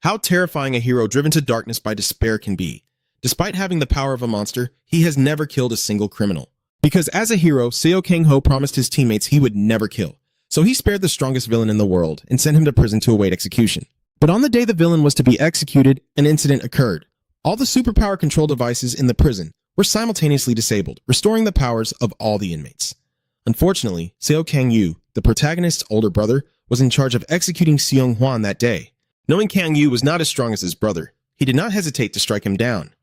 How terrifying a hero driven to darkness by despair can be. Despite having the power of a monster, he has never killed a single criminal. Because as a hero, Seo Kang-ho promised his teammates he would never kill. So he spared the strongest villain in the world and sent him to prison to await execution. But on the day the villain was to be executed, an incident occurred. All the superpower control devices in the prison were simultaneously disabled, restoring the powers of all the inmates. Unfortunately, Seo Kang-yu, the protagonist's older brother, was in charge of executing Seong-hwan that day. Knowing Kang-yu was not as strong as his brother, he did not hesitate to strike him down.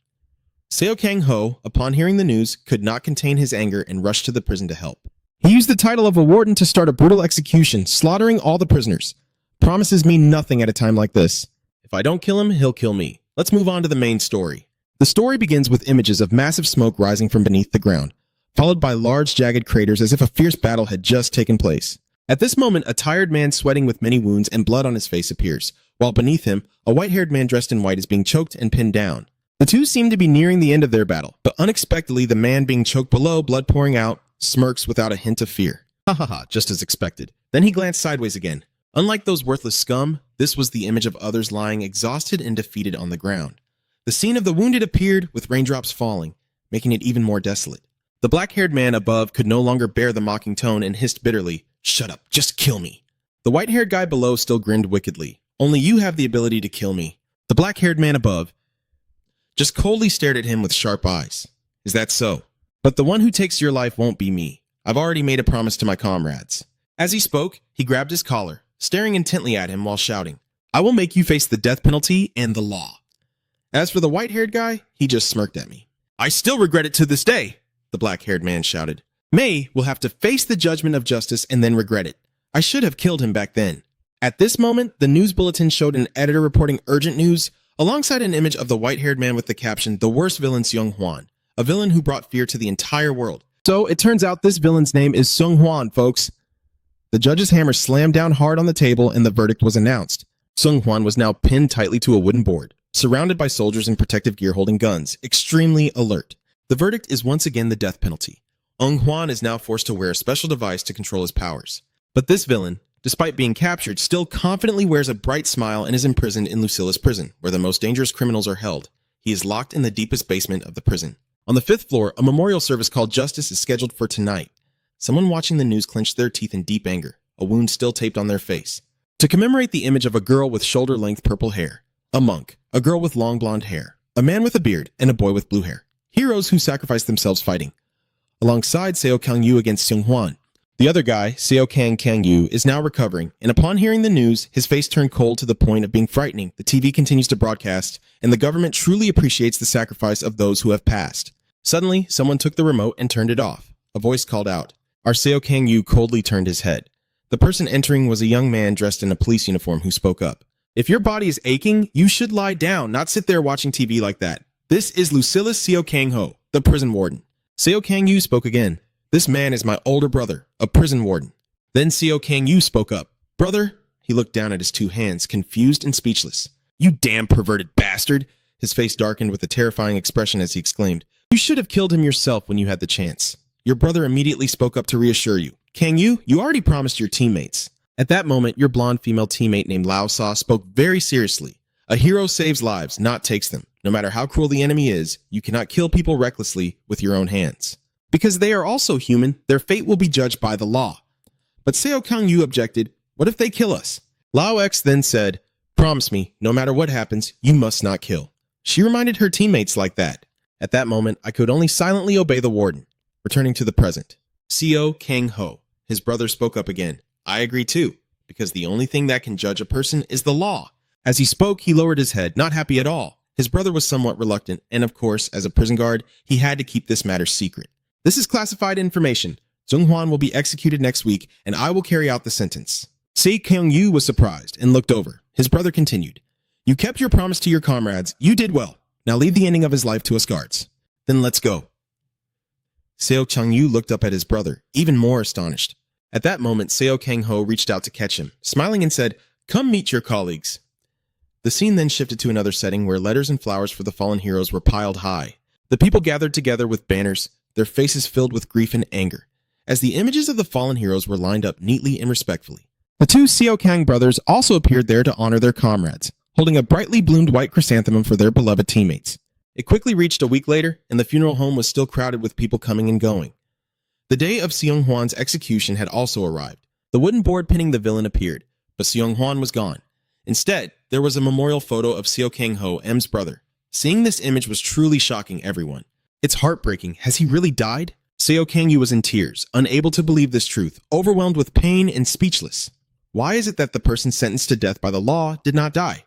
Seo Kang-ho, upon hearing the news, could not contain his anger and rushed to the prison to help. He used the title of a warden to start a brutal execution, slaughtering all the prisoners. Promises mean nothing at a time like this. If I don't kill him, he'll kill me. Let's move on to the main story. The story begins with images of massive smoke rising from beneath the ground, followed by large jagged craters as if a fierce battle had just taken place. At this moment, a tired man sweating with many wounds and blood on his face appears, while beneath him, a white-haired man dressed in white is being choked and pinned down. The two seem to be nearing the end of their battle, but unexpectedly the man being choked below, blood pouring out, smirks without a hint of fear. Ha ha ha, just as expected. Then he glanced sideways again. Unlike those worthless scum, this was the image of others lying exhausted and defeated on the ground. The scene of the wounded appeared, with raindrops falling, making it even more desolate. The black-haired man above could no longer bear the mocking tone and hissed bitterly, "Shut up, just kill me." The white-haired guy below still grinned wickedly. "Only you have the ability to kill me." The black-haired man above just coldly stared at him with sharp eyes. "Is that so? But the one who takes your life won't be me. I've already made a promise to my comrades." As he spoke, he grabbed his collar, staring intently at him while shouting, "I will make you face the death penalty and the law." As for the white-haired guy, he just smirked at me. "I still regret it to this day," the black-haired man shouted. "May will have to face the judgment of justice and then regret it. I should have killed him back then." At this moment, the news bulletin showed an editor reporting urgent news, alongside an image of the white-haired man with the caption, "The worst villain Seong-hwan," a villain who brought fear to the entire world. So it turns out this villain's name is Seong-hwan, folks. The judge's hammer slammed down hard on the table and the verdict was announced. Seong-hwan was now pinned tightly to a wooden board, surrounded by soldiers in protective gear holding guns, extremely alert. The verdict is once again the death penalty. Eung-hwan is now forced to wear a special device to control his powers. But this villain, despite being captured, still confidently wears a bright smile and is imprisoned in Lucilla's prison, where the most dangerous criminals are held. He is locked in the deepest basement of the prison. On the 5th floor, a memorial service called Justice is scheduled for tonight. Someone watching the news clenched their teeth in deep anger, a wound still taped on their face. To commemorate the image of a girl with shoulder-length purple hair, a monk, a girl with long blonde hair, a man with a beard, and a boy with blue hair. Heroes who sacrificed themselves fighting. Alongside Seo Kang-yu against Seong-hwan. The other guy, Seo Kang-yu, is now recovering, and upon hearing the news, his face turned cold to the point of being frightening. The TV continues to broadcast, and the government truly appreciates the sacrifice of those who have passed. Suddenly, someone took the remote and turned it off. A voice called out. Our Seo Kang-yu coldly turned his head. The person entering was a young man dressed in a police uniform who spoke up. "If your body is aching, you should lie down, not sit there watching TV like that. This is Lucilla Seo Kang-ho, the prison warden." Seo Kang-yu spoke again. "This man is my older brother, a prison warden." Then Seo Kang-yu spoke up. "Brother?" He looked down at his two hands, confused and speechless. "You damn perverted bastard!" His face darkened with a terrifying expression as he exclaimed, "You should have killed him yourself when you had the chance." Your brother immediately spoke up to reassure you. "Kang-yu, you already promised your teammates." At that moment, your blonde female teammate named Lao Sa spoke very seriously. "A hero saves lives, not takes them. No matter how cruel the enemy is, you cannot kill people recklessly with your own hands. Because they are also human, their fate will be judged by the law." But Seo Kang-yu objected, "What if they kill us?" Lao X then said, "Promise me, no matter what happens, you must not kill." She reminded her teammates like that. At that moment, I could only silently obey the warden. Returning to the present. Seo Kang-ho. His brother spoke up again. "I agree too, because the only thing that can judge a person is the law." As he spoke, he lowered his head, not happy at all. His brother was somewhat reluctant, and of course, as a prison guard, he had to keep this matter secret. "This is classified information. Seong-hwan will be executed next week, and I will carry out the sentence." Seo Kang-yu was surprised and looked over. His brother continued, "You kept your promise to your comrades. You did well. Now leave the ending of his life to us guards. Then let's go." Seo Kang-yu looked up at his brother, even more astonished. At that moment, Seo Kang-ho reached out to catch him, smiling and said, "Come meet your colleagues." The scene then shifted to another setting where letters and flowers for the fallen heroes were piled high. The people gathered together with banners, their faces filled with grief and anger, as the images of the fallen heroes were lined up neatly and respectfully. The two Seo Kang brothers also appeared there to honor their comrades, holding a brightly bloomed white chrysanthemum for their beloved teammates. It quickly reached a week later, and the funeral home was still crowded with people coming and going. The day of Seong Hwan's execution had also arrived. The wooden board pinning the villain appeared, but Seong Hwan was gone. Instead, there was a memorial photo of Seo Kang-ho, M's brother. Seeing this image was truly shocking everyone. It's heartbreaking. Has he really died? Seo Kang-yu was in tears, unable to believe this truth, overwhelmed with pain and speechless. Why is it that the person sentenced to death by the law did not die?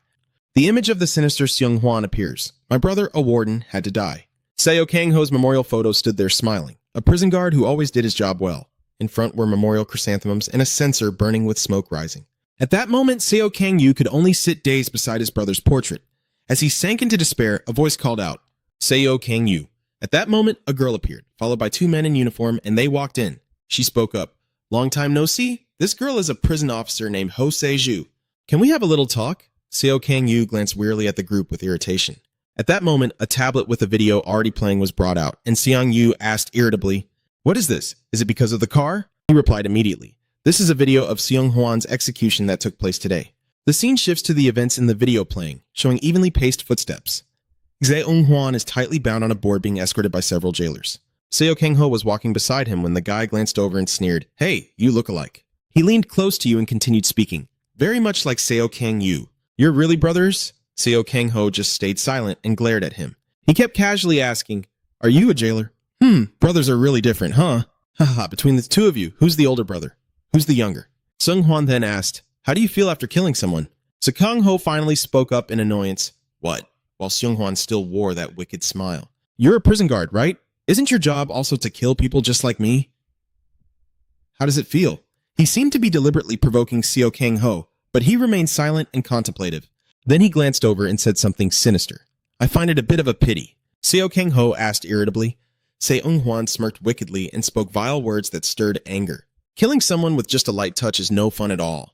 The image of the sinister Seong Hwan appears. My brother, a warden, had to die. Seo Kang-ho's memorial photo stood there smiling, a prison guard who always did his job well. In front were memorial chrysanthemums and a censer burning with smoke rising. At that moment, Seo Kang-yu could only sit dazed beside his brother's portrait. As he sank into despair, a voice called out, Seo Kang-yu. At that moment, a girl appeared, followed by two men in uniform, and they walked in. She spoke up. Long time no see. This girl is a prison officer named Ho Se-ju. Can we have a little talk? Seo Kang-yu glanced wearily at the group with irritation. At that moment, a tablet with a video already playing was brought out, and Seong-yu asked irritably, What is this? Is it because of the car? He replied immediately. This is a video of Seong Hwan's execution that took place today. The scene shifts to the events in the video playing, showing evenly paced footsteps. Seong Hwan is tightly bound on a board being escorted by several jailers. Seo Kang-ho was walking beside him when the guy glanced over and sneered, Hey, you look alike. He leaned close to you and continued speaking, very much like Seo Kang-yu. You're really brothers? Seo Kang-ho just stayed silent and glared at him. He kept casually asking, Are you a jailer? Brothers are really different, huh? Haha, between the two of you, who's the older brother? Who's the younger? Seong Hwan then asked, How do you feel after killing someone? Seo Kang-ho finally spoke up in annoyance. What? While Seong Hwan still wore that wicked smile. You're a prison guard, right? Isn't your job also to kill people just like me? How does it feel? He seemed to be deliberately provoking Seo Kang-ho, but he remained silent and contemplative. Then he glanced over and said something sinister. I find it a bit of a pity. Seo Kang-ho asked irritably. Seong Hwan smirked wickedly and spoke vile words that stirred anger. Killing someone with just a light touch is no fun at all.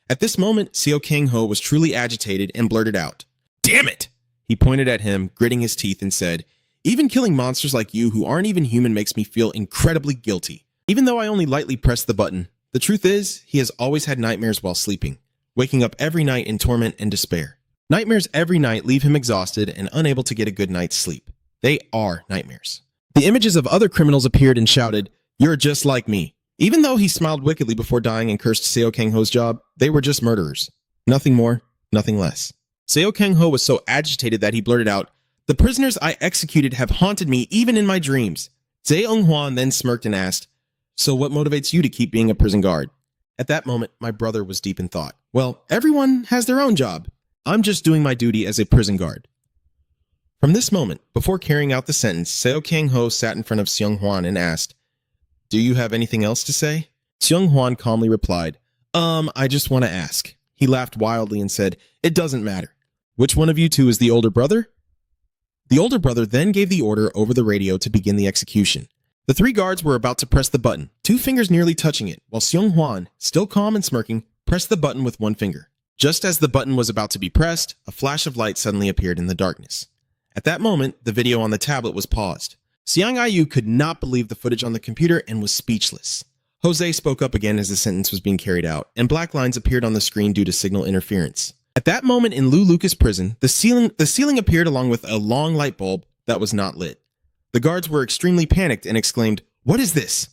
At this moment, Seo Kang-ho was truly agitated and blurted out, Damn it! He pointed at him, gritting his teeth, and said, Even killing monsters like you who aren't even human makes me feel incredibly guilty. Even though I only lightly pressed the button, the truth is, he has always had nightmares while sleeping, waking up every night in torment and despair. Nightmares every night leave him exhausted and unable to get a good night's sleep. They are nightmares. The images of other criminals appeared and shouted, You're just like me. Even though he smiled wickedly before dying and cursed Seo Kang-ho's job, they were just murderers. Nothing more, nothing less. Seo Kang-ho was so agitated that he blurted out, The prisoners I executed have haunted me even in my dreams. Seong Hwan then smirked and asked, So what motivates you to keep being a prison guard? At that moment, my brother was deep in thought. Well, everyone has their own job. I'm just doing my duty as a prison guard. From this moment, before carrying out the sentence, Seo Kang-ho sat in front of Seong Hwan and asked, Do you have anything else to say? Seong Hwan calmly replied, I just want to ask. He laughed wildly and said, It doesn't matter. Which one of you two is the older brother? The older brother then gave the order over the radio to begin the execution. The three guards were about to press the button, two fingers nearly touching it, while Seong Hwan, still calm and smirking, pressed the button with one finger. Just as the button was about to be pressed, a flash of light suddenly appeared in the darkness. At that moment, the video on the tablet was paused. Seong-yu could not believe the footage on the computer and was speechless. Jose spoke up again as the sentence was being carried out, and black lines appeared on the screen due to signal interference. At that moment in Lou Lucas prison, the ceiling appeared along with a long light bulb that was not lit. The guards were extremely panicked and exclaimed, What is this?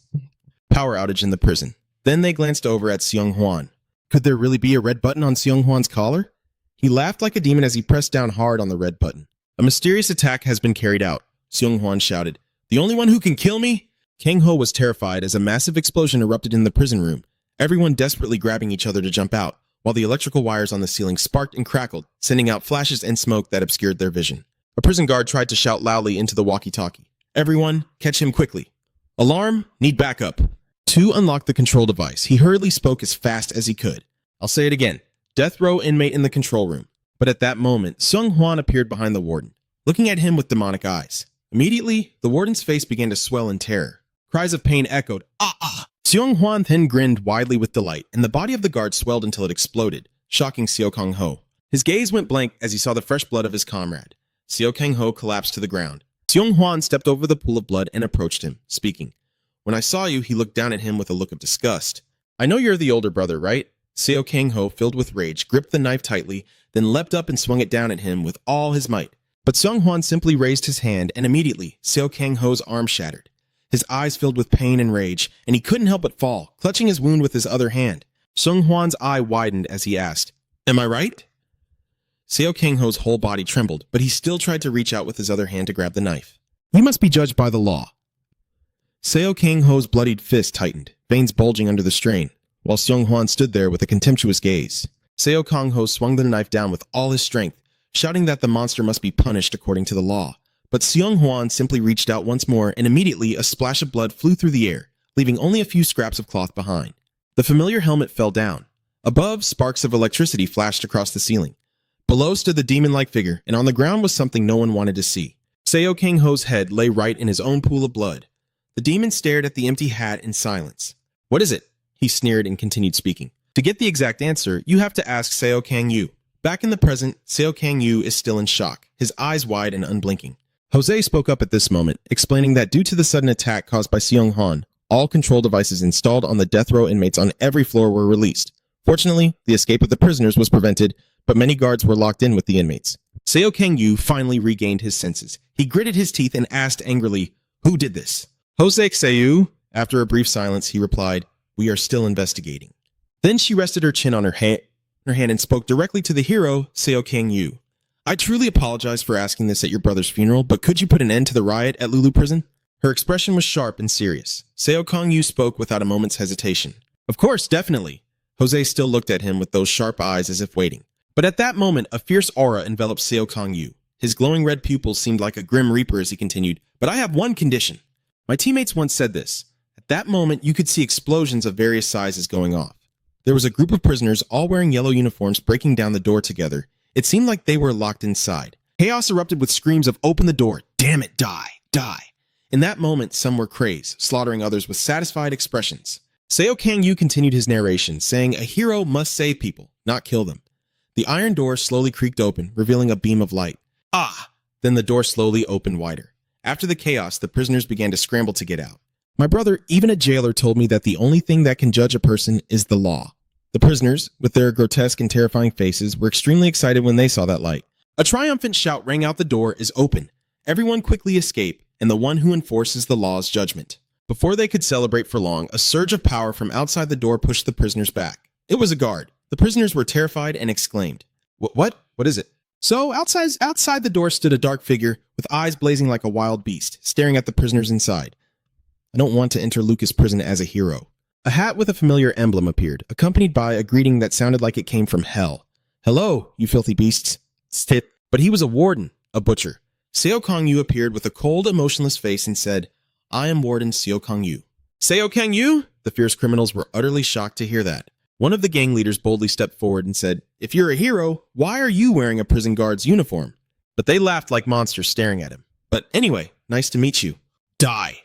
Power outage in the prison. Then they glanced over at Seong Hwan. Could there really be a red button on Seong Hwan's collar? He laughed like a demon as he pressed down hard on the red button. A mysterious attack has been carried out, Seong Hwan shouted. The only one who can kill me? Kang-ho was terrified as a massive explosion erupted in the prison room, everyone desperately grabbing each other to jump out, while the electrical wires on the ceiling sparked and crackled, sending out flashes and smoke that obscured their vision. A prison guard tried to shout loudly into the walkie-talkie. Everyone, catch him quickly. Alarm, need backup. To unlock the control device, he hurriedly spoke as fast as he could. I'll say it again. Death row inmate in the control room. But at that moment, Seong Hwan appeared behind the warden, looking at him with demonic eyes. Immediately, the warden's face began to swell in terror. Cries of pain echoed, Ah! Seong Hwan then grinned widely with delight, and the body of the guard swelled until it exploded, shocking Seo Kang-ho. His gaze went blank as he saw the fresh blood of his comrade. Seo Kang-ho collapsed to the ground. Seong Hwan stepped over the pool of blood and approached him, speaking. When I saw you, he looked down at him with a look of disgust. I know you're the older brother, right? Seo Kang-ho, filled with rage, gripped the knife tightly, then leapt up and swung it down at him with all his might. But Seung Hwan simply raised his hand, and immediately Seo Kang Ho's arm shattered. His eyes filled with pain and rage, and he couldn't help but fall, clutching his wound with his other hand. Seung Hwan's eye widened as he asked, "Am I right?" Seo Kang Ho's whole body trembled, but he still tried to reach out with his other hand to grab the knife. "We must be judged by the law." Seo Kang Ho's bloodied fist tightened, veins bulging under the strain, while Seung Hwan stood there with a contemptuous gaze. Seo Kang Ho swung the knife down with all his strength, shouting that the monster must be punished according to the law. But Seung Hwan simply reached out once more, and immediately a splash of blood flew through the air, leaving only a few scraps of cloth behind. The familiar helmet fell down. Above, sparks of electricity flashed across the ceiling. Below stood the demon-like figure, and on the ground was something no one wanted to see. Seo Kang Ho's head lay right in his own pool of blood. The demon stared at the empty hat in silence. "What is it?" he sneered and continued speaking. "To get the exact answer, you have to ask Seo Kang Yu." Back in the present, Seo Kang Yu is still in shock, his eyes wide and unblinking. Jose spoke up at this moment, explaining that due to the sudden attack caused by Seung Hwan, all control devices installed on the death row inmates on every floor were released. Fortunately, the escape of the prisoners was prevented, but many guards were locked in with the inmates. Seo Kang Yu finally regained his senses. He gritted his teeth and asked angrily, "Who did this?" "Jose Xeu." After a brief silence, he replied, "We are still investigating." Then she rested her chin on her hand and spoke directly to the hero, Seo Kang Yu. "I truly apologize for asking this at your brother's funeral, but could you put an end to the riot at Lulu Prison?" Her expression was sharp and serious. Seo Kang Yu spoke without a moment's hesitation. "Of course, definitely." Jose still looked at him with those sharp eyes as if waiting. But at that moment, a fierce aura enveloped Seo Kang Yu. His glowing red pupils seemed like a grim reaper as he continued, "But I have one condition. My teammates once said this. At that moment, you could see explosions of various sizes going off. There was a group of prisoners all wearing yellow uniforms breaking down the door together. It seemed like they were locked inside. Chaos erupted with screams of 'Open the door! Damn it, die! Die!' In that moment, some were crazed, slaughtering others with satisfied expressions." Seo Kang Yu continued his narration, saying a hero must save people, not kill them. The iron door slowly creaked open, revealing a beam of light. "Ah!" Then the door slowly opened wider. After the chaos, the prisoners began to scramble to get out. "My brother, even a jailer, told me that the only thing that can judge a person is the law." The prisoners, with their grotesque and terrifying faces, were extremely excited when they saw that light. A triumphant shout rang out, "The door is open. Everyone quickly escape, and the one who enforces the law's judgment." Before they could celebrate for long, a surge of power from outside the door pushed the prisoners back. It was a guard. The prisoners were terrified and exclaimed, What? What is it?" So outside the door stood a dark figure with eyes blazing like a wild beast, staring at the prisoners inside. "I don't want to enter Lucas Prison as a hero." A hat with a familiar emblem appeared, accompanied by a greeting that sounded like it came from hell. "Hello, you filthy beasts." But he was a warden, a butcher. Seo Kang Yu appeared with a cold, emotionless face and said, "I am Warden Seo Kang Yu." "Seo Kang Yu?" The fierce criminals were utterly shocked to hear that. One of the gang leaders boldly stepped forward and said, "If you're a hero, why are you wearing a prison guard's uniform?" But they laughed like monsters staring at him. "But anyway, nice to meet you. Die!"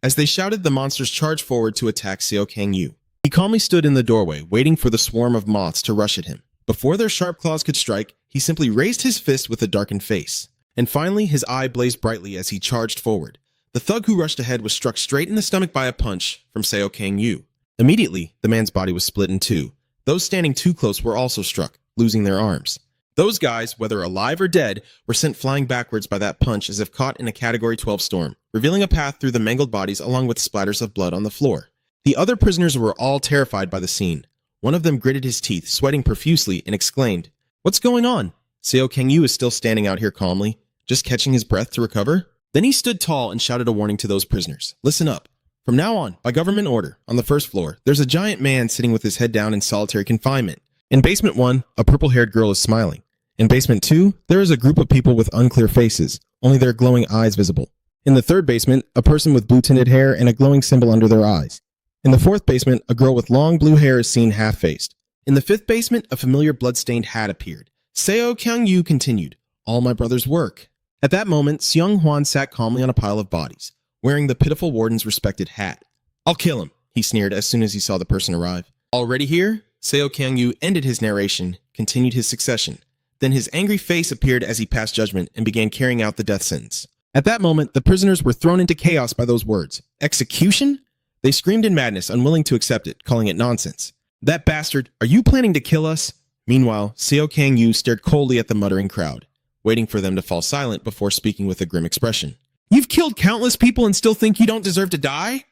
As they shouted, the monsters charged forward to attack Seo Kang Yu. He calmly stood in the doorway, waiting for the swarm of moths to rush at him. Before their sharp claws could strike, he simply raised his fist with a darkened face. And finally, his eye blazed brightly as he charged forward. The thug who rushed ahead was struck straight in the stomach by a punch from Seo Kang Yu. Immediately, the man's body was split in two. Those standing too close were also struck, losing their arms. Those guys, whether alive or dead, were sent flying backwards by that punch as if caught in a Category 12 storm, revealing a path through the mangled bodies along with splatters of blood on the floor. The other prisoners were all terrified by the scene. One of them gritted his teeth, sweating profusely, and exclaimed, "What's going on?" Seo Kang Yu is still standing out here calmly, just catching his breath to recover. Then he stood tall and shouted a warning to those prisoners. "Listen up. From now on, by government order, on the first floor, there's a giant man sitting with his head down in solitary confinement. In basement 1, a purple-haired girl is smiling. In basement 2, there is a group of people with unclear faces, only their glowing eyes visible. In the third basement, a person with blue-tinted hair and a glowing symbol under their eyes. In the fourth basement, a girl with long blue hair is seen half-faced. In the fifth basement, a familiar blood-stained hat appeared. Seo Kang Yu continued, "All my brother's work." At that moment, Seung Hwan sat calmly on a pile of bodies, wearing the pitiful warden's respected hat. "I'll kill him," he sneered as soon as he saw the person arrive. "Already here?" Seo Kang Yu ended his narration, continued his succession. Then his angry face appeared as he passed judgment and began carrying out the death sentence. At that moment, the prisoners were thrown into chaos by those words. "Execution?" They screamed in madness, unwilling to accept it, calling it nonsense. "That bastard, are you planning to kill us?" Meanwhile, Seo Kang-yu stared coldly at the muttering crowd, waiting for them to fall silent before speaking with a grim expression. You've killed countless people and still think you don't deserve to die?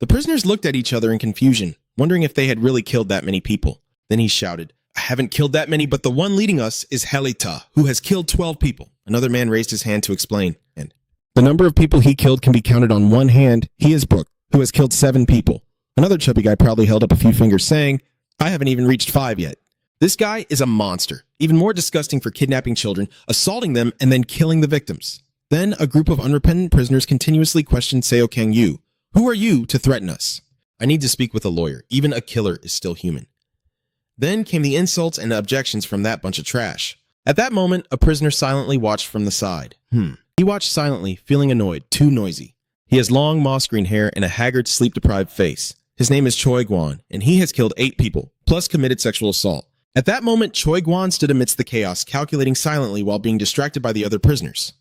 The prisoners looked at each other in confusion, wondering if they had really killed that many people. Then he shouted, I haven't killed that many, but the one leading us is Helita, who has killed 12 people. Another man raised his hand to explain. And the number of people he killed can be counted on one hand. He is Brook, who has killed 7 people. Another chubby guy proudly held up a few fingers, saying, I haven't even reached 5 yet. This guy is a monster, even more disgusting for kidnapping children, assaulting them, and then killing the victims. Then a group of unrepentant prisoners continuously questioned Seo Kang-yu. Who are you to threaten us? I need to speak with a lawyer. Even a killer is still human. Then came the insults and objections from that bunch of trash. At that moment, a prisoner silently watched from the side. He watched silently, feeling annoyed, too noisy. He has long moss-green hair and a haggard, sleep-deprived face. His name is Choi Guan, and he has killed 8 people, plus committed sexual assault. At that moment, Choi Guan stood amidst the chaos, calculating silently while being distracted by the other prisoners.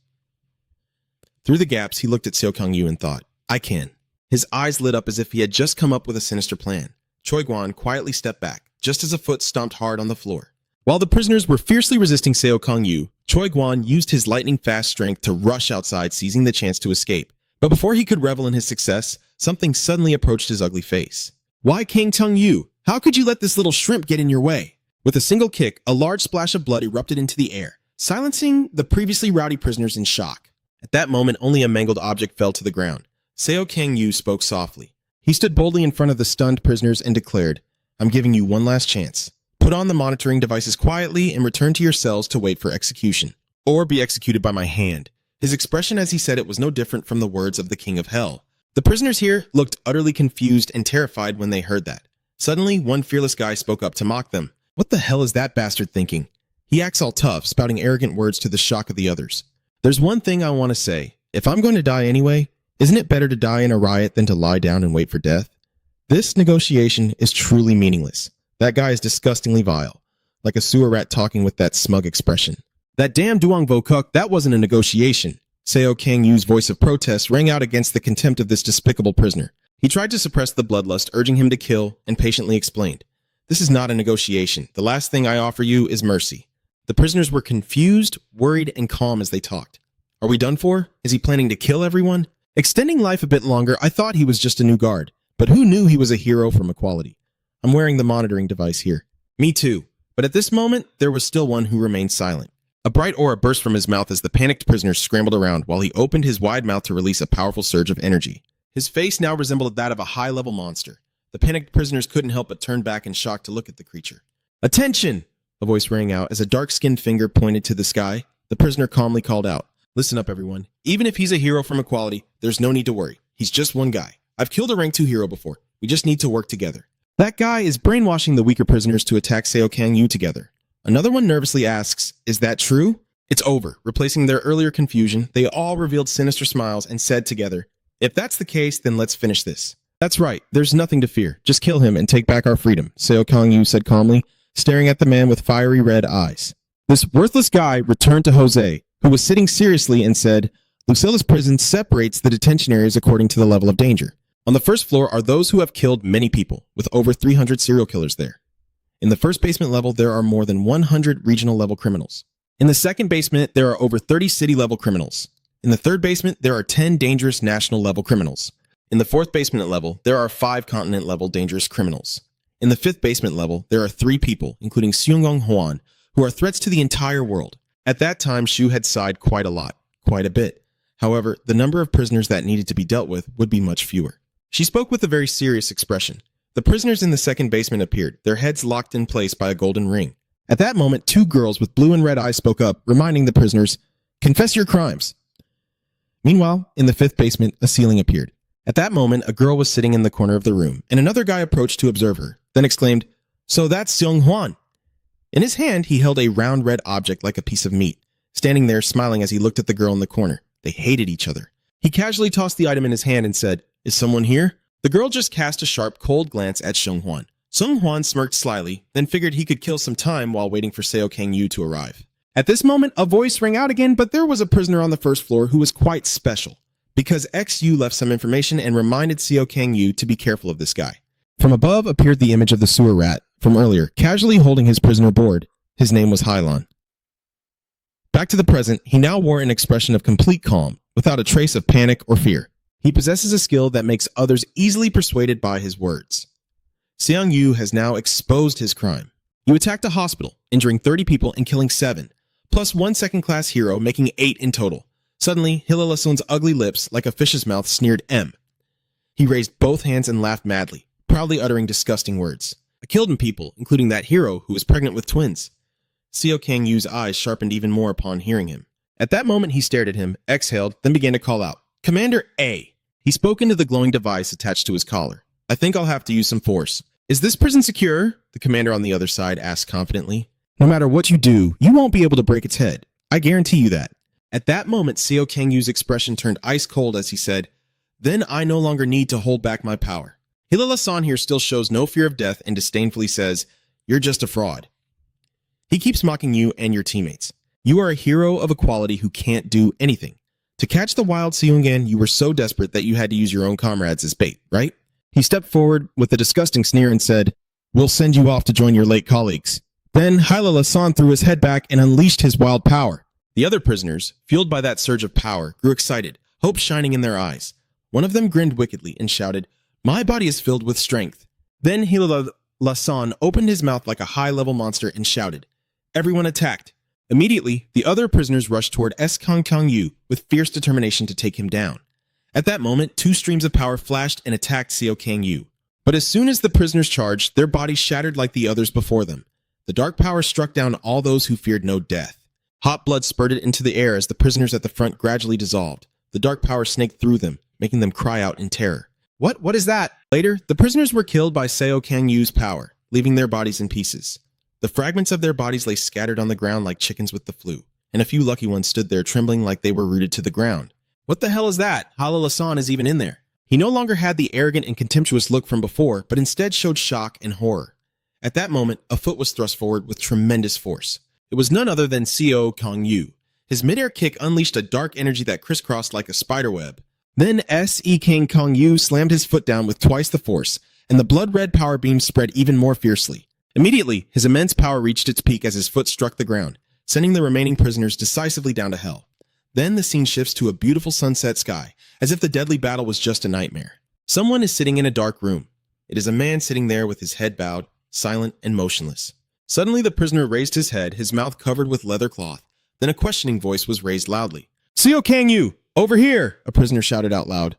Through the gaps, he looked at Seo Kang-yu and thought, I can. His eyes lit up as if he had just come up with a sinister plan. Choi Guan quietly stepped back, just as a foot stomped hard on the floor. While the prisoners were fiercely resisting Seo Kang-yu, Choi Guan used his lightning-fast strength to rush outside, seizing the chance to escape. But before he could revel in his success, something suddenly approached his ugly face. Why King Tung-yu? How could you let this little shrimp get in your way? With a single kick, a large splash of blood erupted into the air, silencing the previously rowdy prisoners in shock. At that moment, only a mangled object fell to the ground. Seo Kang-yu spoke softly. He stood boldly in front of the stunned prisoners and declared, I'm giving you one last chance. Put on the monitoring devices quietly and return to your cells to wait for execution, or be executed by my hand. His expression as he said it was no different from the words of the King of Hell. The prisoners here looked utterly confused and terrified when they heard that. Suddenly, one fearless guy spoke up to mock them. What the hell is that bastard thinking? He acts all tough, spouting arrogant words to the shock of the others. There's one thing I want to say. If I'm going to die anyway, isn't it better to die in a riot than to lie down and wait for death? This negotiation is truly meaningless. That guy is disgustingly vile, like a sewer rat talking with that smug expression. That damn Duong Vokuk, that wasn't a negotiation. Seo Kang-yu's voice of protest rang out against the contempt of this despicable prisoner. He tried to suppress the bloodlust, urging him to kill, and patiently explained. This is not a negotiation. The last thing I offer you is mercy. The prisoners were confused, worried, and calm as they talked. Are we done for? Is he planning to kill everyone? Extending life a bit longer, I thought he was just a new guard. But who knew he was a hero from equality? I'm wearing the monitoring device here. Me too. But at this moment, there was still one who remained silent. A bright aura burst from his mouth as the panicked prisoner scrambled around while he opened his wide mouth to release a powerful surge of energy. His face now resembled that of a high-level monster. The panicked prisoners couldn't help but turn back in shock to look at the creature. Attention! A voice rang out as a dark-skinned finger pointed to the sky. The prisoner calmly called out, Listen up, everyone. Even if he's a hero from equality, there's no need to worry. He's just one guy. I've killed a rank 2 hero before. We just need to work together. That guy is brainwashing the weaker prisoners to attack Seo Kang-yu together. Another one nervously asks, Is that true? It's over. Replacing their earlier confusion, they all revealed sinister smiles and said together, If that's the case, then let's finish this. That's right, there's nothing to fear. Just kill him and take back our freedom, Seo Kang-yu said calmly, staring at the man with fiery red eyes. This worthless guy returned to Jose, who was sitting seriously, and said, Lucilla's prison separates the detention areas according to the level of danger. On the first floor are those who have killed many people, with over 300 serial killers there. In the first basement level, there are more than 100 regional level criminals. In the second basement, there are over 30 city level criminals. In the third basement, there are 10 dangerous national level criminals. In the fourth basement level, there are 5 continent level dangerous criminals. In the fifth basement level, there are 3 people, including Seungong Hwan, who are threats to the entire world. At that time, Shu had sighed quite a bit. However, the number of prisoners that needed to be dealt with would be much fewer. She spoke with a very serious expression. The prisoners in the second basement appeared, their heads locked in place by a golden ring. At that moment, 2 girls with blue and red eyes spoke up, reminding the prisoners, Confess your crimes. Meanwhile, in the fifth basement, a ceiling appeared. At that moment, a girl was sitting in the corner of the room, and another guy approached to observe her, then exclaimed, So that's Seung Hwan. In his hand, he held a round red object like a piece of meat, standing there smiling as he looked at the girl in the corner. They hated each other. He casually tossed the item in his hand and said, Is someone here? The girl just cast a sharp, cold glance at Seung Hwan. Seung Hwan smirked slyly, then figured he could kill some time while waiting for Seo Kang-yu to arrive. At this moment, a voice rang out again, but there was a prisoner on the first floor who was quite special, because XU left some information and reminded Seo Kang-yu to be careful of this guy. From above appeared the image of the sewer rat, from earlier, casually holding his prisoner board. His name was Hylon. Back to the present, he now wore an expression of complete calm, without a trace of panic or fear. He possesses a skill that makes others easily persuaded by his words. Seong-yu has now exposed his crime. You attacked a hospital, injuring 30 people and killing 7, plus one second-class hero, making 8 in total. Suddenly, Hilalasun's ugly lips, like a fish's mouth, sneered M. He raised both hands and laughed madly, proudly uttering disgusting words. I killed people, including that hero who was pregnant with twins. Seo Kang-yu's eyes sharpened even more upon hearing him. At that moment, he stared at him, exhaled, then began to call out, Commander A. He spoke into the glowing device attached to his collar. I think I'll have to use some force. Is this prison secure? The commander on the other side asked confidently. No matter what you do, you won't be able to break its head. I guarantee you that. At that moment, Seo Kang-yu's expression turned ice cold as he said, Then I no longer need to hold back my power. Hilala-san here still shows no fear of death and disdainfully says, You're just a fraud. He keeps mocking you and your teammates. You are a hero of equality who can't do anything. To catch the wild Seongan, you were so desperate that you had to use your own comrades as bait, right? He stepped forward with a disgusting sneer and said, We'll send you off to join your late colleagues. Then Hilala-san threw his head back and unleashed his wild power. The other prisoners, fueled by that surge of power, grew excited, hope shining in their eyes. One of them grinned wickedly and shouted, My body is filled with strength. Then Hilala-san opened his mouth like a high-level monster and shouted, Everyone attacked. Immediately, the other prisoners rushed toward Kang-yu with fierce determination to take him down. At that moment, 2 streams of power flashed and attacked Seo Kang-yu. But as soon as the prisoners charged, their bodies shattered like the others before them. The dark power struck down all those who feared no death. Hot blood spurted into the air as the prisoners at the front gradually dissolved. The dark power snaked through them, making them cry out in terror. What is that? Later, the prisoners were killed by Seo Kang-yu's power, leaving their bodies in pieces. The fragments of their bodies lay scattered on the ground like chickens with the flu, and a few lucky ones stood there trembling like they were rooted to the ground. What the hell is that? Hilala-san is even in there. He no longer had the arrogant and contemptuous look from before, but instead showed shock and horror. At that moment, a foot was thrust forward with tremendous force. It was none other than Seo Kang-yu. His midair kick unleashed a dark energy that crisscrossed like a spiderweb. Then Kang-yu slammed his foot down with twice the force, and the blood-red power beam spread even more fiercely. Immediately, his immense power reached its peak as his foot struck the ground, sending the remaining prisoners decisively down to hell. Then the scene shifts to a beautiful sunset sky, as if the deadly battle was just a nightmare. Someone is sitting in a dark room. It is a man sitting there with his head bowed, silent and motionless. Suddenly the prisoner raised his head, his mouth covered with leather cloth. Then a questioning voice was raised loudly. Seo Kang-yu, over here, a prisoner shouted out loud.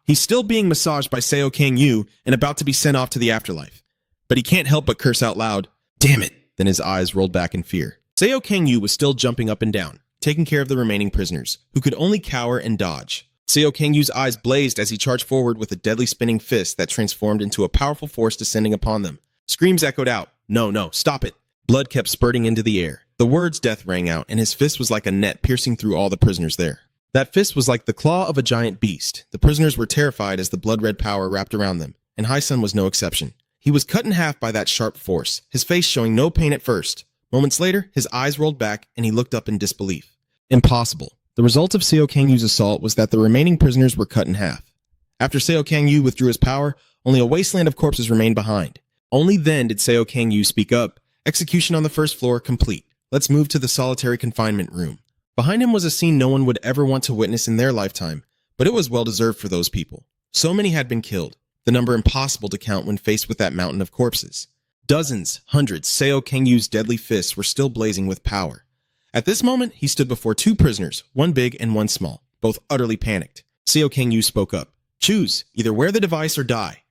He's still being massaged by Seo Kang-yu and about to be sent off to the afterlife. But he can't help but curse out loud. Damn it! Then his eyes rolled back in fear. Seo Kang-yu was still jumping up and down, taking care of the remaining prisoners, who could only cower and dodge. Seo Kang-yu's eyes blazed as he charged forward with a deadly spinning fist that transformed into a powerful force descending upon them. Screams echoed out. No, stop it. Blood kept spurting into the air. The words death rang out, and his fist was like a net piercing through all the prisoners there. That fist was like the claw of a giant beast. The prisoners were terrified as the blood-red power wrapped around them, and Hai-sun was no exception. He was cut in half by that sharp force, his face showing no pain at first. Moments later, his eyes rolled back, and he looked up in disbelief. Impossible. The result of Seo Kang-yu's assault was that the remaining prisoners were cut in half. After Seo Kang-yu withdrew his power, only a wasteland of corpses remained behind. Only then did Seo Kang-yu speak up. Execution on the first floor complete. Let's move to the solitary confinement room. Behind him was a scene no one would ever want to witness in their lifetime, but it was well deserved for those people. So many had been killed, the number impossible to count when faced with that mountain of corpses. Dozens, hundreds, Seo Kang-yu's deadly fists were still blazing with power. At this moment, he stood before 2 prisoners, one big and one small, both utterly panicked. Seo Kang-yu spoke up. Choose, either wear the device or die.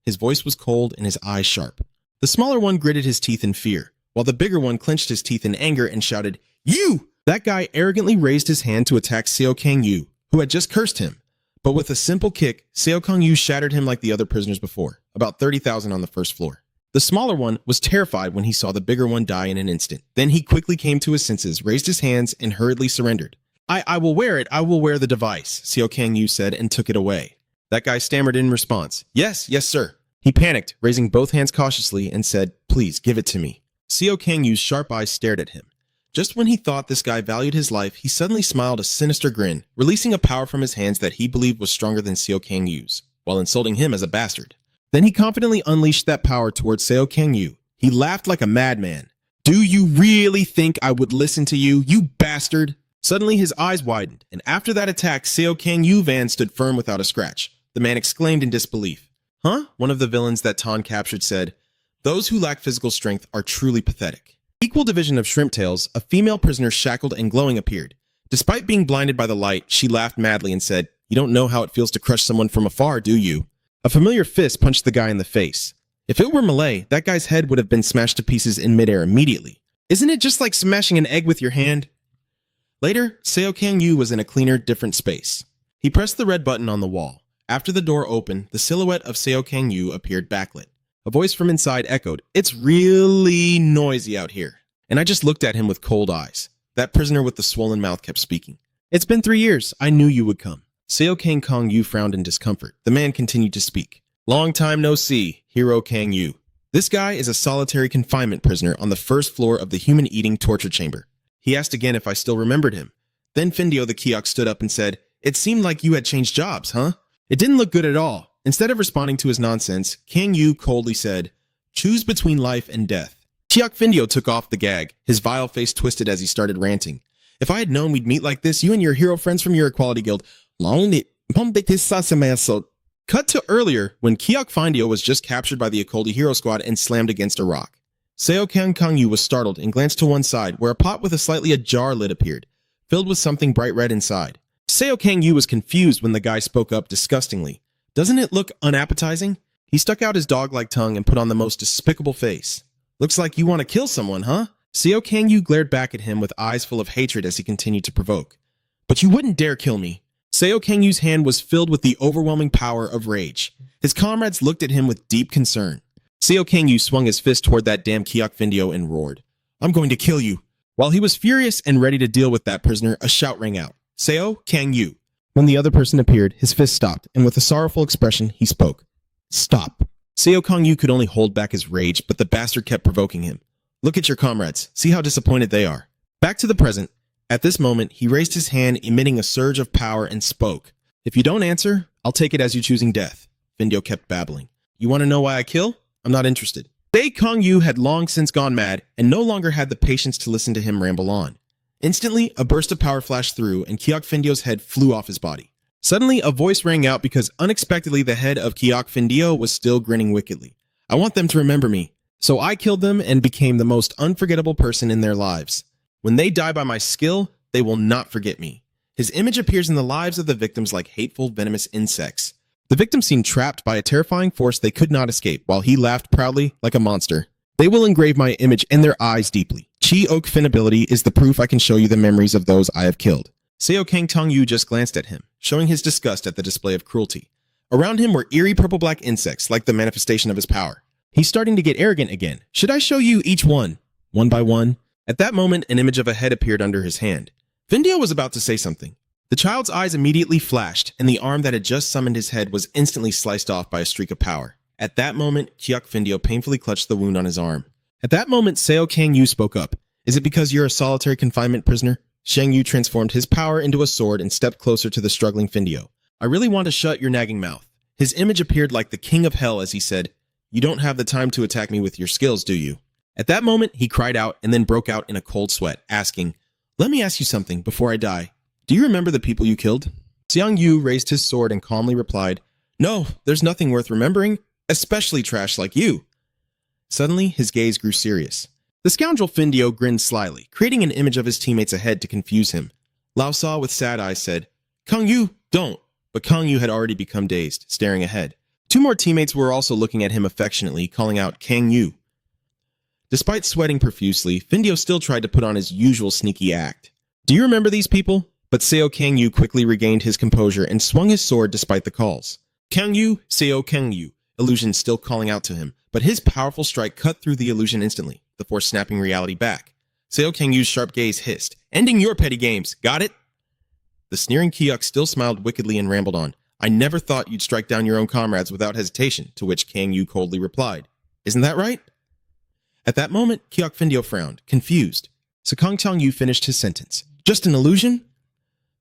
His voice was cold and his eyes sharp. The smaller one gritted his teeth in fear, while the bigger one clenched his teeth in anger and shouted, You! That guy arrogantly raised his hand to attack Seo Kang-yu, who had just cursed him. But with a simple kick, Seo Kang-yu shattered him like the other prisoners before, about 30,000 on the first floor. The smaller one was terrified when he saw the bigger one die in an instant. Then he quickly came to his senses, raised his hands, and hurriedly surrendered. I will wear it. I will wear the device, Seo Kang-yu said and took it away. That guy stammered in response. Yes, sir. He panicked, raising both hands cautiously, and said, Please, give it to me. Seo Kang-yu's sharp eyes stared at him. Just when he thought this guy valued his life, he suddenly smiled a sinister grin, releasing a power from his hands that he believed was stronger than Seo Kang-yu's, while insulting him as a bastard. Then he confidently unleashed that power towards Seo Kang-yu. He laughed like a madman. Do you really think I would listen to you, you bastard? Suddenly his eyes widened, and after that attack, Seo Kang-yu Van stood firm without a scratch. The man exclaimed in disbelief. Huh? One of the villains that Tan captured said, those who lack physical strength are truly pathetic. Equal division of shrimp tails, a female prisoner shackled and glowing appeared. Despite being blinded by the light, she laughed madly and said, you don't know how it feels to crush someone from afar, do you? A familiar fist punched the guy in the face. If it were Malay, that guy's head would have been smashed to pieces in midair immediately. Isn't it just like smashing an egg with your hand? Later, Seo Kang-yu was in a cleaner, different space. He pressed the red button on the wall. After the door opened, the silhouette of Seo Kang-yu appeared backlit. A voice from inside echoed, it's really noisy out here. And I just looked at him with cold eyes. That prisoner with the swollen mouth kept speaking. It's been 3 years. I knew you would come. Seo Kang-yu frowned in discomfort. The man continued to speak. Long time no see, Hero Kang-yu. This guy is a solitary confinement prisoner on the first floor of the human-eating torture chamber. He asked again if I still remembered him. Then Findio the Kiok stood up and said, it seemed like you had changed jobs, huh? It didn't look good at all. Instead of responding to his nonsense, Kang-yu coldly said, choose between life and death. Kiok Findio took off the gag, his vile face twisted as he started ranting. If I had known we'd meet like this, you and your hero friends from your equality guild, cut to earlier when Kiok Findio was just captured by the Occult Hero Squad and slammed against a rock. Seo Kang-yu was startled and glanced to one side, where a pot with a slightly ajar lid appeared, filled with something bright red inside. Seo Kang-yu was confused when the guy spoke up disgustingly. Doesn't it look unappetizing? He stuck out his dog-like tongue and put on the most despicable face. Looks like you want to kill someone, huh? Seo Kang-yu glared back at him with eyes full of hatred as he continued to provoke. But you wouldn't dare kill me. Seo Kang-yu's hand was filled with the overwhelming power of rage. His comrades looked at him with deep concern. Seo Kang-yu swung his fist toward that damn Kiok Findio and roared, I'm going to kill you. While he was furious and ready to deal with that prisoner, a shout rang out. Seo Kang-yu. When the other person appeared, his fist stopped, and with a sorrowful expression, he spoke. Stop. Seo Kang-yu could only hold back his rage, but the bastard kept provoking him. Look at your comrades. See how disappointed they are. Back to the present. At this moment, he raised his hand, emitting a surge of power, and spoke. If you don't answer, I'll take it as you choosing death. Findio kept babbling. You want to know why I kill? I'm not interested. Seo Kang-yu had long since gone mad, and no longer had the patience to listen to him ramble on. Instantly, a burst of power flashed through, and Kiok Findio's head flew off his body. Suddenly, a voice rang out because unexpectedly the head of Kiok Findio was still grinning wickedly. I want them to remember me. So I killed them and became the most unforgettable person in their lives. When they die by my skill, they will not forget me. His image appears in the lives of the victims like hateful, venomous insects. The victims seemed trapped by a terrifying force they could not escape, while he laughed proudly like a monster. They will engrave my image in their eyes deeply. Chi Oak Fin ability is the proof I can show you the memories of those I have killed. Seo Kang-yu just glanced at him, showing his disgust at the display of cruelty. Around him were eerie purple-black insects, like the manifestation of his power. He's starting to get arrogant again. Should I show you each one by one? At that moment, an image of a head appeared under his hand. Findio was about to say something. The child's eyes immediately flashed, and the arm that had just summoned his head was instantly sliced off by a streak of power. At that moment, Kiok Findio painfully clutched the wound on his arm. At that moment, Seo Kang-yu spoke up. Is it because you're a solitary confinement prisoner? Shang Yu transformed his power into a sword and stepped closer to the struggling Findio. I really want to shut your nagging mouth. His image appeared like the king of hell as he said, You don't have the time to attack me with your skills, do you? At that moment, he cried out and then broke out in a cold sweat, asking, Let me ask you something before I die. Do you remember the people you killed? Xiang Yu raised his sword and calmly replied, No, there's nothing worth remembering, especially trash like you. Suddenly, his gaze grew serious. The scoundrel Findio grinned slyly, creating an image of his teammates ahead to confuse him. Lao Sa with sad eyes said, Kang Yu, don't. But Kang Yu had already become dazed, staring ahead. Two more teammates were also looking at him affectionately, calling out Kang Yu. Despite sweating profusely, Findio still tried to put on his usual sneaky act. Do you remember these people? But Seo Kang-yu quickly regained his composure and swung his sword despite the calls. Kang-yu, Seo Kang-yu, illusion still calling out to him, but his powerful strike cut through the illusion instantly, the force snapping reality back. Seo Kang-yu's sharp gaze hissed, Ending your petty games, got it? The sneering Kiok still smiled wickedly and rambled on. I never thought you'd strike down your own comrades without hesitation, to which Kang-yu coldly replied. Isn't that right? At that moment, Kiok Findio frowned, confused. So Kang-yu finished his sentence. Just an illusion?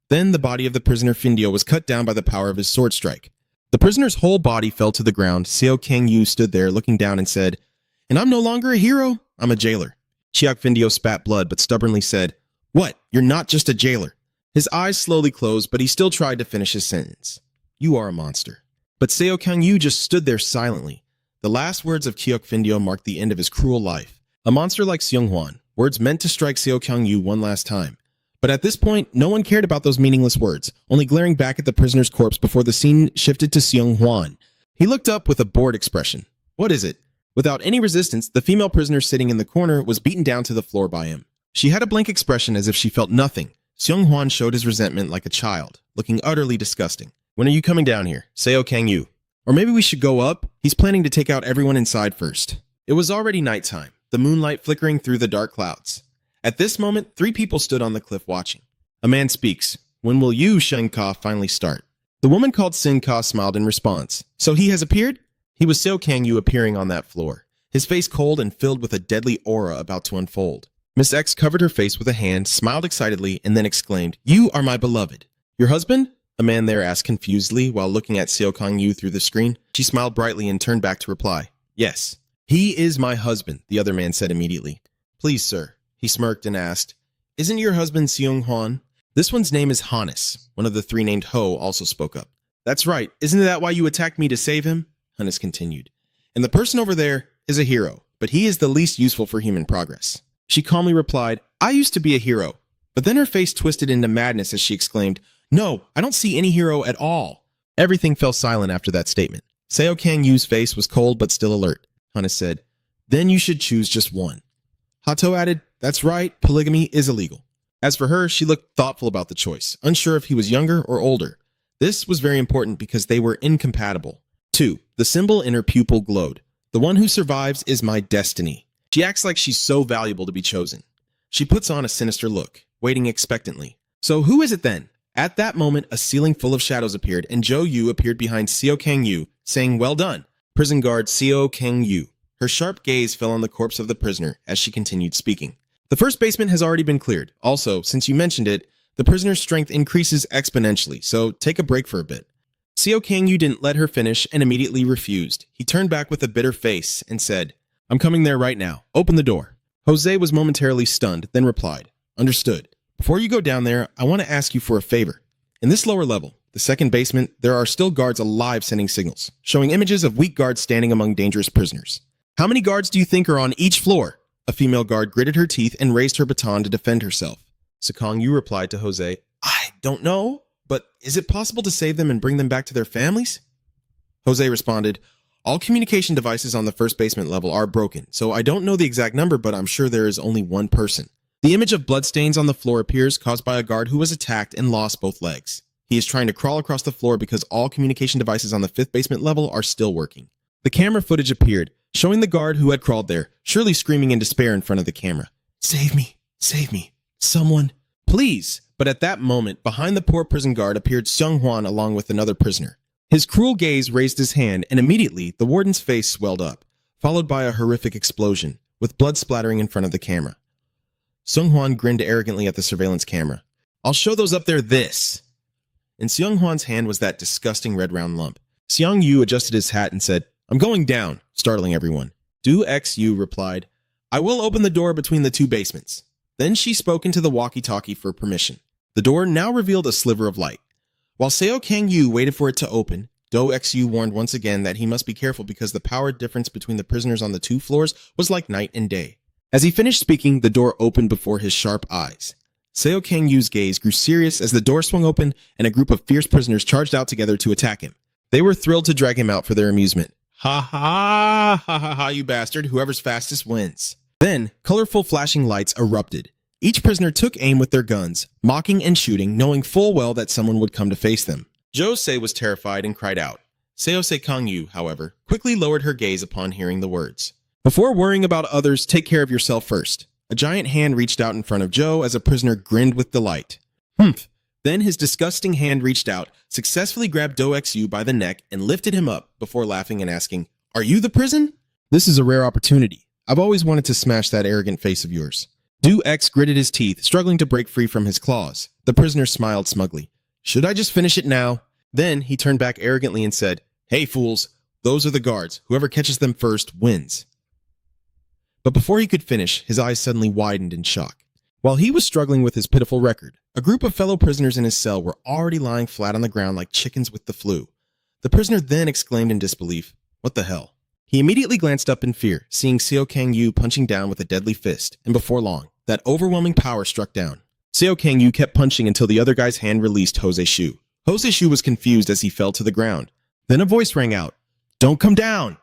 Then the body of the prisoner Findio was cut down by the power of his sword strike. The prisoner's whole body fell to the ground. Seo Kang-yu stood there looking down and said, "And I'm no longer a hero, I'm a jailer." Chiak Vindio spat blood but stubbornly said, "What? You're not just a jailer." His eyes slowly closed, but he still tried to finish his sentence. "You are a monster." But Seo Kang-yu just stood there silently. The last words of Chiak Vindio marked the end of his cruel life. A monster like Seung-hwan, words meant to strike Seo Kang-yu one last time. But at this point, no one cared about those meaningless words, only glaring back at the prisoner's corpse before the scene shifted to Seung-hwan. He looked up with a bored expression. "What is it?" Without any resistance, the female prisoner sitting in the corner was beaten down to the floor by him. She had a blank expression as if she felt nothing. Seung-hwan showed his resentment like a child, looking utterly disgusting. "When are you coming down here? Seo Kang-yu. Or maybe we should go up? He's planning to take out everyone inside first." It was already nighttime, the moonlight flickering through the dark clouds. At this moment, 3 people stood on the cliff watching. A man speaks. "When will you, Shen-ka, finally start?" The woman called Sin-ka smiled in response. "So he has appeared?" He was Seo Kang-yu appearing on that floor, his face cold and filled with a deadly aura about to unfold. Miss X covered her face with a hand, smiled excitedly, and then exclaimed, "You are my beloved." "Your husband?" a man there asked confusedly while looking at Seo Kang-yu through the screen. She smiled brightly and turned back to reply, "Yes." "He is my husband," the other man said immediately. "Please, sir." He smirked and asked, "Isn't your husband Seung-hwan?" "This one's name is Hannes." One of the 3 named Ho also spoke up. "That's right. Isn't that why you attacked me to save him?" Hannes continued. "And the person over there is a hero, but he is the least useful for human progress." She calmly replied, "I used to be a hero." But then her face twisted into madness as she exclaimed, "No, I don't see any hero at all." Everything fell silent after that statement. Seo Kang-yu's face was cold but still alert. Hannes said, "Then you should choose just one." Hato added, "That's right, polygamy is illegal." As for her, she looked thoughtful about the choice, unsure if he was younger or older. This was very important because they were incompatible. 2. The symbol in her pupil glowed. "The one who survives is my destiny." She acts like she's so valuable to be chosen. She puts on a sinister look, waiting expectantly. "So who is it then?" At that moment, a ceiling full of shadows appeared, and Jo Yu appeared behind Seo Kang-yu, saying, "Well done." Prison guard Seo Kang-yu. Her sharp gaze fell on the corpse of the prisoner as she continued speaking. "The first basement has already been cleared. Also, since you mentioned it, the prisoner's strength increases exponentially, so take a break for a bit." Seo Kang-yu didn't let her finish and immediately refused. He turned back with a bitter face and said, "I'm coming there right now. Open the door." Jose was momentarily stunned, then replied, "Understood. Before you go down there, I want to ask you for a favor. In this lower level, the second basement, there are still guards alive sending signals, showing images of weak guards standing among dangerous prisoners. How many guards do you think are on each floor?" A female guard gritted her teeth and raised her baton to defend herself. Kang-yu replied to Jose, "I don't know, but is it possible to save them and bring them back to their families?" Jose responded, "All communication devices on the first basement level are broken, so I don't know the exact number, but I'm sure there is only one person." The image of bloodstains on the floor appears, caused by a guard who was attacked and lost both legs. He is trying to crawl across the floor because all communication devices on the 5th basement level are still working. The camera footage appeared, showing the guard who had crawled there, surely screaming in despair in front of the camera. "Save me! Save me! Someone! Please!" But at that moment, behind the poor prison guard appeared Seung-hwan along with another prisoner. His cruel gaze raised his hand, and immediately the warden's face swelled up, followed by a horrific explosion, with blood splattering in front of the camera. Seung-hwan grinned arrogantly at the surveillance camera. "I'll show those up there this." In Seung-hwan's hand was that disgusting red round lump. Seung-yu adjusted his hat and said, "I'm going down," startling everyone. Do X-yu replied, "I will open the door between the 2 basements." Then she spoke into the walkie-talkie for permission. The door now revealed a sliver of light. While Seo Kang-yu waited for it to open, Do X-yu warned once again that he must be careful because the power difference between the prisoners on the 2 floors was like night and day. As he finished speaking, the door opened before his sharp eyes. Seo Kang-yu's gaze grew serious as the door swung open and a group of fierce prisoners charged out together to attack him. They were thrilled to drag him out for their amusement. "Ha ha, ha ha ha, you bastard, whoever's fastest wins." Then, colorful flashing lights erupted. Each prisoner took aim with their guns, mocking and shooting, knowing full well that someone would come to face them. Jose was terrified and cried out. Seo Kang-yu, however, quickly lowered her gaze upon hearing the words. "Before worrying about others, take care of yourself first." A giant hand reached out in front of Joe as a prisoner grinned with delight. "Humph." Then his disgusting hand reached out, successfully grabbed Do X-yu by the neck, and lifted him up before laughing and asking, "Are you the prison?" "This is a rare opportunity. I've always wanted to smash that arrogant face of yours." Do X gritted his teeth, struggling to break free from his claws. The prisoner smiled smugly. "Should I just finish it now?" Then he turned back arrogantly and said, Hey, fools, those are the guards. Whoever catches them first wins. But before he could finish, his eyes suddenly widened in shock. While he was struggling with his pitiful record, a group of fellow prisoners in his cell were already lying flat on the ground like chickens with the flu. The prisoner then exclaimed in disbelief, "What the hell?" He immediately glanced up in fear, seeing Seo Kang-yu punching down with a deadly fist, and before long, that overwhelming power struck down. Seo Kang-yu kept punching until the other guy's hand released Jose Shu. Jose Shu was confused as he fell to the ground. Then a voice rang out, "Don't come down!"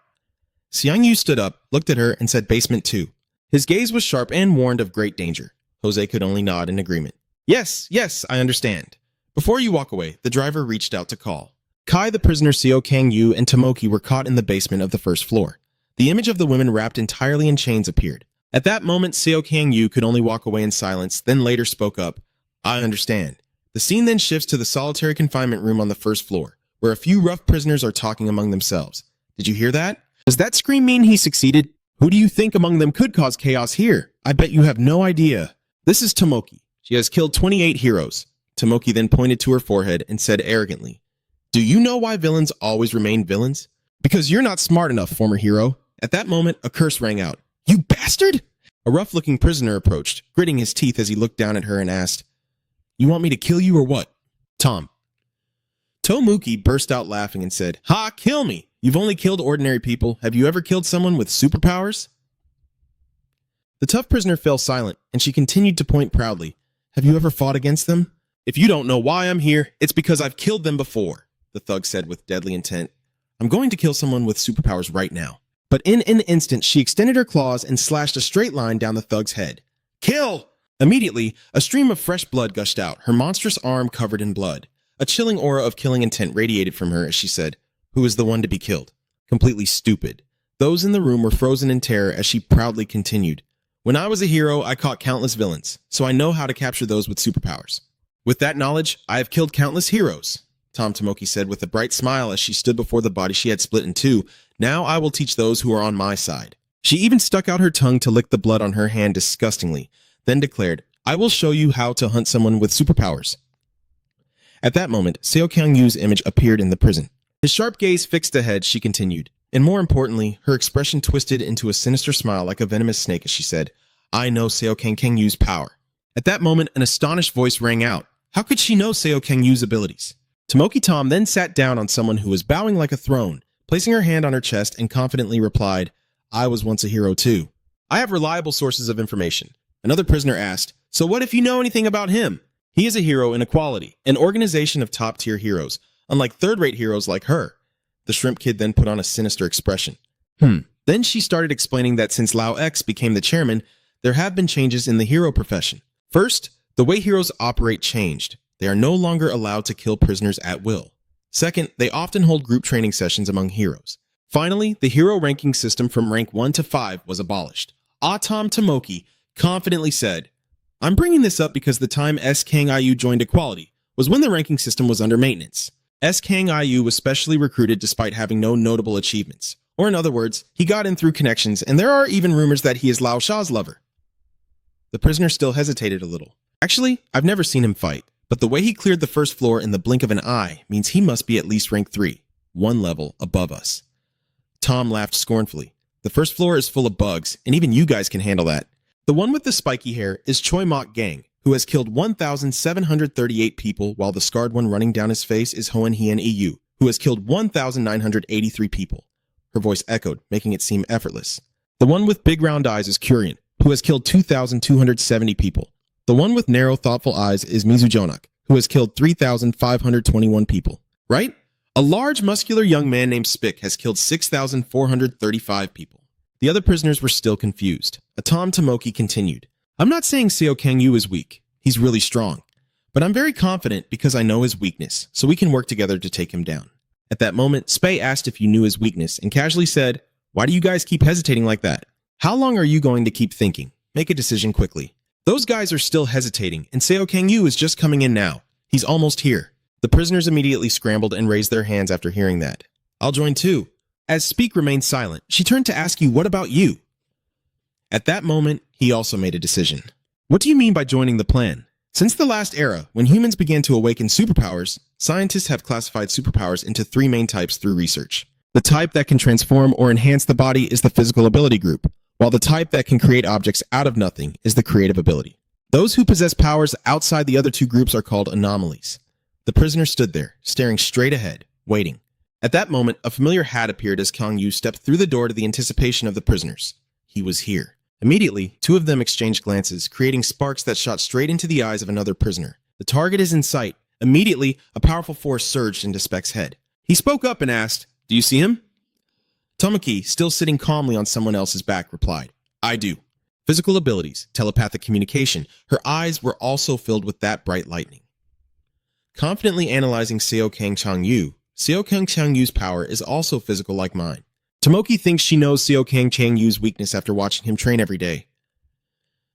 Xiang-yu stood up, looked at her, and said basement 2. His gaze was sharp and warned of great danger. Jose could only nod in agreement. Yes, I understand. Before you walk away, the driver reached out to call. Kai, the prisoner Seo Kang-yu, and Tomoki were caught in the basement of the first floor. The image of the women wrapped entirely in chains appeared. At that moment, Seo Kang-yu could only walk away in silence, then later spoke up. I understand. The scene then shifts to the solitary confinement room on the first floor, where a few rough prisoners are talking among themselves. Did you hear that? Does that scream mean he succeeded? Who do you think among them could cause chaos here? I bet you have no idea. This is Tomoki. She has killed 28 heroes. Tomoki then pointed to her forehead and said arrogantly, Do you know why villains always remain villains? Because you're not smart enough, former hero. At that moment, a curse rang out. You bastard! A rough-looking prisoner approached, gritting his teeth as he looked down at her and asked, You want me to kill you or what? Tom. Tomoki burst out laughing and said, Ha, kill me! You've only killed ordinary people. Have you ever killed someone with superpowers? The tough prisoner fell silent, and she continued to point proudly. Have you ever fought against them? If you don't know why I'm here, it's because I've killed them before, the thug said with deadly intent. I'm going to kill someone with superpowers right now. But in an instant, she extended her claws and slashed a straight line down the thug's head. Kill! Immediately, a stream of fresh blood gushed out, her monstrous arm covered in blood. A chilling aura of killing intent radiated from her as she said, Who is the one to be killed? Completely stupid. Those in the room were frozen in terror as she proudly continued. When I was a hero, I caught countless villains, so I know how to capture those with superpowers. With that knowledge, I have killed countless heroes, Tom Tomoki said with a bright smile as she stood before the body she had split in two. Now I will teach those who are on my side. She even stuck out her tongue to lick the blood on her hand disgustingly, then declared, I will show you how to hunt someone with superpowers. At that moment, Seo Kang-yu's image appeared in the prison. His sharp gaze fixed ahead, she continued. And more importantly, her expression twisted into a sinister smile like a venomous snake as she said, I know Seo Kang-yu's power. At that moment, an astonished voice rang out. How could she know Seo Kang-yu's abilities? Tomoki Tom then sat down on someone who was bowing like a throne, placing her hand on her chest and confidently replied, I was once a hero too. I have reliable sources of information. Another prisoner asked, So what if you know anything about him? He is a hero in Equality, an organization of top-tier heroes, unlike third-rate heroes like her. The shrimp kid then put on a sinister expression. Then she started explaining that since Lao X became the chairman, there have been changes in the hero profession. First, the way heroes operate changed. They are no longer allowed to kill prisoners at will. Second, they often hold group training sessions among heroes. Finally, the hero ranking system from rank 1 to 5 was abolished. Tom Tomoki confidently said, I'm bringing this up because the time S. Kang-yu joined Equality was when the ranking system was under maintenance. S. Kang-yu was specially recruited despite having no notable achievements. Or in other words, he got in through connections, and there are even rumors that he is Lao Sha's lover. The prisoner still hesitated a little. Actually, I've never seen him fight, but the way he cleared the first floor in the blink of an eye means he must be at least rank 3, one level above us. Tom laughed scornfully. The first floor is full of bugs, and even you guys can handle that. The one with the spiky hair is Choi Mok Gang, who has killed 1,738 people, while the scarred one running down his face is Hoen Hien EU, who has killed 1,983 people. Her voice echoed, making it seem effortless. The one with big round eyes is Kurian, who has killed 2,270 people. The one with narrow, thoughtful eyes is Mizujonak, who has killed 3,521 people. Right? A large, muscular young man named Spick has killed 6,435 people. The other prisoners were still confused. Tom Tomoki continued. I'm not saying Seo Kang-yu is weak. He's really strong. But I'm very confident because I know his weakness, so we can work together to take him down. At that moment, Spei asked if you knew his weakness and casually said, Why do you guys keep hesitating like that? How long are you going to keep thinking? Make a decision quickly. Those guys are still hesitating, and Seo Kang-yu is just coming in now. He's almost here. The prisoners immediately scrambled and raised their hands after hearing that. I'll join too. As Speak remained silent, she turned to ask you, what about you? At that moment, he also made a decision. What do you mean by joining the plan? Since the last era, when humans began to awaken superpowers, scientists have classified superpowers into three main types through research. The type that can transform or enhance the body is the physical ability group, while the type that can create objects out of nothing is the creative ability. Those who possess powers outside the other two groups are called anomalies. The prisoner stood there, staring straight ahead, waiting. At that moment, a familiar hat appeared as Kang Yu stepped through the door to the anticipation of the prisoners. He was here. Immediately, two of them exchanged glances, creating sparks that shot straight into the eyes of another prisoner. The target is in sight. Immediately, a powerful force surged into Speck's head. He spoke up and asked, "Do you see him?" Tomoki, still sitting calmly on someone else's back, replied, "I do." Physical abilities, telepathic communication. Her eyes were also filled with that bright lightning. Confidently analyzing Seo Kang Chang-yu, Seo Kang Chang-yu's power is also physical like mine. Tomoki thinks she knows Seo Kang Chang-yu's weakness after watching him train every day.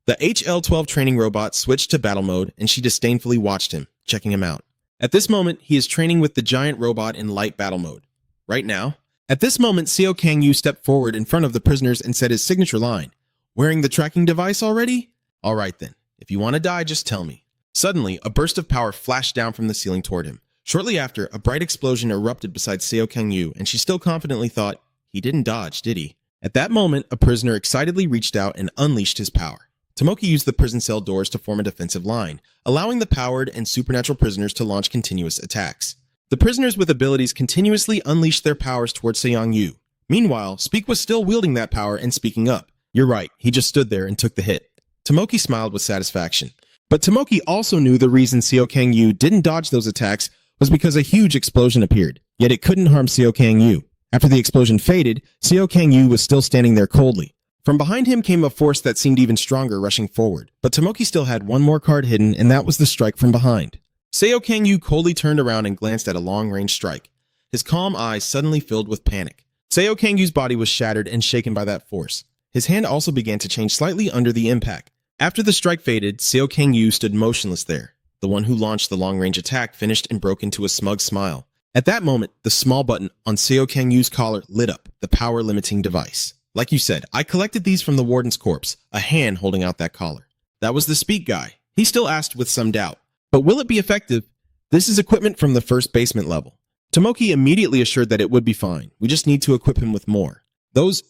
The HL-12 training robot switched to battle mode, and she disdainfully watched him, checking him out. At this moment, he is training with the giant robot in light battle mode. Right now, at this moment, Seo Kang-yu stepped forward in front of the prisoners and said his signature line, "Wearing the tracking device already? All right then. If you want to die, just tell me." Suddenly, a burst of power flashed down from the ceiling toward him. Shortly after, a bright explosion erupted beside Seo Kang-yu, and she still confidently thought, he didn't dodge, did he? At that moment, a prisoner excitedly reached out and unleashed his power. Tomoki used the prison cell doors to form a defensive line, allowing the powered and supernatural prisoners to launch continuous attacks. The prisoners with abilities continuously unleashed their powers towards Seong-yu. Meanwhile, Speak was still wielding that power and speaking up. "You're right, he just stood there and took the hit." Tomoki smiled with satisfaction. But Tomoki also knew the reason Seo Kang-yu didn't dodge those attacks was because a huge explosion appeared, yet it couldn't harm Seo Kang-yu. After the explosion faded, Seo Kang-yu was still standing there coldly. From behind him came a force that seemed even stronger rushing forward, but Tomoki still had one more card hidden, and that was the strike from behind. Seo Kang-yu coldly turned around and glanced at a long-range strike. His calm eyes suddenly filled with panic. Seo Kang-yu's body was shattered and shaken by that force. His hand also began to change slightly under the impact. After the strike faded, Seo Kang-yu stood motionless there. The one who launched the long-range attack finished and broke into a smug smile. At that moment, the small button on Seo Kang-yu's collar lit up, the power-limiting device. Like you said, I collected these from the warden's corpse, a hand holding out that collar. That was the Speak guy. He still asked with some doubt, "But will it be effective?" "This is equipment from the first basement level." Tomoki immediately assured that it would be fine. "We just need to equip him with more." Those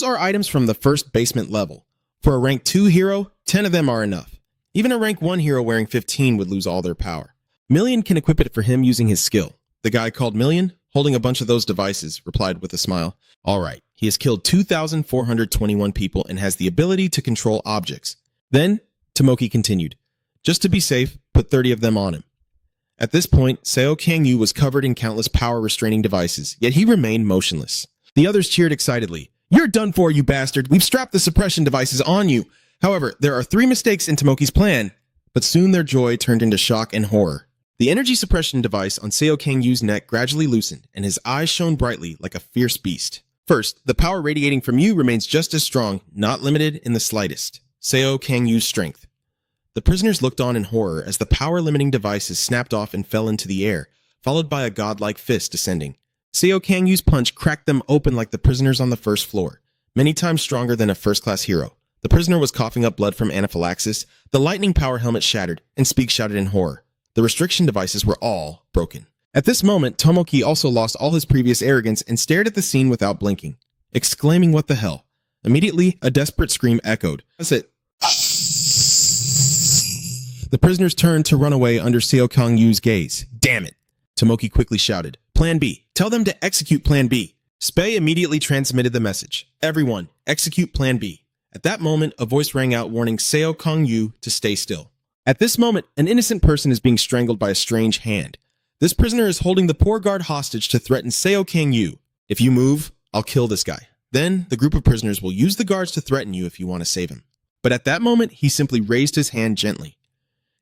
are items from the first basement level. For a rank 2 hero, 10 of them are enough. Even a rank 1 hero wearing 15 would lose all their power. Million can equip it for him using his skill. The guy called Million, holding a bunch of those devices, replied with a smile. "All right, he has killed 2,421 people and has the ability to control objects." Then, Tomoki continued, "Just to be safe, put 30 of them on him." At this point, Seo Kang-yu was covered in countless power-restraining devices, yet he remained motionless. The others cheered excitedly. "You're done for, you bastard! We've strapped the suppression devices on you!" However, there are 3 mistakes in Tomoki's plan, but soon their joy turned into shock and horror. The energy suppression device on Seo Kang-yu's neck gradually loosened, and his eyes shone brightly like a fierce beast. First, the power radiating from you remains just as strong, not limited in the slightest. Seo Kang-yu's strength. The prisoners looked on in horror as the power-limiting devices snapped off and fell into the air, followed by a godlike fist descending. Seo Kang-yu's punch cracked them open like the prisoners on the first floor, many times stronger than a first-class hero. The prisoner was coughing up blood from anaphylaxis, the lightning power helmet shattered, and Speak shouted in horror. The restriction devices were all broken. At this moment, Tomoki also lost all his previous arrogance and stared at the scene without blinking, exclaiming, "What the hell?" Immediately, a desperate scream echoed. "That's it." The prisoners turned to run away under Seo Kang-yu's gaze. "Damn it!" Tomoki quickly shouted. "Plan B. Tell them to execute Plan B." Spei immediately transmitted the message. "Everyone, execute Plan B." At that moment, a voice rang out warning Seo Kang-yu to stay still. At this moment, an innocent person is being strangled by a strange hand. This prisoner is holding the poor guard hostage to threaten Seo Kang-yu. "If you move, I'll kill this guy. Then, the group of prisoners will use the guards to threaten you if you want to save him." But at that moment, he simply raised his hand gently.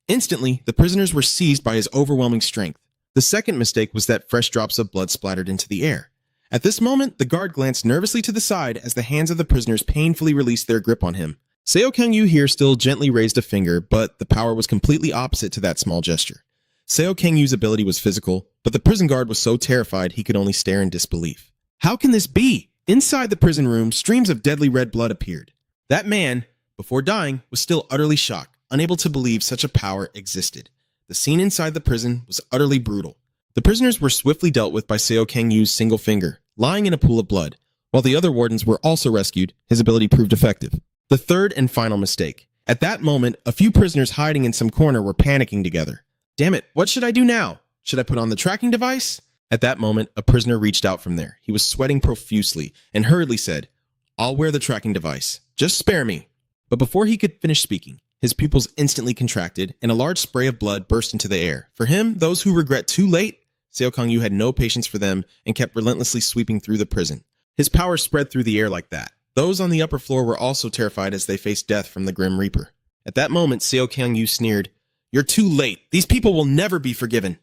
Instantly, the prisoners were seized by his overwhelming strength. The second mistake was that fresh drops of blood splattered into the air. At this moment, the guard glanced nervously to the side as the hands of the prisoners painfully released their grip on him. Seo Kang-yu here still gently raised a finger, but the power was completely opposite to that small gesture. Seo Kang-yu's ability was physical, but the prison guard was so terrified he could only stare in disbelief. How can this be? Inside the prison room, streams of deadly red blood appeared. That man, before dying, was still utterly shocked. unable to believe such a power existed. The scene inside the prison was utterly brutal. The prisoners were swiftly dealt with by Seo Kang-yu's single finger, lying in a pool of blood. While the other wardens were also rescued, his ability proved effective. The third and final mistake. At that moment, a few prisoners hiding in some corner were panicking together. Damn it, what should I do now? Should I put on the tracking device? At that moment, a prisoner reached out from there. He was sweating profusely and hurriedly said, I'll wear the tracking device. Just spare me. But before he could finish speaking, his pupils instantly contracted and a large spray of blood burst into the air. For him, those who regret too late, Seo Kang-yu had no patience for them and kept relentlessly sweeping through the prison. His power spread through the air like that. Those on the upper floor were also terrified as they faced death from the Grim Reaper. At that moment, Seo Kang-yu sneered, You're too late. These people will never be forgiven.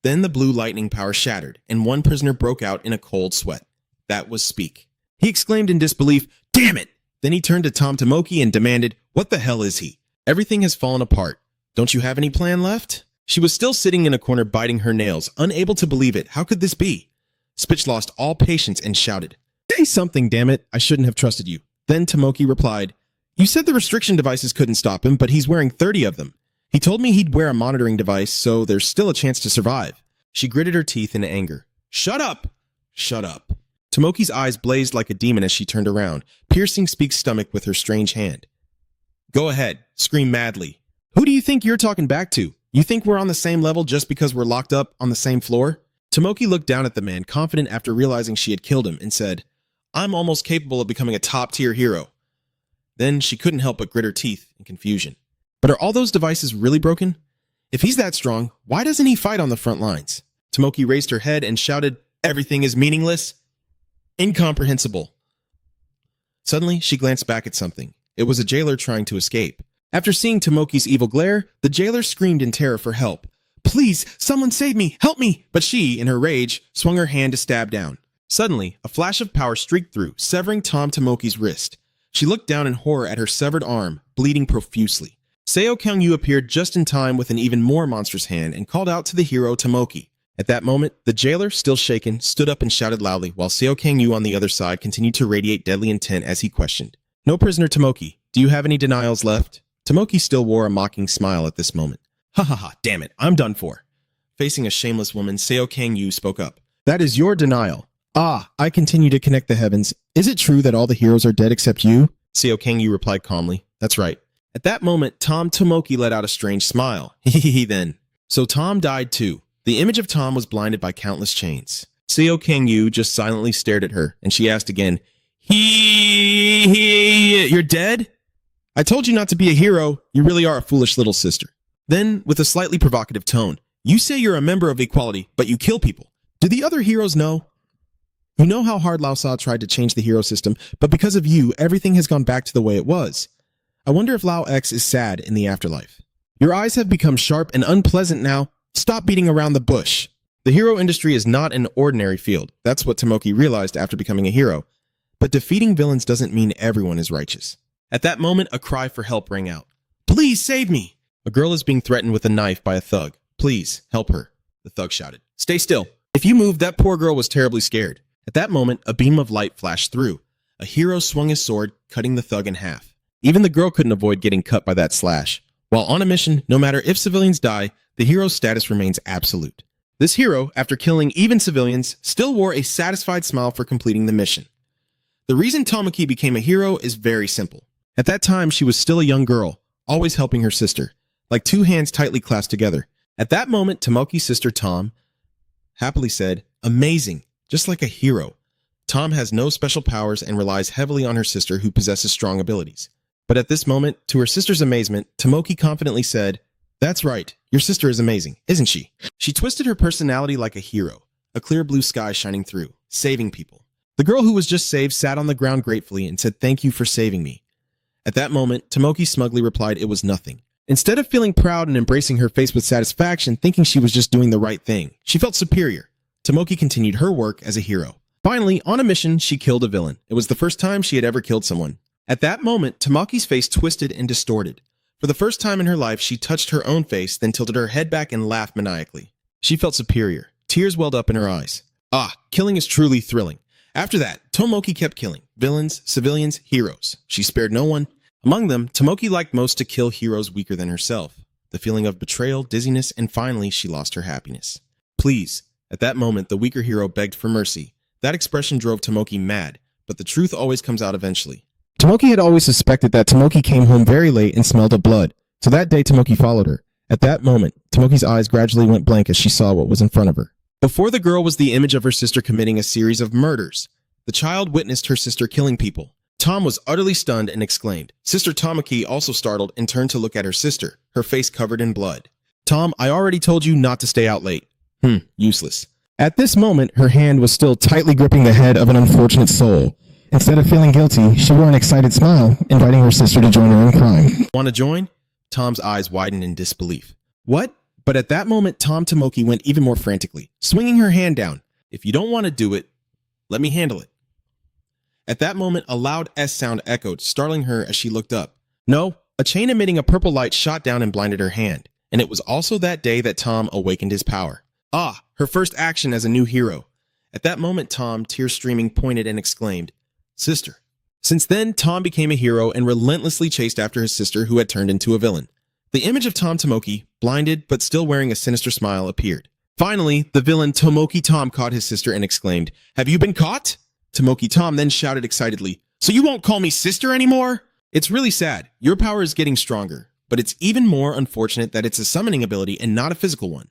Then the blue lightning power shattered, and one prisoner broke out in a cold sweat. That was Speak. He exclaimed in disbelief, Damn it! Then he turned to Tom Tomoki and demanded, What the hell is he? Everything has fallen apart. Don't you have any plan left? She was still sitting in a corner biting her nails, unable to believe it. How could this be? Spitch lost all patience and shouted, Say something, damn it. I shouldn't have trusted you. Then Tomoki replied, You said the restriction devices couldn't stop him, but he's wearing 30 of them. He told me he'd wear a monitoring device, so there's still a chance to survive. She gritted her teeth in anger. Shut up! Shut up. Tomoki's eyes blazed like a demon as she turned around, piercing Speak's stomach with her strange hand. Go ahead, scream madly. Who do you think you're talking back to? You think we're on the same level just because we're locked up on the same floor? Tomoki looked down at the man, confident after realizing she had killed him, and said, I'm almost capable of becoming a top-tier hero. Then she couldn't help but grit her teeth in confusion. But are all those devices really broken? If he's that strong, why doesn't he fight on the front lines? Tomoki raised her head and shouted, Everything is meaningless. Incomprehensible. Suddenly, she glanced back at something. It was a jailer trying to escape. After seeing Tomoki's evil glare, the jailer screamed in terror for help. Please, someone save me, help me! But she, in her rage, swung her hand to stab down. Suddenly, a flash of power streaked through, severing Tom Tomoki's wrist. She looked down in horror at her severed arm, bleeding profusely. Seo Kang-yu appeared just in time with an even more monstrous hand and called out to the hero Tomoki. At that moment, the jailer, still shaken, stood up and shouted loudly, while Seo Kang-yu on the other side continued to radiate deadly intent as he questioned. No prisoner Tomoki, do you have any denials left? Tomoki still wore a mocking smile at this moment. Ha ha ha, damn it, I'm done for. Facing a shameless woman, Seo Kang-yu spoke up. That is your denial. Ah, I continue to connect the heavens. Is it true that all the heroes are dead except you? Seo Kang-yu replied calmly. That's right. At that moment, Tom Tomoki let out a strange smile. Hehehe then. So Tom died too. The image of Tom was blinded by countless chains. Seo Kang-yu just silently stared at her, and she asked again, You're dead? I told you not to be a hero. You really are a foolish little sister. Then, with a slightly provocative tone, you say you're a member of equality, but you kill people. Do the other heroes know? You know how hard Lao Sa tried to change the hero system, but because of you, everything has gone back to the way it was. I wonder if Lao X is sad in the afterlife. Your eyes have become sharp and unpleasant now. Stop beating around the bush. The hero industry is not an ordinary field. That's what Tomoki realized after becoming a hero. But defeating villains doesn't mean everyone is righteous. At that moment, a cry for help rang out. Please save me! A girl is being threatened with a knife by a thug. Please, help her, the thug shouted. Stay still. If you move, that poor girl was terribly scared. At that moment, a beam of light flashed through. A hero swung his sword, cutting the thug in half. Even the girl couldn't avoid getting cut by that slash. While on a mission, no matter if civilians die, the hero's status remains absolute. This hero, after killing even civilians, still wore a satisfied smile for completing the mission. The reason Tomoki became a hero is very simple. At that time, she was still a young girl, always helping her sister, like two hands tightly clasped together. At that moment, Tomoki's sister Tom happily said, Amazing, just like a hero. Tom has no special powers and relies heavily on her sister who possesses strong abilities. But at this moment, to her sister's amazement, Tomoki confidently said, That's right, your sister is amazing, isn't she? She twisted her personality like a hero, a clear blue sky shining through, saving people. The girl who was just saved sat on the ground gratefully and said, Thank you for saving me. At that moment, Tomoki smugly replied it was nothing. Instead of feeling proud and embracing her face with satisfaction, thinking she was just doing the right thing, she felt superior. Tomoki continued her work as a hero. Finally, on a mission, she killed a villain. It was the first time she had ever killed someone. At that moment, Tomoki's face twisted and distorted. For the first time in her life, she touched her own face, then tilted her head back and laughed maniacally. She felt superior. Tears welled up in her eyes. Ah, killing is truly thrilling. After that, Tomoki kept killing. Villains, civilians, heroes. She spared no one. Among them, Tomoki liked most to kill heroes weaker than herself. The feeling of betrayal, dizziness, and finally, she lost her happiness. Please. At that moment, the weaker hero begged for mercy. That expression drove Tomoki mad, but the truth always comes out eventually. Tomoki had always suspected that Tomoki came home very late and smelled of blood, so that day Tomoki followed her. At that moment, Tomoki's eyes gradually went blank as she saw what was in front of her. Before the girl was the image of her sister committing a series of murders. The child witnessed her sister killing people. Tom was utterly stunned and exclaimed. Sister Tomoki, also startled, and turned to look at her sister, her face covered in blood. Tom, I already told you not to stay out late. Useless. At this moment, her hand was still tightly gripping the head of an unfortunate soul. Instead of feeling guilty, she wore an excited smile, inviting her sister to join her in crime. Want to join? Tom's eyes widened in disbelief. What? But at that moment, Tomoki went even more frantically, swinging her hand down. If you don't want to do it, let me handle it. At that moment, a loud S sound echoed, startling her as she looked up. No, a chain emitting a purple light shot down and blinded her hand. And it was also that day that Tom awakened his power. Ah, her first action as a new hero. At that moment, Tom, tears streaming, pointed and exclaimed, Sister. Since then, Tom became a hero and relentlessly chased after his sister who had turned into a villain. The image of Tomoki, blinded but still wearing a sinister smile, appeared. Finally, the villain Tomoki Tom caught his sister and exclaimed, Have you been caught? Tomoki Tom then shouted excitedly, So you won't call me sister anymore? It's really sad. Your power is getting stronger, but it's even more unfortunate that it's a summoning ability and not a physical one.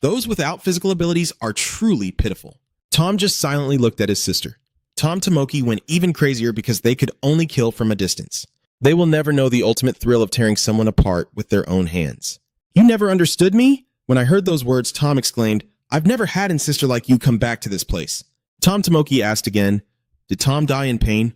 Those without physical abilities are truly pitiful. Tom just silently looked at his sister. Tomoki went even crazier because they could only kill from a distance. They will never know the ultimate thrill of tearing someone apart with their own hands. You never understood me? When I heard those words, Tom exclaimed, I've never had a sister like you come back to this place. Tomoki asked again, Did Tom die in pain?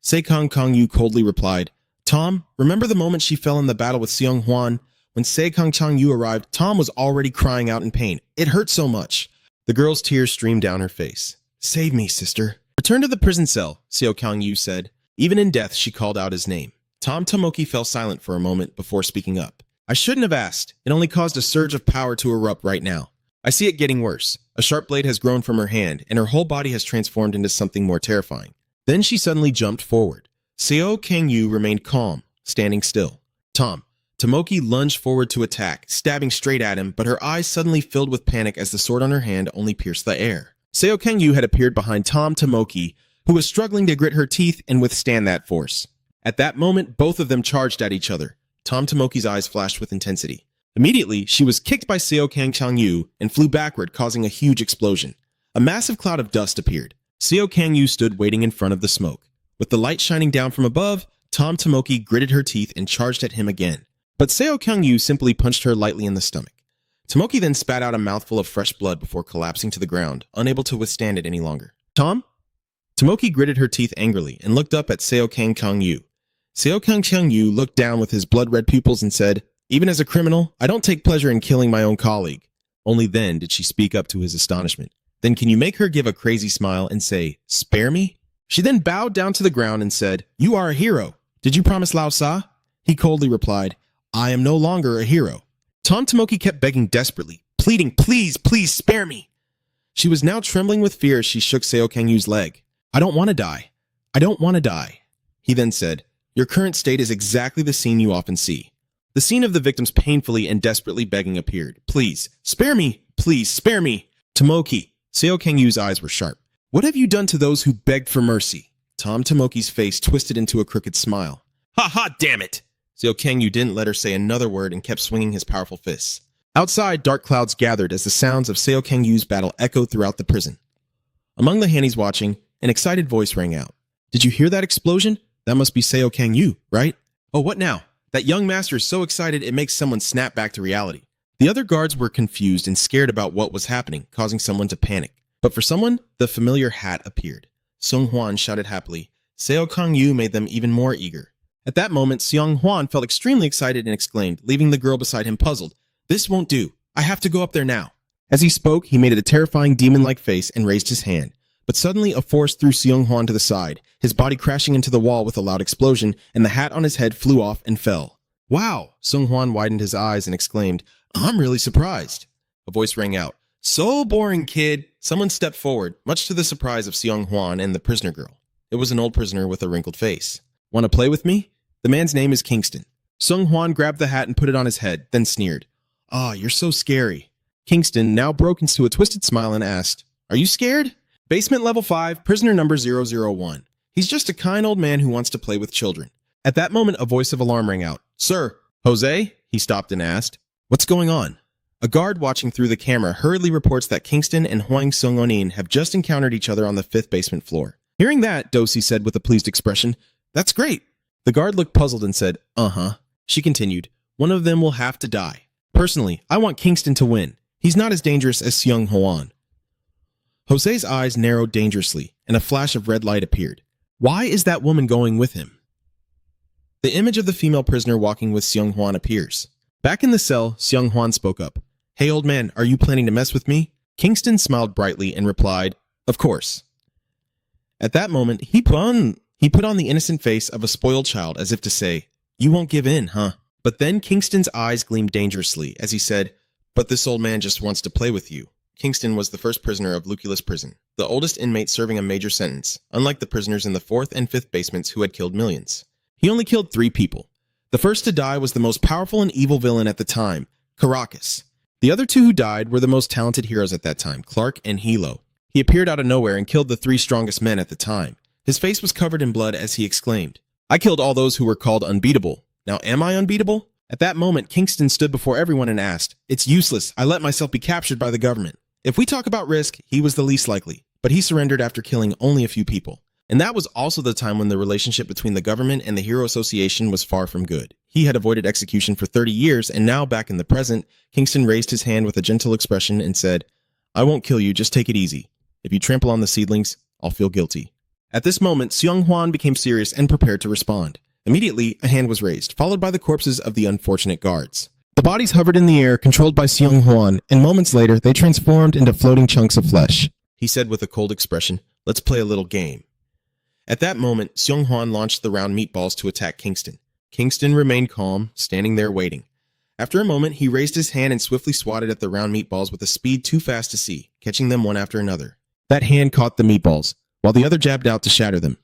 Seikang Yu coldly replied, Tom, remember the moment she fell in the battle with Seong Hwan? When Seikang Yu arrived, Tom was already crying out in pain. It hurt so much. The girl's tears streamed down her face. Save me, sister. Return to the prison cell, Seikang Yu said. Even in death, she called out his name. Tomoki fell silent for a moment before speaking up. I shouldn't have asked. It only caused a surge of power to erupt right now. I see it getting worse. A sharp blade has grown from her hand, and her whole body has transformed into something more terrifying. Then she suddenly jumped forward. Seikang Yu remained calm, standing still. Tomoki lunged forward to attack, stabbing straight at him, but her eyes suddenly filled with panic as the sword on her hand only pierced the air. Seikang Yu had appeared behind Tomoki, who was struggling to grit her teeth and withstand that force. At that moment, both of them charged at each other. Tomoki's eyes flashed with intensity. Immediately, she was kicked by Seikang Yu and flew backward, causing a huge explosion. A massive cloud of dust appeared. Seikang Yu stood waiting in front of the smoke. With the light shining down from above, Tomoki gritted her teeth and charged at him again. But Seikang Yu simply punched her lightly in the stomach. Tomoki then spat out a mouthful of fresh blood before collapsing to the ground, unable to withstand it any longer. Tom? Tomoki gritted her teeth angrily and looked up at Seikang Yu. Seikang Yu looked down with his blood-red pupils and said, Even as a criminal, I don't take pleasure in killing my own colleague. Only then did she speak up to his astonishment. Then can you make her give a crazy smile and say, Spare me? She then bowed down to the ground and said, You are a hero. Did you promise Lao Sa? He coldly replied, I am no longer a hero. Tomoki kept begging desperately, pleading, Please, please spare me. She was now trembling with fear as she shook Seikang Yu's leg. I don't want to die. I don't want to die. He then said, Your current state is exactly the scene you often see. The scene of the victims painfully and desperately begging appeared. Please, spare me. Please, spare me. Tomoki. Seikang Yu's eyes were sharp. What have you done to those who begged for mercy? Tomoki's face twisted into a crooked smile. Ha ha, damn it! Seikang Yu didn't let her say another word and kept swinging his powerful fists. Outside, dark clouds gathered as the sounds of Seikang Yu's battle echoed throughout the prison. Among the hannies watching, an excited voice rang out. Did you hear that explosion? That must be Seikang Yu, right? Oh, what now? That young master is so excited it makes someone snap back to reality. The other guards were confused and scared about what was happening, causing someone to panic. But for someone, the familiar hat appeared. Seong Hwan shouted happily. Seikang Yu made them even more eager. At that moment, Seong Hwan felt extremely excited and exclaimed, leaving the girl beside him puzzled. This won't do. I have to go up there now. As he spoke, he made a terrifying demon-like face and raised his hand. But suddenly, a force threw Seong Hwan to the side, his body crashing into the wall with a loud explosion, and the hat on his head flew off and fell. Wow! Seong Hwan widened his eyes and exclaimed, I'm really surprised. A voice rang out. So boring, kid. Someone stepped forward, much to the surprise of Seong Hwan and the prisoner girl. It was an old prisoner with a wrinkled face. Want to play with me? The man's name is Kingston. Sung Hwan grabbed the hat and put it on his head, then sneered. Ah, you're so scary. Kingston now broke into a twisted smile and asked, Are you scared? Basement level 5, prisoner number 001. He's just a kind old man who wants to play with children. At that moment, a voice of alarm rang out. Sir, Jose? He stopped and asked. What's going on? A guard watching through the camera hurriedly reports that Kingston and Hwang Sung-onin have just encountered each other on the 5th basement floor. Hearing that, Dosi said with a pleased expression, That's great. The guard looked puzzled and said, Uh-huh. She continued, One of them will have to die. Personally, I want Kingston to win. He's not as dangerous as Seung Hwan. Jose's eyes narrowed dangerously, and a flash of red light appeared. Why is that woman going with him? The image of the female prisoner walking with Seung Hwan appears. Back in the cell, Seung Hwan spoke up. Hey old man, are you planning to mess with me? Kingston smiled brightly and replied, Of course. At that moment, he put on the innocent face of a spoiled child as if to say, You won't give in, huh? But then Kingston's eyes gleamed dangerously as he said, But this old man just wants to play with you. Kingston was the first prisoner of Luculus Prison, the oldest inmate serving a major sentence, unlike the prisoners in the 4th and 5th basements who had killed millions. He only killed 3 people. The first to die was the most powerful and evil villain at the time, Caracas. The other 2 who died were the most talented heroes at that time, Clark and Hilo. He appeared out of nowhere and killed the 3 strongest men at the time. His face was covered in blood as he exclaimed, I killed all those who were called unbeatable. Now am I unbeatable? At that moment, Kingston stood before everyone and asked, It's useless. I let myself be captured by the government. If we talk about risk, he was the least likely, but he surrendered after killing only a few people. And that was also the time when the relationship between the government and the Hero Association was far from good. He had avoided execution for 30 years, and now back in the present, Kingston raised his hand with a gentle expression and said, I won't kill you, just take it easy. If you trample on the seedlings, I'll feel guilty. At this moment, Seung Hwan became serious and prepared to respond. Immediately, a hand was raised, followed by the corpses of the unfortunate guards. The bodies hovered in the air, controlled by Seung Hwan, and moments later, they transformed into floating chunks of flesh. He said with a cold expression, Let's play a little game. At that moment, Seung Hwan launched the round meatballs to attack Kingston. Kingston remained calm, standing there waiting. After a moment, he raised his hand and swiftly swatted at the round meatballs with a speed too fast to see, catching them one after another. That hand caught the meatballs, while the other jabbed out to shatter them.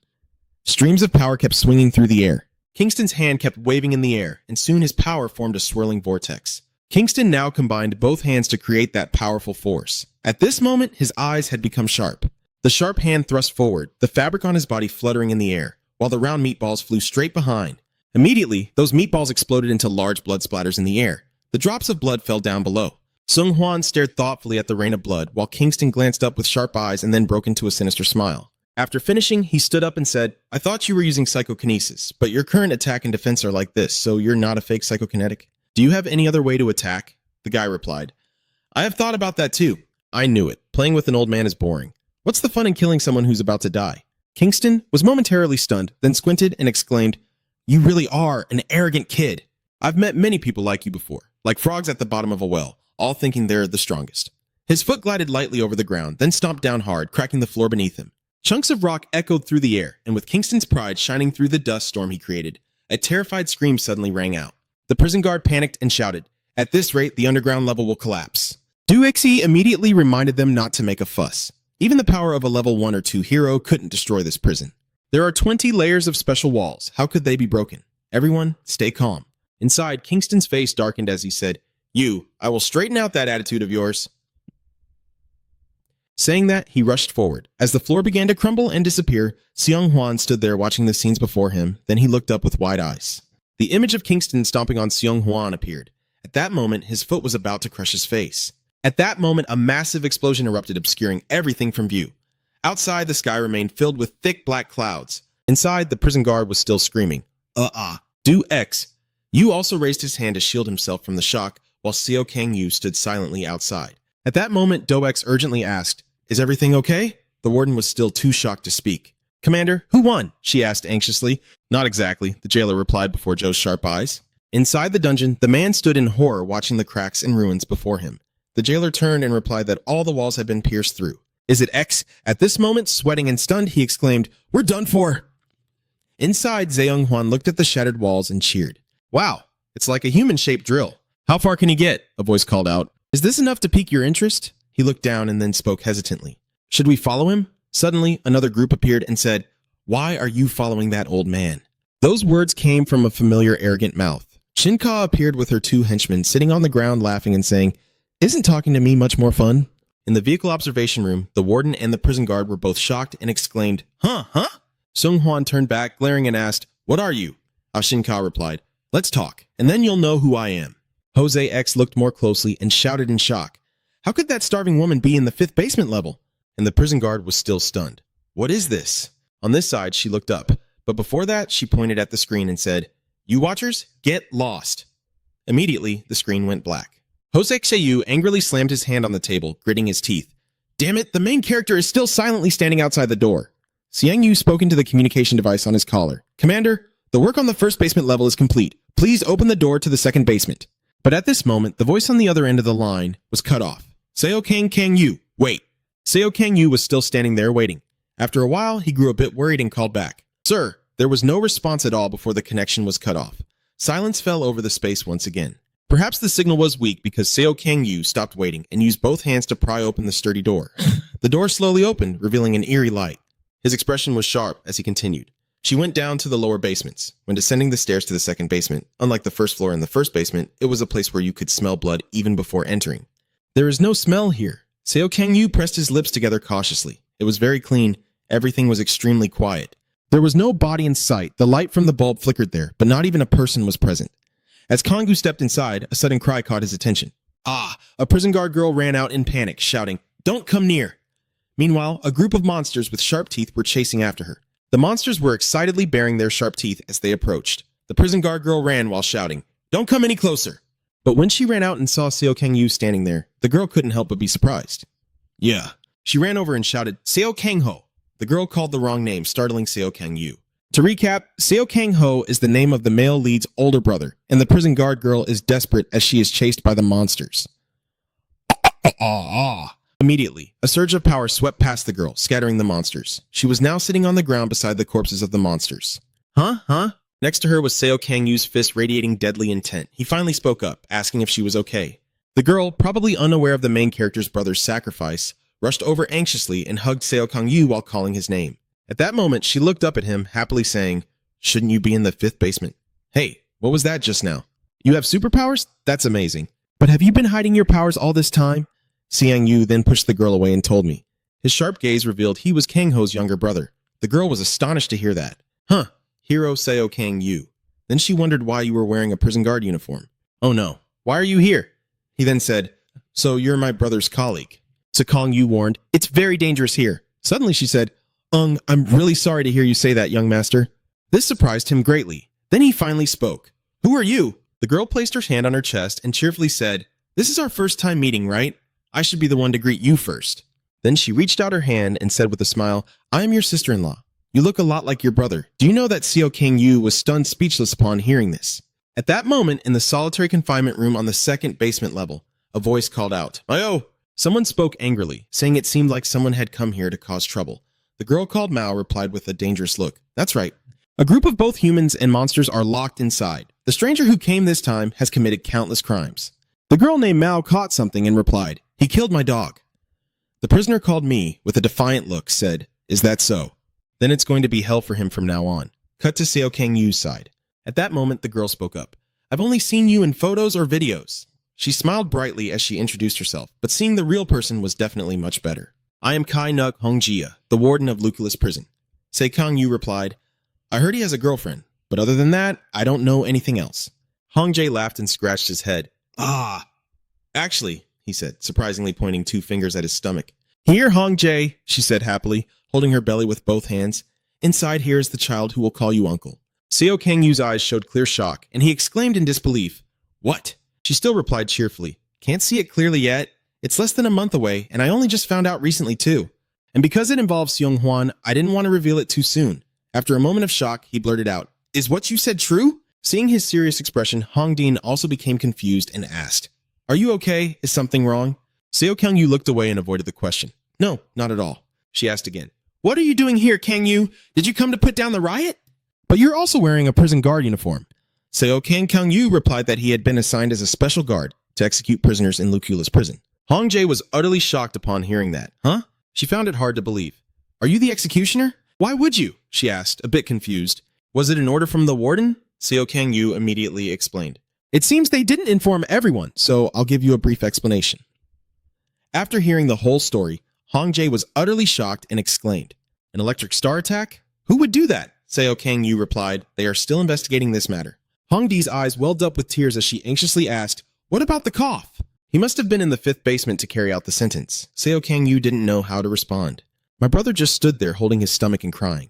Streams of power kept swinging through the air. Kingston's hand kept waving in the air, and soon his power formed a swirling vortex. Kingston now combined both hands to create that powerful force. At this moment, his eyes had become sharp. The sharp hand thrust forward, the fabric on his body fluttering in the air, while the round meatballs flew straight behind. Immediately, those meatballs exploded into large blood splatters in the air. The drops of blood fell down below. Seung Hwan stared thoughtfully at the rain of blood, while Kingston glanced up with sharp eyes and then broke into a sinister smile. After finishing, he stood up and said, I thought you were using psychokinesis, but your current attack and defense are like this, so you're not a fake psychokinetic? Do you have any other way to attack? The guy replied, I have thought about that too. I knew it. Playing with an old man is boring. What's the fun in killing someone who's about to die? Kingston was momentarily stunned, then squinted and exclaimed, You really are an arrogant kid. I've met many people like you before, like frogs at the bottom of a well, all thinking they're the strongest. His foot glided lightly over the ground, then stomped down hard, cracking the floor beneath him. Chunks of rock echoed through the air, and with Kingston's pride shining through the dust storm he created, a terrified scream suddenly rang out. The prison guard panicked and shouted, At this rate, the underground level will collapse. Duexi immediately reminded them not to make a fuss. Even the power of a level 1 or 2 hero couldn't destroy this prison. There are 20 layers of special walls. How could they be broken? Everyone, stay calm. Inside, Kingston's face darkened as he said, I will straighten out that attitude of yours. Saying that, he rushed forward. As the floor began to crumble and disappear, Seung Hwan stood there watching the scenes before him, then he looked up with wide eyes. The image of Kingston stomping on Seung Hwan appeared. At that moment, his foot was about to crush his face. At that moment, a massive explosion erupted, obscuring everything from view. Outside, the sky remained filled with thick black clouds. Inside, the prison guard was still screaming, Do X. Yu also raised his hand to shield himself from the shock, while Seo Kang-yu stood silently outside. At that moment, Do-X urgently asked, Is everything okay? The warden was still too shocked to speak. Commander, who won? She asked anxiously. Not exactly, the jailer replied before Joe's sharp eyes. Inside the dungeon, the man stood in horror watching the cracks and ruins before him. The jailer turned and replied that all the walls had been pierced through. Is it X? At this moment, sweating and stunned, he exclaimed, We're done for! Inside, Seung Hwan looked at the shattered walls and cheered. Wow, it's like a human-shaped drill. How far can he get? A voice called out. Is this enough to pique your interest? He looked down and then spoke hesitantly. Should we follow him? Suddenly, another group appeared and said, Why are you following that old man? Those words came from a familiar, arrogant mouth. Shinka appeared with her two henchmen sitting on the ground laughing and saying, "Isn't talking to me much more fun?" In the vehicle observation room, the warden and the prison guard were both shocked and exclaimed, Huh? Sung Hwan turned back, glaring, and asked, "What are you?" Shinka replied, "Let's talk, and then you'll know who I am." Jose X looked more closely and shouted in shock, "How could that starving woman be in the 5th basement level?" And the prison guard was still stunned. "What is this?" On this side, she looked up, but before that, she pointed at the screen and said, "You watchers, get lost." Immediately, the screen went black. Jose Xiaoyu angrily slammed his hand on the table, gritting his teeth. "Damn it, the main character is still silently standing outside the door." Xiang Yu spoke into the communication device on his collar. "Commander, the work on the 1st basement level is complete. Please open the door to the 2nd basement." But at this moment, the voice on the other end of the line was cut off. "Seo Kang Yu, wait." Seo Kang Yu was still standing there waiting. After a while, he grew a bit worried and called back, "Sir." There was no response at all before the connection was cut off. Silence fell over the space once again. Perhaps the signal was weak because Seo Kang Yu stopped waiting and used both hands to pry open the sturdy door. The door slowly opened, revealing an eerie light. His expression was sharp as he continued. She went down to the lower basements. When descending the stairs to the 2nd basement, unlike the 1st floor and the 1st basement, it was a place where you could smell blood even before entering. "There is no smell here." Seo Kang Yu pressed his lips together cautiously. It was very clean. Everything was extremely quiet. There was no body in sight. The light from the bulb flickered there, but not even a person was present. As Kongu stepped inside, a sudden cry caught his attention. A prison guard girl ran out in panic, shouting, "Don't come near!" Meanwhile, a group of monsters with sharp teeth were chasing after her. The monsters were excitedly baring their sharp teeth as they approached. The prison guard girl ran while shouting, "Don't come any closer!" But when she ran out and saw Seo Kang Yu standing there, the girl couldn't help but be surprised. "Yeah." She ran over and shouted, "Seo Kang Ho!" The girl called the wrong name, startling Seo Kang Yu. To recap, Seo Kang Ho is the name of the male lead's older brother, and the prison guard girl is desperate as she is chased by the monsters. Immediately, a surge of power swept past the girl, scattering the monsters. She was now sitting on the ground beside the corpses of the monsters. Huh? Next to her was Seo Kang Yu's fist radiating deadly intent. He finally spoke up, asking if she was okay. The girl, probably unaware of the main character's brother's sacrifice, rushed over anxiously and hugged Seo Kang Yu while calling his name. At that moment, she looked up at him, happily saying, "Shouldn't you be in the 5th basement?" "Hey, what was that just now?" "You have superpowers? That's amazing. But have you been hiding your powers all this time?" Xiang Yu then pushed the girl away and told me. His sharp gaze revealed he was Kang Ho's younger brother. The girl was astonished to hear that. Hero Seo Kang Yu. Then she wondered why you were wearing a prison guard uniform. "Oh no, why are you here?" He then said, "So you're my brother's colleague." So Kang Yu warned, "It's very dangerous here." Suddenly she said, I'm really sorry to hear you say that, young master." This surprised him greatly. Then he finally spoke. "Who are you?" The girl placed her hand on her chest and cheerfully said, "This is our first time meeting, right? I should be the one to greet you first." Then she reached out her hand and said with a smile, "I am your sister-in-law. You look a lot like your brother. Do you know that Seo Kang Yu was stunned speechless upon hearing this?" At that moment, in the solitary confinement room on the 2nd basement level, a voice called out, "Ayo!" Someone spoke angrily, saying it seemed like someone had come here to cause trouble. The girl called Mao replied with a dangerous look, "That's right. A group of both humans and monsters are locked inside. The stranger who came this time has committed countless crimes." The girl named Mao caught something and replied, "He killed my dog." The prisoner called me, with a defiant look, said, "Is that so? Then it's going to be hell for him from now on." Cut to Seo Kang Yu's side. At that moment, the girl spoke up. "I've only seen you in photos or videos." She smiled brightly as she introduced herself, but seeing the real person was definitely much better. "I am Kai Nuk Hongjia, the warden of Lucullus Prison." Seo Kang Yu replied, "I heard he has a girlfriend, but other than that, I don't know anything else." Hong Jae laughed and scratched his head. Actually," he said, surprisingly pointing 2 fingers at his stomach. "Here, Hong Jae," she said happily, holding her belly with both hands. "Inside here is the child who will call you uncle." Seo Kang Yu's eyes showed clear shock, and he exclaimed in disbelief, "What?" She still replied cheerfully, "Can't see it clearly yet. It's less than a month away, and I only just found out recently too. And because it involves Seong Hwan, I didn't want to reveal it too soon." After a moment of shock, he blurted out, "Is what you said true?" Seeing his serious expression, Hong Din also became confused and asked, "Are you okay? Is something wrong?" Seo Kang Yu looked away and avoided the question. "No, not at all." She asked again, "What are you doing here, Kang Yu? Did you come to put down the riot?" "But you're also wearing a prison guard uniform." Seo Kang Yu replied that he had been assigned as a special guard to execute prisoners in Lucullus Prison. Hong Jae was utterly shocked upon hearing that. She found it hard to believe. "Are you the executioner? Why would you?" she asked, a bit confused. Was it an order from the warden? Seo Kang-yu immediately explained. It seems they didn't inform everyone, so I'll give you a brief explanation. After hearing the whole story, Hong Jae was utterly shocked and exclaimed, An electric star attack? Who would do that? Seo Kang-yu replied, They are still investigating this matter. Hong Dee's eyes welled up with tears as she anxiously asked, What about the cough? He must have been in the 5th basement to carry out the sentence. Seo Kang-yu didn't know how to respond. My brother just stood there holding his stomach and crying.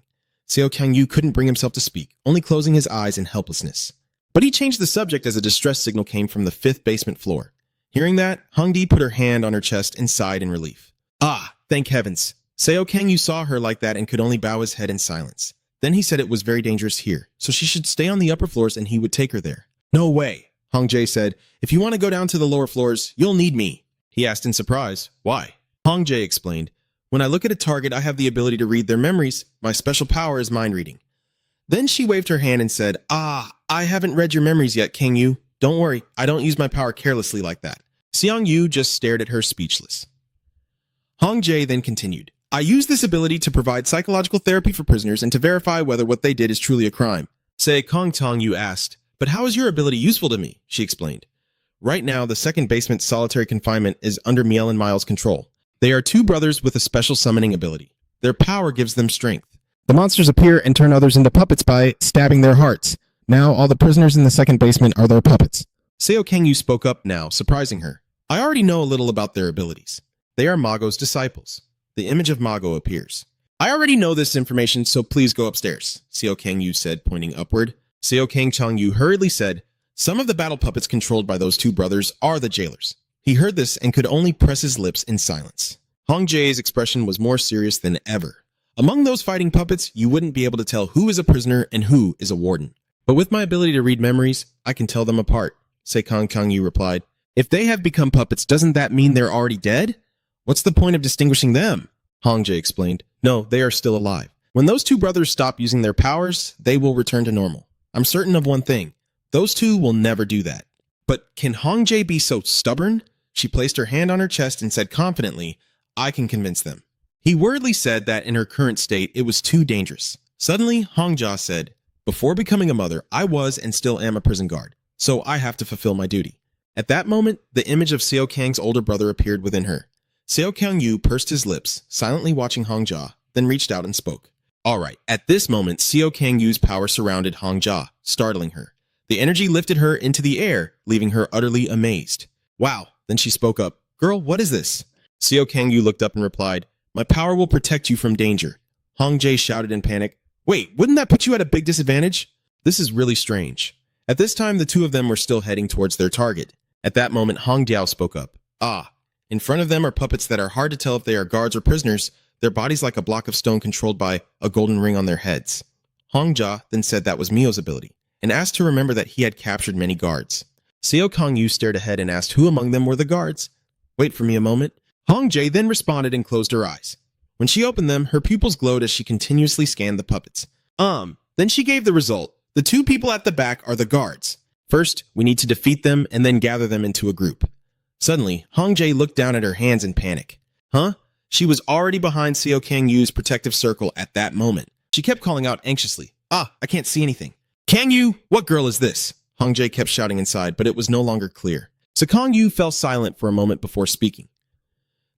Seo Kang-yu couldn't bring himself to speak, only closing his eyes in helplessness. But he changed the subject as a distress signal came from the 5th basement floor. Hearing that, Hong Dee put her hand on her chest and sighed in relief. Ah, thank heavens. Seo Kang-yu saw her like that and could only bow his head in silence. Then he said it was very dangerous here, so she should stay on the upper floors and he would take her there. No way, Hong Jae said. If you want to go down to the lower floors, you'll need me. He asked in surprise. Why? Hong Jae explained. When I look at a target, I have the ability to read their memories. My special power is mind reading. Then she waved her hand and said, I haven't read your memories yet, Kang-yu. Don't worry, I don't use my power carelessly like that. Seong-yu just stared at her speechless. Hong Jae then continued, I use this ability to provide psychological therapy for prisoners and to verify whether what they did is truly a crime. Say Kong Tong-yu asked, But how is your ability useful to me? She explained. Right now, the 2nd basement's solitary confinement is under Miel and Miles' control. They are 2 brothers with a special summoning ability. Their power gives them strength. The monsters appear and turn others into puppets by stabbing their hearts. Now, all the prisoners in the 2nd basement are their puppets. Seo Kang-yu spoke up now, surprising her. I already know a little about their abilities. They are Mago's disciples. The image of Mago appears. I already know this information, so please go upstairs, Seo Kang-yu said, pointing upward. Seo Kang-chang-yu hurriedly said, Some of the battle puppets controlled by those 2 brothers are the jailers. He heard this and could only press his lips in silence. Hong Jae's expression was more serious than ever. Among those fighting puppets, you wouldn't be able to tell who is a prisoner and who is a warden. But with my ability to read memories, I can tell them apart, Seo Kang-chang-yu replied. If they have become puppets, doesn't that mean they're already dead? What's the point of distinguishing them? Hong Jae explained. No, they are still alive. When those 2 brothers stop using their powers, they will return to normal. I'm certain of one thing. Those 2 will never do that. But can Hong Jae be so stubborn? She placed her hand on her chest and said confidently, I can convince them. He worriedly said that in her current state, it was too dangerous. Suddenly, Hong Jae said, Before becoming a mother, I was and still am a prison guard, so I have to fulfill my duty. At that moment, the image of Seo Kang's older brother appeared within her. Seo Kang-yu pursed his lips, silently watching Hong Jae, then reached out and spoke. All right, at this moment, Seo Kang-yu's power surrounded Hong Jae, startling her. The energy lifted her into the air, leaving her utterly amazed. Wow, then she spoke up. Girl, what is this? Seo Kang-yu looked up and replied, My power will protect you from danger. Hong Jae shouted in panic. Wait, wouldn't that put you at a big disadvantage? This is really strange. At this time, the 2 of them were still heading towards their target. At that moment, Hong Diao spoke up. In front of them are puppets that are hard to tell if they are guards or prisoners, their bodies like a block of stone controlled by a golden ring on their heads. Hong Jae then said that was Mio's ability, and asked to remember that he had captured many guards. Seo Kang-yu stared ahead and asked who among them were the guards. Wait for me a moment. Hong Jae then responded and closed her eyes. When she opened them, her pupils glowed as she continuously scanned the puppets. Then she gave the result. The 2 people at the back are the guards. First, we need to defeat them and then gather them into a group. Suddenly, Hong Jae looked down at her hands in panic. Huh? She was already behind Seo Kang-yu's protective circle at that moment. She kept calling out anxiously. I can't see anything. Kang-yu, what girl is this? Hong Jae kept shouting inside, but it was no longer clear. So Kang-yu fell silent for a moment before speaking.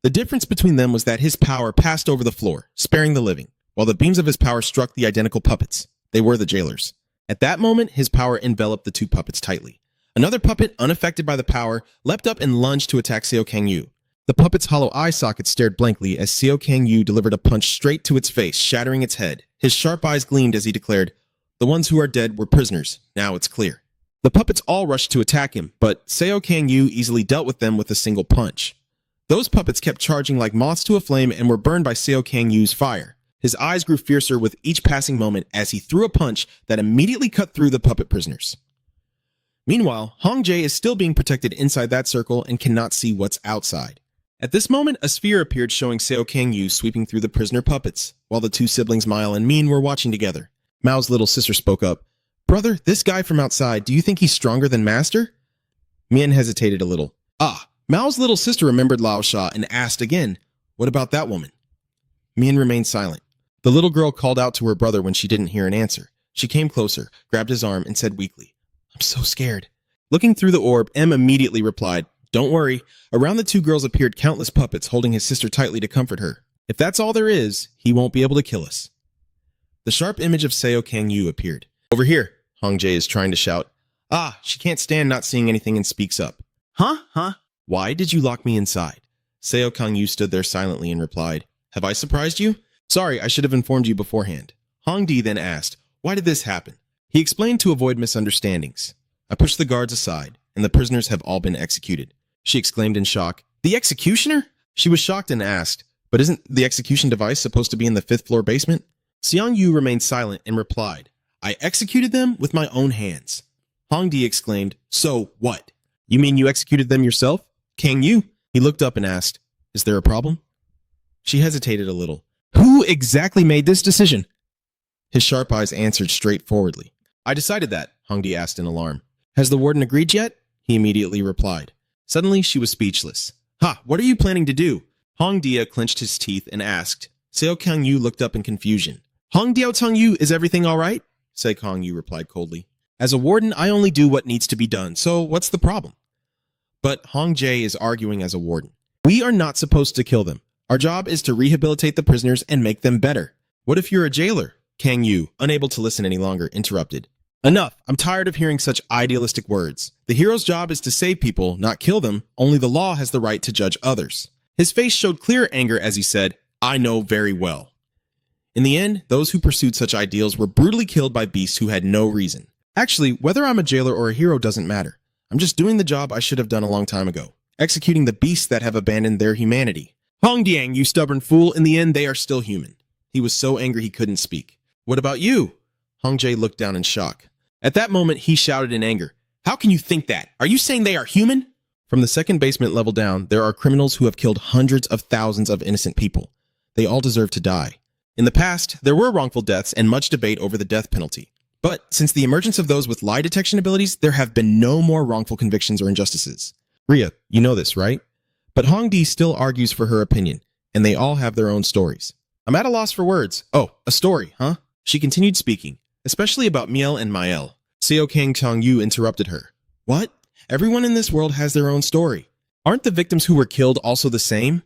The difference between them was that his power passed over the floor, sparing the living, while the beams of his power struck the identical puppets. They were the jailers. At that moment, his power enveloped the 2 puppets tightly. Another puppet, unaffected by the power, leapt up and lunged to attack Seo Kang-yu. The puppet's hollow eye socket stared blankly as Seo Kang-yu delivered a punch straight to its face, shattering its head. His sharp eyes gleamed as he declared, The ones who are dead were prisoners. Now it's clear. The puppets all rushed to attack him, but Seo Kang-yu easily dealt with them with a single punch. Those puppets kept charging like moths to a flame and were burned by Seo Kang-yu's fire. His eyes grew fiercer with each passing moment as he threw a punch that immediately cut through the puppet prisoners. Meanwhile, Hong Jae is still being protected inside that circle and cannot see what's outside. At this moment, a sphere appeared showing Seo Kang-yu sweeping through the prisoner puppets, while the 2 siblings Mile and Min were watching together. Mao's little sister spoke up. Brother, this guy from outside, do you think he's stronger than Master? Min hesitated a little. Mao's little sister remembered Lao Sha and asked again, What about that woman? Min remained silent. The little girl called out to her brother when she didn't hear an answer. She came closer, grabbed his arm, and said weakly, "I'm so scared." Looking through the orb, M immediately replied, "Don't worry." Around the two girls appeared countless puppets holding his sister tightly to comfort her. "If that's all there is, he won't be able to kill us." The sharp image of Seo Kang-yu appeared. "Over here," Hong Jae is trying to shout. She can't stand not seeing anything and speaks up. Huh? "Why did you lock me inside?" Seo Kang-yu stood there silently and replied, "Have I surprised you? Sorry, I should have informed you beforehand." Hong Di then asked, "Why did this happen?" He explained to avoid misunderstandings. "I pushed the guards aside, and the prisoners have all been executed." She exclaimed in shock, "The executioner?" She was shocked and asked, "But isn't the execution device supposed to be in the 5th floor basement?" Seong Yu remained silent and replied, "I executed them with my own hands." Hong Di exclaimed, "So what? You mean you executed them yourself? Kang Yu?" He looked up and asked, "Is there a problem?" She hesitated a little. "Who exactly made this decision?" His sharp eyes answered straightforwardly. "I decided that," Hong Di asked in alarm. "Has the warden agreed yet?" He immediately replied. Suddenly, she was speechless. What are you planning to do?" Hong Dia clenched his teeth and asked. Seo Kang-yu looked up in confusion. "Hong Diao Tong-yu, is everything all right?" Seo Kang-yu replied coldly. "As a warden, I only do what needs to be done, so what's the problem?" But Hong Jae is arguing as a warden. "We are not supposed to kill them. Our job is to rehabilitate the prisoners and make them better." "What if you're a jailer?" Kang Yu, unable to listen any longer, interrupted. "Enough. I'm tired of hearing such idealistic words. The hero's job is to save people, not kill them. Only the law has the right to judge others." His face showed clear anger as he said, "I know very well." In the end, those who pursued such ideals were brutally killed by beasts who had no reason. Actually, whether I'm a jailer or a hero doesn't matter. I'm just doing the job I should have done a long time ago, executing the beasts that have abandoned their humanity. "Hong Diang, you stubborn fool, in the end they are still human." He was so angry he couldn't speak. "What about you?" Hong Jae looked down in shock. At that moment, he shouted in anger, "How can you think that? Are you saying they are human?" From the second basement level down, there are criminals who have killed hundreds of thousands of innocent people. They all deserve to die. In the past, there were wrongful deaths and much debate over the death penalty. But since the emergence of those with lie detection abilities, there have been no more wrongful convictions or injustices. Rhea, you know this, right? But Hong Di still argues for her opinion, and they all have their own stories. "I'm at a loss for words." "Oh, a story, huh?" She continued speaking, especially about Miel and Mael. Seo Kang Tong-yu interrupted her. "What? Everyone in this world has their own story. Aren't the victims who were killed also the same?"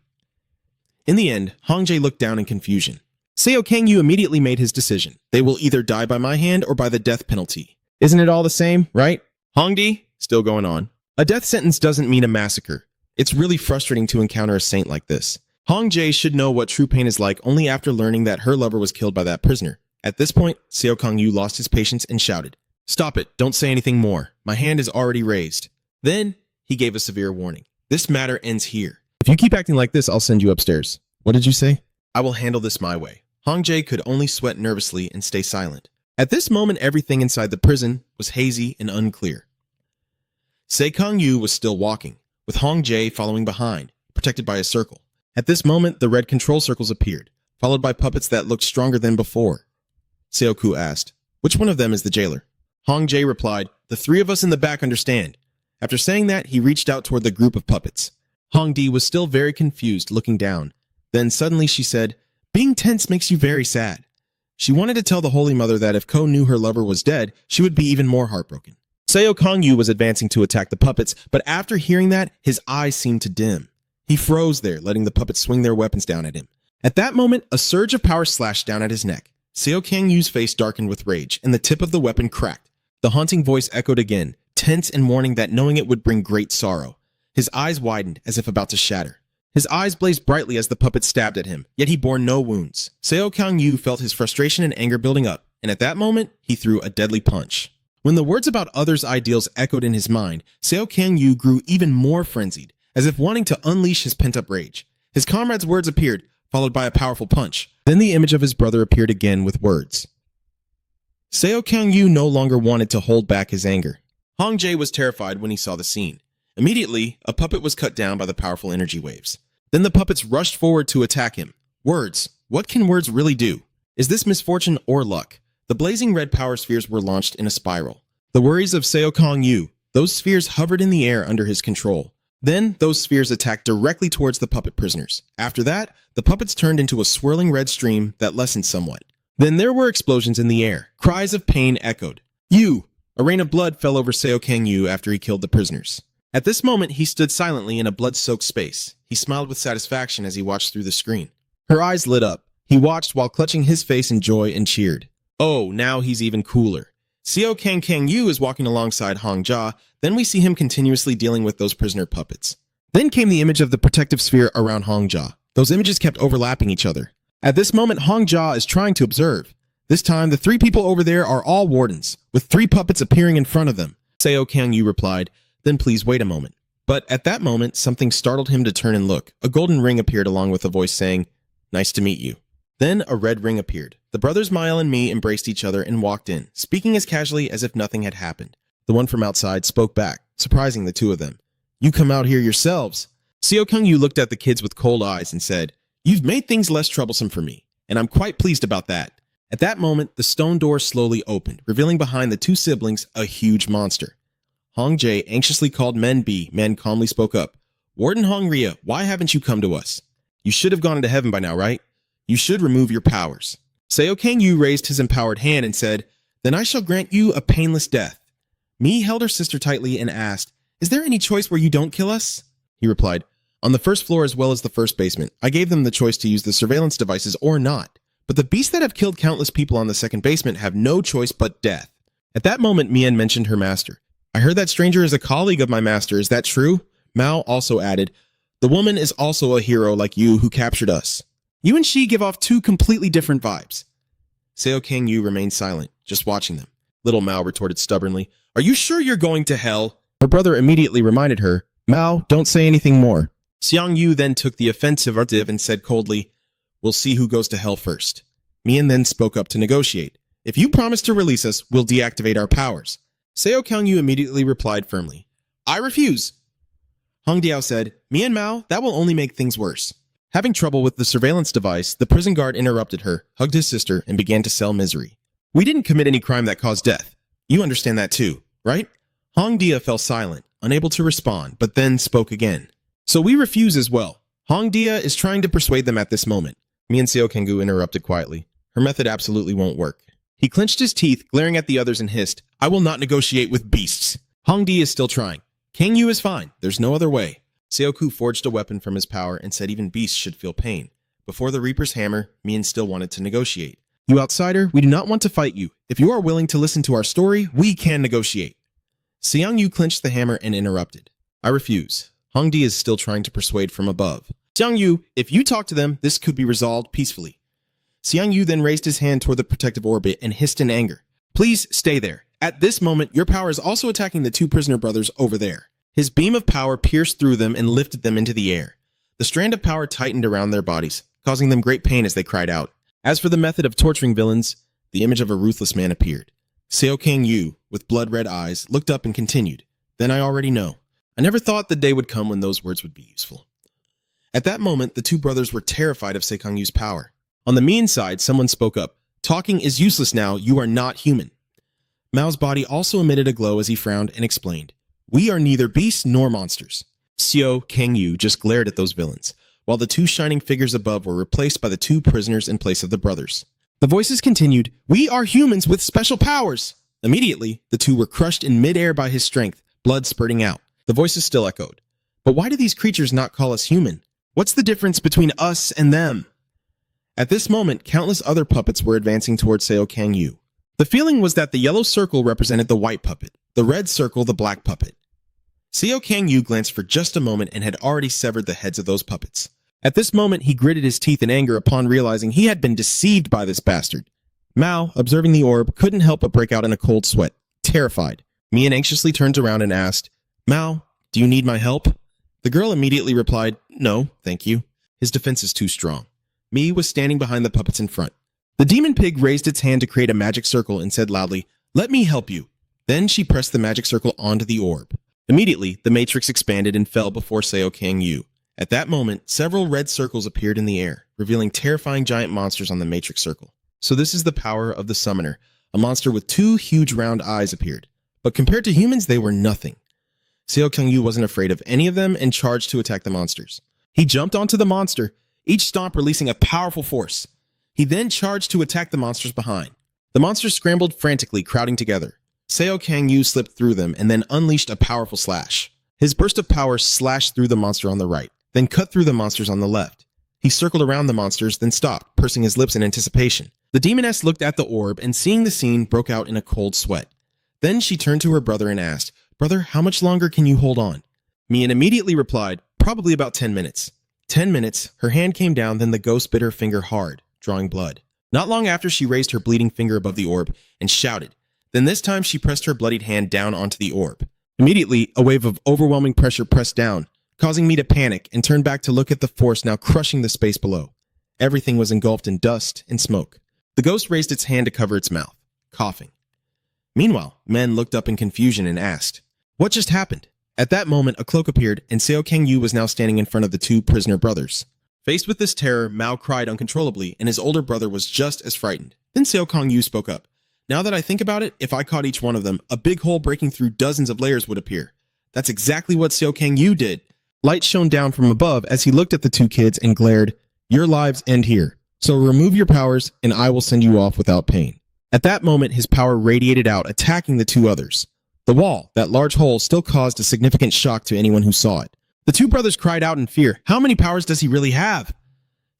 In the end, Hong Jae looked down in confusion. Seo Kang-yu immediately made his decision. They will either die by my hand or by the death penalty. Isn't it all the same, right? Hong Di, still going on. A death sentence doesn't mean a massacre. It's really frustrating to encounter a saint like this. Hong Jae should know what true pain is like only after learning that her lover was killed by that prisoner. At this point, Seo Kang-yu lost his patience and shouted, "Stop it, don't say anything more. My hand is already raised." Then, he gave a severe warning. "This matter ends here. If you keep acting like this, I'll send you upstairs." "What did you say?" "I will handle this my way." Hong Jae could only sweat nervously and stay silent. At this moment, everything inside the prison was hazy and unclear. Seo Kang-yu was still walking, with Hong Jae following behind, protected by a circle. At this moment, the red control circles appeared, followed by puppets that looked stronger than before. Seo-ku asked, "Which one of them is the jailer?" Hong Jae replied, "The three of us in the back understand." After saying that, he reached out toward the group of puppets. Hong Di was still very confused, looking down. Then suddenly she said, "Being tense makes you very sad." She wanted to tell the Holy Mother that if Ko knew her lover was dead, she would be even more heartbroken. Seo Kang-yu was advancing to attack the puppets, but after hearing that, his eyes seemed to dim. He froze there, letting the puppets swing their weapons down at him. At that moment, a surge of power slashed down at his neck. Seo Kang-yu's face darkened with rage, and the tip of the weapon cracked. The haunting voice echoed again, tense and warning that knowing it would bring great sorrow. His eyes widened, as if about to shatter. His eyes blazed brightly as the puppet stabbed at him, yet he bore no wounds. Seo Kang-yu felt his frustration and anger building up, and at that moment, he threw a deadly punch. When the words about others' ideals echoed in his mind, Seo Kang-yu grew even more frenzied, as if wanting to unleash his pent-up rage. His comrade's words appeared, followed by a powerful punch. Then the image of his brother appeared again with words. Seo Kang-yu no longer wanted to hold back his anger. Hong Jae was terrified when he saw the scene. Immediately, a puppet was cut down by the powerful energy waves. Then the puppets rushed forward to attack him. Words. What can words really do? Is this misfortune or luck? The blazing red power spheres were launched in a spiral. The worries of Seo Kang-yu. Those spheres hovered in the air under his control. Then, those spheres attacked directly towards the puppet prisoners. After that, the puppets turned into a swirling red stream that lessened somewhat. Then there were explosions in the air. Cries of pain echoed. You! A rain of blood fell over Seo Kang-yu after he killed the prisoners. At this moment, he stood silently in a blood-soaked space. He smiled with satisfaction as he watched through the screen. Her eyes lit up. He watched while clutching his face in joy and cheered. Oh, now he's even cooler. Seo Kang-yu is walking alongside Hong Jia, then we see him continuously dealing with those prisoner puppets. Then came the image of the protective sphere around Hong Jia. Those images kept overlapping each other. At this moment, Hong Jia is trying to observe. This time, the three people over there are all wardens, with three puppets appearing in front of them. Seo Kang-yu replied, "Then please wait a moment." But at that moment, something startled him to turn and look. A golden ring appeared along with a voice saying, "Nice to meet you." Then a red ring appeared. The brothers Mael and Mi embraced each other and walked in, speaking as casually as if nothing had happened. The one from outside spoke back, surprising the two of them. "You come out here yourselves." Seo Kang-yu looked at the kids with cold eyes and said, "You've made things less troublesome for me, and I'm quite pleased about that." At that moment, the stone door slowly opened, revealing behind the two siblings a huge monster. Hong Jae anxiously called Men B. Men calmly spoke up. "Warden Hong Ria, why haven't you come to us? You should have gone into heaven by now, right? You should remove your powers." Seo Kang-yu raised his empowered hand and said, "Then I shall grant you a painless death." Mi held her sister tightly and asked, "Is there any choice where you don't kill us?" He replied, "On the first floor as well as the first basement, I gave them the choice to use the surveillance devices or not. But the beasts that have killed countless people on the second basement have no choice but death." At that moment, Mien mentioned her master. "I heard that stranger is a colleague of my master. Is that true?" Mao also added, "The woman is also a hero like you who captured us. You and she give off two completely different vibes." Seo Kang-yu remained silent, just watching them. Little Mao retorted stubbornly, "Are you sure you're going to hell?" Her brother immediately reminded her, "Mao, don't say anything more." Xiang Yu then took the offensive and said coldly, "We'll see who goes to hell first." Mian then spoke up to negotiate. "If you promise to release us, we'll deactivate our powers." Seo Kang-yu immediately replied firmly, "I refuse." Hong Diao said, "Mian Mao, that will only make things worse." Having trouble with the surveillance device, the prison guard interrupted her, hugged his sister, and began to sell misery. "We didn't commit any crime that caused death. You understand that too, right?" Hong Dia fell silent, unable to respond, but then spoke again. "So we refuse as well." Hong Dia is trying to persuade them at this moment. Mi and Seo Kang-yu interrupted quietly. Her method absolutely won't work. He clenched his teeth, glaring at the others and hissed, "I will not negotiate with beasts." Hong Dia is still trying. Kang-yu is fine. There's no other way. Seoku forged a weapon from his power and said even beasts should feel pain. Before the Reaper's hammer, Mian still wanted to negotiate. "You outsider, we do not want to fight you. If you are willing to listen to our story, we can negotiate." Xiang Yu clenched the hammer and interrupted. "I refuse." Hong Di is still trying to persuade from above. "Xiang Yu, if you talk to them, this could be resolved peacefully." Xiang Yu then raised his hand toward the protective orbit and hissed in anger. "Please stay there. At this moment, your power is also attacking the two prisoner brothers over there." His beam of power pierced through them and lifted them into the air. The strand of power tightened around their bodies, causing them great pain as they cried out. As for the method of torturing villains, the image of a ruthless man appeared. Seo Kang-yu, with blood-red eyes, looked up and continued, "Then I already know. I never thought the day would come when those words would be useful." At that moment, the two brothers were terrified of Seo Kang-yu's power. On the mean side, someone spoke up, "Talking is useless now. You are not human." Mao's body also emitted a glow as he frowned and explained, "We are neither beasts nor monsters." Seo Kang-yu just glared at those villains, while the two shining figures above were replaced by the two prisoners in place of the brothers. The voices continued, "We are humans with special powers." Immediately, the two were crushed in midair by his strength, blood spurting out. The voices still echoed, "But why do these creatures not call us human? What's the difference between us and them?" At this moment, countless other puppets were advancing towards Seo Kang-yu. The feeling was that the yellow circle represented the white puppet, the red circle the black puppet. Seo Kang-yu glanced for just a moment and had already severed the heads of those puppets. At this moment, he gritted his teeth in anger upon realizing he had been deceived by this bastard. Mao, observing the orb, couldn't help but break out in a cold sweat, terrified. Mian anxiously turned around and asked, "Mao, do you need my help?" The girl immediately replied, "No, thank you. His defense is too strong." Mi was standing behind the puppets in front. The demon pig raised its hand to create a magic circle and said loudly, "Let me help you." Then she pressed the magic circle onto the orb. Immediately, the matrix expanded and fell before Seo Kang-yu. At that moment, several red circles appeared in the air, revealing terrifying giant monsters on the matrix circle. So this is the power of the summoner. A monster with two huge round eyes appeared. But compared to humans, they were nothing. Seo Kang-yu wasn't afraid of any of them and charged to attack the monsters. He jumped onto the monster, each stomp releasing a powerful force. He then charged to attack the monsters behind. The monsters scrambled frantically, crowding together. Seo Kang-yu slipped through them and then unleashed a powerful slash. His burst of power slashed through the monster on the right, then cut through the monsters on the left. He circled around the monsters, then stopped, pursing his lips in anticipation. The demoness looked at the orb and, seeing the scene, broke out in a cold sweat. Then she turned to her brother and asked, "Brother, how much longer can you hold on?" Mian immediately replied, "Probably about 10 minutes. 10 minutes, her hand came down, then the ghost bit her finger hard, drawing blood. Not long after, she raised her bleeding finger above the orb and shouted. Then this time she pressed her bloodied hand down onto the orb. Immediately, a wave of overwhelming pressure pressed down, causing me to panic and turn back to look at the force now crushing the space below. Everything was engulfed in dust and smoke. The ghost raised its hand to cover its mouth, coughing. Meanwhile, Men looked up in confusion and asked, "What just happened?" At that moment, a cloak appeared, and Seo Kang-yu was now standing in front of the two prisoner brothers. Faced with this terror, Mao cried uncontrollably, and his older brother was just as frightened. Then Seo Kang-yu spoke up. "Now that I think about it, if I caught each one of them, a big hole breaking through dozens of layers would appear. That's exactly what Seo Kang-yu did." Light shone down from above as he looked at the two kids and glared, "Your lives end here. So remove your powers, and I will send you off without pain." At that moment, his power radiated out, attacking the two others. The wall, that large hole, still caused a significant shock to anyone who saw it. The two brothers cried out in fear. How many powers does he really have?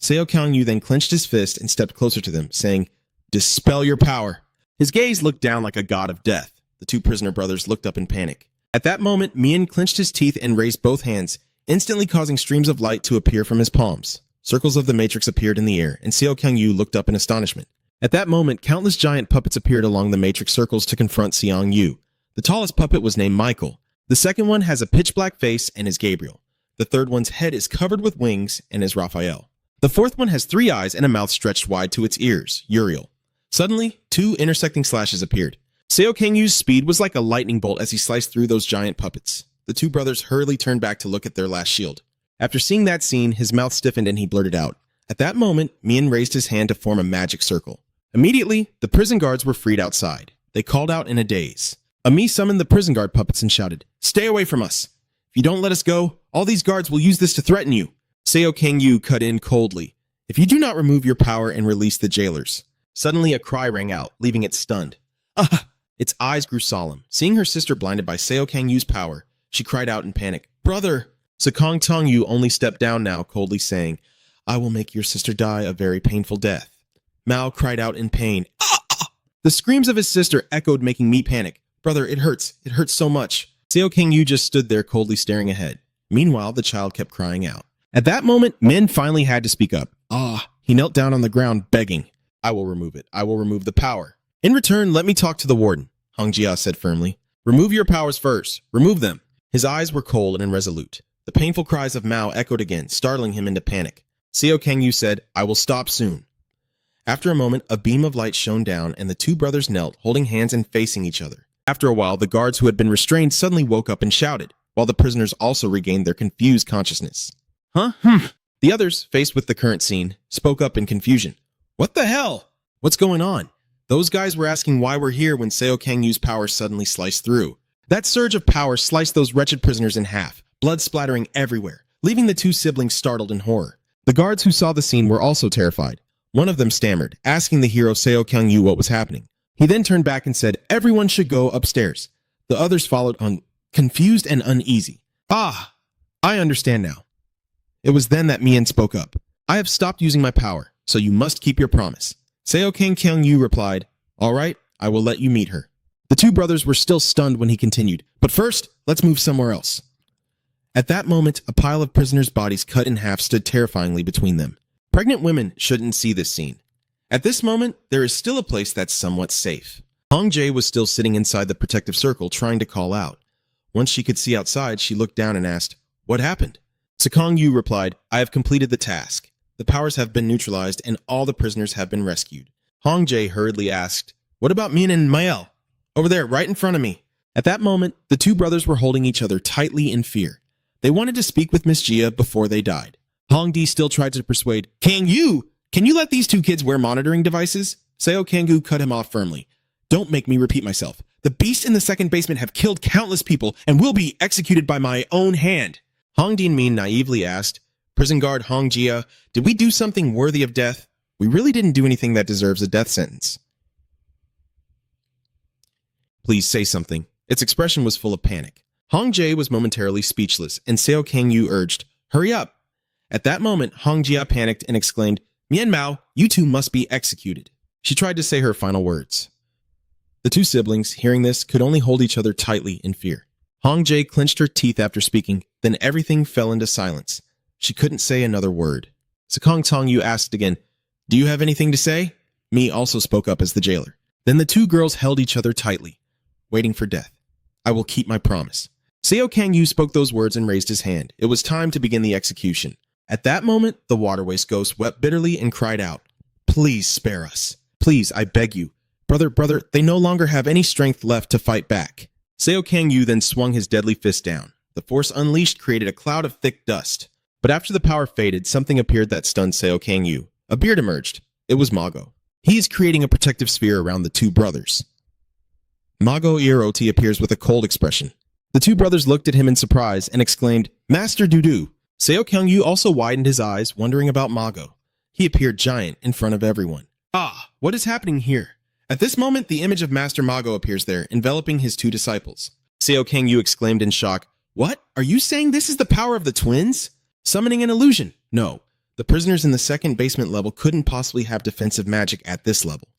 Seo Kang-yu then clenched his fist and stepped closer to them, saying, "Dispel your power." His gaze looked down like a god of death. The two prisoner brothers looked up in panic. At that moment, Mian clenched his teeth and raised both hands, instantly causing streams of light to appear from his palms. Circles of the matrix appeared in the air, and Seo Kang-yu looked up in astonishment. At that moment, countless giant puppets appeared along the matrix circles to confront Seong-yu. The tallest puppet was named Michael. The second one has a pitch-black face and is Gabriel. The third one's head is covered with wings and is Raphael. The fourth one has 3 eyes and a mouth stretched wide to its ears, Uriel. Suddenly, 2 intersecting slashes appeared. Seo Kang-yu's speed was like a lightning bolt as he sliced through those giant puppets. The two brothers hurriedly turned back to look at their last shield. After seeing that scene, his mouth stiffened and he blurted out. At that moment, Mian raised his hand to form a magic circle. Immediately, the prison guards were freed outside. They called out in a daze. Ami summoned the prison guard puppets and shouted, "Stay away from us. If you don't let us go, all these guards will use this to threaten you." Seo Kang-yu cut in coldly. "If you do not remove your power and release the jailers." Suddenly a cry rang out, leaving it stunned. "Ah!" Its eyes grew solemn. Seeing her sister blinded by Seo Kang-yu's power, she cried out in panic, "Brother!" Sekong Tong-yu only stepped down now, coldly saying, "I will make your sister die a very painful death." Mao cried out in pain. "Ah!" The screams of his sister echoed, making me panic. "Brother, it hurts. It hurts so much." Seo Kang-yu just stood there coldly staring ahead. Meanwhile, the child kept crying out. At that moment, Min finally had to speak up. He knelt down on the ground, begging, "I will remove it. I will remove the power. In return, let me talk to the warden," Hong Jia said firmly. "Remove your powers first. Remove them." His eyes were cold and irresolute. The painful cries of Mao echoed again, startling him into panic. Seo Kang-yu said, "I will stop soon." After a moment, a beam of light shone down, and the two brothers knelt, holding hands and facing each other. After a while, the guards who had been restrained suddenly woke up and shouted, while the prisoners also regained their confused consciousness. "Huh? The others, faced with the current scene, spoke up in confusion. "What the hell? What's going on?" Those guys were asking why we're here when Seo Kang-yu's power suddenly sliced through. That surge of power sliced those wretched prisoners in half, blood splattering everywhere, leaving the two siblings startled in horror. The guards who saw the scene were also terrified. One of them stammered, asking the hero Seo Kang-yu what was happening. He then turned back and said, "Everyone should go upstairs." The others followed on, confused and uneasy. "Ah, I understand now." It was then that Mian spoke up. "I have stopped using my power, so you must keep your promise." Seo Kang-yu replied, "All right, I will let you meet her." The two brothers were still stunned when he continued, "But first, let's move somewhere else." At that moment, a pile of prisoners' bodies cut in half stood terrifyingly between them. Pregnant women shouldn't see this scene. At this moment, there is still a place that's somewhat safe. Hong Jae was still sitting inside the protective circle trying to call out. Once she could see outside, she looked down and asked, "What happened?" Sekong Yu replied, "I have completed the task. The powers have been neutralized and all the prisoners have been rescued." Hong Jae hurriedly asked, "What about Min and Mael? Over there, right in front of me." At that moment, the two brothers were holding each other tightly in fear. They wanted to speak with Miss Jia before they died. Hong Di still tried to persuade, Can you let these two kids wear monitoring devices?" Seo Kang-gu cut him off firmly. "Don't make me repeat myself. The beasts in the second basement have killed countless people and will be executed by my own hand." Hong Din-min naively asked, "Prison guard Hong Jia, did we do something worthy of death?" We really didn't do anything that deserves a death sentence. Please say something. Its expression was full of panic. Hong Jae was momentarily speechless, and Seo Kang-yu urged, "Hurry up!" At that moment, Hong Jia panicked and exclaimed, "Mian Mao, you two must be executed." She tried to say her final words. The two siblings, hearing this, could only hold each other tightly in fear. Hong Jae clenched her teeth after speaking, then everything fell into silence. She couldn't say another word. Sekong Tong-yu asked again, "Do you have anything to say?" Mi also spoke up as the jailer. Then the two girls held each other tightly, waiting for death. "I will keep my promise." Seo Kang-yu spoke those words and raised his hand. It was time to begin the execution. At that moment, the waterways ghost wept bitterly and cried out, "Please spare us. Please, I beg you. Brother, they no longer have any strength left to fight back." Seo Kang-yu then swung his deadly fist down. The force unleashed created a cloud of thick dust. But after the power faded, something appeared that stunned Seo Kang-yu. A beard emerged. It was Mago. He is creating a protective sphere around the two brothers. Mago Iroti appears with a cold expression. The two brothers looked at him in surprise and exclaimed, "Master Dudu." Seo Kang-yu also widened his eyes, wondering about Mago. He appeared giant in front of everyone. Ah, what is happening here? At this moment, the image of Master Mago appears there, enveloping his two disciples. Seo Kang-yu exclaimed in shock, "What? Are you saying this is the power of the twins? Summoning an illusion? No. The prisoners in the second basement level couldn't possibly have defensive magic at this level.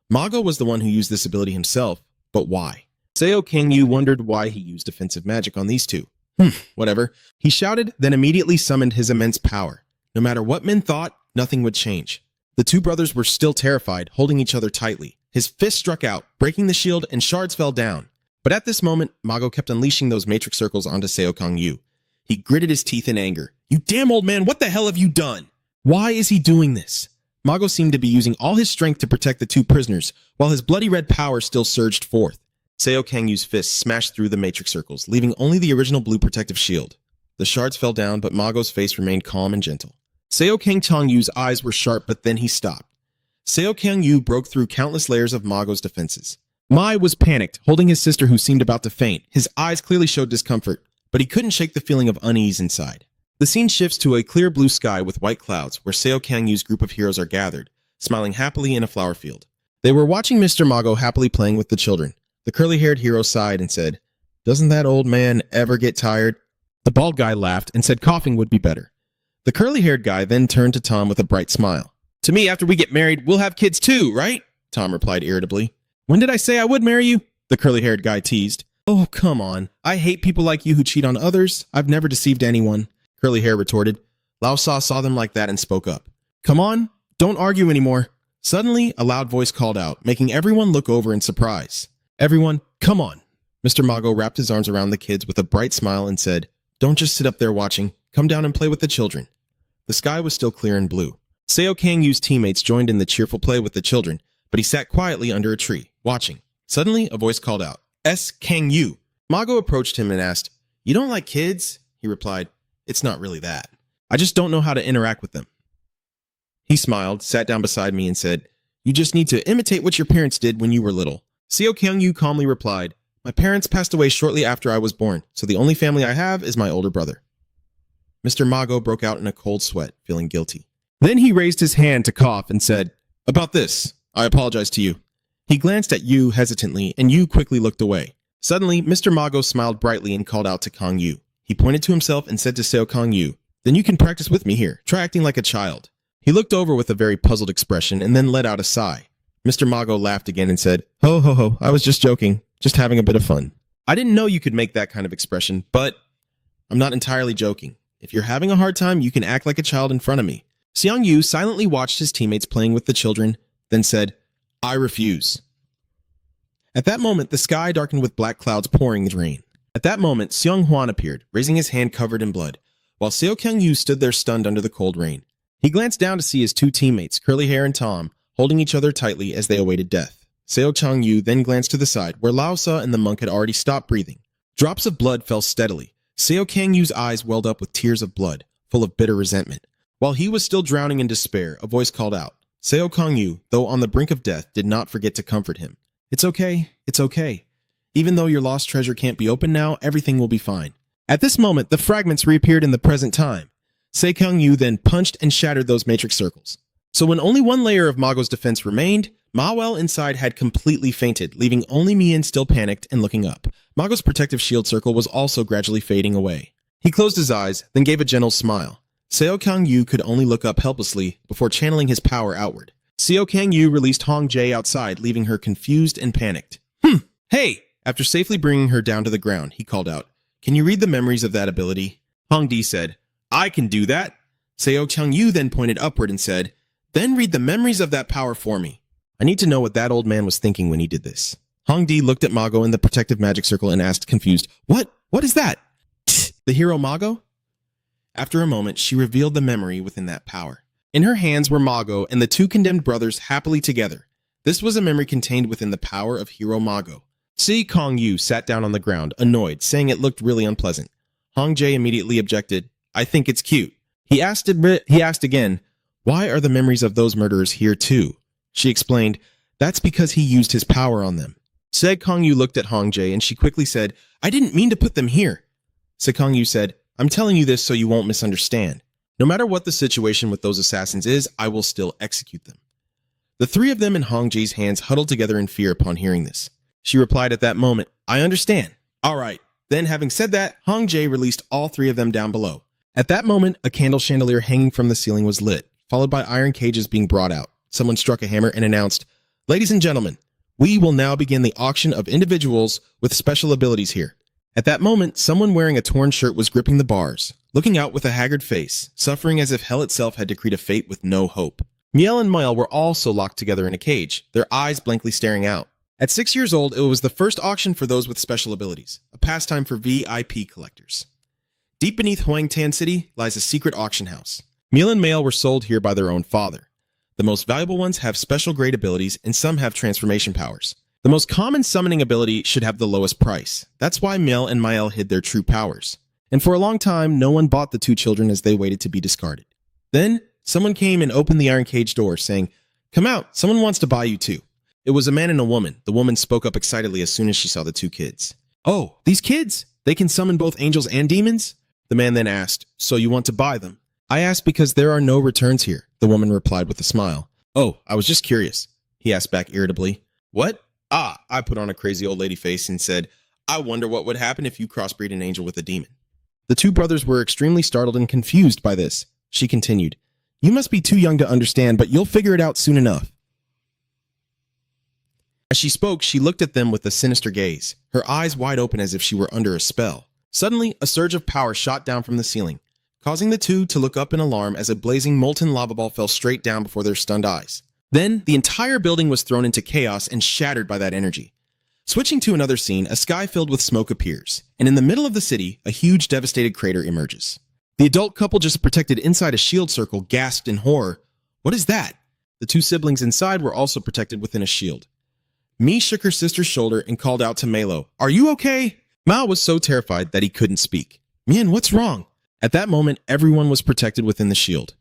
Mago was the one who used this ability himself, but why? Seo Kang-yu wondered why he used defensive magic on these two. Whatever. He shouted, then immediately summoned his immense power. No matter what men thought, nothing would change. The two brothers were still terrified, holding each other tightly. His fist struck out, breaking the shield, and shards fell down. But at this moment, Mago kept unleashing those matrix circles onto Seo Kang-yu. He gritted his teeth in anger. "You damn old man, what the hell have you done? Why is he doing this?" Mago seemed to be using all his strength to protect the two prisoners, while his bloody red power still surged forth. Seo Kang-yu's fist smashed through the matrix circles, leaving only the original blue protective shield. The shards fell down, but Mago's face remained calm and gentle. Seo Kang-yu's eyes were sharp, but then he stopped. Seo Kang-yu broke through countless layers of Mago's defenses. Mai was panicked, holding his sister who seemed about to faint. His eyes clearly showed discomfort, but he couldn't shake the feeling of unease inside. The scene shifts to a clear blue sky with white clouds, where Seo Kang-yu's group of heroes are gathered, smiling happily in a flower field. They were watching Mr. Mago happily playing with the children. The curly-haired hero sighed and said, "Doesn't that old man ever get tired?" The bald guy laughed and said coughing would be better. The curly-haired guy then turned to Tom with a bright smile. "To me, after we get married, we'll have kids too, right?" Tom replied irritably. "When did I say I would marry you?" the curly-haired guy teased. "Oh, come on. I hate people like you who cheat on others. I've never deceived anyone," Curly Hair retorted. Lao Sa saw them like that and spoke up. "Come on, don't argue anymore." Suddenly, a loud voice called out, making everyone look over in surprise. "Everyone, come on." Mr. Mago wrapped his arms around the kids with a bright smile and said, "Don't just sit up there watching. Come down and play with the children." The sky was still clear and blue. Seo Kang-yu's teammates joined in the cheerful play with the children, but he sat quietly under a tree, watching. Suddenly, a voice called out, "S. Kang-yu." Mago approached him and asked, "You don't like kids?" He replied, "It's not really that. I just don't know how to interact with them." He smiled, sat down beside me and said, "You just need to imitate what your parents did when you were little." Seo Kang-yu calmly replied, "My parents passed away shortly after I was born, so the only family I have is my older brother." Mr. Mago broke out in a cold sweat, feeling guilty. Then he raised his hand to cough and said, "About this, I apologize to you." He glanced at Yu hesitantly, and Yu quickly looked away. Suddenly, Mr. Mago smiled brightly and called out to Kang-yu. He pointed to himself and said to Seo Kang-yu, "Then you can practice with me here. Try acting like a child." He looked over with a very puzzled expression and then let out a sigh. Mr. Mago laughed again and said, Ho, ho, ho, I was just joking. Just having a bit of fun. I didn't know you could make that kind of expression, but I'm not entirely joking. If you're having a hard time, you can act like a child in front of me." Seong Yu silently watched his teammates playing with the children, then said, "I refuse." At that moment, the sky darkened with black clouds pouring rain. At that moment, Seong Hwan appeared, raising his hand covered in blood, while Seo Kyung-yu stood there stunned under the cold rain. He glanced down to see his two teammates, Curly Hair and Tom, holding each other tightly as they awaited death. Seo Chang-yu then glanced to the side, where Lao Sa and the monk had already stopped breathing. Drops of blood fell steadily. Seo Kang-yu's eyes welled up with tears of blood, full of bitter resentment. While he was still drowning in despair, a voice called out. Seo Kang-yu, though on the brink of death, did not forget to comfort him. It's okay. Even though your lost treasure can't be opened now, everything will be fine." At this moment, the fragments reappeared in the present time. Seo Kang-yu then punched and shattered those matrix circles. So when only one layer of Mago's defense remained, Mawel inside had completely fainted, leaving only Mian still panicked and looking up. Mago's protective shield circle was also gradually fading away. He closed his eyes, then gave a gentle smile. Seo Kang-yu could only look up helplessly before channeling his power outward. Seo Kang-yu released Hong Jae outside, leaving her confused and panicked. Hey! After safely bringing her down to the ground, he called out, "Can you read the memories of that ability?" Hong Di said, "I can do that." Seo Kang-yu then pointed upward and said, "Then read the memories of that power for me." I need to know what that old man was thinking when he did this. Hong Di looked at Mago in the protective magic circle and asked, confused, What is that? The hero Mago? After a moment, she revealed the memory within that power. In her hands were Mago and the two condemned brothers happily together. This was a memory contained within the power of hero Mago. Seo Kang-yu sat down on the ground, annoyed, saying it looked really unpleasant. Hong Jae immediately objected, "I think it's cute." He asked again, "Why are the memories of those murderers here too?" She explained, "That's because he used his power on them." Seo Kang-yu looked at Hong Jae and she quickly said, "I didn't mean to put them here." Seo Kang-yu said, "I'm telling you this so you won't misunderstand. No matter what the situation with those assassins is, I will still execute them." The three of them in Hong Jae's hands huddled together in fear upon hearing this. She replied at that moment, "I understand." All right. Then having said that, Hong Jae released all three of them down below. At that moment, a candle chandelier hanging from the ceiling was lit, followed by iron cages being brought out. Someone struck a hammer and announced, "Ladies and gentlemen, we will now begin the auction of individuals with special abilities here." At that moment, someone wearing a torn shirt was gripping the bars, looking out with a haggard face, suffering as if hell itself had decreed a fate with no hope. Miel and Mael were also locked together in a cage, their eyes blankly staring out. At 6 years old, it was the first auction for those with special abilities, a pastime for VIP collectors. Deep beneath Huangtan City lies a secret auction house. Miel and Mael were sold here by their own father. The most valuable ones have special grade abilities and some have transformation powers. The most common summoning ability should have the lowest price. That's why Miel and Mael hid their true powers. And for a long time, no one bought the two children as they waited to be discarded. Then, someone came and opened the iron cage door, saying, "Come out, someone wants to buy you too." It was a man and a woman. The woman spoke up excitedly as soon as she saw the two kids. "Oh, these kids? They can summon both angels and demons?" The man then asked, "So you want to buy them?" "I asked because there are no returns here," the woman replied with a smile. "Oh, I was just curious," he asked back irritably. "What?" I put on a crazy old lady face and said, "I wonder what would happen if you crossbreed an angel with a demon." The two brothers were extremely startled and confused by this. She continued, "You must be too young to understand, but you'll figure it out soon enough." As she spoke, she looked at them with a sinister gaze, her eyes wide open as if she were under a spell. Suddenly, a surge of power shot down from the ceiling, causing the two to look up in alarm as a blazing molten lava ball fell straight down before their stunned eyes. Then, the entire building was thrown into chaos and shattered by that energy. Switching to another scene, a sky filled with smoke appears, and in the middle of the city, a huge devastated crater emerges. The adult couple just protected inside a shield circle gasped in horror. "What is that?" The two siblings inside were also protected within a shield. Mi shook her sister's shoulder and called out to Melo, "Are you okay?" Mao was so terrified that he couldn't speak. "Mian, what's wrong?" At that moment, everyone was protected within the shield.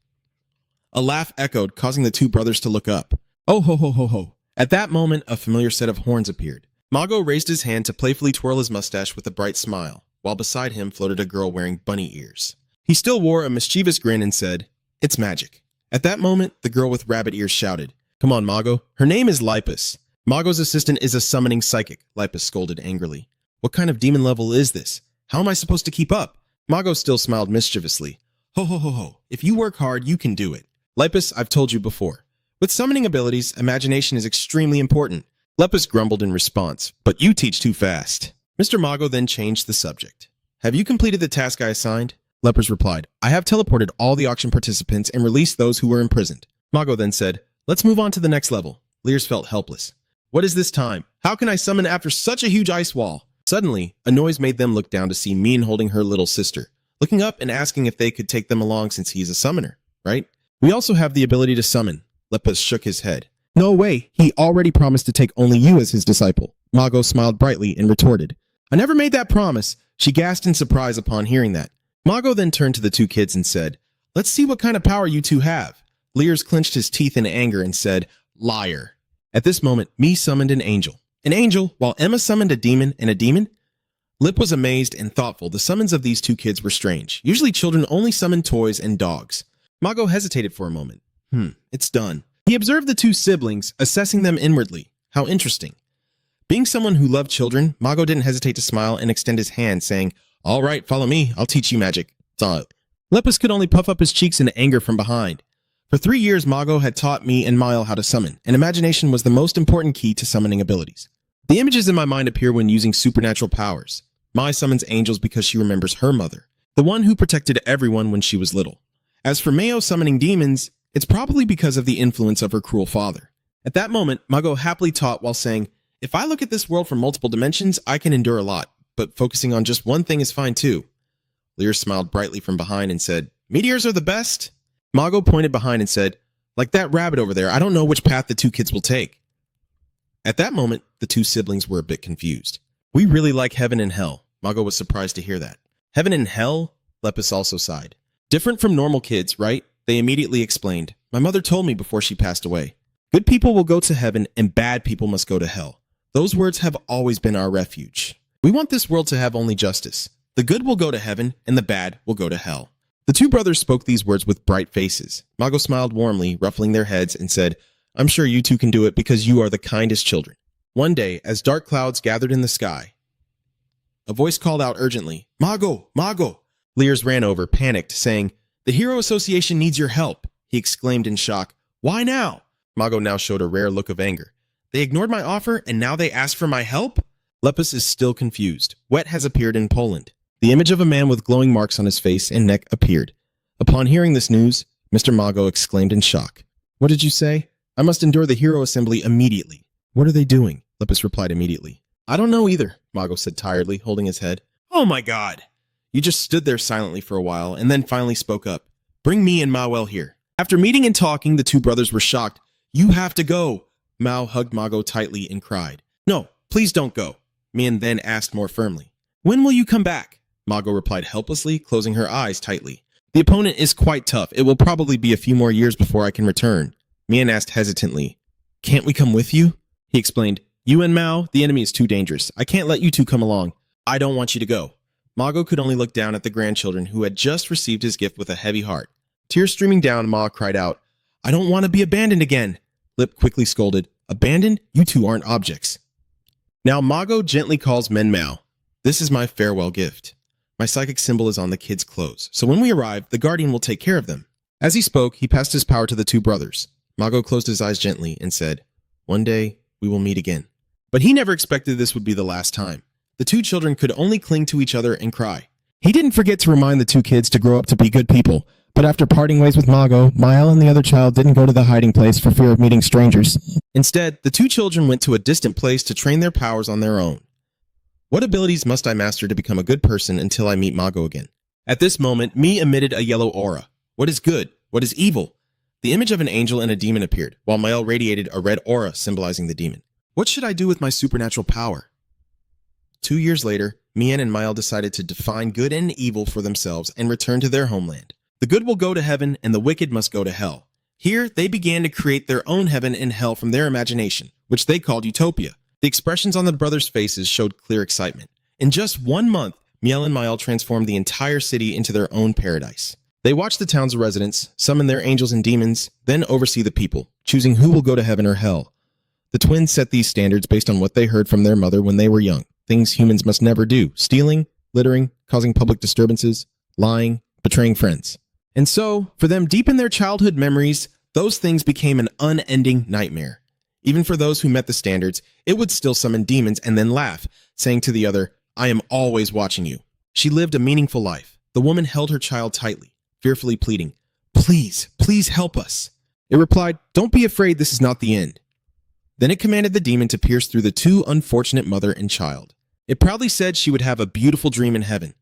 A laugh echoed, causing the two brothers to look up. "Oh ho ho ho ho." At that moment, a familiar set of horns appeared. Mago raised his hand to playfully twirl his mustache with a bright smile, while beside him floated a girl wearing bunny ears. He still wore a mischievous grin and said, "It's magic." At that moment, the girl with rabbit ears shouted, "Come on, Mago. Her name is Lipus." "Mago's assistant is a summoning psychic," Lipus scolded angrily. "What kind of demon level is this? How am I supposed to keep up?" Mago still smiled mischievously. "Ho ho ho ho. If you work hard, you can do it." "Lipus, I've told you before. With summoning abilities, imagination is extremely important." Lepus grumbled in response, "But you teach too fast." Mr. Mago then changed the subject. "Have you completed the task I assigned?" Lepus replied, "I have teleported all the auction participants and released those who were imprisoned." Mago then said, "Let's move on to the next level." Lears felt helpless. "What is this time? How can I summon after such a huge ice wall?" Suddenly, a noise made them look down to see Mean holding her little sister, looking up and asking if they could take them along since he's a summoner, right? "We also have the ability to summon." Lepus shook his head. "No way, he already promised to take only you as his disciple." Mago smiled brightly and retorted, "I never made that promise." She gasped in surprise upon hearing that. Mago then turned to the two kids and said, "Let's see what kind of power you two have." Lears clenched his teeth in anger and said, "Liar." At this moment, Me summoned an angel. An angel, while Emma summoned a demon and a demon? Lip was amazed and thoughtful. The summons of these two kids were strange. Usually children only summon toys and dogs. Mago hesitated for a moment. It's done. He observed the two siblings, assessing them inwardly. How interesting. Being someone who loved children, Mago didn't hesitate to smile and extend his hand, saying, "All right, follow me. I'll teach you magic." Lepus could only puff up his cheeks in anger from behind. For 3 years, Mago had taught me and Mile how to summon, and imagination was the most important key to summoning abilities. The images in my mind appear when using supernatural powers. Mai summons angels because she remembers her mother, the one who protected everyone when she was little. As for Mayo summoning demons, it's probably because of the influence of her cruel father. At that moment, Mago happily taught while saying, "If I look at this world from multiple dimensions, I can endure a lot, but focusing on just one thing is fine too." Lear smiled brightly from behind and said, "Meteors are the best?" Mago pointed behind and said, "Like that rabbit over there, I don't know which path the two kids will take." At that moment, the two siblings were a bit confused. "We really like heaven and hell." Mago was surprised to hear that. "Heaven and hell?" Lepus also sighed. "Different from normal kids, right?" They immediately explained. "My mother told me before she passed away. Good people will go to heaven and bad people must go to hell. Those words have always been our refuge. We want this world to have only justice. The good will go to heaven and the bad will go to hell." The two brothers spoke these words with bright faces. Mago smiled warmly, ruffling their heads, and said, "I'm sure you two can do it because you are the kindest children." One day, as dark clouds gathered in the sky, a voice called out urgently, "Mago! Mago!" Lears ran over, panicked, saying, "The Hero Association needs your help." He exclaimed in shock, "Why now?" Mago now showed a rare look of anger. "They ignored my offer and now they ask for my help?" Lepus is still confused. Wet has appeared in Poland. The image of a man with glowing marks on his face and neck appeared. Upon hearing this news, Mr. Mago exclaimed in shock, "What did you say? I must endure the Hero Assembly immediately." "What are they doing?" Lepus replied immediately. "I don't know either," Mago said tiredly, holding his head. "Oh my god!" You just stood there silently for a while and then finally spoke up. "Bring me and Mawel here." After meeting and talking, the two brothers were shocked. "You have to go." Mao hugged Mago tightly and cried. "No, please don't go." Mian then asked more firmly, "When will you come back?" Mago replied helplessly, closing her eyes tightly. "The opponent is quite tough. It will probably be a few more years before I can return." Mian asked hesitantly, "Can't we come with you?" He explained, "You and Mao, the enemy is too dangerous. I can't let you two come along. I don't want you to go." Mago could only look down at the grandchildren who had just received his gift with a heavy heart. Tears streaming down, Ma cried out, "I don't want to be abandoned again." Lip quickly scolded, "Abandoned? You two aren't objects." Now Mago gently calls Men Mao. "This is my farewell gift. My psychic symbol is on the kids' clothes, so when we arrive, the guardian will take care of them." As he spoke, he passed his power to the two brothers. Mago closed his eyes gently and said, "One day, we will meet again." But he never expected this would be the last time. The two children could only cling to each other and cry. He didn't forget to remind the two kids to grow up to be good people, but after parting ways with Mago, Mael and the other child didn't go to the hiding place for fear of meeting strangers. Instead, the two children went to a distant place to train their powers on their own. What abilities must I master to become a good person until I meet Mago again? At this moment, Mi emitted a yellow aura. What is good? What is evil? The image of an angel and a demon appeared, while Mael radiated a red aura symbolizing the demon. What should I do with my supernatural power? 2 years later, Mian and Mael decided to define good and evil for themselves and return to their homeland. The good will go to heaven and the wicked must go to hell. Here, they began to create their own heaven and hell from their imagination, which they called Utopia. The expressions on the brothers' faces showed clear excitement. In just 1 month, Miel and Mael transformed the entire city into their own paradise. They watched the town's residents, summon their angels and demons, then oversee the people, choosing who will go to heaven or hell. The twins set these standards based on what they heard from their mother when they were young. Things humans must never do: stealing, littering, causing public disturbances, lying, betraying friends. And so, for them deep in their childhood memories, those things became an unending nightmare. Even for those who met the standards, it would still summon demons and then laugh, saying to the other, "I am always watching you." She lived a meaningful life. The woman held her child tightly, fearfully pleading, "Please, please help us." It replied, "Don't be afraid, this is not the end." Then it commanded the demon to pierce through the two unfortunate mother and child. It proudly said she would have a beautiful dream in heaven.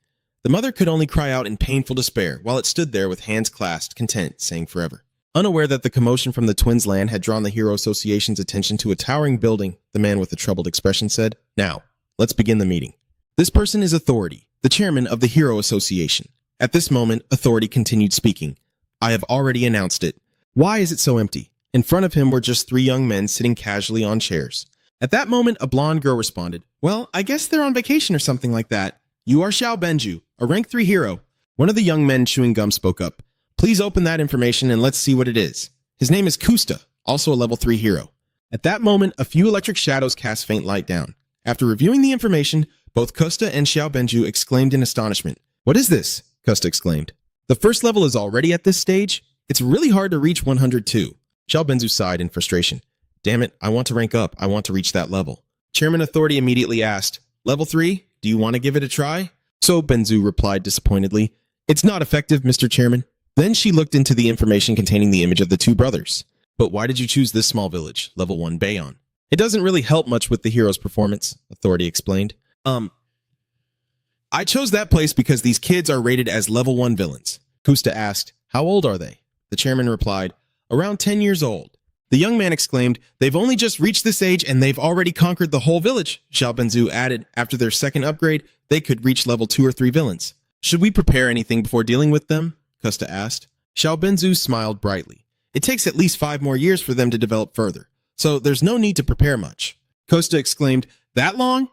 The mother could only cry out in painful despair while it stood there with hands clasped, content, saying forever. Unaware that the commotion from the twins' land had drawn the Hero Association's attention to a towering building, the man with the troubled expression said, "Now, let's begin the meeting. This person is Authority, the chairman of the Hero Association." At this moment, Authority continued speaking. "I have already announced it. Why is it so empty?" In front of him were just 3 young men sitting casually on chairs. At that moment, a blonde girl responded, "Well, I guess they're on vacation or something like that. You are Xiao Benju, a rank 3 hero." One of the young men chewing gum spoke up. "Please open that information and let's see what it is." His name is Kusta, also a level 3 hero. At that moment, a few electric shadows cast faint light down. After reviewing the information, both Kusta and Xiao Benju exclaimed in astonishment. "What is this?" Kusta exclaimed. "The first level is already at this stage? It's really hard to reach 102. Xiao Benzu sighed in frustration. "Damn it, I want to rank up. I want to reach that level." Chairman Authority immediately asked, "Level 3? Do you want to give it a try?" So Benzu replied disappointedly, "It's not effective, Mr. Chairman." Then she looked into the information containing the image of the two brothers. "But why did you choose this small village, level 1 Bayon?" "It doesn't really help much with the hero's performance," Authority explained. I chose that place because these kids are rated as level 1 villains." Kusta asked, "How old are they?" The chairman replied, "Around 10 years old." The young man exclaimed, "They've only just reached this age and they've already conquered the whole village." Xiao Benzu added, "After their second upgrade, they could reach level 2 or 3 villains." "Should we prepare anything before dealing with them?" Kusta asked. Xiao Benzu smiled brightly. "It takes at least 5 more years for them to develop further, so there's no need to prepare much." Kusta exclaimed, "That long?"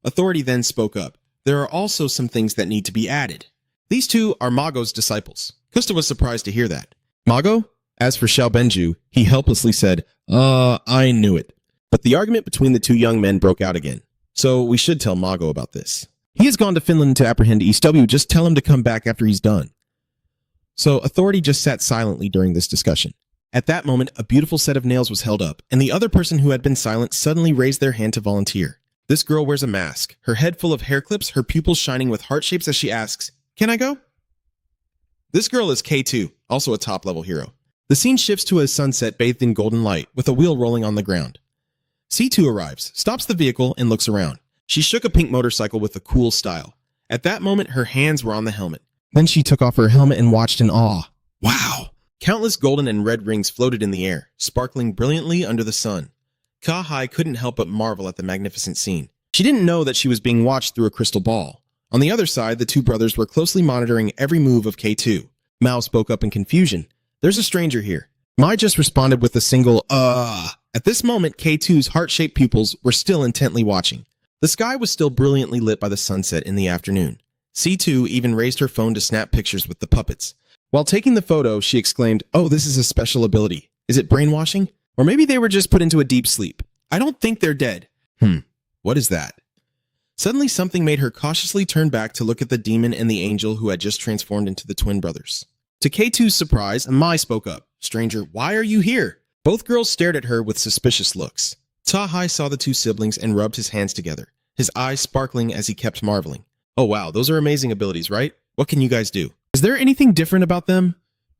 Authority then spoke up. "There are also some things that need to be added. These two are Mago's disciples." Kusta was surprised to hear that. "Mago?" As for Xiao Benju, he helplessly said, I knew it." But the argument between the two young men broke out again. "So we should tell Mago about this. He has gone to Finland to apprehend East W. Just tell him to come back after he's done." So Authority just sat silently during this discussion. At that moment, a beautiful set of nails was held up, and the other person who had been silent suddenly raised their hand to volunteer. This girl wears a mask, her head full of hair clips, her pupils shining with heart shapes as she asks, "Can I go?" This girl is K2, also a top-level hero. The scene shifts to a sunset bathed in golden light, with a wheel rolling on the ground. C2 arrives, stops the vehicle, and looks around. She shook a pink motorcycle with a cool style. At that moment, her hands were on the helmet. Then she took off her helmet and watched in awe. Wow! Countless golden and red rings floated in the air, sparkling brilliantly under the sun. Ka-hai couldn't help but marvel at the magnificent scene. She didn't know that she was being watched through a crystal ball. On the other side, the two brothers were closely monitoring every move of K2. Mao spoke up in confusion. "There's a stranger here." Mai just responded with a single, At this moment, K2's heart-shaped pupils were still intently watching. The sky was still brilliantly lit by the sunset in the afternoon. C2 even raised her phone to snap pictures with the puppets. While taking the photo, she exclaimed, "Oh, this is a special ability. Is it brainwashing? Or maybe they were just put into a deep sleep. I don't think they're dead." What is that? Suddenly, something made her cautiously turn back to look at the demon and the angel who had just transformed into the twin brothers. To K2's surprise, Mai spoke up. "Stranger, why are you here?" Both girls stared at her with suspicious looks. Ta-hai saw the two siblings and rubbed his hands together, his eyes sparkling as he kept marveling. "Oh wow, those are amazing abilities, right? What can you guys do? Is there anything different about them?"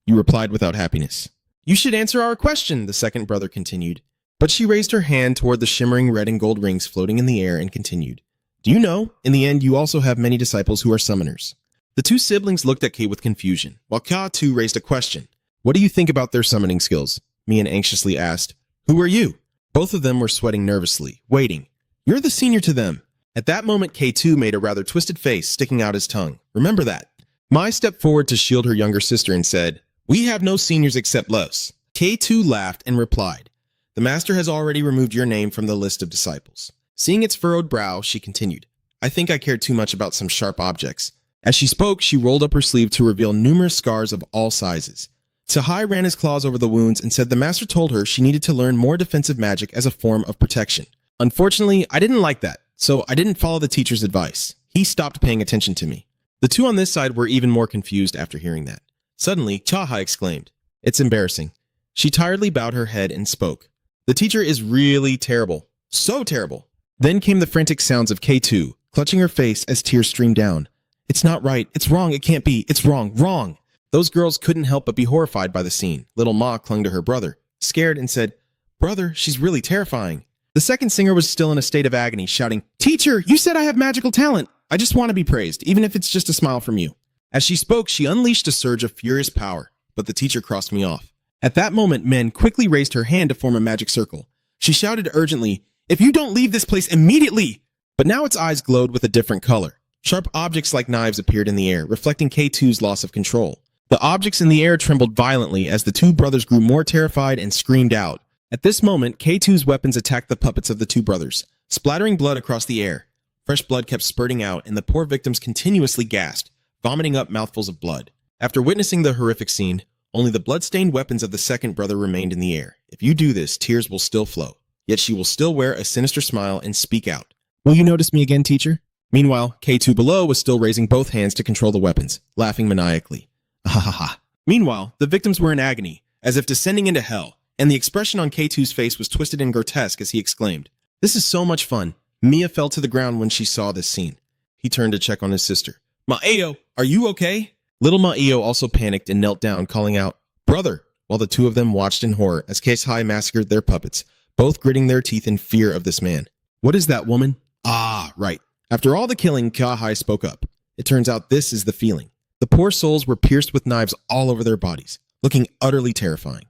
You replied without happiness. "You should answer our question," the second brother continued. But she raised her hand toward the shimmering red and gold rings floating in the air and continued. "Do you know, in the end, you also have many disciples who are summoners." The two siblings looked at Kate with confusion, while Ka-tu raised a question. "What do you think about their summoning skills?" Mian anxiously asked. "Who are you?" Both of them were sweating nervously, waiting. "You're the senior to them." At that moment, K2 made a rather twisted face, sticking out his tongue. "Remember that." Mai stepped forward to shield her younger sister and said, "We have no seniors except Los." K2 laughed and replied, "The master has already removed your name from the list of disciples." Seeing its furrowed brow, she continued, "I think I cared too much about some sharp objects." As she spoke, she rolled up her sleeve to reveal numerous scars of all sizes. Sahai ran his claws over the wounds and said the master told her she needed to learn more defensive magic as a form of protection. "Unfortunately, I didn't like that, so I didn't follow the teacher's advice. He stopped paying attention to me." The two on this side were even more confused after hearing that. Suddenly, Cha-hai exclaimed, "It's embarrassing." She tiredly bowed her head and spoke. "The teacher is really terrible. So terrible." Then came the frantic sounds of K2, clutching her face as tears streamed down. "It's not right. It's wrong. It can't be. It's wrong. Wrong." Those girls couldn't help but be horrified by the scene. Little Ma clung to her brother, scared, and said, "Brother, she's really terrifying." The second singer was still in a state of agony, shouting, "Teacher, you said I have magical talent. I just want to be praised, even if it's just a smile from you." As she spoke, she unleashed a surge of furious power, but the teacher crossed me off. At that moment, Min quickly raised her hand to form a magic circle. She shouted urgently, "If you don't leave this place immediately!" But now its eyes glowed with a different color. Sharp objects like knives appeared in the air, reflecting K2's loss of control. The objects in the air trembled violently as the two brothers grew more terrified and screamed out. At this moment, K2's weapons attacked the puppets of the two brothers, splattering blood across the air. Fresh blood kept spurting out, and the poor victims continuously gasped, vomiting up mouthfuls of blood. After witnessing the horrific scene, Only the blood-stained weapons of the second brother remained in the air. If you do this, tears will still flow. Yet she will still wear a sinister smile and speak out. Will you notice me again, teacher? Meanwhile, K2 below was still raising both hands to control the weapons, laughing maniacally. Ha ha ha. Meanwhile, the victims were in agony, as if descending into hell, and the expression on K2's face was twisted and grotesque as he exclaimed, "This is so much fun." Mia fell to the ground when she saw this scene. He turned to check on his sister. "Maeo, are you okay?" Little Maeo also panicked and knelt down, calling out, "Brother," while the two of them watched in horror as Keishai massacred their puppets, both gritting their teeth in fear of this man. "What is that, woman?" "Ah, right." After all the killing, Keishai spoke up. It turns out this is the feeling. The poor souls were pierced with knives all over their bodies, looking utterly terrifying.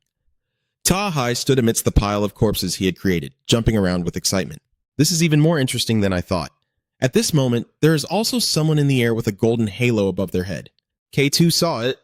Keishai stood amidst the pile of corpses he had created, jumping around with excitement. This is even more interesting than I thought. At this moment, there is also someone in the air with a golden halo above their head. K2 saw it,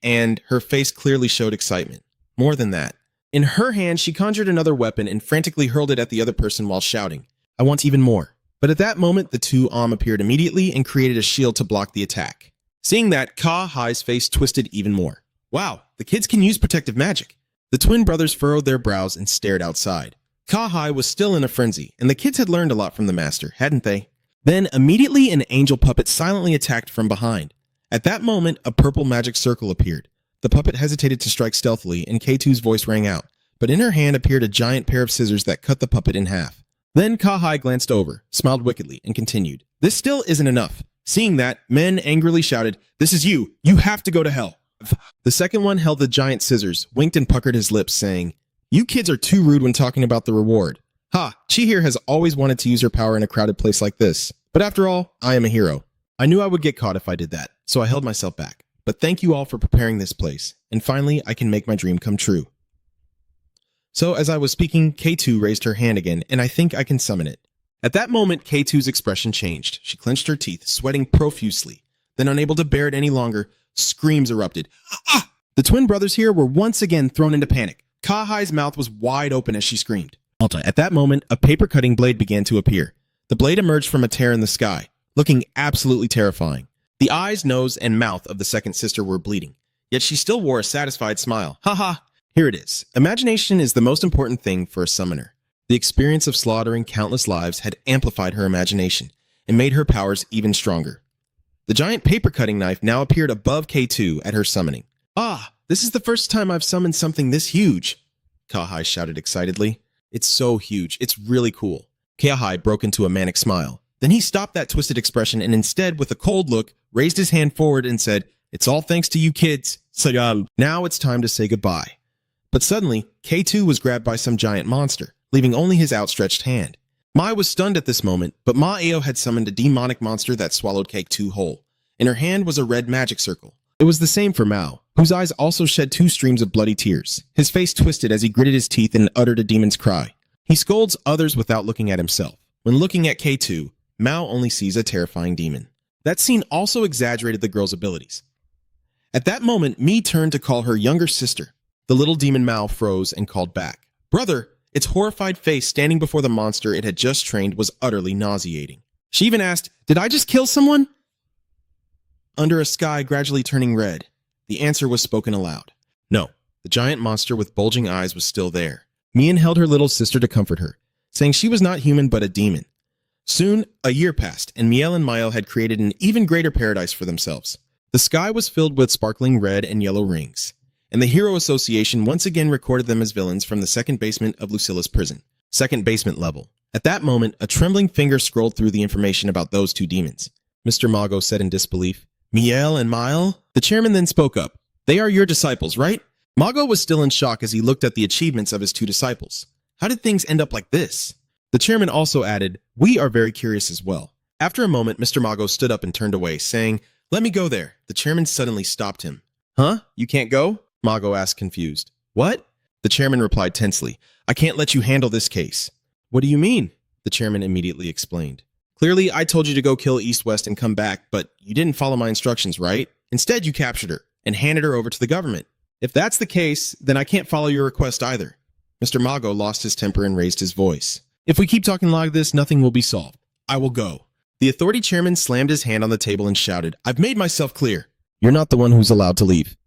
and her face clearly showed excitement. More than that. In her hand, she conjured another weapon and frantically hurled it at the other person while shouting, "I want even more." But at that moment, the two appeared immediately and created a shield to block the attack. Seeing that, Keishai's face twisted even more. Wow, the kids can use protective magic. The twin brothers furrowed their brows and stared outside. Keishai was still in a frenzy, and the kids had learned a lot from the master, hadn't they? Then, immediately, an angel puppet silently attacked from behind. At that moment, a purple magic circle appeared. The puppet hesitated to strike stealthily, and K2's voice rang out, but in her hand appeared a giant pair of scissors that cut the puppet in half. Then Keishai glanced over, smiled wickedly, and continued, "This still isn't enough." Seeing that, men angrily shouted, "This is you! You have to go to hell!" The second one held the giant scissors, winked and puckered his lips, saying, "You kids are too rude when talking about the reward. Ha, Chi here has always wanted to use her power in a crowded place like this. But after all, I am a hero. I knew I would get caught if I did that, so I held myself back. But thank you all for preparing this place, and finally I can make my dream come true." So as I was speaking, K2 raised her hand again, and I think I can summon it. At that moment, K2's expression changed. She clenched her teeth, sweating profusely. Then, unable to bear it any longer, screams erupted. "Ah!" The twin brothers here were once again thrown into panic. Keishai's mouth was wide open as she screamed. At that moment, a paper-cutting blade began to appear. The blade emerged from a tear in the sky, looking absolutely terrifying. The eyes, nose, and mouth of the second sister were bleeding, yet she still wore a satisfied smile. Haha, here it is. Imagination is the most important thing for a summoner. The experience of slaughtering countless lives had amplified her imagination and made her powers even stronger. The giant paper-cutting knife now appeared above K2 at her summoning. "Ah, this is the first time I've summoned something this huge," Keishai shouted excitedly. "It's so huge. It's really cool." Keishai broke into a manic smile. Then he stopped that twisted expression and instead, with a cold look, raised his hand forward and said, "It's all thanks to you kids. Now it's time to say goodbye." But suddenly, K2 was grabbed by some giant monster, leaving only his outstretched hand. Mai was stunned at this moment, but Maeo had summoned a demonic monster that swallowed K2 whole. In her hand was a red magic circle. It was the same for Mao, whose eyes also shed 2 streams of bloody tears. His face twisted as he gritted his teeth and uttered a demon's cry. He scolds others without looking at himself. When looking at K2, Mao only sees a terrifying demon. That scene also exaggerated the girl's abilities. At that moment, Mi turned to call her younger sister. The little demon Mao froze and called back, "Brother!" Its horrified face standing before the monster it had just trained was utterly nauseating. She even asked, "Did I just kill someone?" Under a sky gradually turning red, the answer was spoken aloud. No, the giant monster with bulging eyes was still there. Mian held her little sister to comfort her, saying she was not human but a demon. Soon, a year passed, and Miel and Mael had created an even greater paradise for themselves. The sky was filled with sparkling red and yellow rings, and the Hero Association once again recorded them as villains from the second basement of Lucilla's prison. Second basement level. At that moment, a trembling finger scrolled through the information about those 2 demons. Mr. Mago said in disbelief, "Miel and Mael?" The chairman then spoke up. "They are your disciples, right?" Mago was still in shock as he looked at the achievements of his 2 disciples. How did things end up like this? The chairman also added, "We are very curious as well." After a moment, Mr. Mago stood up and turned away, saying, "Let me go there." The chairman suddenly stopped him. "Huh? You can't go?" Mago asked, confused. "What?" The chairman replied tensely, "I can't let you handle this case." "What do you mean?" The chairman immediately explained. "Clearly, I told you to go kill East West and come back, but you didn't follow my instructions, right? Instead, you captured her and handed her over to the government. If that's the case, then I can't follow your request either." Mr. Mago lost his temper and raised his voice. "If we keep talking like this, nothing will be solved. I will go." The authority chairman slammed his hand on the table and shouted, "I've made myself clear. You're not the one who's allowed to leave."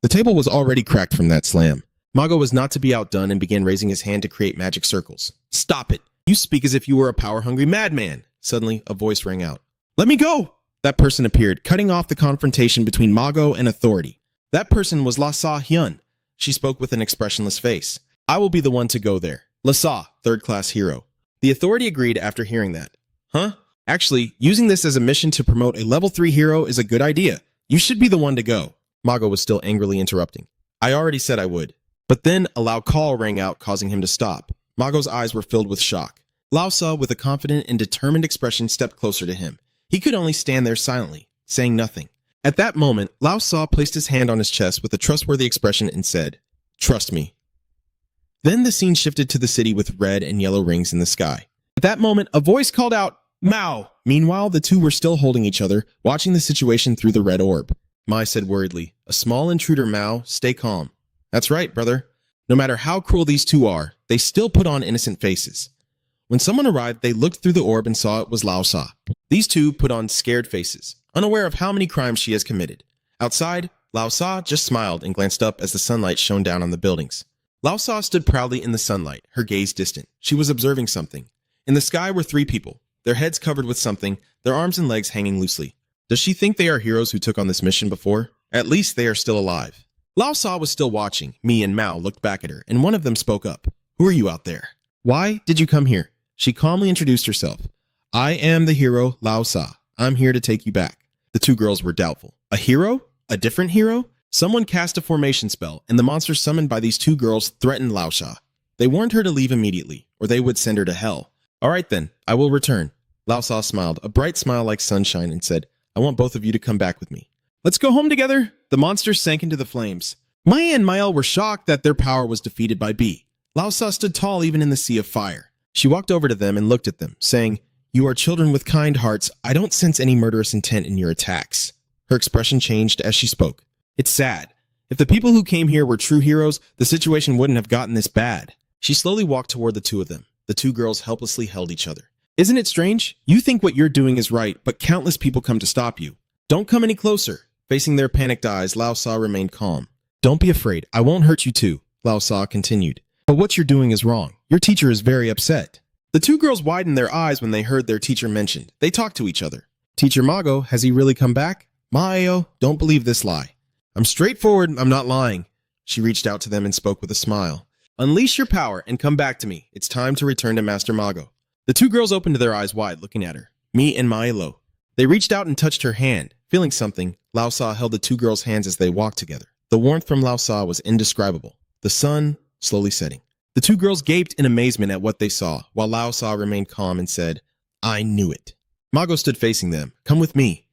The table was already cracked from that slam. Mago was not to be outdone and began raising his hand to create magic circles. "Stop it! You speak as if you were a power-hungry madman!" Suddenly, a voice rang out. "Let me go!" That person appeared, cutting off the confrontation between Mago and authority. That person was Lhasa Hyun. She spoke with an expressionless face. "I will be the one to go there. Lhasa, third-class hero." The authority agreed after hearing that. "Huh? Actually, using this as a mission to promote a level 3 hero is a good idea. You should be the one to go." Mago was still angrily interrupting. "I already said I would." But then a loud call rang out, causing him to stop. Mago's eyes were filled with shock. Lhasa, with a confident and determined expression, stepped closer to him. He could only stand there silently, saying nothing. At that moment, Lhasa placed his hand on his chest with a trustworthy expression and said, "Trust me." Then the scene shifted to the city with red and yellow rings in the sky. At that moment, a voice called out, "Mao!" Meanwhile, the two were still holding each other, watching the situation through the red orb. Mai said worriedly, "A small intruder, Mao. Stay calm." "That's right, brother. No matter how cruel these two are, they still put on innocent faces." When someone arrived, they looked through the orb and saw it was Lhasa. These two put on scared faces, unaware of how many crimes she has committed. Outside, Lhasa just smiled and glanced up as the sunlight shone down on the buildings. Lhasa stood proudly in the sunlight, her gaze distant. She was observing something. In the sky were 3 people, their heads covered with something, their arms and legs hanging loosely. Does she think they are heroes who took on this mission before? At least they are still alive. Lhasa was still watching. Mi and Mao looked back at her, and one of them spoke up. "Who are you out there? Why did you come here?" She calmly introduced herself. "I am the hero, Lhasa. I'm here to take you back." The 2 girls were doubtful. A hero? A different hero? Someone cast a formation spell, and the monster summoned by these 2 girls threatened Lhasa. They warned her to leave immediately, or they would send her to hell. "All right then, I will return." Lhasa smiled, a bright smile like sunshine, and said, "I want both of you to come back with me. Let's go home together." The monsters sank into the flames. Maya and Mael were shocked that their power was defeated by B. Lhasa stood tall even in the sea of fire. She walked over to them and looked at them, saying, "You are children with kind hearts. I don't sense any murderous intent in your attacks." Her expression changed as she spoke. "It's sad. If the people who came here were true heroes, the situation wouldn't have gotten this bad." She slowly walked toward the 2 of them. The 2 girls helplessly held each other. "Isn't it strange? You think what you're doing is right, but countless people come to stop you. Don't come any closer." Facing their panicked eyes, Lhasa remained calm. "Don't be afraid. I won't hurt you too," Lhasa continued. "But what you're doing is wrong. Your teacher is very upset." The 2 girls widened their eyes when they heard their teacher mentioned. They talked to each other. "Teacher Mago, has he really come back?" "Maio, don't believe this lie." "I'm straightforward. I'm not lying." She reached out to them and spoke with a smile. "Unleash your power and come back to me. It's time to return to Master Mago." The 2 girls opened their eyes wide, looking at her. Mi and Mailo. They reached out and touched her hand. Feeling something, Lhasa held the 2 girls' hands as they walked together. The warmth from Lhasa was indescribable. The sun slowly setting. The 2 girls gaped in amazement at what they saw, while Lhasa remained calm and said, "I knew it." Mago stood facing them. "Come with me."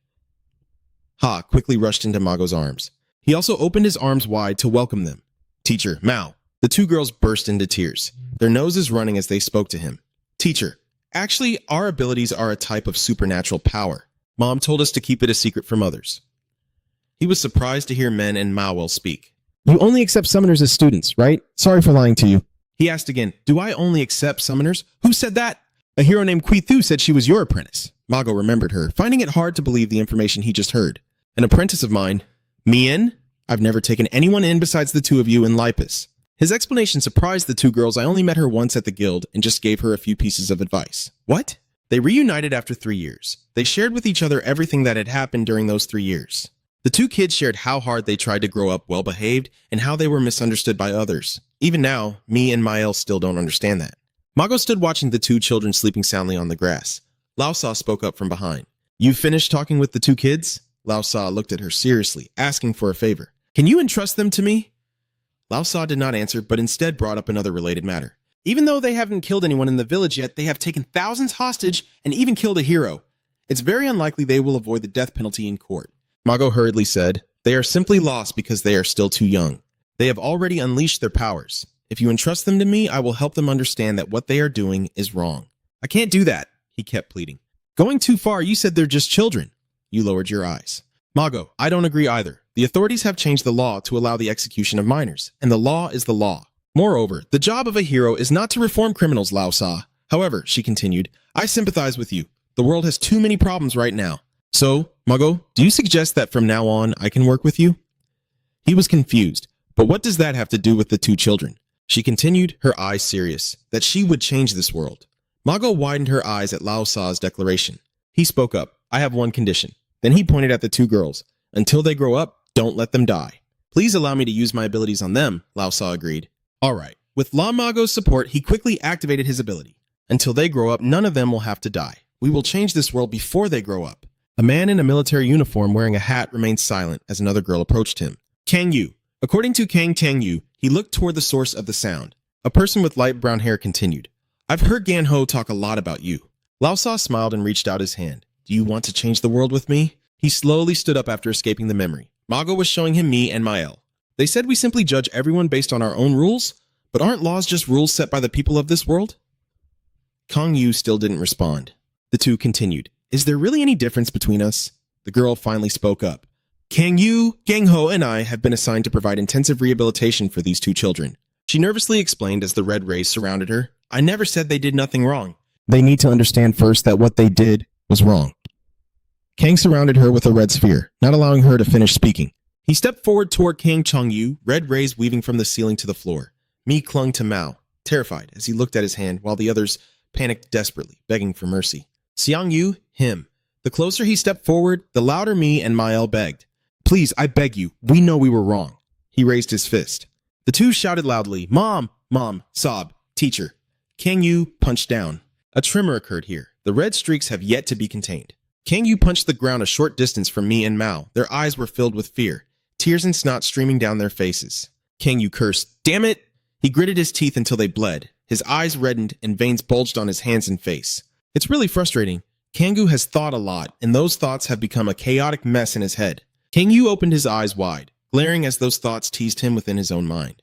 Ha quickly rushed into Mago's arms. He also opened his arms wide to welcome them. "Teacher, Mao." The 2 girls burst into tears, their noses running as they spoke to him. "Teacher, actually, our abilities are a type of supernatural power. Mom told us to keep it a secret from others." He was surprised to hear Men and Mao speak. "You only accept summoners as students, right? Sorry for lying to you." He asked again, "Do I only accept summoners? Who said that?" "A hero named Quithu said she was your apprentice." Mago remembered her, finding it hard to believe the information he just heard. "An apprentice of mine? Me in? I've never taken anyone in besides the 2 of you in Lipus." His explanation surprised the 2 girls. "I only met her once at the guild and just gave her a few pieces of advice." "What?" They reunited after 3 years. They shared with each other everything that had happened during those 3 years. The 2 kids shared how hard they tried to grow up well-behaved and how they were misunderstood by others. Even now, Mi and Mael still don't understand that. Mago stood watching the 2 children sleeping soundly on the grass. Lhasa spoke up from behind. "You finished talking with the 2 kids?" Lhasa looked at her seriously, asking for a favor. "Can you entrust them to me?" Lhasa did not answer, but instead brought up another related matter. "Even though they haven't killed anyone in the village yet, they have taken thousands hostage and even killed a hero. It's very unlikely they will avoid the death penalty in court." Mago hurriedly said, "They are simply lost because they are still too young. They have already unleashed their powers. If you entrust them to me, I will help them understand that what they are doing is wrong." "I can't do that," he kept pleading. "Going too far, you said they're just children." You lowered your eyes. "Mago, I don't agree either. The authorities have changed the law to allow the execution of minors, and the law is the law. Moreover, the job of a hero is not to reform criminals, Lhasa. However," she continued, "I sympathize with you. The world has too many problems right now. So, Mago, do you suggest that from now on I can work with you?" He was confused. But what does that have to do with the two children? She continued, her eyes serious, that she would change this world. Mago widened her eyes at Lao Sa's declaration. He spoke up, I have one condition. Then he pointed at the two girls. Until they grow up, don't let them die. Please allow me to use my abilities on them, Lao Sa agreed. Alright. With La Mago's support, he quickly activated his ability. Until they grow up, none of them will have to die. We will change this world before they grow up. A man in a military uniform wearing a hat remained silent as another girl approached him. Kang Yu. According to Kang Tang Yu, he looked toward the source of the sound. A person with light brown hair continued. I've heard Gan Ho talk a lot about you. Lao Sa smiled and reached out his hand. Do you want to change the world with me? He slowly stood up after escaping the memory. Mago was showing him me and Mael. They said we simply judge everyone based on our own rules, but aren't laws just rules set by the people of this world? Kang Yu still didn't respond. The two continued. Is there really any difference between us? The girl finally spoke up. Kang Yu, Gang Ho, and I have been assigned to provide intensive rehabilitation for these two children. She nervously explained as the red rays surrounded her. I never said they did nothing wrong. They need to understand first that what they did was wrong. Kang surrounded her with a red sphere, not allowing her to finish speaking. He stepped forward toward Kang Chong Yu, red rays weaving from the ceiling to the floor. Mi clung to Mao, terrified as he looked at his hand while the others panicked desperately, begging for mercy. Xiang Yu, him. The closer he stepped forward, the louder Mi and Mael begged. Please, I beg you, we know we were wrong. He raised his fist. The two shouted loudly, Mom, Mom, sob, teacher. Kang Yu punched down. A tremor occurred here. The red streaks have yet to be contained. Kang Yu punched the ground a short distance from Mi and Mao. Their eyes were filled with fear, tears and snot streaming down their faces. Kang Yu cursed, damn it! He gritted his teeth until they bled. His eyes reddened and veins bulged on his hands and face. It's really frustrating. Kang Yu has thought a lot, and those thoughts have become a chaotic mess in his head. Kang Yu opened his eyes wide, glaring as those thoughts teased him within his own mind.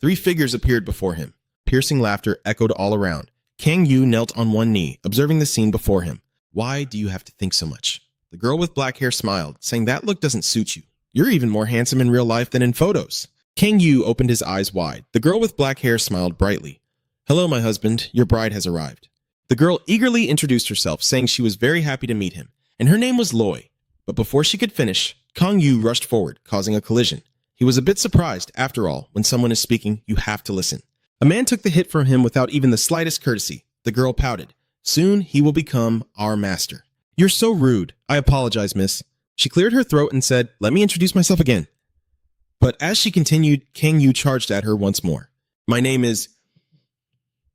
3 figures appeared before him. Piercing laughter echoed all around. Kang Yu knelt on one knee, observing the scene before him. Why do you have to think so much? The girl with black hair smiled, saying that look doesn't suit you. You're even more handsome in real life than in photos. Kang Yu opened his eyes wide. The girl with black hair smiled brightly. Hello, my husband. Your bride has arrived. The girl eagerly introduced herself, saying she was very happy to meet him, and her name was Loi. But before she could finish, Kang Yu rushed forward, causing a collision. He was a bit surprised. After all, when someone is speaking, you have to listen. A man took the hit from him without even the slightest courtesy. The girl pouted. Soon he will become our master. You're so rude. I apologize, miss. She cleared her throat and said, let me introduce myself again. But as she continued, Kang Yu charged at her once more. My name is...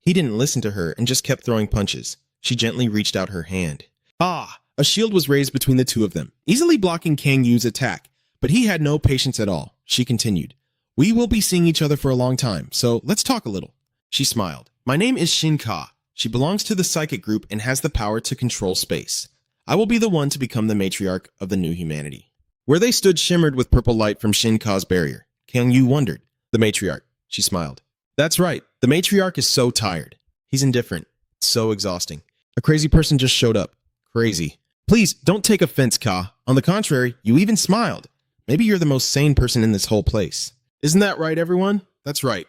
He didn't listen to her and just kept throwing punches. She gently reached out her hand. Ah! A shield was raised between the two of them, easily blocking Kang Yu's attack. But he had no patience at all. She continued. We will be seeing each other for a long time, so let's talk a little. She smiled. My name is Shin Ka. She belongs to the psychic group and has the power to control space. I will be the one to become the matriarch of the new humanity. Where they stood shimmered with purple light from Shin Ka's barrier. Kang Yu wondered. The matriarch. She smiled. That's right. The matriarch is so tired. He's indifferent. It's so exhausting. A crazy person just showed up. Crazy. Please, don't take offense, Ka. On the contrary, you even smiled. Maybe you're the most sane person in this whole place. Isn't that right, everyone? That's right.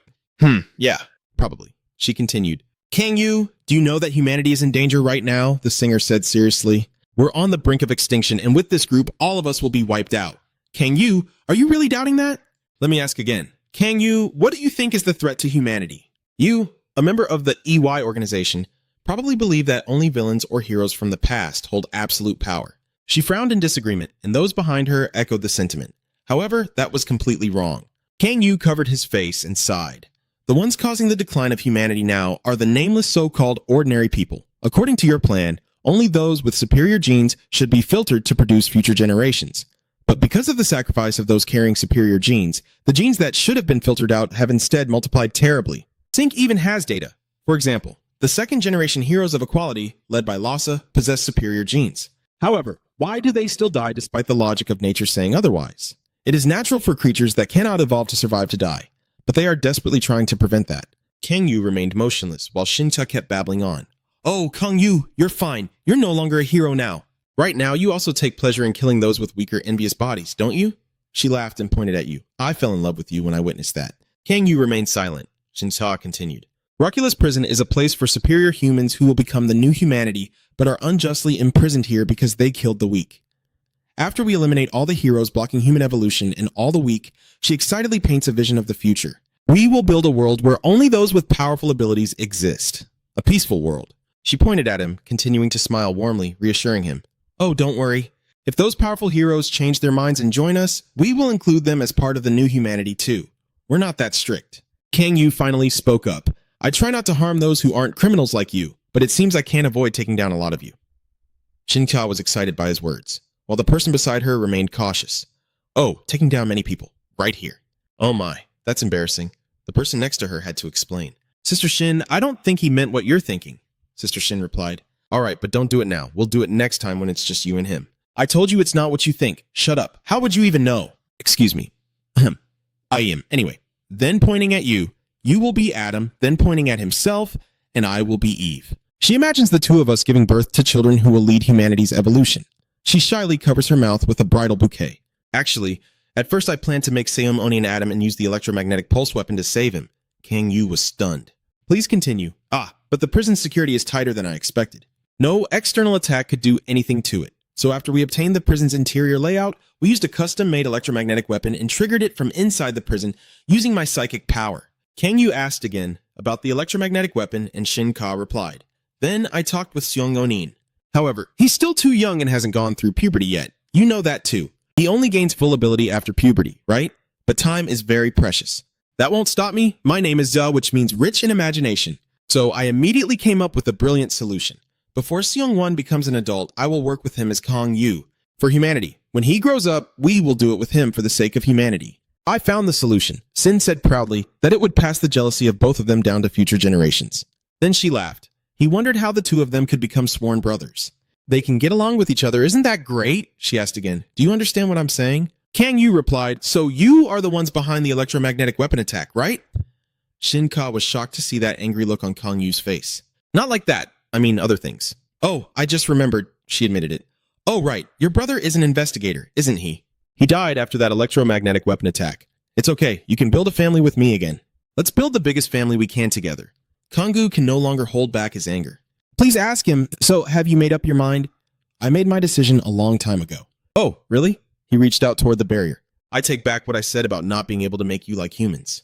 Yeah, probably. She continued. Kang Yu, do you know that humanity is in danger right now? The singer said seriously. We're on the brink of extinction, and with this group, all of us will be wiped out. Kang Yu, are you really doubting that? Let me ask again. Kang Yu, what do you think is the threat to humanity? You, a member of the EY organization, probably believe that only villains or heroes from the past hold absolute power. She frowned in disagreement, and those behind her echoed the sentiment. However, that was completely wrong. Kang Yu covered his face and sighed. The ones causing the decline of humanity now are the nameless so-called ordinary people. According to your plan, only those with superior genes should be filtered to produce future generations. But because of the sacrifice of those carrying superior genes, the genes that should have been filtered out have instead multiplied terribly. Sync even has data. For example, the second-generation heroes of equality, led by Lhasa, possess superior genes. However, why do they still die despite the logic of nature saying otherwise? It is natural for creatures that cannot evolve to survive to die, but they are desperately trying to prevent that. Kang Yu remained motionless while Shinta kept babbling on. Oh, Kang Yu, you're fine. You're no longer a hero now. Right now, you also take pleasure in killing those with weaker, envious bodies, don't you? She laughed and pointed at you. I fell in love with you when I witnessed that. Kang Yu remained silent. Shinta continued. Roculus Prison is a place for superior humans who will become the new humanity, but are unjustly imprisoned here because they killed the weak. After we eliminate all the heroes blocking human evolution and all the weak, she excitedly paints a vision of the future. We will build a world where only those with powerful abilities exist. A peaceful world. She pointed at him, continuing to smile warmly, reassuring him. Oh, don't worry. If those powerful heroes change their minds and join us, we will include them as part of the new humanity too. We're not that strict. Kang Yu finally spoke up. I try not to harm those who aren't criminals like you, but it seems I can't avoid taking down a lot of you. Shinka was excited by his words, while the person beside her remained cautious. Oh, taking down many people, right here. Oh my, that's embarrassing. The person next to her had to explain. Sister Shin, I don't think he meant what you're thinking. Sister Shin replied. All right, but don't do it now. We'll do it next time when it's just you and him. I told you it's not what you think. Shut up. How would you even know? Excuse me. Ahem. I am. Anyway, then pointing at you, you will be Adam, then pointing at himself, and I will be Eve. She imagines the two of us giving birth to children who will lead humanity's evolution. She shyly covers her mouth with a bridal bouquet. Actually, at first I planned to make Seum Oni an Adam and use the electromagnetic pulse weapon to save him. Kang Yu was stunned. Please continue. But the prison security is tighter than I expected. No external attack could do anything to it. So after we obtained the prison's interior layout, we used a custom-made electromagnetic weapon and triggered it from inside the prison using my psychic power. Kang Yu asked again about the electromagnetic weapon and Shin Ka replied. Then I talked with Seung Onin. However, he's still too young and hasn't gone through puberty yet. You know that too. He only gains full ability after puberty, right? But time is very precious. That won't stop me. My name is Za, which means rich in imagination. So I immediately came up with a brilliant solution. Before Seung-won becomes an adult, I will work with him as Kang Yu. For humanity. When he grows up, we will do it with him for the sake of humanity. I found the solution. Sin said proudly that it would pass the jealousy of both of them down to future generations. Then she laughed. He wondered how the two of them could become sworn brothers. They can get along with each other, isn't that great? She asked again. Do you understand what I'm saying? Kang Yu replied, so you are the ones behind the electromagnetic weapon attack, right? Shin Ka was shocked to see that angry look on Kang Yu's face. Not like that. I mean, other things. Oh, I just remembered, she admitted it. Oh, right. Your brother is an investigator, isn't he? He died after that electromagnetic weapon attack. It's okay. You can build a family with me again. Let's build the biggest family we can together. Kang-gu can no longer hold back his anger. Please ask him, so have you made up your mind? I made my decision a long time ago. Oh, really? He reached out toward the barrier. I take back what I said about not being able to make you like humans.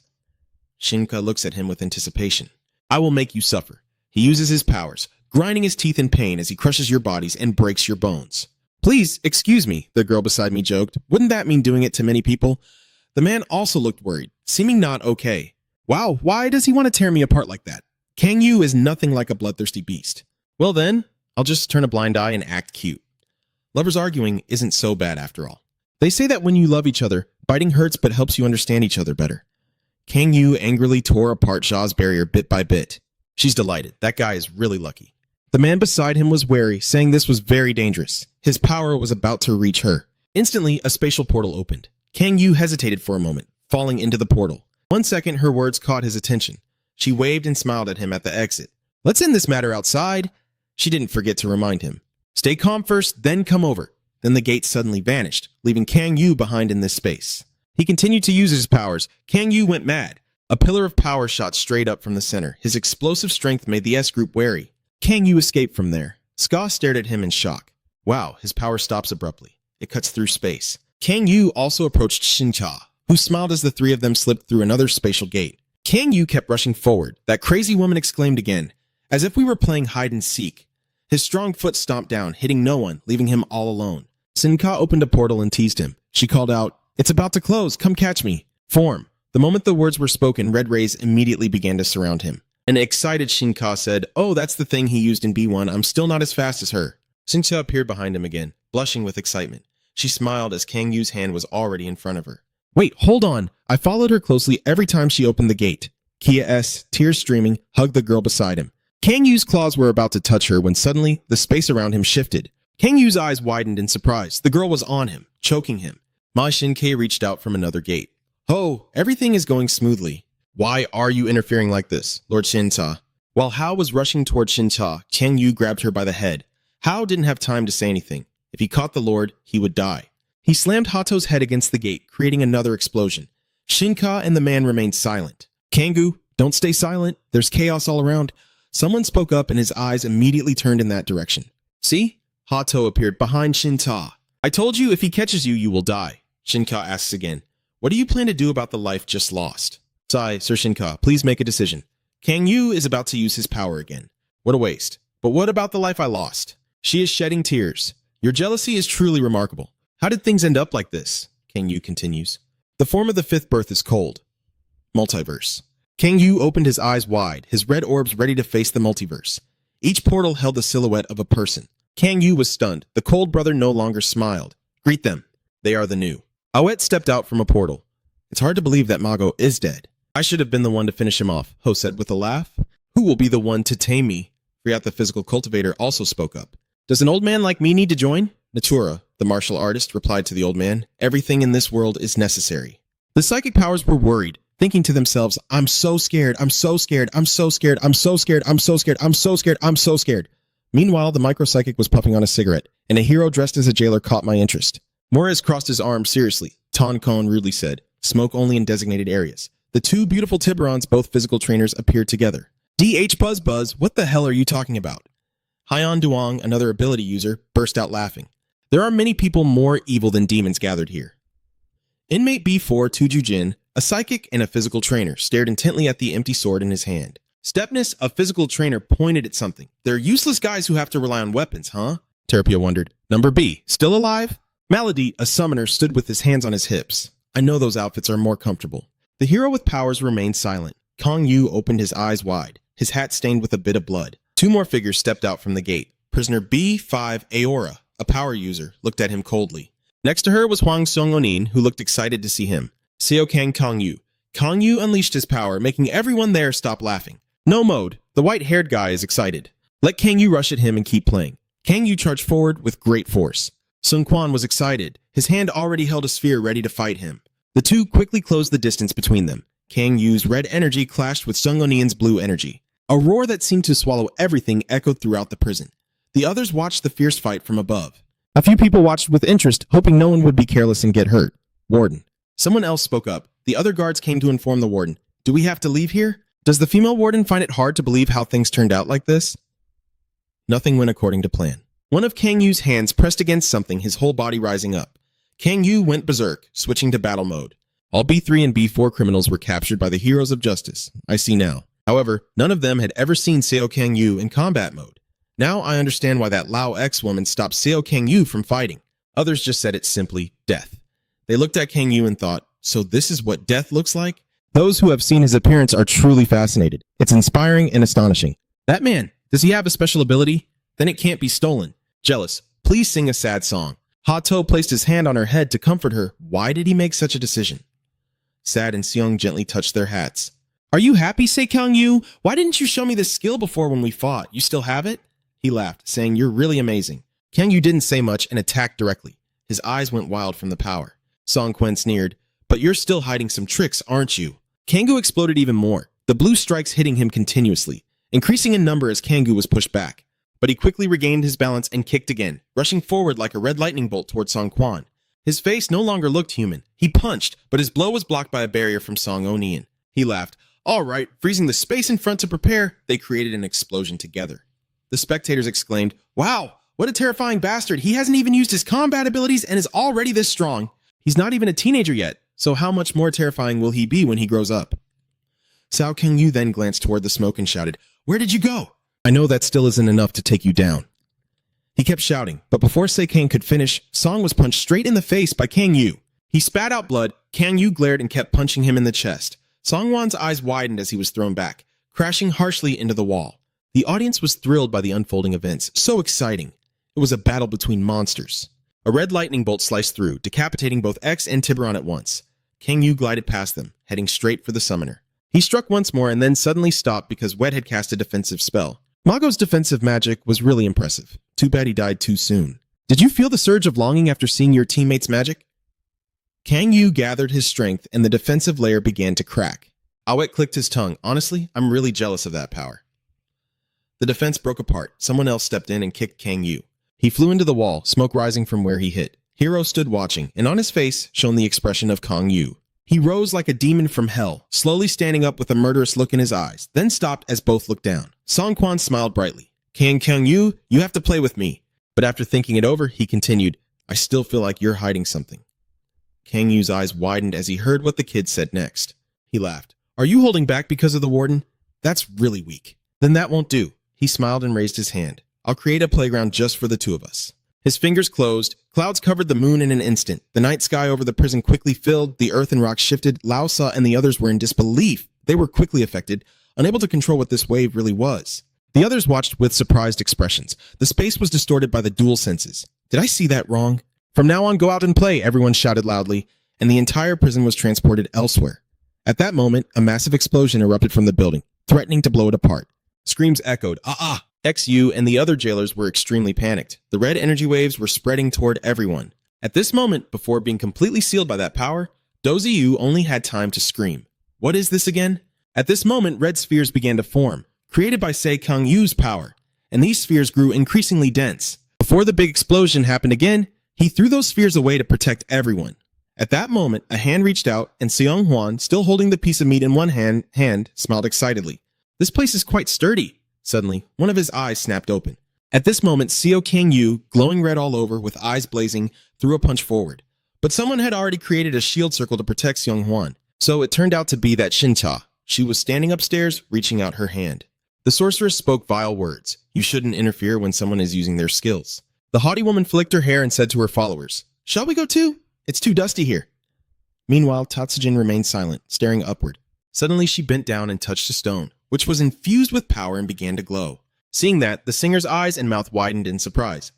Shinka looks at him with anticipation. I will make you suffer. He uses his powers, grinding his teeth in pain as he crushes your bodies and breaks your bones. Please, excuse me, the girl beside me joked. Wouldn't that mean doing it to many people? The man also looked worried, seeming not okay. Wow, why does he want to tear me apart like that? Kang Yu is nothing like a bloodthirsty beast. Well then, I'll just turn a blind eye and act cute. Lovers arguing isn't so bad after all. They say that when you love each other, biting hurts but helps you understand each other better. Kang Yu angrily tore apart Sha's barrier bit by bit. She's delighted. That guy is really lucky. The man beside him was wary, saying this was very dangerous. His power was about to reach her. Instantly, a spatial portal opened. Kang Yu hesitated for a moment, falling into the portal. 1 second, her words caught his attention. She waved and smiled at him at the exit. Let's end this matter outside. She didn't forget to remind him. Stay calm first, then come over. Then the gate suddenly vanished, leaving Kang Yu behind in this space. He continued to use his powers. Kang Yu went mad. A pillar of power shot straight up from the center. His explosive strength made the S group wary. Kang Yu escaped from there. Ska stared at him in shock. Wow, his power stops abruptly. It cuts through space. Kang Yu also approached Shincha, who smiled as the three of them slipped through another spatial gate. Kang Yu kept rushing forward. That crazy woman exclaimed again, as if we were playing hide and seek. His strong foot stomped down, hitting no one, leaving him all alone. Sinka opened a portal and teased him. She called out, "It's about to close, come catch me." Form. The moment the words were spoken, red rays immediately began to surround him. An excited Shinka said, "Oh, that's the thing he used in B1. I'm still not as fast as her." Sincha appeared behind him again, blushing with excitement. She smiled as Kang Yu's hand was already in front of her. Wait, hold on. I followed her closely every time she opened the gate. Kia S., tears streaming, hugged the girl beside him. Kang Yu's claws were about to touch her when suddenly the space around him shifted. Kang Yu's eyes widened in surprise. The girl was on him, choking him. Ma Shin-kei reached out from another gate. "Oh, everything is going smoothly. Why are you interfering like this, Lord Shin-cha?" While Hao was rushing toward Shin-cha, Kang Yu grabbed her by the head. Hao didn't have time to say anything. If he caught the Lord, he would die. He slammed Hato's head against the gate, creating another explosion. Shinka and the man remained silent. "Kang-gu, don't stay silent. There's chaos all around." Someone spoke up and his eyes immediately turned in that direction. "See?" Hato appeared behind Shinta. I told you if he catches you, you will die. Shinka asks again. What do you plan to do about the life just lost? Sigh, Sir Shinka, please make a decision. Kang Yu is about to use his power again. What a waste. But what about the life I lost? She is shedding tears. Your jealousy is truly remarkable. How did things end up like this? Kang Yu continues. The form of the fifth birth is cold. Multiverse. Kang Yu opened his eyes wide, his red orbs ready to face the multiverse. Each portal held the silhouette of a person. Kang Yu was stunned. The cold brother no longer smiled. Greet them. They are the new. Awet stepped out from a portal. It's hard to believe that Mago is dead. I should have been the one to finish him off, Ho said with a laugh. Who will be the one to tame me? Friat the physical cultivator also spoke up. Does an old man like me need to join? Natura, the martial artist, replied to the old man. Everything in this world is necessary. The psychic powers were worried, thinking to themselves, I'm so scared, I'm so scared, I'm so scared, I'm so scared, I'm so scared, I'm so scared, I'm so scared. Meanwhile, the micropsychic was puffing on a cigarette, and a hero dressed as a jailer caught my interest. Morez crossed his arms seriously. Ton Kon rudely said, smoke only in designated areas. The two beautiful Tiburons, both physical trainers, appeared together. DH Buzz Buzz, what the hell are you talking about? Hyon Duong, another ability user, burst out laughing. There are many people more evil than demons gathered here. Inmate B4 Tuju Jin, a psychic and a physical trainer, stared intently at the empty sword in his hand. Stepness, a physical trainer, pointed at something. They're useless guys who have to rely on weapons, huh? Terapia wondered. Number B, still alive? Malady, a summoner, stood with his hands on his hips. I know those outfits are more comfortable. The hero with powers remained silent. Kang Yu opened his eyes wide, his hat stained with a bit of blood. Two more figures stepped out from the gate. Prisoner B5 Aora, a power user, looked at him coldly. Next to her was Hwang Sung-onin, who looked excited to see him. Seo Kang Kang Yu. Kang Yu unleashed his power, making everyone there stop laughing. No mode. The white-haired guy is excited. Let Kang Yu rush at him and keep playing. Kang Yu charged forward with great force. Sun Quan was excited. His hand already held a sphere ready to fight him. The two quickly closed the distance between them. Kang Yu's red energy clashed with Sung-onin's blue energy. A roar that seemed to swallow everything echoed throughout the prison. The others watched the fierce fight from above. A few people watched with interest, hoping no one would be careless and get hurt. Warden. Someone else spoke up. The other guards came to inform the warden. Do we have to leave here? Does the female warden find it hard to believe how things turned out like this? Nothing went according to plan. One of Kang Yu's hands pressed against something, his whole body rising up. Kang Yu went berserk, switching to battle mode. All B3 and B4 criminals were captured by the heroes of justice. I see now. However, none of them had ever seen Seo Kang Yu in combat mode. Now I understand why that Lao X woman stopped Seo Kang Yu from fighting. Others just said it simply, death. They looked at Kang Yu and thought, so this is what death looks like? Those who have seen his appearance are truly fascinated. It's inspiring and astonishing. That man, does he have a special ability? Then it can't be stolen. Jealous, please sing a sad song. Ha To placed his hand on her head to comfort her. Why did he make such a decision? Sad and Seong gently touched their hats. Are you happy, say Kang Yu? Why didn't you show me this skill before when we fought? You still have it? He laughed, saying, you're really amazing. Kang Yu didn't say much and attacked directly. His eyes went wild from the power. Song Quen sneered, but you're still hiding some tricks, aren't you? Kang Yu exploded even more, the blue strikes hitting him continuously, increasing in number as Kang Yu was pushed back. But he quickly regained his balance and kicked again, rushing forward like a red lightning bolt toward Song Quan. His face no longer looked human. He punched, but his blow was blocked by a barrier from Song Onian. He laughed. All right, freezing the space in front to prepare, they created an explosion together. The spectators exclaimed, wow, what a terrifying bastard. He hasn't even used his combat abilities and is already this strong. He's not even a teenager yet, so how much more terrifying will he be when he grows up? Sao Kang Yu then glanced toward the smoke and shouted, where did you go? I know that still isn't enough to take you down. He kept shouting, but before Se Kang could finish, Song was punched straight in the face by Kang Yu. He spat out blood, Kang Yu glared and kept punching him in the chest. Song Wan's eyes widened as he was thrown back, crashing harshly into the wall. The audience was thrilled by the unfolding events, so exciting. It was a battle between monsters. A red lightning bolt sliced through, decapitating both X and Tiburon at once. Kang Yu glided past them, heading straight for the summoner. He struck once more and then suddenly stopped because Wet had cast a defensive spell. Mago's defensive magic was really impressive. Too bad he died too soon. Did you feel the surge of longing after seeing your teammate's magic? Kang Yu gathered his strength and the defensive layer began to crack. Awet clicked his tongue. Honestly, I'm really jealous of that power. The defense broke apart. Someone else stepped in and kicked Kang Yu. He flew into the wall, smoke rising from where he hit. Hero stood watching, and on his face shone the expression of Kang Yu. He rose like a demon from hell, slowly standing up with a murderous look in his eyes, then stopped as both looked down. Song Quan smiled brightly. Kang Yu, you have to play with me. But after thinking it over, he continued, I still feel like you're hiding something. Kang Yu's eyes widened as he heard what the kid said next. He laughed. Are you holding back because of the warden? That's really weak. Then that won't do. He smiled and raised his hand. I'll create a playground just for the two of us. His fingers closed. Clouds covered the moon in an instant. The night sky over the prison quickly filled. The earth and rocks shifted. Lao Sa and the others were in disbelief. They were quickly affected, unable to control what this wave really was. The others watched with surprised expressions. The space was distorted by the dual senses. Did I see that wrong? From now on, go out and play, everyone shouted loudly, and the entire prison was transported elsewhere. At that moment, a massive explosion erupted from the building, threatening to blow it apart. Screams echoed, XU and the other jailers were extremely panicked. The red energy waves were spreading toward everyone. At this moment, before being completely sealed by that power, Dozy Yu only had time to scream. What is this again? At this moment, red spheres began to form, created by Se Kang Yu's power, and these spheres grew increasingly dense. Before the big explosion happened again, he threw those spheres away to protect everyone. At that moment, a hand reached out, and Seong Hwan, still holding the piece of meat in one hand, smiled excitedly. This place is quite sturdy. Suddenly, one of his eyes snapped open. At this moment, Seo Kang Yu, glowing red all over, with eyes blazing, threw a punch forward. But someone had already created a shield circle to protect Seong Hwan, so it turned out to be that Shincha. She was standing upstairs, reaching out her hand. The sorceress spoke vile words. You shouldn't interfere when someone is using their skills. The haughty woman flicked her hair and said to her followers, Shall we go too? It's too dusty here. Meanwhile, Tatsujin remained silent, staring upward. Suddenly, she bent down and touched a stone, which was infused with power and began to glow. Seeing that, the singer's eyes and mouth widened in surprise.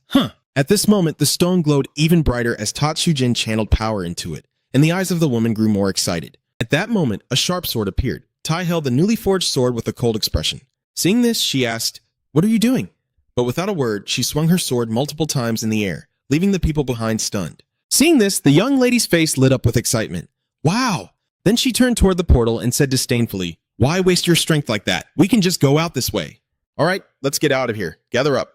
At this moment, the stone glowed even brighter as Tatsujin channeled power into it, and the eyes of the woman grew more excited. At that moment, a sharp sword appeared. Tai held the newly forged sword with a cold expression. Seeing this, she asked, What are you doing? But without a word, she swung her sword multiple times in the air, leaving the people behind stunned. Seeing this, the young lady's face lit up with excitement. Wow! Then she turned toward the portal and said disdainfully, Why waste your strength like that? We can just go out this way. All right, let's get out of here. Gather up.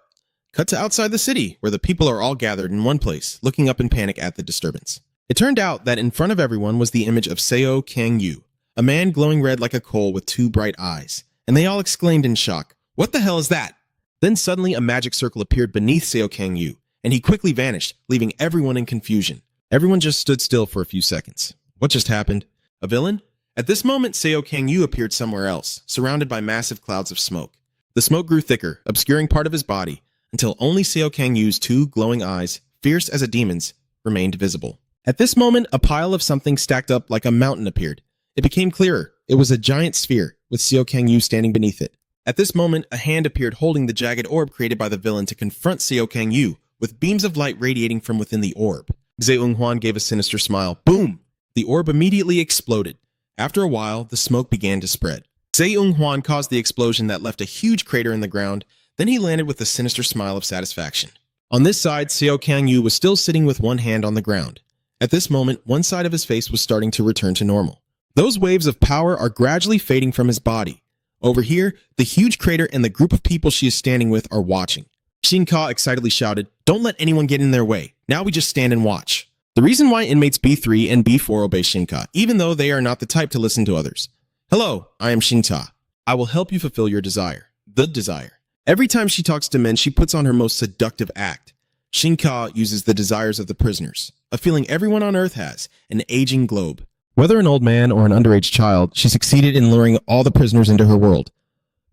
Cut to outside the city, where the people are all gathered in one place, looking up in panic at the disturbance. It turned out that in front of everyone was the image of Seo Kang Yu, a man glowing red like a coal with two bright eyes, and they all exclaimed in shock, What the hell is that? Then suddenly a magic circle appeared beneath Seo Kang Yu, and he quickly vanished, leaving everyone in confusion. Everyone just stood still for a few seconds. What just happened? A villain? At this moment, Seo Kang Yu appeared somewhere else, surrounded by massive clouds of smoke. The smoke grew thicker, obscuring part of his body, until only Seo Kang Yu's two glowing eyes, fierce as a demon's, remained visible. At this moment, a pile of something stacked up like a mountain appeared. It became clearer. It was a giant sphere, with Seo Kang Yu standing beneath it. At this moment, a hand appeared holding the jagged orb created by the villain to confront Seo Kang Yu, with beams of light radiating from within the orb. Zeung Hwan gave a sinister smile. Boom! The orb immediately exploded. After a while, the smoke began to spread. Zeung Hwan caused the explosion that left a huge crater in the ground. Then he landed with a sinister smile of satisfaction. On this side, Seo Kang Yu was still sitting with one hand on the ground. At this moment, one side of his face was starting to return to normal. Those waves of power are gradually fading from his body. Over here, the huge crater and the group of people she is standing with are watching. Shinka excitedly shouted, Don't let anyone get in their way. Now we just stand and watch. The reason why inmates B3 and B4 obey Shinka, even though they are not the type to listen to others. Hello, I am Shinta. I will help you fulfill your desire. The desire. Every time she talks to men, she puts on her most seductive act. Shinka uses the desires of the prisoners, a feeling everyone on Earth has, an aging globe. Whether an old man or an underage child, she succeeded in luring all the prisoners into her world.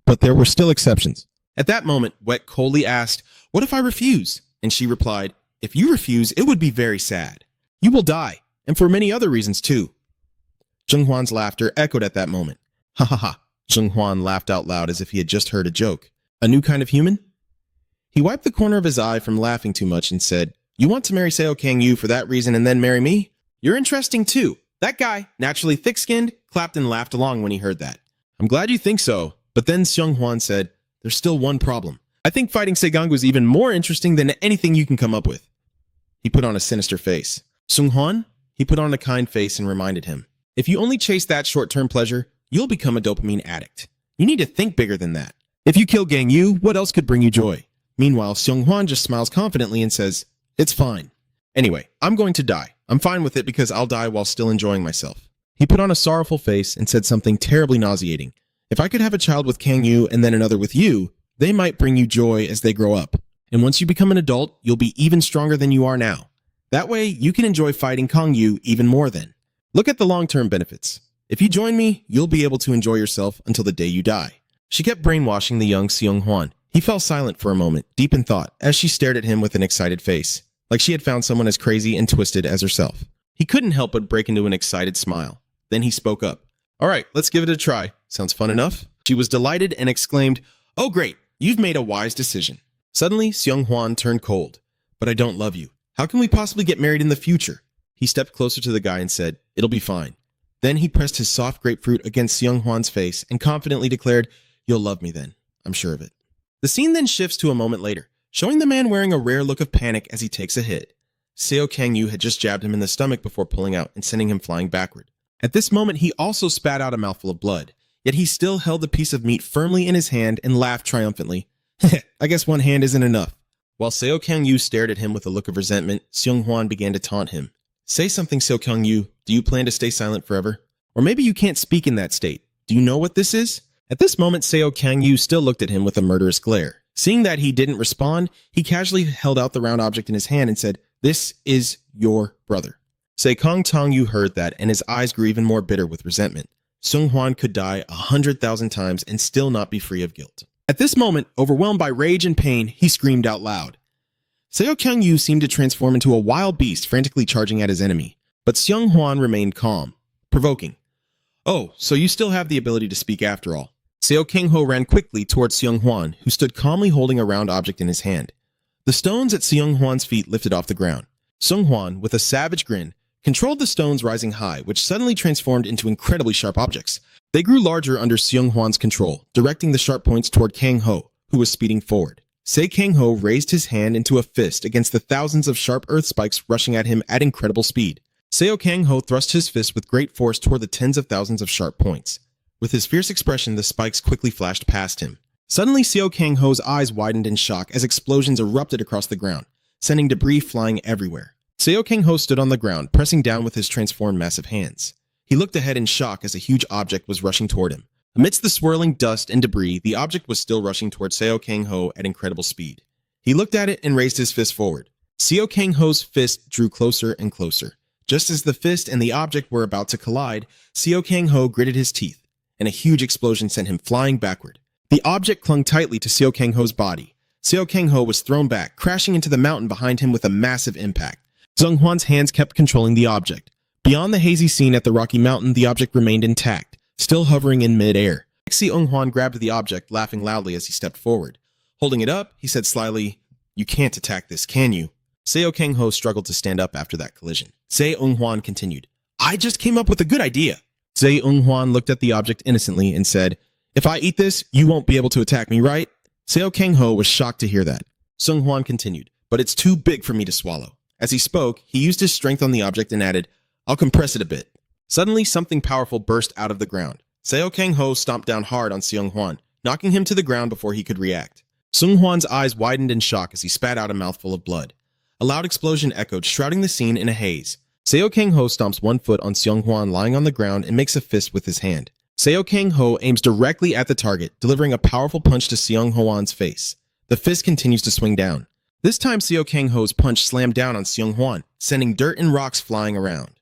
But there were still exceptions. At that moment, Wet coldly asked, What if I refuse? And she replied, If you refuse, it would be very sad. You will die, and for many other reasons too. Zheng Huan's laughter echoed at that moment. Ha ha ha. Zheng Huan laughed out loud as if he had just heard a joke. A new kind of human? He wiped the corner of his eye from laughing too much and said, You want to marry Seo Kang Yu for that reason and then marry me? You're interesting too. That guy, naturally thick-skinned, clapped and laughed along when he heard that. I'm glad you think so. But then Zheng Huan said, There's still one problem. I think fighting Segang was even more interesting than anything you can come up with. He put on a sinister face. Zheng Huan? He put on a kind face and reminded him. If you only chase that short-term pleasure, you'll become a dopamine addict. You need to think bigger than that. If you kill Gang Yu, what else could bring you joy? Meanwhile, Zheng Huan just smiles confidently and says, It's fine. Anyway, I'm going to die. I'm fine with it because I'll die while still enjoying myself. He put on a sorrowful face and said something terribly nauseating. If I could have a child with Kang Yu and then another with you, they might bring you joy as they grow up. And once you become an adult, you'll be even stronger than you are now. That way, you can enjoy fighting Kong Yu even more then. Look at the long-term benefits. If you join me, you'll be able to enjoy yourself until the day you die. She kept brainwashing the young Seong Hwan. He fell silent for a moment, deep in thought, as she stared at him with an excited face, like she had found someone as crazy and twisted as herself. He couldn't help but break into an excited smile. Then he spoke up. All right, let's give it a try. Sounds fun enough? She was delighted and exclaimed, "Oh great, you've made a wise decision." Suddenly, Seong Hwan turned cold. "But I don't love you. How can we possibly get married in the future?" He stepped closer to the guy and said, "It'll be fine." Then he pressed his soft grapefruit against Seong Hwan's face and confidently declared, "You'll love me then. I'm sure of it." The scene then shifts to a moment later, showing the man wearing a rare look of panic as he takes a hit. Seo Kang-yu had just jabbed him in the stomach before pulling out and sending him flying backward. At this moment, he also spat out a mouthful of blood, yet he still held the piece of meat firmly in his hand and laughed triumphantly. I guess one hand isn't enough. While Seo Kang-yu stared at him with a look of resentment, Seong Hwan began to taunt him. "Say something, Seo Kang-yu. Do you plan to stay silent forever? Or maybe you can't speak in that state. Do you know what this is?" At this moment, Seo Kang-yu still looked at him with a murderous glare. Seeing that he didn't respond, he casually held out the round object in his hand and said, "This is your brother." Se Kong Tong-yu heard that, and his eyes grew even more bitter with resentment. Seong Hwan could die 100,000 times and still not be free of guilt. At this moment, overwhelmed by rage and pain, he screamed out loud. Seo Kyung-yu seemed to transform into a wild beast frantically charging at his enemy, but Seong Hwan remained calm, provoking. "Oh, so you still have the ability to speak after all." Seo Kang-ho ran quickly towards Seong Hwan, who stood calmly holding a round object in his hand. The stones at Seong Hwan's feet lifted off the ground. Seong Hwan, with a savage grin, controlled the stones rising high, which suddenly transformed into incredibly sharp objects. They grew larger under Seong Hwan's control, directing the sharp points toward Kang-ho, who was speeding forward. Se Kang-ho raised his hand into a fist against the thousands of sharp earth spikes rushing at him at incredible speed. Seo Kang-ho thrust his fist with great force toward the tens of thousands of sharp points. With his fierce expression, the spikes quickly flashed past him. Suddenly, Seo Kang-ho's eyes widened in shock as explosions erupted across the ground, sending debris flying everywhere. Seo Kang-ho stood on the ground, pressing down with his transformed massive hands. He looked ahead in shock as a huge object was rushing toward him. Amidst the swirling dust and debris, the object was still rushing toward Seo Kang-ho at incredible speed. He looked at it and raised his fist forward. Seo Kang-ho's fist drew closer and closer. Just as the fist and the object were about to collide, Seo Kang-ho gritted his teeth, and a huge explosion sent him flying backward. The object clung tightly to Seo Kang-ho's body. Seo Kang-ho was thrown back, crashing into the mountain behind him with a massive impact. Seong Hwan's hands kept controlling the object. Beyond the hazy scene at the rocky mountain, the object remained intact, still hovering in mid-air. Seong Hwan grabbed the object, laughing loudly as he stepped forward. Holding it up, he said slyly, "You can't attack this, can you?" Seo Kang-ho struggled to stand up after that collision. Seong Hwan continued, "I just came up with a good idea." Seong Hwan looked at the object innocently and said, "If I eat this, you won't be able to attack me, right?" Seo Kang-ho was shocked to hear that. Seong Hwan continued, "But it's too big for me to swallow." As he spoke, he used his strength on the object and added, "I'll compress it a bit." Suddenly, something powerful burst out of the ground. Seo Kang-ho stomped down hard on Seong Hwan, knocking him to the ground before he could react. Seong Hwan's eyes widened in shock as he spat out a mouthful of blood. A loud explosion echoed, shrouding the scene in a haze. Seo Kang-ho stomps one foot on Seong Hwan lying on the ground and makes a fist with his hand. Seo Kang-ho aims directly at the target, delivering a powerful punch to Seong Hwan's face. The fist continues to swing down. This time, Seo Kang-ho's punch slammed down on Seong Hwan, sending dirt and rocks flying around.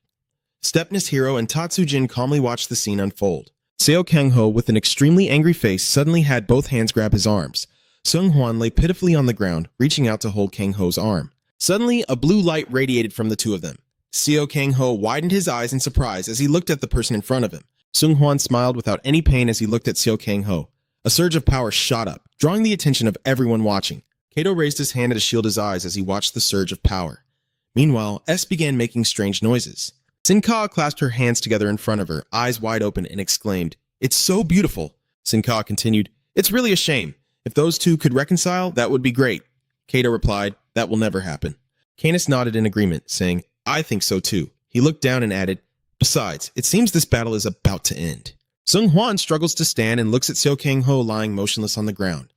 Stepness Hero and Tatsujin calmly watched the scene unfold. Seo Kang-ho, with an extremely angry face, suddenly had both hands grab his arms. Seong Hwan lay pitifully on the ground, reaching out to hold Kang-ho's arm. Suddenly, a blue light radiated from the two of them. Seo Kang-ho widened his eyes in surprise as he looked at the person in front of him. Seong Hwan smiled without any pain as he looked at Seo Kang-ho. A surge of power shot up, drawing the attention of everyone watching. Kato raised his hand to shield his eyes as he watched the surge of power. Meanwhile, S began making strange noises. Sin-Ka clasped her hands together in front of her, eyes wide open, and exclaimed, "It's so beautiful." Sin-Ka continued, "It's really a shame. If those two could reconcile, that would be great." Kato replied, "That will never happen." Canis nodded in agreement, saying, "I think so too." He looked down and added, "Besides, it seems this battle is about to end." Seong Hwan struggles to stand and looks at Seo Kang-ho lying motionless on the ground.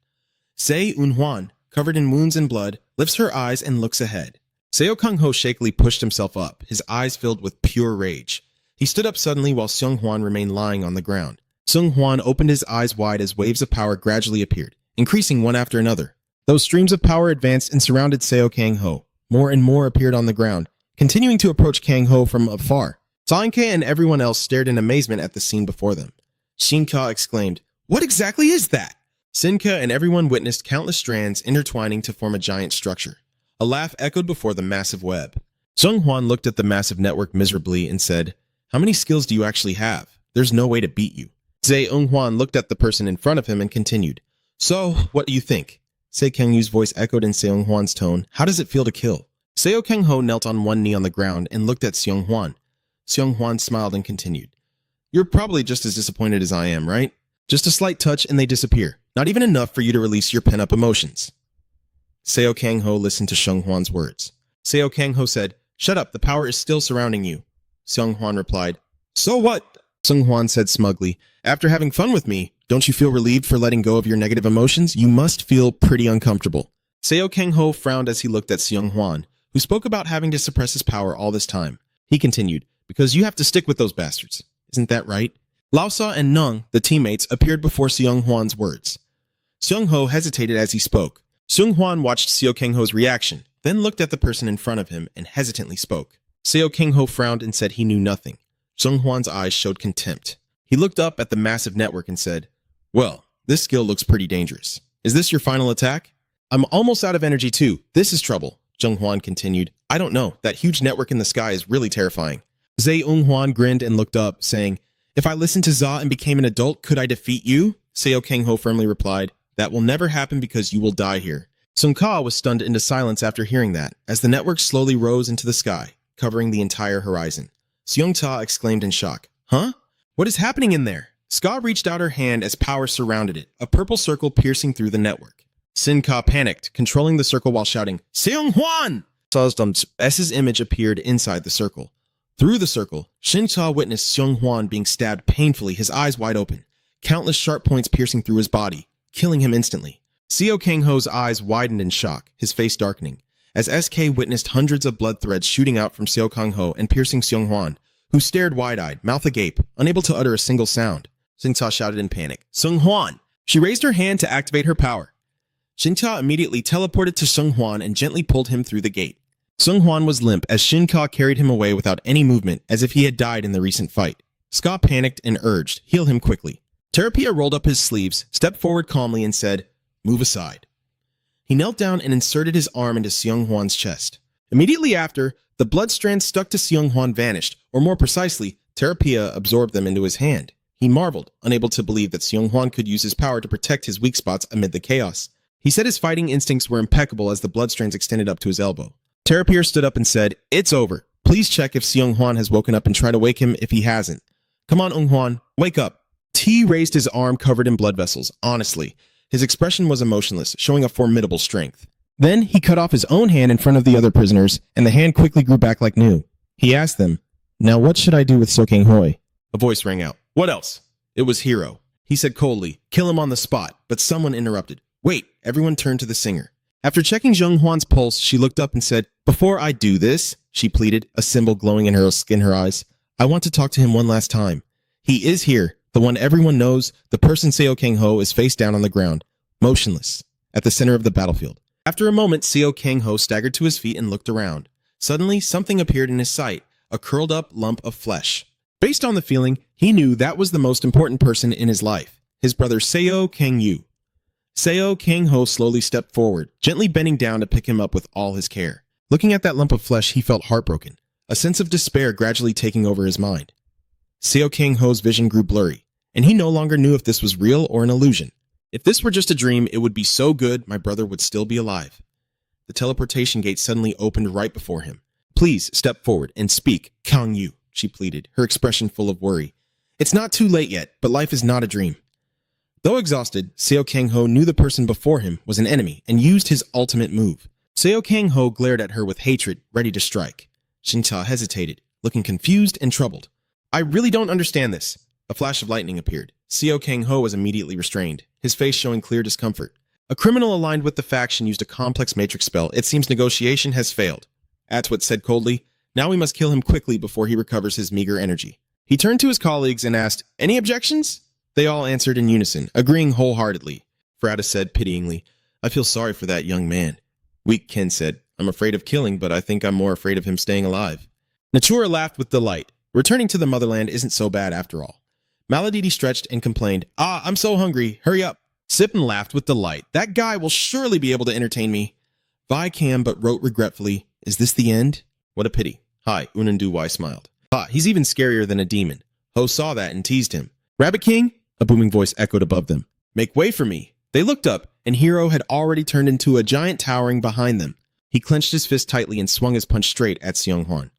Se Un-hwan, covered in wounds and blood, lifts her eyes and looks ahead. Seo Kang-ho shakily pushed himself up, his eyes filled with pure rage. He stood up suddenly while Seong Hwan remained lying on the ground. Seong Hwan opened his eyes wide as waves of power gradually appeared, increasing one after another. Those streams of power advanced and surrounded Seo Kang-ho. More and more appeared on the ground, continuing to approach Kang Ho from afar. Sanke and everyone else stared in amazement at the scene before them. Shinka exclaimed, "What exactly is that?" Sinka and everyone witnessed countless strands intertwining to form a giant structure. A laugh echoed before the massive web. Zheng Huan looked at the massive network miserably and said, "How many skills do you actually have? There's no way to beat you." Zhe Huan looked at the person in front of him and continued, "So, what do you think?" Se Kengyu's voice echoed in Seong Huan's tone, "How does it feel to kill?" Seo Kang Ho knelt on one knee on the ground and looked at Seong Huan. Seong Huan smiled and continued, "You're probably just as disappointed as I am, right? Just a slight touch and they disappear. Not even enough for you to release your pent-up emotions." Seo Kang Ho listened to Seong Huan's words. Seo Kang Ho said, "Shut up, the power is still surrounding you." Seong Huan replied, "So what?" Seong Huan said smugly, "After having fun with me, don't you feel relieved for letting go of your negative emotions? You must feel pretty uncomfortable." Seo Kang Ho frowned as he looked at Seong Huan, who spoke about having to suppress his power all this time. He continued, "Because you have to stick with those bastards. Isn't that right?" Lao Sa and Nung, the teammates, appeared before Seong Huan's words. Seong Ho hesitated as he spoke. Seong Huan watched Seo Kang Ho's reaction, then looked at the person in front of him and hesitantly spoke. Seo Kang Ho frowned and said he knew nothing. Seong Huan's eyes showed contempt. He looked up at the massive network and said, "Well, this skill looks pretty dangerous. Is this your final attack?" "I'm almost out of energy too. This is trouble," Zheng Huan continued. "I don't know. That huge network in the sky is really terrifying." Zhe Huan grinned and looked up, saying, "If I listened to Za and became an adult, could I defeat you?" Seo Kang Ho firmly replied, "That will never happen because you will die here." Sung Ka was stunned into silence after hearing that, as the network slowly rose into the sky, covering the entire horizon. Seong Ta exclaimed in shock, "Huh? What is happening in there?" Ska reached out her hand as power surrounded it, a purple circle piercing through the network. Sin Ka panicked, controlling the circle while shouting, "Seong Huan!" S's image appeared inside the circle. Through the circle, Shin Cha witnessed Seong Huan being stabbed painfully, his eyes wide open, countless sharp points piercing through his body, killing him instantly. Seo Kang Ho's eyes widened in shock, his face darkening, as SK witnessed hundreds of blood threads shooting out from Seo Kang Ho and piercing Seong Huan, who stared wide-eyed, mouth agape, unable to utter a single sound. Xingta shouted in panic, "Seong Huan!" She raised her hand to activate her power. Xingta immediately teleported to Seong Huan and gently pulled him through the gate. Seong Huan was limp as Shin Ka carried him away without any movement, as if he had died in the recent fight. Ska panicked and urged, "Heal him quickly." Terapia rolled up his sleeves, stepped forward calmly, and said, "Move aside." He knelt down and inserted his arm into Seong Huan's chest. Immediately after, the blood strands stuck to Seong Huan vanished, or more precisely, Terapia absorbed them into his hand. He marveled, unable to believe that Seong Huan could use his power to protect his weak spots amid the chaos. He said his fighting instincts were impeccable as the blood strands extended up to his elbow. Terapia stood up and said, "It's over. Please check if Seong Huan has woken up and try to wake him if he hasn't. Come on, Ung Huan, wake up." T raised his arm covered in blood vessels, honestly. His expression was emotionless, showing a formidable strength. Then he cut off his own hand in front of the other prisoners, and the hand quickly grew back like new. He asked them, "Now what should I do with Sokang Hoi?" A voice rang out. "What else?" It was Hero. He said coldly, "Kill him on the spot," but someone interrupted. "Wait," everyone turned to the singer. After checking Zheng Huan's pulse, she looked up and said, "Before I do this," she pleaded, a symbol glowing in her eyes, "I want to talk to him one last time. He is here, the one everyone knows, the person Seo Kang Ho is face down on the ground, motionless, at the center of the battlefield." After a moment, Seo Kang Ho staggered to his feet and looked around. Suddenly, something appeared in his sight, a curled-up lump of flesh. Based on the feeling, he knew that was the most important person in his life, his brother Seo Kang Yu. Seo Kang Ho slowly stepped forward, gently bending down to pick him up with all his care. Looking at that lump of flesh, he felt heartbroken, a sense of despair gradually taking over his mind. Seo Kang Ho's vision grew blurry, and he no longer knew if this was real or an illusion. If this were just a dream, it would be so good my brother would still be alive. The teleportation gate suddenly opened right before him. "Please step forward and speak, Kang Yu," she pleaded, her expression full of worry. "It's not too late yet, but life is not a dream." Though exhausted, Seo Kang Ho knew the person before him was an enemy and used his ultimate move. Seo Kang Ho glared at her with hatred, ready to strike. Xingta hesitated, looking confused and troubled. "I really don't understand this." A flash of lightning appeared. Seo Kang Ho was immediately restrained, his face showing clear discomfort. A criminal aligned with the faction used a complex matrix spell. It seems negotiation has failed. Atwit said coldly, "Now we must kill him quickly before he recovers his meager energy." He turned to his colleagues and asked, "Any objections?" They all answered in unison, agreeing wholeheartedly. Frada said pityingly, "I feel sorry for that young man." Weak Ken said, I'm afraid of killing, but I think I'm more afraid of him staying alive. Natura laughed with delight. Returning to the motherland isn't so bad after all. Maladidi stretched and complained, I'm so hungry. Hurry up. Sipin laughed with delight. That guy will surely be able to entertain me. Vi Cam but wrote regretfully, is this the end? What a pity. Hi, Unanduwai smiled. He's even scarier than a demon. Ho saw that and teased him. Rabbit King? A booming voice echoed above them. Make way for me. They looked up, and Hero had already turned into a giant towering behind them. He clenched his fist tightly and swung his punch straight at Seonghwan.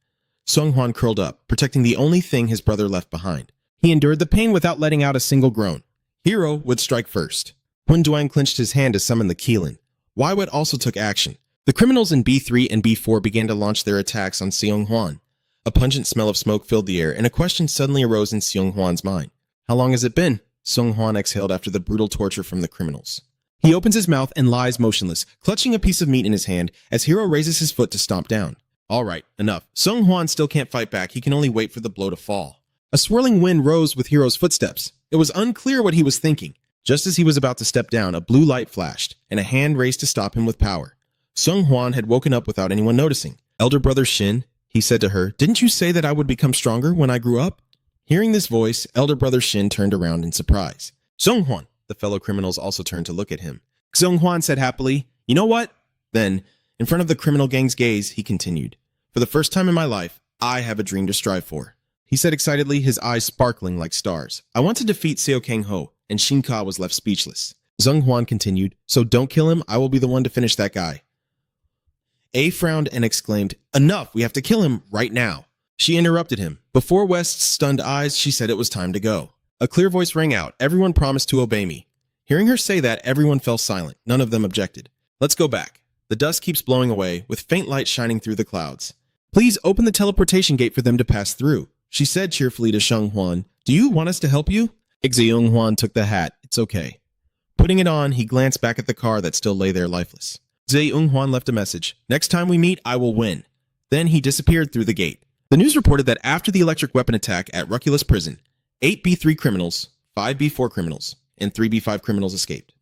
Seonghwan curled up, protecting the only thing his brother left behind. He endured the pain without letting out a single groan. Hero would strike first. Hun Duang clenched his hand to summon the Keelan. Waiwet also took action. The criminals in B3 and B4 began to launch their attacks on Seonghwan. A pungent smell of smoke filled the air, and a question suddenly arose in Seonghwan's mind. How long has it been? Seonghwan exhaled after the brutal torture from the criminals. He opens his mouth and lies motionless, clutching a piece of meat in his hand as Hero raises his foot to stomp down. All right, enough. Seonghwan still can't fight back. He can only wait for the blow to fall. A swirling wind rose with Hero's footsteps. It was unclear what he was thinking. Just as he was about to step down, a blue light flashed, and a hand raised to stop him with power. Seonghwan had woken up without anyone noticing. Elder brother Shin, he said to her, didn't you say that I would become stronger when I grew up? Hearing this voice, elder brother Shin turned around in surprise. Seonghwan! The fellow criminals also turned to look at him. Seonghwan said happily, you know what? Then, in front of the criminal gang's gaze, he continued, for the first time in my life, I have a dream to strive for. He said excitedly, his eyes sparkling like stars. I want to defeat Seo Kang Ho, and Shinka was left speechless. Seonghwan continued, so don't kill him, I will be the one to finish that guy. A frowned and exclaimed, enough, we have to kill him right now. She interrupted him. Before West's stunned eyes, she said it was time to go. A clear voice rang out, everyone promised to obey me. Hearing her say that, everyone fell silent. None of them objected. Let's go back. The dust keeps blowing away, with faint light shining through the clouds. Please open the teleportation gate for them to pass through. She said cheerfully to Seonghwan, do you want us to help you? Seonghwan took the hat. It's okay. Putting it on, he glanced back at the car that still lay there lifeless. Seonghwan left a message. Next time we meet, I will win. Then he disappeared through the gate. The news reported that after the electric weapon attack at Ruculus Prison, 8 B3 criminals, 5 B4 criminals, and 3 B5 criminals escaped.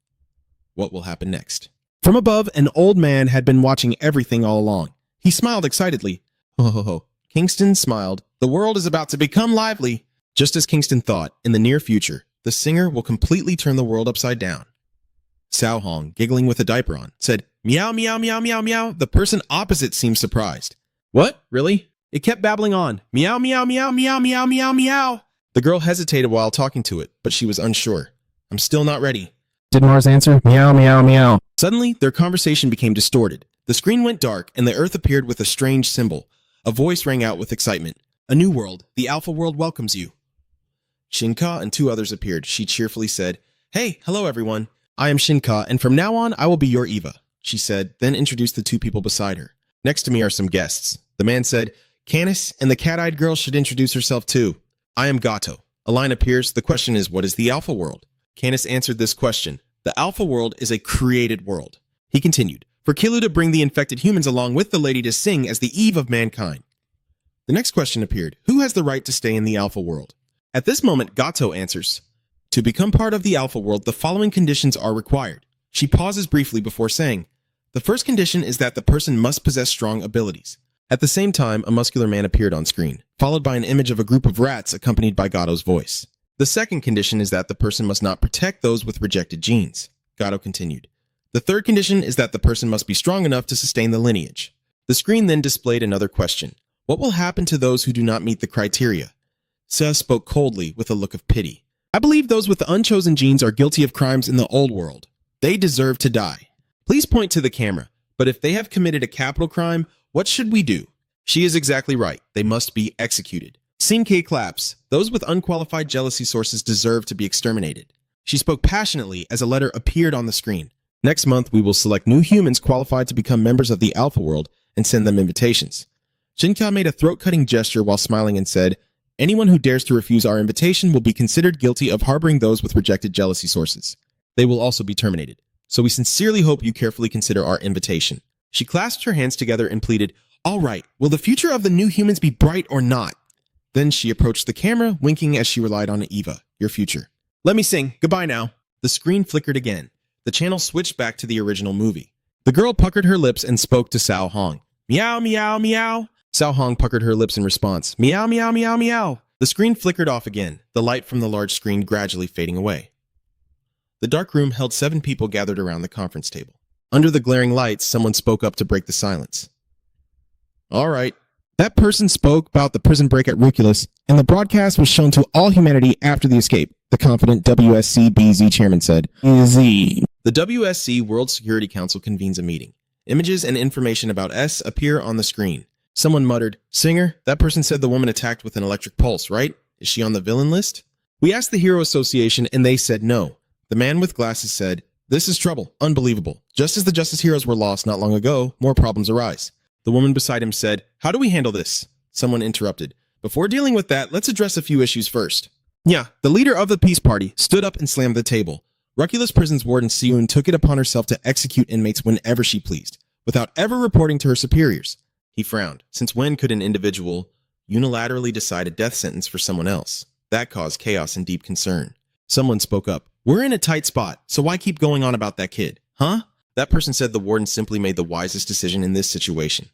What will happen next? From above, an old man had been watching everything all along. He smiled excitedly. Ho ho ho. Kingston smiled. The world is about to become lively. Just as Kingston thought, in the near future, the singer will completely turn the world upside down. Sao Hong, giggling with a diaper on, said, meow, meow, meow, meow, meow. The person opposite seemed surprised. What? Really? It kept babbling on. Meow, meow, meow, meow, meow, meow, meow. The girl hesitated while talking to it, but she was unsure. I'm still not ready. Did Mars answer? Meow, meow, meow. Suddenly, their conversation became distorted. The screen went dark, and the Earth appeared with a strange symbol. A voice rang out with excitement. A new world. The Alpha World welcomes you. Shinka and 2 others appeared. She cheerfully said, hey, hello everyone. I am Shinka, and from now on, I will be your Eva, she said, then introduced the 2 people beside her. Next to me are some guests. The man said, Canis and the cat-eyed girl should introduce herself too. I am Gato. A line appears. The question is, what is the Alpha World? Canis answered this question. The Alpha World is a created world. He continued, for Kilu to bring the infected humans along with the lady to sing as the eve of mankind. The next question appeared. Who has the right to stay in the Alpha World? At this moment, Gato answers, to become part of the Alpha World, the following conditions are required. She pauses briefly before saying, the first condition is that the person must possess strong abilities. At the same time, a muscular man appeared on screen, followed by an image of a group of rats accompanied by Gato's voice. The second condition is that the person must not protect those with rejected genes. Gato continued. The third condition is that the person must be strong enough to sustain the lineage. The screen then displayed another question. What will happen to those who do not meet the criteria? Seo spoke coldly with a look of pity. I believe those with the unchosen genes are guilty of crimes in the old world. They deserve to die. Please point to the camera, but if they have committed a capital crime, what should we do? She is exactly right. They must be executed. Scene K claps. Those with unqualified jealousy sources deserve to be exterminated. She spoke passionately as a letter appeared on the screen. Next month, we will select new humans qualified to become members of the Alpha World and send them invitations. Shinka made a throat-cutting gesture while smiling and said, anyone who dares to refuse our invitation will be considered guilty of harboring those with rejected jealousy sources. They will also be terminated. So we sincerely hope you carefully consider our invitation. She clasped her hands together and pleaded, all right, will the future of the new humans be bright or not? Then she approached the camera, winking as she relied on Eva, your future. Let me sing. Goodbye now. The screen flickered again. The channel switched back to the original movie. The girl puckered her lips and spoke to Sao Hong. Meow, meow, meow. Sao Hong puckered her lips in response. Meow, meow, meow, meow. The screen flickered off again, the light from the large screen gradually fading away. The dark room held 7 people gathered around the conference table. Under the glaring lights, someone spoke up to break the silence. All right. That person spoke about the prison break at Ruculus, and the broadcast was shown to all humanity after the escape, the confident WSC-BZ chairman said. The WSC World Security Council convenes a meeting. Images and information about S appear on the screen. Someone muttered, Singer, that person said the woman attacked with an electric pulse, right? Is she on the villain list? We asked the Hero Association, and they said no. The man with glasses said, This is trouble. Unbelievable. Just as the Justice Heroes were lost not long ago, more problems arise. The woman beside him said, How do we handle this? Someone interrupted. Before dealing with that, let's address a few issues first. Yeah, the leader of the Peace Party stood up and slammed the table. Ruculus Prison's warden Seun took it upon herself to execute inmates whenever she pleased, without ever reporting to her superiors. He frowned. Since when could an individual unilaterally decide a death sentence for someone else? That caused chaos and deep concern. Someone spoke up. We're in a tight spot, so why keep going on about that kid? Huh? That person said the warden simply made the wisest decision in this situation.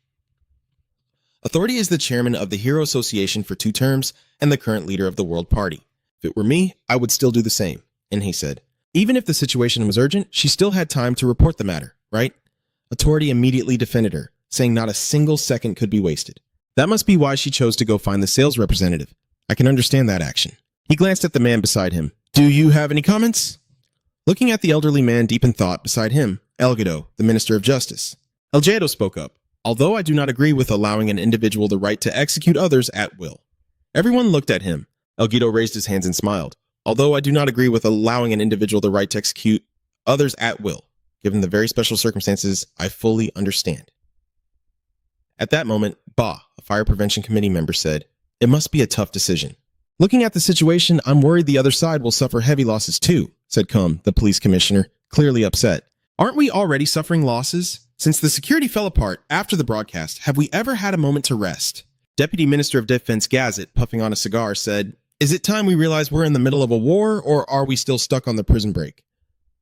Authority is the chairman of the Hero Association for 2 terms and the current leader of the World Party. If it were me, I would still do the same. And he said, even if the situation was urgent, she still had time to report the matter, right? Authority immediately defended her, saying not a single second could be wasted. That must be why she chose to go find the sales representative. I can understand that action. He glanced at the man beside him. Do you have any comments? Looking at the elderly man deep in thought beside him, Elgato, the Minister of Justice. Elgato spoke up. Although I do not agree with allowing an individual the right to execute others at will. Everyone looked at him. Elgato raised his hands and smiled. Although I do not agree with allowing an individual the right to execute others at will. Given the very special circumstances, I fully understand. At that moment, Ba, a Fire Prevention Committee member, said, It must be a tough decision. Looking at the situation, I'm worried the other side will suffer heavy losses too, said Kum, the police commissioner, clearly upset. Aren't we already suffering losses? Since the security fell apart after the broadcast, have we ever had a moment to rest? Deputy Minister of Defense Gazet, puffing on a cigar, said, Is it time we realize we're in the middle of a war, or are we still stuck on the prison break?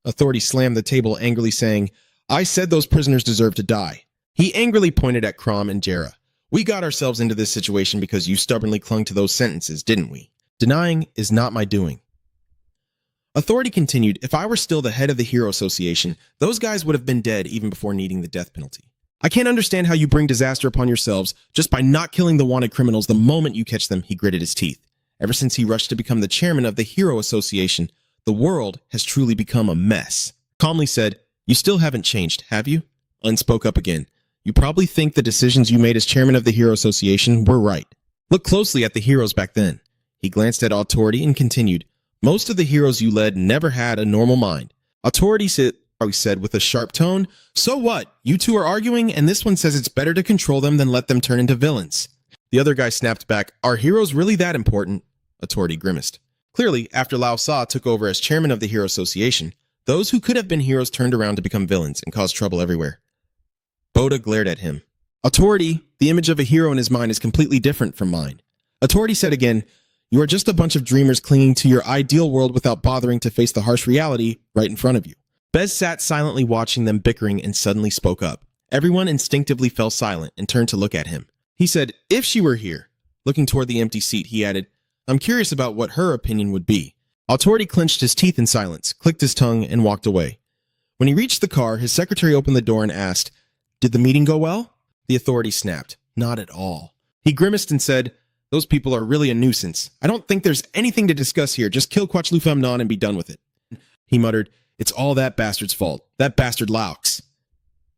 Authority slammed the table angrily, saying, I said those prisoners deserve to die. He angrily pointed at Crom and Jera. We got ourselves into this situation because you stubbornly clung to those sentences, didn't we? Denying is not my doing. Authority continued, if I were still the head of the Hero Association, those guys would have been dead even before needing the death penalty. I can't understand how you bring disaster upon yourselves just by not killing the wanted criminals the moment you catch them, he gritted his teeth. Ever since he rushed to become the chairman of the Hero Association, the world has truly become a mess. Calmly said, You still haven't changed, have you? Un spoke up again. You probably think the decisions you made as chairman of the Hero Association were right. Look closely at the heroes back then. He glanced at Authority and continued, Most of the heroes you led never had a normal mind. Authority said with a sharp tone, So what? You two are arguing, and this one says it's better to control them than let them turn into villains. The other guy snapped back, Are heroes really that important? Authority grimaced. Clearly, after Lao Sa took over as chairman of the Hero Association, those who could have been heroes turned around to become villains and cause trouble everywhere. Boda glared at him. Authority, the image of a hero in his mind is completely different from mine. Authority said again, You are just a bunch of dreamers clinging to your ideal world without bothering to face the harsh reality right in front of you. Bez sat silently watching them bickering and suddenly spoke up. Everyone instinctively fell silent and turned to look at him. He said, If she were here. Looking toward the empty seat, he added, I'm curious about what her opinion would be. Authority clenched his teeth in silence, clicked his tongue, and walked away. When he reached the car, his secretary opened the door and asked, Did the meeting go well? The Authority snapped, Not at all. He grimaced and said, Those people are really a nuisance. I don't think there's anything to discuss here. Just kill Quach Lu Pham Non and be done with it. He muttered, It's all that bastard's fault. That bastard Laux.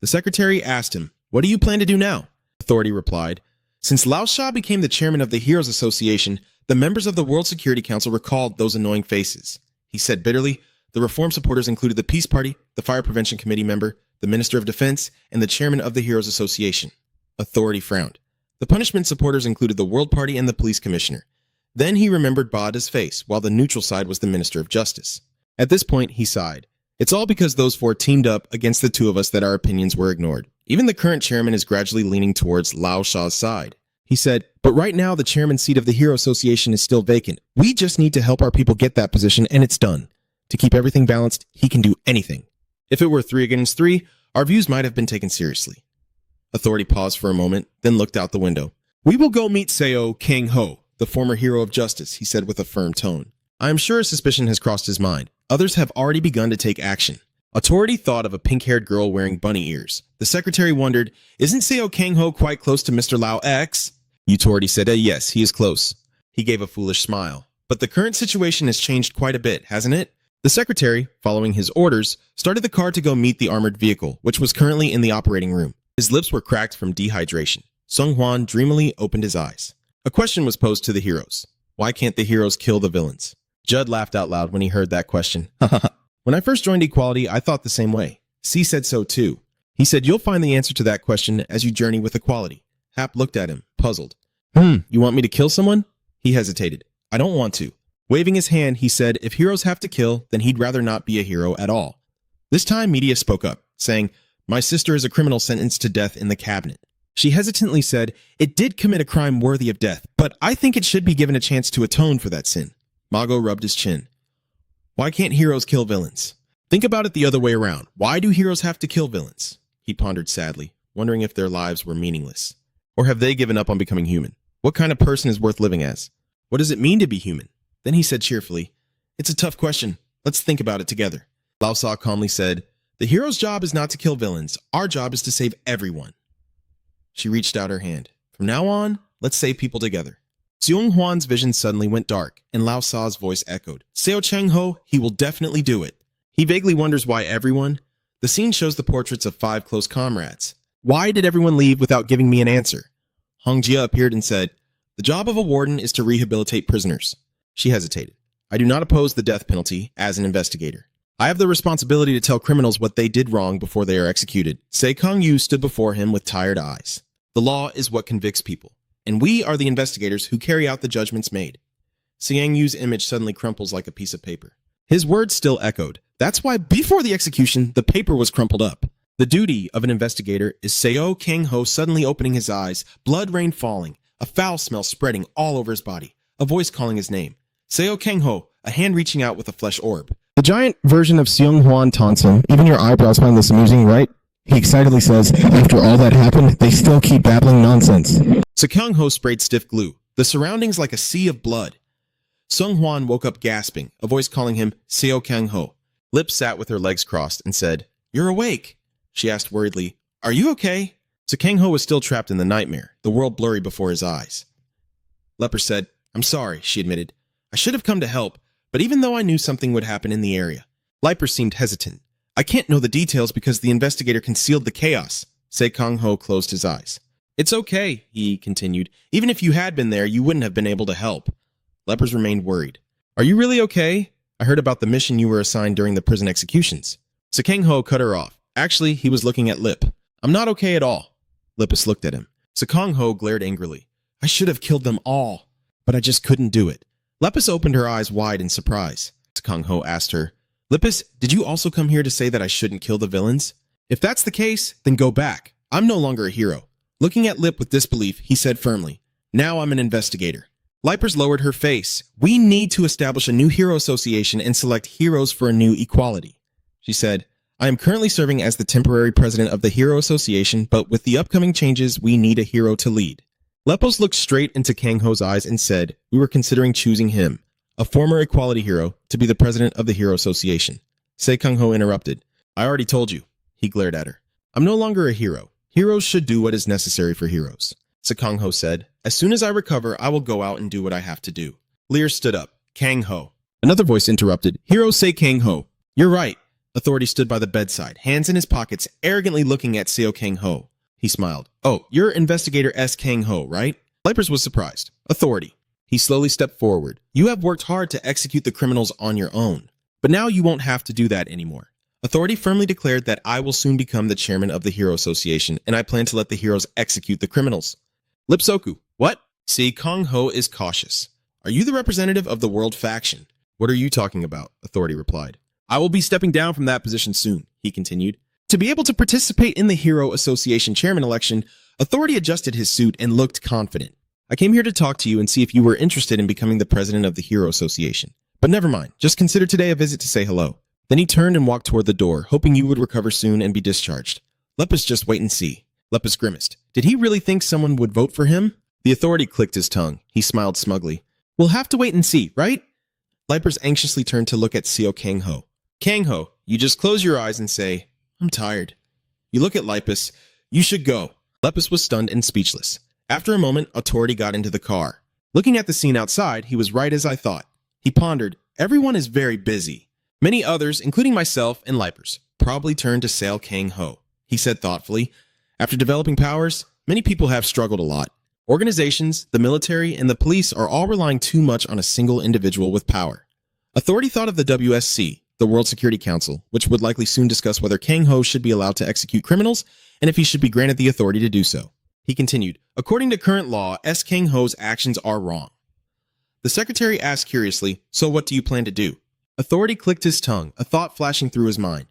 The secretary asked him, What do you plan to do now? Authority replied, Since Lao Sha became the chairman of the Heroes Association, the members of the World Security Council recalled those annoying faces. He said bitterly, The reform supporters included the Peace Party, the Fire Prevention Committee member, the Minister of Defense, and the chairman of the Heroes Association. Authority frowned. The punishment supporters included the World Party and the Police Commissioner. Then he remembered Bada's face, while the neutral side was the Minister of Justice. At this point, he sighed. It's all because those 4 teamed up against the 2 of us that our opinions were ignored. Even the current chairman is gradually leaning towards Lao Sha's side. He said, But right now the chairman's seat of the Hero Association is still vacant. We just need to help our people get that position, and it's done. To keep everything balanced, he can do anything. If it were 3 against 3, Our views might have been taken seriously. Authority paused for a moment, then looked out the window. We will go meet Seo Kang-ho, the former hero of justice, he said with a firm tone. I am sure a suspicion has crossed his mind. Others have already begun to take action. Authority thought of a pink-haired girl wearing bunny ears. The secretary wondered, isn't Seo Kang-ho quite close to Mr. Lao X? Authority said, yes, he is close. He gave a foolish smile. But the current situation has changed quite a bit, hasn't it? The secretary, following his orders, started the car to go meet the armored vehicle, which was currently in the operating room. His lips were cracked from dehydration. Sung Hwan dreamily opened his eyes. A question was posed to the heroes. Why can't the heroes kill the villains? Judd laughed out loud when he heard that question. When I first joined Equality, I thought the same way. C said so too. He said, you'll find the answer to that question as you journey with Equality. Hap looked at him, puzzled. You want me to kill someone? He hesitated. I don't want to. Waving his hand, he said, if heroes have to kill, then he'd rather not be a hero at all. This time, media spoke up, saying, my sister is a criminal sentenced to death in the cabinet. She hesitantly said, it did commit a crime worthy of death, but I think it should be given a chance to atone for that sin. Mago rubbed his chin. Why can't heroes kill villains? Think about it the other way around. Why do heroes have to kill villains? He pondered sadly, wondering if their lives were meaningless. Or have they given up on becoming human? What kind of person is worth living as? What does it mean to be human? Then he said cheerfully, it's a tough question. Let's think about it together. Lao Sa calmly said, the hero's job is not to kill villains. Our job is to save everyone. She reached out her hand. From now on, let's save people together. Seung Hwan's vision suddenly went dark, and Lao Sa's voice echoed. Seo Chang-ho, he will definitely do it. He vaguely wonders why everyone. The scene shows the portraits of 5 close comrades. Why did everyone leave without giving me an answer? Hong Jia appeared and said, the job of a warden is to rehabilitate prisoners. She hesitated. I do not oppose the death penalty as an investigator. I have the responsibility to tell criminals what they did wrong before they are executed. Se Kong Yu stood before him with tired eyes. The law is what convicts people, and we are the investigators who carry out the judgments made. Siang Yu's image suddenly crumples like a piece of paper. His words still echoed. That's why before the execution, the paper was crumpled up. The duty of an investigator is Seo Kang-ho suddenly opening his eyes, blood rain falling, a foul smell spreading all over his body, a voice calling his name. Seo Kang-ho, a hand reaching out with a flesh orb. The giant version of Seung Hwan taunts him. Even your eyebrows find this amusing, right? He excitedly says, after all that happened, they still keep babbling nonsense. Se Kang-ho sprayed stiff glue, the surroundings like a sea of blood. Sung Hwan woke up gasping, a voice calling him Seo Kang-ho. Lips sat with her legs crossed and said, you're awake. She asked worriedly, are you okay? Se Kang-ho was still trapped in the nightmare, the world blurry before his eyes. Leper said, I'm sorry, she admitted. I should have come to help, but even though I knew something would happen in the area. Leiper seemed hesitant. I can't know the details because the investigator concealed the chaos. Se Kang-ho closed his eyes. It's okay, he continued. Even if you had been there, you wouldn't have been able to help. Lepers remained worried. Are you really okay? I heard about the mission you were assigned during the prison executions. Se Kang-ho cut her off. Actually, he was looking at Lip. I'm not okay at all. Lippus looked at him. Se Kang-ho glared angrily. I should have killed them all, but I just couldn't do it. Lepus opened her eyes wide in surprise. Se Kang-ho asked her, Lippus, did you also come here to say that I shouldn't kill the villains? If that's the case, then go back. I'm no longer a hero. Looking at Lip with disbelief, he said firmly, now I'm an investigator. Lipers lowered her face. We need to establish a new hero association and select heroes for a new equality. She said, I am currently serving as the temporary president of the Hero Association, but with the upcoming changes, we need a hero to lead. Lepos looked straight into Kang-ho's eyes and said, we were considering choosing him, a former equality hero, to be the president of the Hero Association. Se Kang-ho interrupted. I already told you. He glared at her. I'm no longer a hero. Heroes should do what is necessary for heroes. Se Kang-ho said, as soon as I recover, I will go out and do what I have to do. Lear stood up. Kang-ho. Another voice interrupted. Hero say Kang-ho. You're right. Authority stood by the bedside, hands in his pockets, arrogantly looking at Seo Kang-ho. He smiled. Oh, you're Investigator S. Kang-ho, right? Lipers was surprised. Authority. He slowly stepped forward. You have worked hard to execute the criminals on your own, but now you won't have to do that anymore. Authority firmly declared that I will soon become the chairman of the Hero Association, and I plan to let the heroes execute the criminals. Lipsoku. What? See, Kang-ho is cautious. Are you the representative of the world faction? What are you talking about? Authority replied. I will be stepping down from that position soon, he continued. To be able to participate in the Hero Association chairman election, Authority adjusted his suit and looked confident. I came here to talk to you and see if you were interested in becoming the president of the Hero Association. But never mind, just consider today a visit to say hello. Then he turned and walked toward the door, hoping you would recover soon and be discharged. Lepus, just wait and see. Lepus grimaced. Did he really think someone would vote for him? The authority clicked his tongue. He smiled smugly. We'll have to wait and see, right? Lepus anxiously turned to look at Seo Kang-ho. Kang-ho, you just close your eyes and say, I'm tired. You look at Lepus. You should go. Lepus was stunned and speechless. After a moment, authority got into the car. Looking at the scene outside, he was right as I thought. He pondered, everyone is very busy. Many others, including myself and Lepus, probably turned to Seo Kang-ho. He said thoughtfully, after developing powers, many people have struggled a lot. Organizations, the military, and the police are all relying too much on a single individual with power. Authority thought of the WSC, the World Security Council, which would likely soon discuss whether Kang-ho should be allowed to execute criminals and if he should be granted the authority to do so. He continued, according to current law, S. Kang-ho's actions are wrong. The secretary asked curiously, so what do you plan to do? Authority clicked his tongue, a thought flashing through his mind.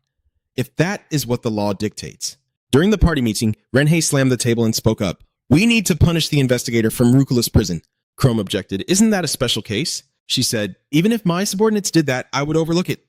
If that is what the law dictates. During the party meeting, Renhei slammed the table and spoke up. We need to punish the investigator from Rucula's prison. Chrome objected. Isn't that a special case? She said, even if my subordinates did that, I would overlook it.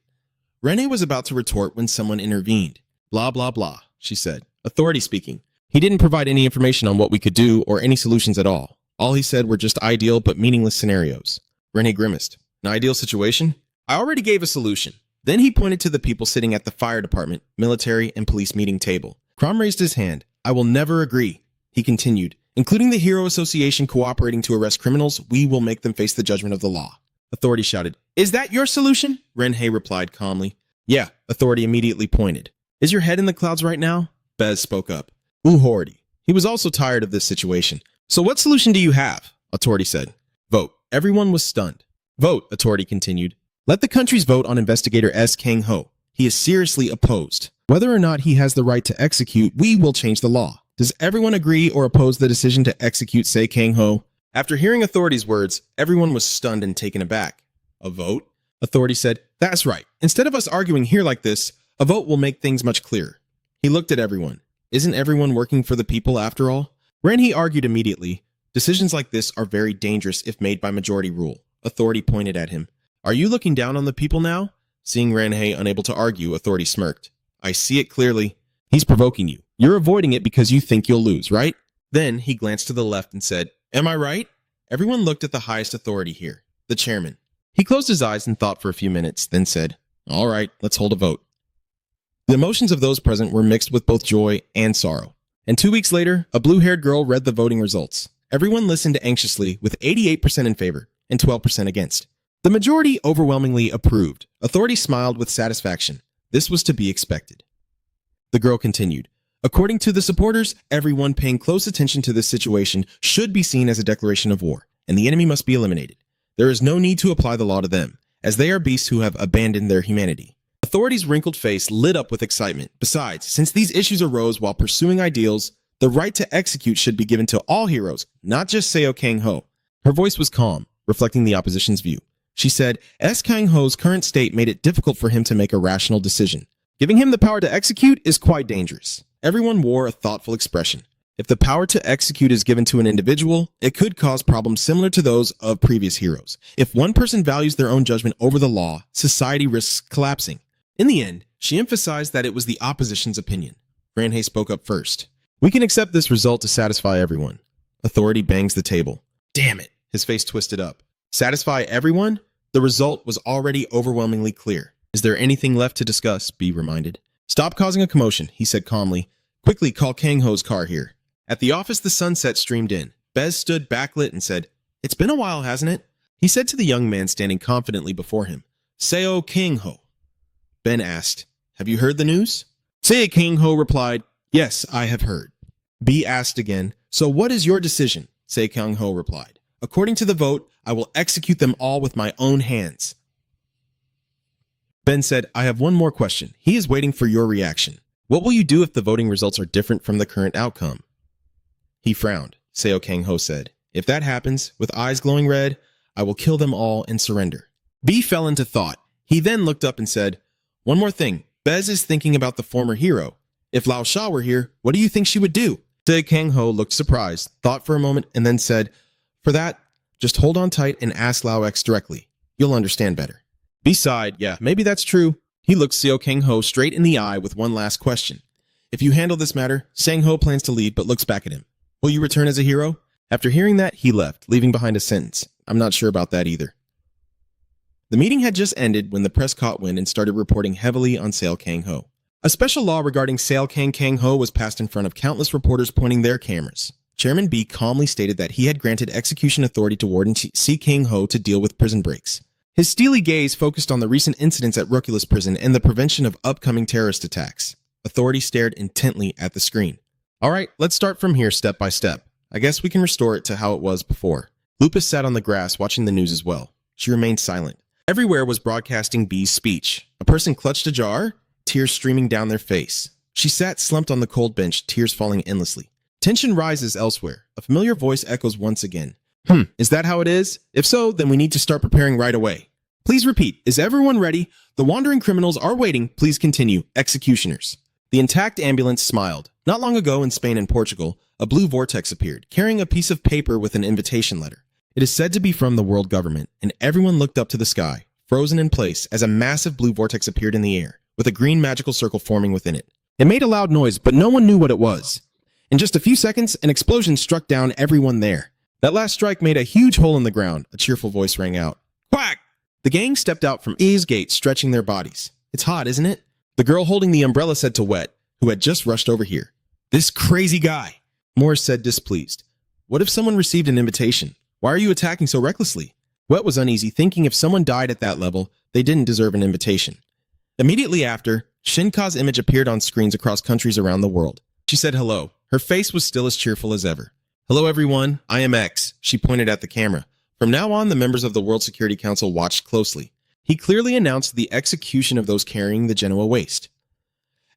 Renhei was about to retort when someone intervened. Blah, blah, blah, she said. Authority speaking. He didn't provide any information on what we could do or any solutions at all. All he said were just ideal but meaningless scenarios. Renhei grimaced. An ideal situation? I already gave a solution. Then he pointed to the people sitting at the fire department, military, and police meeting table. Crom raised his hand. I will never agree. He continued, including the Hero Association cooperating to arrest criminals, we will make them face the judgment of the law. Authority shouted, is that your solution? Renhei replied calmly. Yeah, Authority immediately pointed. Is your head in the clouds right now? Bez spoke up. Authority. He was also tired of this situation. So what solution do you have? Authority said. Vote. Everyone was stunned. Vote, Authority continued. Let the countries vote on investigator S. Kang-ho. He is seriously opposed. Whether or not he has the right to execute, we will change the law. Does everyone agree or oppose the decision to execute Seo Kang-ho? After hearing Authority's words, everyone was stunned and taken aback. A vote? Authority said, that's right. Instead of us arguing here like this, a vote will make things much clearer. He looked at everyone. Isn't everyone working for the people after all? Renhei argued immediately. Decisions like this are very dangerous if made by majority rule. Authority pointed at him. Are you looking down on the people now? Seeing Renhei unable to argue, Authority smirked. I see it clearly. He's provoking you. You're avoiding it because you think you'll lose, right? Then he glanced to the left and said, am I right? Everyone looked at the highest authority here, the chairman. He closed his eyes and thought for a few minutes, then said, all right, let's hold a vote. The emotions of those present were mixed with both joy and sorrow. And 2 weeks later, a blue-haired girl read the voting results. Everyone listened anxiously with 88% in favor and 12% against. The majority overwhelmingly approved. Authority smiled with satisfaction. This was to be expected. The girl continued. According to the supporters, everyone paying close attention to this situation should be seen as a declaration of war, and the enemy must be eliminated. There is no need to apply the law to them, as they are beasts who have abandoned their humanity. Authority's wrinkled face lit up with excitement. Besides, since these issues arose while pursuing ideals, the right to execute should be given to all heroes, not just Seo Kang-ho. Her voice was calm, reflecting the opposition's view. She said, S. Kang-ho's current state made it difficult for him to make a rational decision. Giving him the power to execute is quite dangerous. Everyone wore a thoughtful expression. If the power to execute is given to an individual, it could cause problems similar to those of previous heroes. If one person values their own judgment over the law, society risks collapsing. In the end, she emphasized that it was the opposition's opinion. Renhei spoke up first. We can accept this result to satisfy everyone. Authority bangs the table. Damn it. His face twisted up. Satisfy everyone? The result was already overwhelmingly clear. Is there anything left to discuss? B reminded. Stop causing a commotion, he said calmly. Quickly call Kang-ho's car here. At the office, the sunset streamed in. Bez stood backlit and said, it's been a while, hasn't it? He said to the young man standing confidently before him. Seo Kang-ho. Ben asked, have you heard the news? Seo Kang-ho replied, yes, I have heard. B asked again, so what is your decision? Seo Kang-ho replied, according to the vote, I will execute them all with my own hands. Ben said, I have one more question. He is waiting for your reaction. What will you do if the voting results are different from the current outcome? He frowned. Seo Kang-ho said, if that happens, with eyes glowing red, I will kill them all and surrender. B fell into thought. He then looked up and said, one more thing. Bez is thinking about the former hero. If Lao Sha were here, what do you think she would do? Seo Kang-ho looked surprised, thought for a moment, and then said, for that, just hold on tight and ask Lao X directly. You'll understand better. B sighed, yeah, maybe that's true. He looked Seo Kang-ho straight in the eye with one last question. If you handle this matter, Sang-ho plans to leave but looks back at him. Will you return as a hero? After hearing that, he left, leaving behind a sentence. I'm not sure about that either. The meeting had just ended when the press caught wind and started reporting heavily on Seo Kang-ho. A special law regarding Seo Kang-ho was passed in front of countless reporters pointing their cameras. Chairman B calmly stated that he had granted execution authority to Warden C. Kang-ho to deal with prison breaks. His steely gaze focused on the recent incidents at Ruculus Prison and the prevention of upcoming terrorist attacks. Authority stared intently at the screen. All right, let's start from here step by step. I guess we can restore it to how it was before. Lupus sat on the grass watching the news as well. She remained silent. Everywhere was broadcasting B's speech. A person clutched a jar, tears streaming down their face. She sat slumped on the cold bench, tears falling endlessly. Tension rises elsewhere. A familiar voice echoes once again. Is that how it is? If so, then we need to start preparing right away. Please repeat. Is everyone ready? The wandering criminals are waiting. Please continue. Executioners. The intact ambulance smiled. Not long ago in Spain and Portugal, a blue vortex appeared, carrying a piece of paper with an invitation letter. It is said to be from the world government, and everyone looked up to the sky, frozen in place as a massive blue vortex appeared in the air, with a green magical circle forming within it. It made a loud noise, but no one knew what it was. In just a few seconds, an explosion struck down everyone there. That last strike made a huge hole in the ground. A cheerful voice rang out. Quack! The gang stepped out from E's gate, stretching their bodies. It's hot, isn't it? The girl holding the umbrella said to Wet, who had just rushed over here. This crazy guy! Morris said displeased. What if someone received an invitation? Why are you attacking so recklessly? Wet was uneasy, thinking if someone died at that level, they didn't deserve an invitation. Immediately after, Shinka's image appeared on screens across countries around the world. She said hello. Her face was still as cheerful as ever. Hello everyone, I am X. She pointed at the camera. From now on, the members of the World Security Council watched closely. He clearly announced the execution of those carrying the Genoa waste.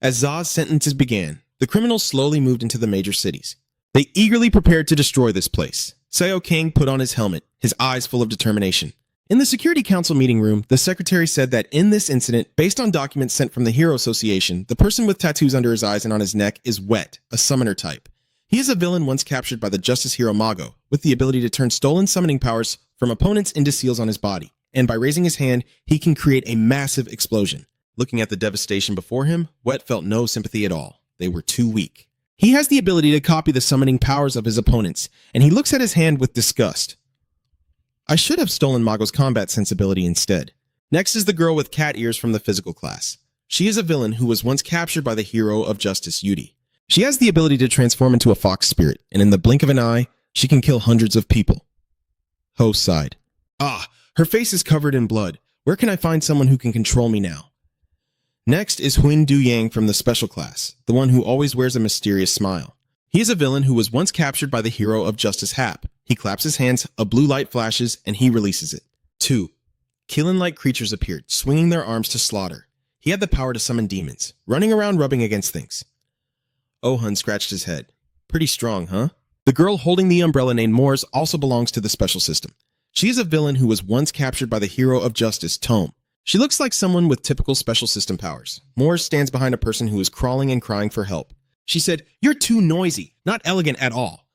As Za's sentences began, the criminals slowly moved into the major cities. They eagerly prepared to destroy this place. Seo King put on his helmet, his eyes full of determination. In the Security Council meeting room, the secretary said that in this incident, based on documents sent from the Hero Association, the person with tattoos under his eyes and on his neck is Wet, a summoner type. He is a villain once captured by the Justice Hero Mago, with the ability to turn stolen summoning powers from opponents into seals on his body, and by raising his hand, he can create a massive explosion. Looking at the devastation before him, Wet felt no sympathy at all. They were too weak. He has the ability to copy the summoning powers of his opponents, and he looks at his hand with disgust. I should have stolen Mago's combat sensibility instead. Next is the girl with cat ears from the physical class. She is a villain who was once captured by the hero of justice, Yuri. She has the ability to transform into a fox spirit, and in the blink of an eye, she can kill hundreds of people. Ho sighed. Her face is covered in blood. Where can I find someone who can control me now? Next is Huin Du Yang from the special class, the one who always wears a mysterious smile. He is a villain who was once captured by the hero of justice, Hap. He claps his hands, a blue light flashes, and he releases it. 2. Killen-like creatures appeared, swinging their arms to slaughter. He had the power to summon demons, running around rubbing against things. Ohun scratched his head. Pretty strong, huh? The girl holding the umbrella named Morse also belongs to the special system. She is a villain who was once captured by the hero of justice, Tome. She looks like someone with typical special system powers. Morse stands behind a person who is crawling and crying for help. She said, "You're too noisy, not elegant at all."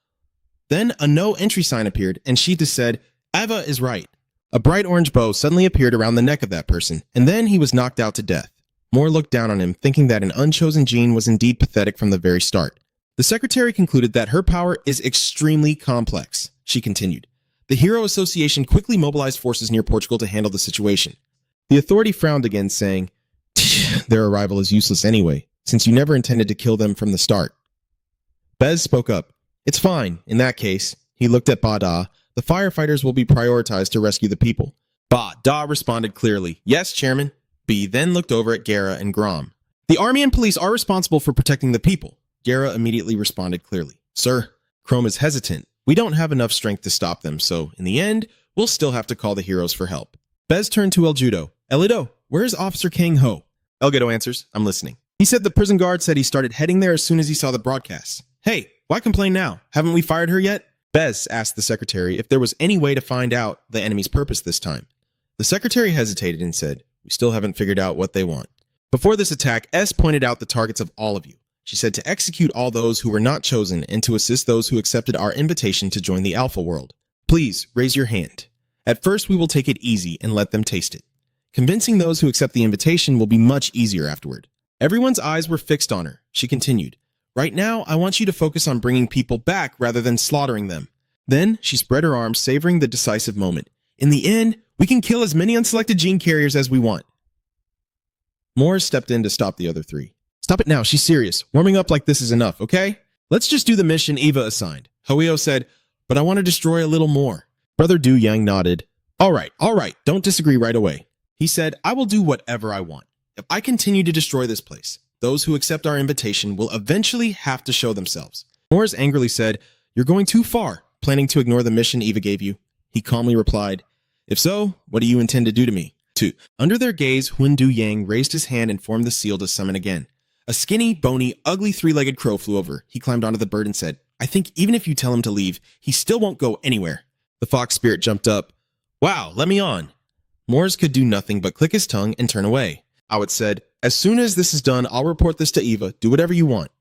Then a no entry sign appeared, and Sheeta said, "Ava is right." A bright orange bow suddenly appeared around the neck of that person, and then he was knocked out to death. Moore looked down on him, thinking that an unchosen gene was indeed pathetic from the very start. The secretary concluded that her power is extremely complex. She continued. The Hero Association quickly mobilized forces near Portugal to handle the situation. The authority frowned again, saying, "Their arrival is useless anyway, since you never intended to kill them from the start." Bez spoke up. "It's fine, in that case." He looked at Ba Da. "The firefighters will be prioritized to rescue the people." Ba Da responded clearly, "Yes, Chairman." B then looked over at Guerra and Grom. "The army and police are responsible for protecting the people." Guerra immediately responded clearly. "Sir." Chrome is hesitant. "We don't have enough strength to stop them, so in the end, we'll still have to call the heroes for help." Bez turned to El Judo. "Elido, where is Officer Kang Ho?" Elgato answers, "I'm listening." He said the prison guard said he started heading there as soon as he saw the broadcast. "Hey, why complain now? Haven't we fired her yet?" Bez asked the secretary if there was any way to find out the enemy's purpose this time. The secretary hesitated and said, "We still haven't figured out what they want." Before this attack, S pointed out the targets of all of you. She said to execute all those who were not chosen and to assist those who accepted our invitation to join the Alpha world. Please raise your hand. At first, we will take it easy and let them taste it. Convincing those who accept the invitation will be much easier afterward. Everyone's eyes were fixed on her. She continued, "Right now, I want you to focus on bringing people back rather than slaughtering them." Then she spread her arms, savoring the decisive moment. "In the end, we can kill as many unselected gene carriers as we want." Morris stepped in to stop the other three. "Stop it now, she's serious. Warming up like this is enough, okay? Let's just do the mission Eva assigned." Hoeo said, "But I want to destroy a little more." Brother Du Yang nodded. All right, don't disagree right away." He said, "I will do whatever I want. If I continue to destroy this place, those who accept our invitation will eventually have to show themselves." Morris angrily said, "You're going too far, planning to ignore the mission Eva gave you." He calmly replied, "If so, what do you intend to do to me?" 2. Under their gaze, Hun Du Yang raised his hand and formed the seal to summon again. A skinny, bony, ugly three-legged crow flew over. He climbed onto the bird and said, "I think even if you tell him to leave, he still won't go anywhere." The fox spirit jumped up. "Wow, let me on." Morris could do nothing but click his tongue and turn away. Awit said, "As soon as this is done, I'll report this to Eva. Do whatever you want."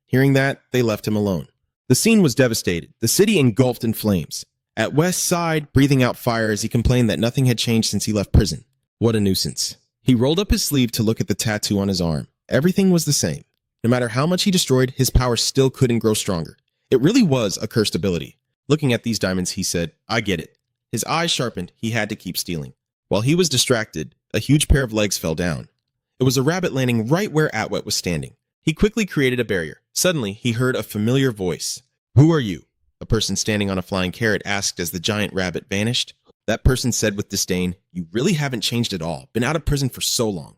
Hearing that, they left him alone. The scene was devastated, the city engulfed in flames. At West sighed, breathing out fire as he complained that nothing had changed since he left prison. What a nuisance. He rolled up his sleeve to look at the tattoo on his arm. Everything was the same. No matter how much he destroyed, his power still couldn't grow stronger. It really was a cursed ability. Looking at these diamonds, he said, "I get it." His eyes sharpened. He had to keep stealing. While he was distracted, a huge pair of legs fell down. It was a rabbit landing right where Atwet was standing. He quickly created a barrier. Suddenly, he heard a familiar voice. "Who are you?" A person standing on a flying carrot asked as the giant rabbit vanished. That person said with disdain, "You really haven't changed at all. Been out of prison for so long."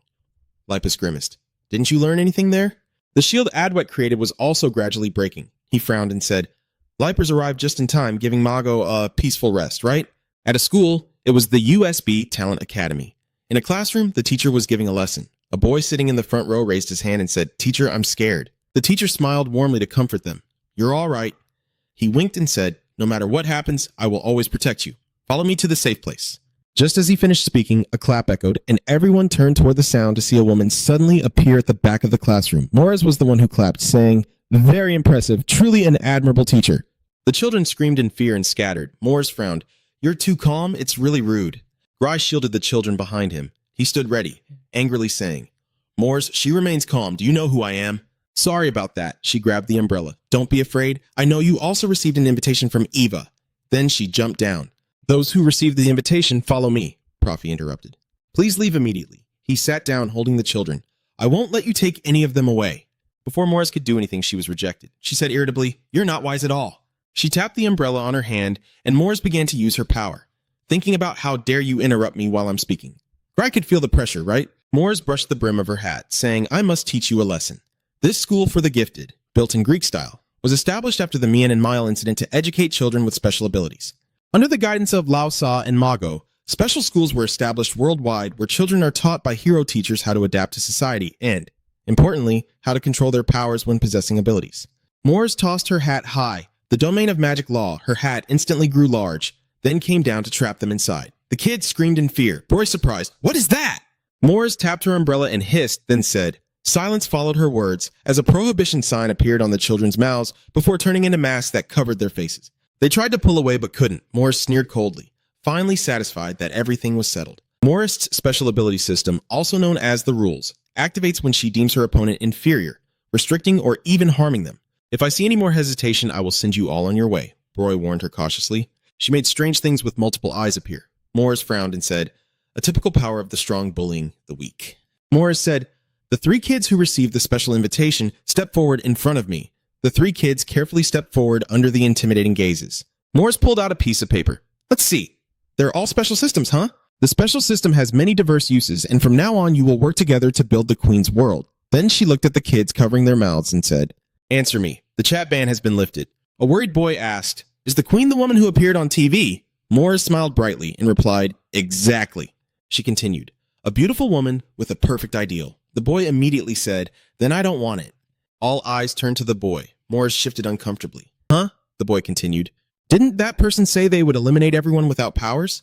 Lipus grimaced. "Didn't you learn anything there?" The shield Adwet created was also gradually breaking. He frowned and said, "Lipers arrived just in time, giving Mago a peaceful rest, right?" At a school, it was the USB Talent Academy. In a classroom, the teacher was giving a lesson. A boy sitting in the front row raised his hand and said, "Teacher, I'm scared." The teacher smiled warmly to comfort them. "You're all right." He winked and said, "No matter what happens, I will always protect you. Follow me to the safe place." Just as he finished speaking, a clap echoed, and everyone turned toward the sound to see a woman suddenly appear at the back of the classroom. Morris was the one who clapped, saying, "Very impressive, truly an admirable teacher." The children screamed in fear and scattered. Morris frowned. "You're too calm, it's really rude." Gry shielded the children behind him. He stood ready, angrily saying, "Morris, she remains calm. Do you know who I am?" "Sorry about that." She grabbed the umbrella. "Don't be afraid. I know you also received an invitation from Eva." Then she jumped down. "Those who received the invitation follow me," Profi interrupted. "Please leave immediately." He sat down, holding the children. "I won't let you take any of them away." Before Morris could do anything, she was rejected. She said irritably, "You're not wise at all." She tapped the umbrella on her hand, and Morris began to use her power, thinking about how dare you interrupt me while I'm speaking. Gry could feel the pressure, right? Morris brushed the brim of her hat, saying, "I must teach you a lesson. This school for the gifted, built in Greek style, was established after the Mian and Mile incident to educate children with special abilities. Under the guidance of Lao Sa and Mago, special schools were established worldwide where children are taught by hero teachers how to adapt to society and, importantly, how to control their powers when possessing abilities." Morris tossed her hat high. The domain of magic law, her hat instantly grew large, then came down to trap them inside. The kids screamed in fear. Roy surprised. "What is that?" Morris tapped her umbrella and hissed, then said. Silence followed her words as a prohibition sign appeared on the children's mouths before turning into masks that covered their faces. They tried to pull away but couldn't. Morris sneered coldly, finally satisfied that everything was settled. Morris' special ability system, also known as the Rules, activates when she deems her opponent inferior, restricting or even harming them. "If I see any more hesitation, I will send you all on your way," Roy warned her cautiously. She made strange things with multiple eyes appear. Morris frowned and said, "A typical power of the strong bullying the weak." Morris said, "The 3 kids who received the special invitation stepped forward in front of me." The 3 kids carefully stepped forward under the intimidating gazes. Morris pulled out a piece of paper. "Let's see. They're all special systems, huh? The special system has many diverse uses, and from now on you will work together to build the Queen's world." Then she looked at the kids covering their mouths and said, "Answer me. The chat ban has been lifted." A worried boy asked, "Is the Queen the woman who appeared on TV?" Morris smiled brightly and replied, "Exactly." She continued, "A beautiful woman with a perfect ideal." The boy immediately said, "Then I don't want it." All eyes turned to the boy. Morris shifted uncomfortably. "Huh?" The boy continued. "Didn't that person say they would eliminate everyone without powers?"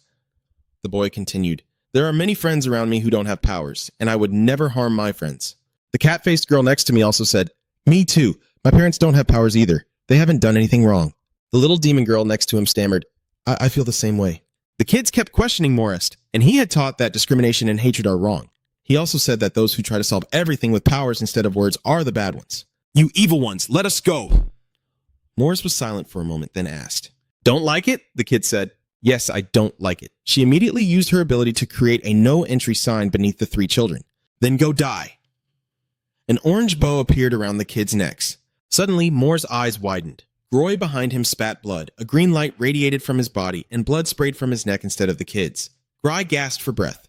The boy continued, "There are many friends around me who don't have powers, and I would never harm my friends." The cat-faced girl next to me also said, "Me too. My parents don't have powers either. They haven't done anything wrong." The little demon girl next to him stammered, I feel the same way." The kids kept questioning Morris, and he had taught that discrimination and hatred are wrong. He also said that those who try to solve everything with powers instead of words are the bad ones. You evil ones, let us go! Morris was silent for a moment, then asked. Don't like it? The kid said. Yes, I don't like it. She immediately used her ability to create a no-entry sign beneath the three children. Then go die. An orange bow appeared around the kids' necks. Suddenly, Moore's eyes widened. Roy behind him spat blood. A green light radiated from his body, and blood sprayed from his neck instead of the kids. Gry gasped for breath.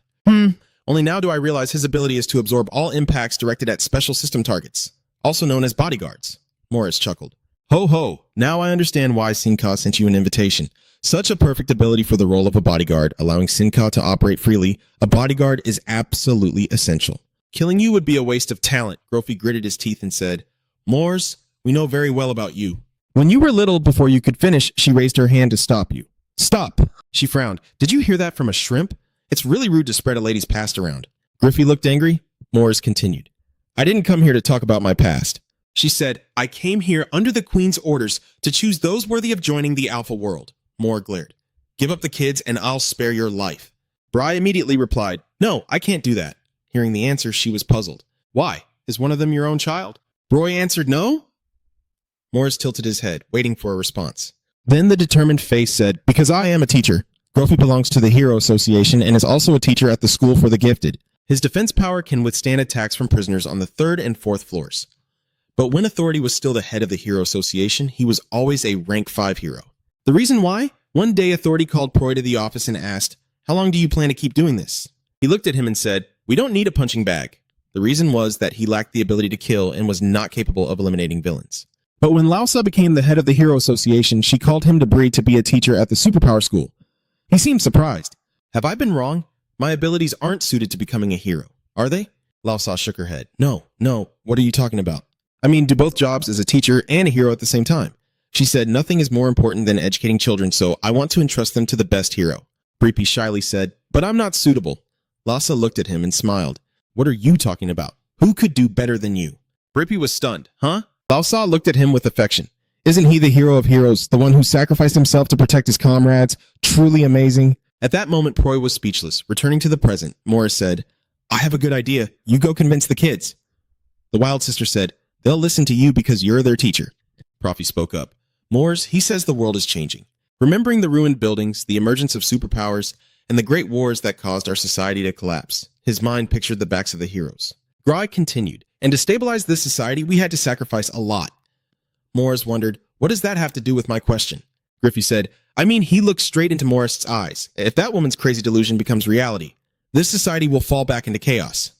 Only now do I realize his ability is to absorb all impacts directed at special system targets, also known as bodyguards. Morris chuckled. Ho ho, now I understand why Sinka sent you an invitation. Such a perfect ability for the role of a bodyguard, allowing Sinka to operate freely. A bodyguard is absolutely essential. Killing you would be a waste of talent. Grofy gritted his teeth and said, Morris, we know very well about you. When you were little, before you could finish, she raised her hand to stop you. Stop! She frowned. Did you hear that from a shrimp? It's really rude to spread a lady's past around. Griffey looked angry. Morris continued. I didn't come here to talk about my past. She said, I came here under the Queen's orders to choose those worthy of joining the Alpha world. Moore glared. Give up the kids and I'll spare your life. Bry immediately replied, No, I can't do that. Hearing the answer, she was puzzled. Why? Is one of them your own child? Roy answered no? Morris tilted his head, waiting for a response. Then the determined face said, Because I am a teacher. Grofy belongs to the Hero Association and is also a teacher at the School for the Gifted. His defense power can withstand attacks from prisoners on the 3rd and 4th floors. But when Authority was still the head of the Hero Association, he was always a rank 5 hero. The reason why? One day Authority called Proy to the office and asked, How long do you plan to keep doing this? He looked at him and said, We don't need a punching bag. The reason was that he lacked the ability to kill and was not capable of eliminating villains. But when Lausa became the head of the Hero Association, she called him to Bree to be a teacher at the Superpower School. He seemed surprised. Have I been wrong? My abilities aren't suited to becoming a hero, are they? Lausa shook her head. No, what are you talking about? I mean, do both jobs as a teacher and a hero at the same time. She said, Nothing is more important than educating children, so I want to entrust them to the best hero. Breepy shyly said, But I'm not suitable. Lausa looked at him and smiled. What are you talking about? Who could do better than you? Breepy was stunned. Huh? Lausa looked at him with affection. Isn't he the hero of heroes, the one who sacrificed himself to protect his comrades? Truly amazing. At that moment, Proy was speechless. Returning to the present, Morris said, I have a good idea. You go convince the kids. The Wild Sister said, They'll listen to you because you're their teacher. Profi spoke up. Morris, he says the world is changing. Remembering the ruined buildings, the emergence of superpowers, and the great wars that caused our society to collapse, his mind pictured the backs of the heroes. Gry continued, and to stabilize this society, we had to sacrifice a lot. Morris wondered, what does that have to do with my question? Griffey said, I mean, he looked straight into Morris' eyes. If that woman's crazy delusion becomes reality, this society will fall back into chaos.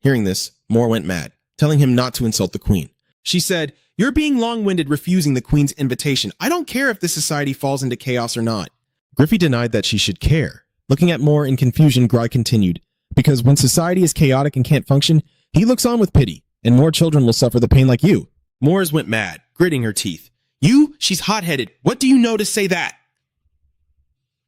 Hearing this, Moore went mad, telling him not to insult the Queen. She said, You're being long-winded refusing the Queen's invitation. I don't care if this society falls into chaos or not. Griffey denied that she should care. Looking at Moore in confusion, Gry continued, Because when society is chaotic and can't function, he looks on with pity, and more children will suffer the pain like you. Moores went mad, gritting her teeth. You? She's hot-headed. What do you know to say that?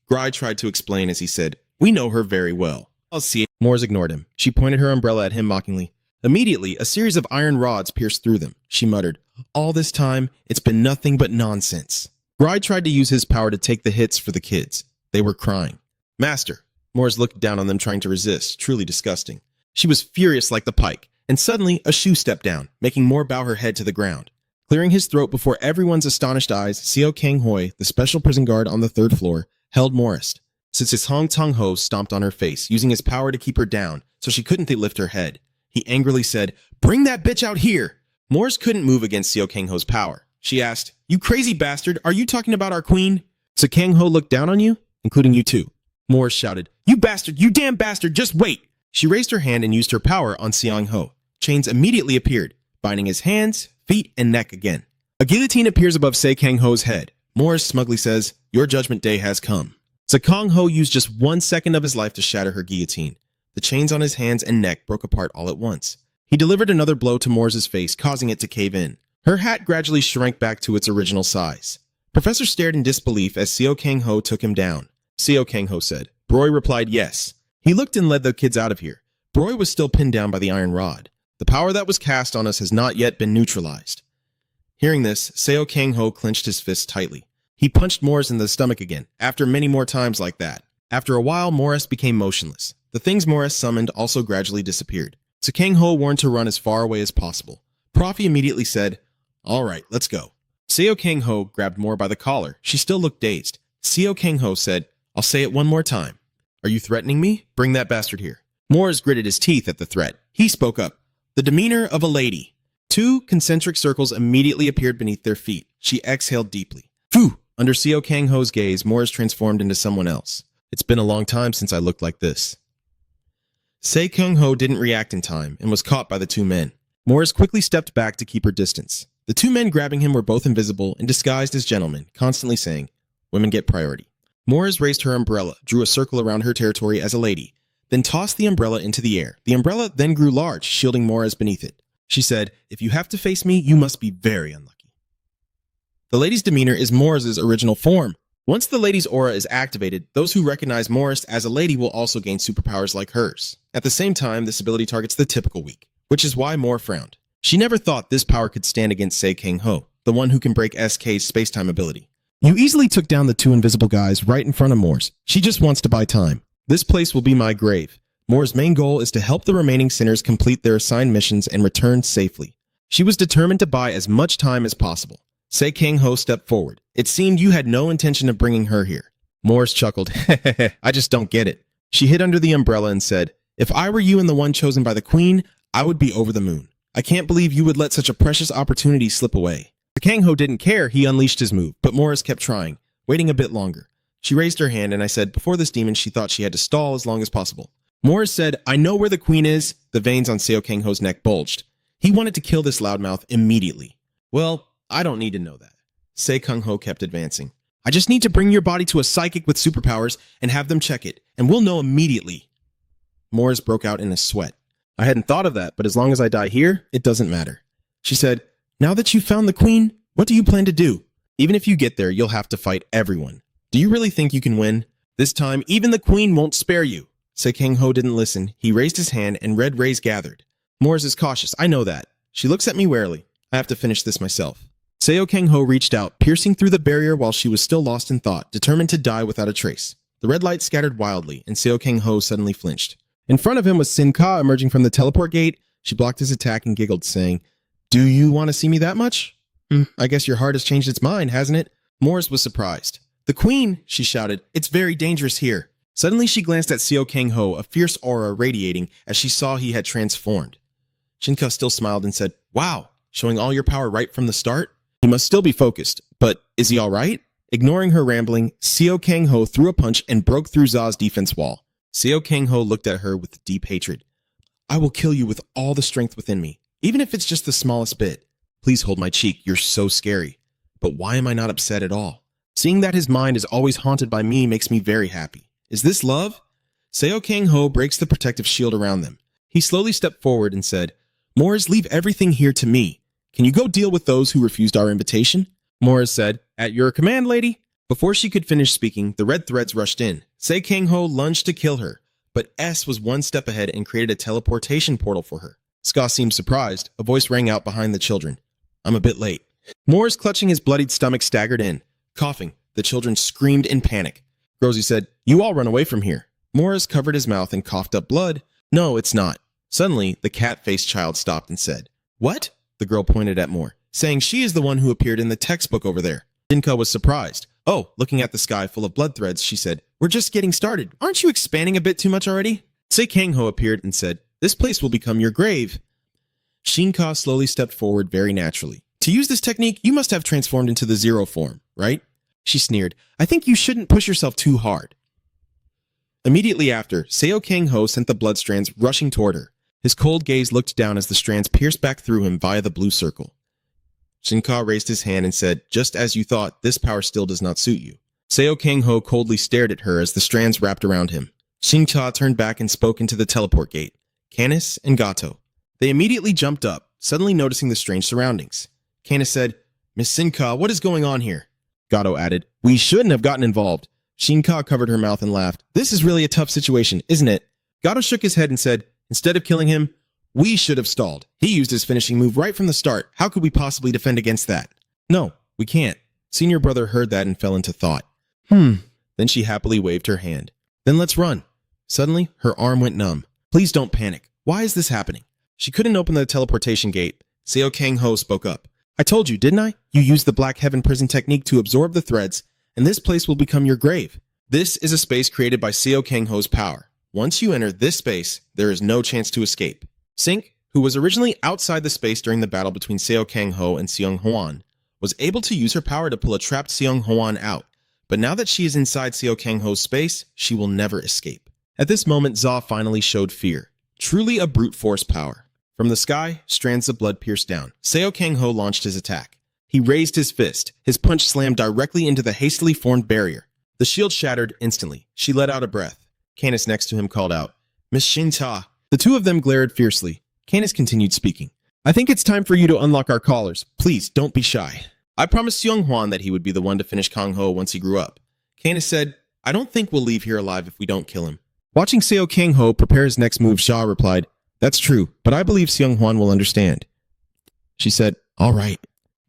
Gry tried to explain as he said, We know her very well. I'll see it. Moores ignored him. She pointed her umbrella at him mockingly. Immediately, a series of iron rods pierced through them. She muttered, All this time, it's been nothing but nonsense. Gry tried to use his power to take the hits for the kids. They were crying. Master. Moores looked down on them trying to resist, truly disgusting. She was furious like the pike, and suddenly a shoe stepped down, making Moore bow her head to the ground. Clearing his throat before everyone's astonished eyes, Seo Kang Hoi, the special prison guard on the 3rd floor, held Morris. Since his Hong Tong Ho stomped on her face, using his power to keep her down so she couldn't lift her head. He angrily said, Bring that bitch out here! Morris couldn't move against Seo Kang Ho's power. She asked, You crazy bastard, are you talking about our queen? So Kang Ho looked down on you, including you too. Morris shouted, You bastard, you damn bastard, just wait! She raised her hand and used her power on Seong Ho. Chains immediately appeared, binding his hands, feet, and neck again. A guillotine appears above Se Kang Ho's head. Morris smugly says, Your judgment day has come. Se Kang Ho used just 1 second of his life to shatter her guillotine. The chains on his hands and neck broke apart all at once. He delivered another blow to Morris' face, causing it to cave in. Her hat gradually shrank back to its original size. Professor stared in disbelief as Seo Kang Ho took him down. Seo Kang Ho said. Broy replied yes. He looked and led the kids out of here. Broy was still pinned down by the iron rod. The power that was cast on us has not yet been neutralized. Hearing this, Seo Kang Ho clenched his fists tightly. He punched Morris in the stomach again, after many more times like that. After a while, Morris became motionless. The things Morris summoned also gradually disappeared. So Kang Ho warned to run as far away as possible. Profi immediately said, "All right, let's go." Seo Kang Ho grabbed Moore by the collar. She still looked dazed. Seo Kang Ho said, "I'll say it one more time. Are you threatening me? Bring that bastard here." Morris gritted his teeth at the threat. He spoke up. "The demeanor of a lady." 2 concentric circles immediately appeared beneath their feet. She exhaled deeply. Phew! Under Seo Kang Ho's gaze, Morris transformed into someone else. "It's been a long time since I looked like this." Seo Kang Ho didn't react in time and was caught by the 2 men. Morris quickly stepped back to keep her distance. The 2 men grabbing him were both invisible and disguised as gentlemen, constantly saying, "Women get priority." Morris raised her umbrella, drew a circle around her territory as a lady, then tossed the umbrella into the air. The umbrella then grew large, shielding Morris beneath it. She said, "If you have to face me, you must be very unlucky." The lady's demeanor is Morris's original form. Once the lady's aura is activated, those who recognize Morris as a lady will also gain superpowers like hers. At the same time, this ability targets the typical weak, which is why Moore frowned. She never thought this power could stand against Seo Kang Ho, the one who can break SK's spacetime ability. "You easily took down the 2 invisible guys right in front of Moore's. She just wants to buy time. This place will be my grave." Moore's main goal is to help the remaining sinners complete their assigned missions and return safely. She was determined to buy as much time as possible. Seo Kang Ho stepped forward. "It seemed you had no intention of bringing her here." Morris chuckled. "I just don't get it." She hid under the umbrella and said, "If I were you and the one chosen by the queen, I would be over the moon. I can't believe you would let such a precious opportunity slip away." Kang Ho didn't care. He unleashed his move, but Morris kept trying, waiting a bit longer. She raised her hand and I said, before this demon, she thought she had to stall as long as possible. Morris said, "I know where the queen is." The veins on Seo Kang Ho's neck bulged. He wanted to kill this loudmouth immediately. "Well, I don't need to know that." Seo Kang Ho kept advancing. "I just need to bring your body to a psychic with superpowers and have them check it, and we'll know immediately." Morris broke out in a sweat. "I hadn't thought of that, but as long as I die here, it doesn't matter." She said, "Now that you've found the queen, what do you plan to do? Even if you get there, you'll have to fight everyone. Do you really think you can win? This time, even the queen won't spare you." Seo Kang Ho didn't listen. He raised his hand and red rays gathered. "Morris is cautious, I know that." She looks at me warily. "I have to finish this myself." Seo Kang Ho reached out, piercing through the barrier while she was still lost in thought, determined to die without a trace. The red light scattered wildly, and Seo Kang Ho suddenly flinched. In front of him was Sin Ka emerging from the teleport gate. She blocked his attack and giggled, saying, "Do you want to see me that much? I guess your heart has changed its mind, hasn't it?" Morris was surprised. "The queen," she shouted. "It's very dangerous here." Suddenly she glanced at Seo Kang Ho, a fierce aura radiating as she saw he had transformed. Shinka still smiled and said, "Wow, showing all your power right from the start? You must still be focused, but is he all right?" Ignoring her rambling, Seo Kang Ho threw a punch and broke through Za's defense wall. Seo Kang Ho looked at her with deep hatred. "I will kill you with all the strength within me, even if it's just the smallest bit. Please hold my cheek, you're so scary. But why am I not upset at all? Seeing that his mind is always haunted by me makes me very happy. Is this love?" Seo Kang Ho breaks the protective shield around them. He slowly stepped forward and said, "Morris, leave everything here to me. Can you go deal with those who refused our invitation?" Morris said, "At your command, lady." Before she could finish speaking, the red threads rushed in. Seo Kang Ho lunged to kill her, but S was one step ahead and created a teleportation portal for her. Ska seemed surprised. A voice rang out behind the children. "I'm a bit late." Morris, clutching his bloodied stomach, staggered in. Coughing, the children screamed in panic. Rosie said, "You all run away from here." Morris covered his mouth and coughed up blood. "No, it's not." Suddenly, the cat-faced child stopped and said, "What?" The girl pointed at Moore, saying she is the one who appeared in the textbook over there. Shinka was surprised. "Oh," looking at the sky full of blood threads, she said, "We're just getting started. Aren't you expanding a bit too much already?" Seo Kang Ho appeared and said, "This place will become your grave." Shinka slowly stepped forward very naturally. "To use this technique, you must have transformed into the zero form, right?" She sneered, "I think you shouldn't push yourself too hard." Immediately after, Seo Kang Ho sent the blood strands rushing toward her. His cold gaze looked down as the strands pierced back through him via the blue circle. Shinka raised his hand and said, "Just as you thought, this power still does not suit you." Seo Kang Ho coldly stared at her as the strands wrapped around him. Shinka turned back and spoke into the teleport gate. Canis and Gato. They immediately jumped up, suddenly noticing the strange surroundings. Canis said, "Miss Shinka, what is going on here?" Gato added, "We shouldn't have gotten involved." Shinka covered her mouth and laughed. "This is really a tough situation, isn't it?" Gato shook his head and said, "Instead of killing him, we should have stalled. He used his finishing move right from the start. How could we possibly defend against that?" "No, we can't." Senior brother heard that and fell into thought. Then she happily waved her hand. Then let's run. Suddenly, her arm went numb. Please don't panic. Why is this happening? She couldn't open the teleportation gate. Seo Kang-ho spoke up. I told you, didn't I? You used the Black Heaven prison technique to absorb the threads, and this place will become your grave. This is a space created by Seo Kang-ho's power. Once you enter this space, there is no chance to escape. Sink, who was originally outside the space during the battle between Seo Kang-ho and Seong Hwan, was able to use her power to pull a trapped Seong Hwan out. But now that she is inside Seo Kang-ho's space, she will never escape. At this moment, Za finally showed fear. Truly a brute force power. From the sky, strands of blood pierced down. Seo Kang-ho launched his attack. He raised his fist. His punch slammed directly into the hastily formed barrier. The shield shattered instantly. She let out a breath. Canis next to him called out, Miss Shin-ta. The two of them glared fiercely. Canis continued speaking. I think it's time for you to unlock our collars. Please, don't be shy. I promised Seong Hwan that he would be the one to finish Kang-ho once he grew up. Canis said, I don't think we'll leave here alive if we don't kill him. Watching Seo Kang-ho prepare his next move, Xia replied, That's true, but I believe Seong Hwan will understand. She said, All right.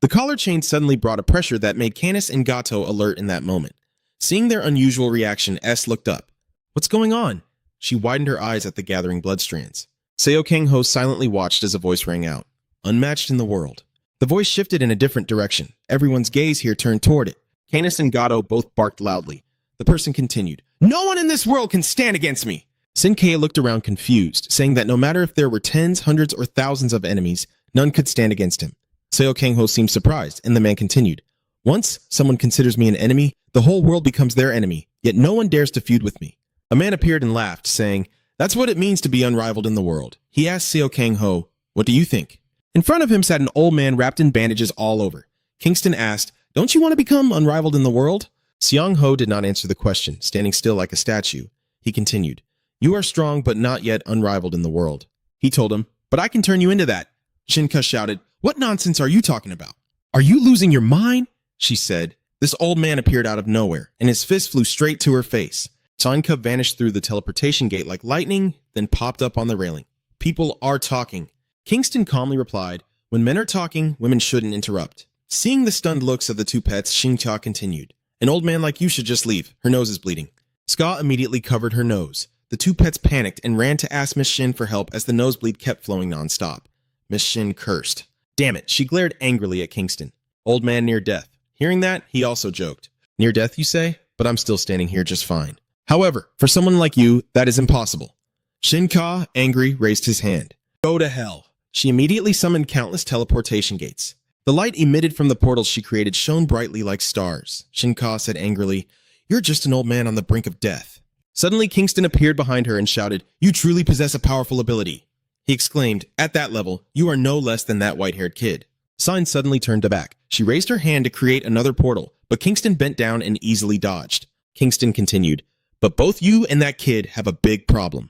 The collar chain suddenly brought a pressure that made Canis and Gato alert in that moment. Seeing their unusual reaction, S looked up. What's going on? She widened her eyes at the gathering blood strands. Seo Kang-ho silently watched as a voice rang out. Unmatched in the world. The voice shifted in a different direction. Everyone's gaze here turned toward it. Canis and Gato both barked loudly. The person continued. No one in this world can stand against me! Sin-Kei looked around confused, saying that no matter if there were tens, hundreds, or thousands of enemies, none could stand against him. Seo Kang-ho seemed surprised, and the man continued. Once someone considers me an enemy, the whole world becomes their enemy, yet no one dares to feud with me. A man appeared and laughed, saying, That's what it means to be unrivaled in the world. He asked Seo Kang-ho, What do you think? In front of him sat an old man wrapped in bandages all over. Kingston asked, Don't you want to become unrivaled in the world? Seong-ho did not answer the question, standing still like a statue. He continued, You are strong but not yet unrivaled in the world. He told him, But I can turn you into that. Shinka shouted, What nonsense are you talking about? Are you losing your mind? She said. This old man appeared out of nowhere, and his fist flew straight to her face. Sanka vanished through the teleportation gate like lightning, then popped up on the railing. People are talking. Kingston calmly replied, When men are talking, women shouldn't interrupt. Seeing the stunned looks of the two pets, Xingtia continued, An old man like you should just leave. Her nose is bleeding. Ska immediately covered her nose. The two pets panicked and ran to ask Miss Shin for help as the nosebleed kept flowing nonstop. Miss Shin cursed. Damn it, she glared angrily at Kingston. Old man near death. Hearing that, he also joked. Near death, you say? But I'm still standing here just fine. However, for someone like you, that is impossible. Shin-Ka, angry, raised his hand. Go to hell. She immediately summoned countless teleportation gates. The light emitted from the portals she created shone brightly like stars. Shin-Ka said angrily, You're just an old man on the brink of death. Suddenly, Kingston appeared behind her and shouted, You truly possess a powerful ability. He exclaimed, At that level, you are no less than that white-haired kid. Sign suddenly turned back. She raised her hand to create another portal, but Kingston bent down and easily dodged. Kingston continued, But both you and that kid have a big problem.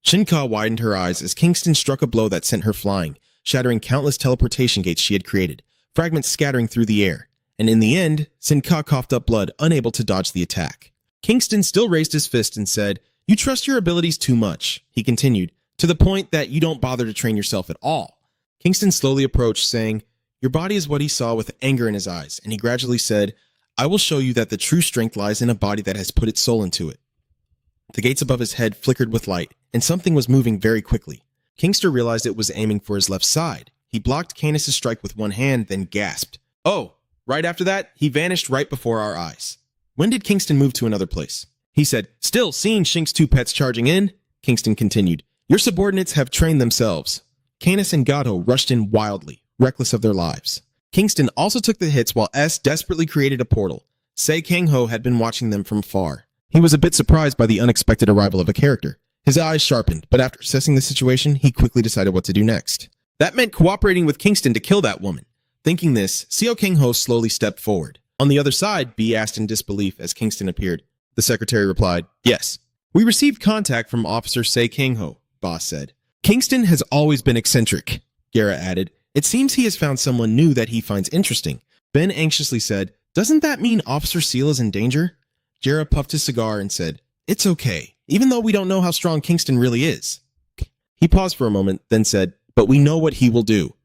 Shin-Ka widened her eyes as Kingston struck a blow that sent her flying, shattering countless teleportation gates she had created, fragments scattering through the air. And in the end, Shin-Ka coughed up blood, unable to dodge the attack. Kingston still raised his fist and said, You trust your abilities too much. He continued, To the point that you don't bother to train yourself at all. Kingston slowly approached, saying, Your body is what he saw with anger in his eyes, and he gradually said, I will show you that the true strength lies in a body that has put its soul into it. The gates above his head flickered with light, and something was moving very quickly. Kingston realized it was aiming for his left side. He blocked Canis' strike with one hand, then gasped. Oh! Right after that, he vanished right before our eyes. When did Kingston move to another place? He said, Still seeing Shink's two pets charging in? Kingston continued, Your subordinates have trained themselves. Canis and Gato rushed in wildly, reckless of their lives. Kingston also took the hits while S desperately created a portal. Sei Kang-ho had been watching them from far. He was a bit surprised by the unexpected arrival of a character. His eyes sharpened, but after assessing the situation, he quickly decided what to do next. That meant cooperating with Kingston to kill that woman. Thinking this, Seo Kang-ho slowly stepped forward. On the other side, B asked in disbelief as Kingston appeared. The secretary replied, Yes. We received contact from Officer Sei Kang-ho, Boss said. Kingston has always been eccentric, Gara added. It seems he has found someone new that he finds interesting. Ben anxiously said, Doesn't that mean Officer Seal is in danger? Gara puffed his cigar and said, It's okay, even though we don't know how strong Kingston really is. He paused for a moment, then said, But we know what he will do.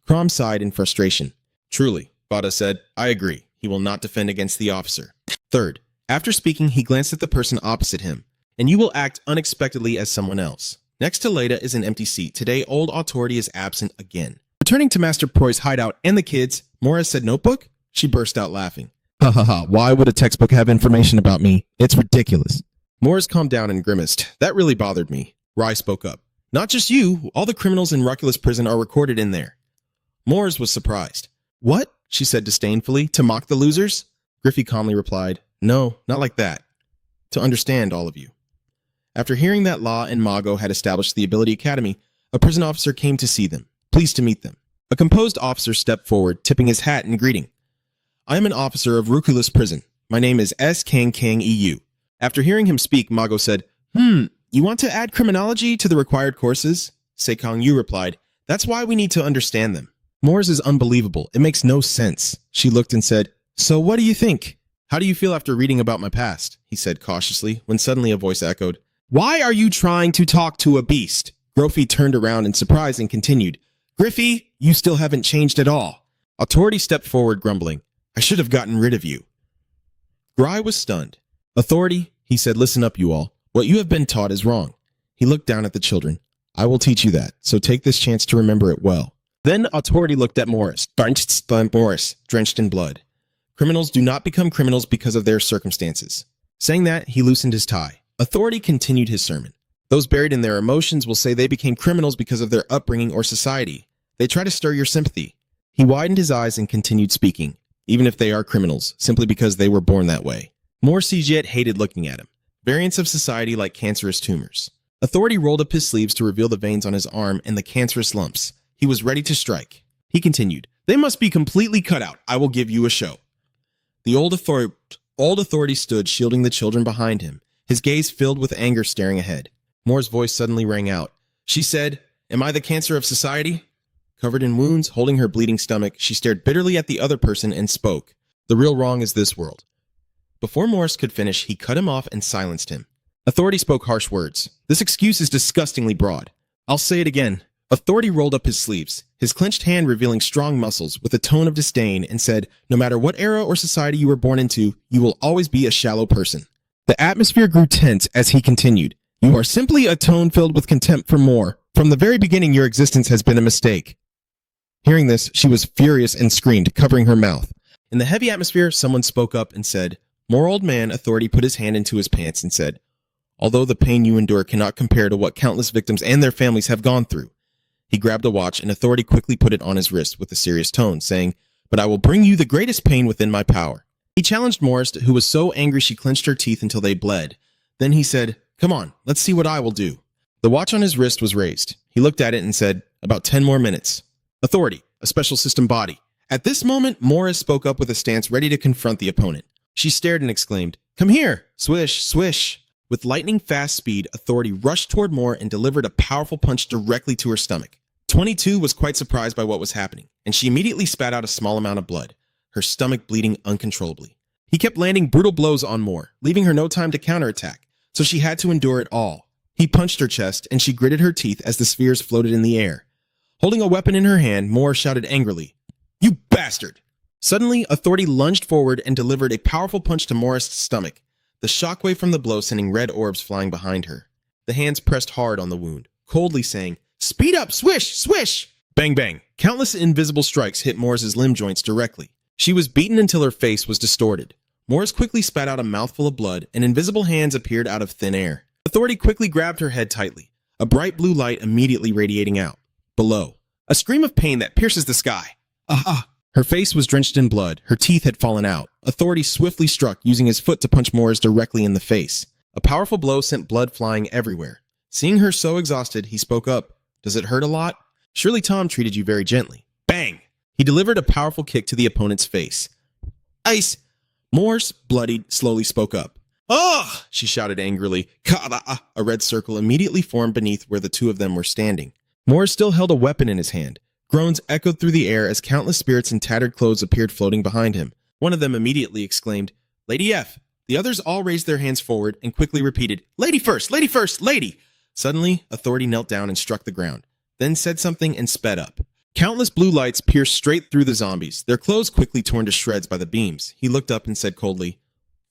Crom sighed in frustration. Truly, Vada said, I agree. He will not defend against the officer. Third, After speaking, he glanced at the person opposite him. And you will act unexpectedly as someone else. Next to Leda is an empty seat. Today, old authority is absent again. Returning to Master Proy's hideout and the kids, Morris said, "Notebook?" She burst out laughing. Ha ha ha, why would a textbook have information about me? It's ridiculous. Morris calmed down and grimaced. That really bothered me. Rai spoke up. Not just you, all the criminals in Ruculus prison are recorded in there. Morris was surprised. What? She said disdainfully, to mock the losers? Griffey calmly replied, no, not like that. To understand all of you. After hearing that Law and Mago had established the Ability Academy, a prison officer came to see them, pleased to meet them. A composed officer stepped forward, tipping his hat in greeting. I am an officer of Ruculus prison. My name is S. Kang Kang EU. After hearing him speak, Mago said, you want to add criminology to the required courses? Sekong Yu replied, that's why we need to understand them. Morris is unbelievable. It makes no sense. She looked and said, so what do you think? How do you feel after reading about my past? He said cautiously, when suddenly a voice echoed, why are you trying to talk to a beast? Griffey turned around in surprise and continued, Griffey, you still haven't changed at all. Authority stepped forward, grumbling, I should have gotten rid of you. Grai was stunned. Authority, he said, listen up, you all. What you have been taught is wrong. He looked down at the children. I will teach you that, so take this chance to remember it well. Then Authority looked at Morris. Morris, drenched in blood. Criminals do not become criminals because of their circumstances. Saying that, he loosened his tie. Authority continued his sermon. Those buried in their emotions will say they became criminals because of their upbringing or society. They try to stir your sympathy. He widened his eyes and continued speaking, even if they are criminals, simply because they were born that way. Morris yet hated looking at him. Variants of society like cancerous tumors. Authority rolled up his sleeves to reveal the veins on his arm and the cancerous lumps. He was ready to strike. He continued, they must be completely cut out. I will give you a show. The old authority stood, shielding the children behind him, his gaze filled with anger staring ahead. Moore's voice suddenly rang out. She said, am I the cancer of society? Covered in wounds, holding her bleeding stomach, she stared bitterly at the other person and spoke. The real wrong is this world. Before Morris could finish, he cut him off and silenced him. Authority spoke harsh words. This excuse is disgustingly broad. I'll say it again. Authority rolled up his sleeves, his clenched hand revealing strong muscles with a tone of disdain, and said, no matter what era or society you were born into, you will always be a shallow person. The atmosphere grew tense as he continued. You are simply a tone filled with contempt for more. From the very beginning, your existence has been a mistake. Hearing this, she was furious and screamed, covering her mouth. In the heavy atmosphere, someone spoke up and said, more old man. Authority put his hand into his pants and said, although the pain you endure cannot compare to what countless victims and their families have gone through. He grabbed a watch, and Authority quickly put it on his wrist with a serious tone, saying, but I will bring you the greatest pain within my power. He challenged Morris, who was so angry she clenched her teeth until they bled. Then he said, come on, let's see what I will do. The watch on his wrist was raised. He looked at it and said, about 10 more minutes. Authority, a special system body. At this moment, Morris spoke up with a stance ready to confront the opponent. She stared and exclaimed, come here, swish, swish. With lightning-fast speed, Authority rushed toward Moore and delivered a powerful punch directly to her stomach. 22 was quite surprised by what was happening, and she immediately spat out a small amount of blood, her stomach bleeding uncontrollably. He kept landing brutal blows on Moore, leaving her no time to counterattack, so she had to endure it all. He punched her chest, and she gritted her teeth as the spheres floated in the air. Holding a weapon in her hand, Moore shouted angrily, you bastard! Suddenly, Authority lunged forward and delivered a powerful punch to Morris' stomach, the shockwave from the blow sending red orbs flying behind her. The hands pressed hard on the wound, coldly saying, speed up, swish, swish! Bang, bang. Countless invisible strikes hit Morris's limb joints directly. She was beaten until her face was distorted. Morris quickly spat out a mouthful of blood, and invisible hands appeared out of thin air. Authority quickly grabbed her head tightly, a bright blue light immediately radiating out. Below, a scream of pain that pierces the sky. Ah! Her face was drenched in blood. Her teeth had fallen out. Authority swiftly struck, using his foot to punch Morris directly in the face. A powerful blow sent blood flying everywhere. Seeing her so exhausted, he spoke up. Does it hurt a lot? Surely Tom treated you very gently. Bang! He delivered a powerful kick to the opponent's face. Ice! Morris, bloodied, slowly spoke up. Ugh! She shouted angrily. Kara! A red circle immediately formed beneath where the two of them were standing. Morris still held a weapon in his hand. Groans echoed through the air as countless spirits in tattered clothes appeared floating behind him. One of them immediately exclaimed, Lady F. The others all raised their hands forward and quickly repeated, Lady first, lady first, lady! Suddenly, Authority knelt down and struck the ground, then said something and sped up. Countless blue lights pierced straight through the zombies, their clothes quickly torn to shreds by the beams. He looked up and said coldly,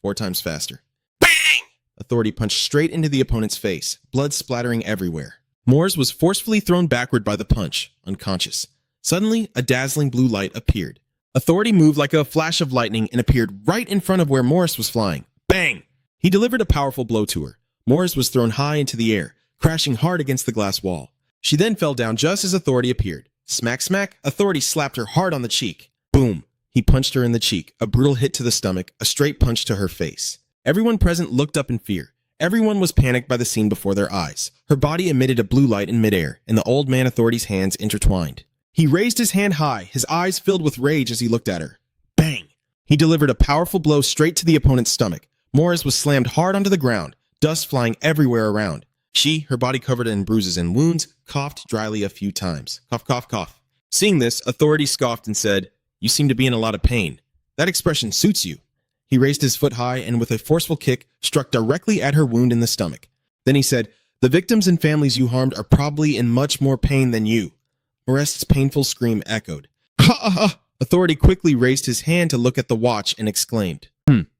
4 times faster. Bang! Authority punched straight into the opponent's face, blood splattering everywhere. Moores was forcefully thrown backward by the punch, unconscious. Suddenly, a dazzling blue light appeared. Authority moved like a flash of lightning and appeared right in front of where Morris was flying. Bang! He delivered a powerful blow to her. Morris was thrown high into the air, crashing hard against the glass wall. She then fell down just as Authority appeared. Smack, smack, Authority slapped her hard on the cheek. Boom! He punched her in the cheek, a brutal hit to the stomach, a straight punch to her face. Everyone present looked up in fear. Everyone was panicked by the scene before their eyes. Her body emitted a blue light in midair, and the old man Authority's hands intertwined. He raised his hand high, his eyes filled with rage as he looked at her. Bang! He delivered a powerful blow straight to the opponent's stomach. Morris was slammed hard onto the ground, dust flying everywhere around. She, her body covered in bruises and wounds, coughed dryly a few times. Cough, cough, cough. Seeing this, Authority scoffed and said, "You seem to be in a lot of pain. That expression suits you." He raised his foot high and with a forceful kick, struck directly at her wound in the stomach. Then he said, "The victims and families you harmed are probably in much more pain than you." Morest's painful scream echoed. Ha ha ha! Authority quickly raised his hand to look at the watch and exclaimed.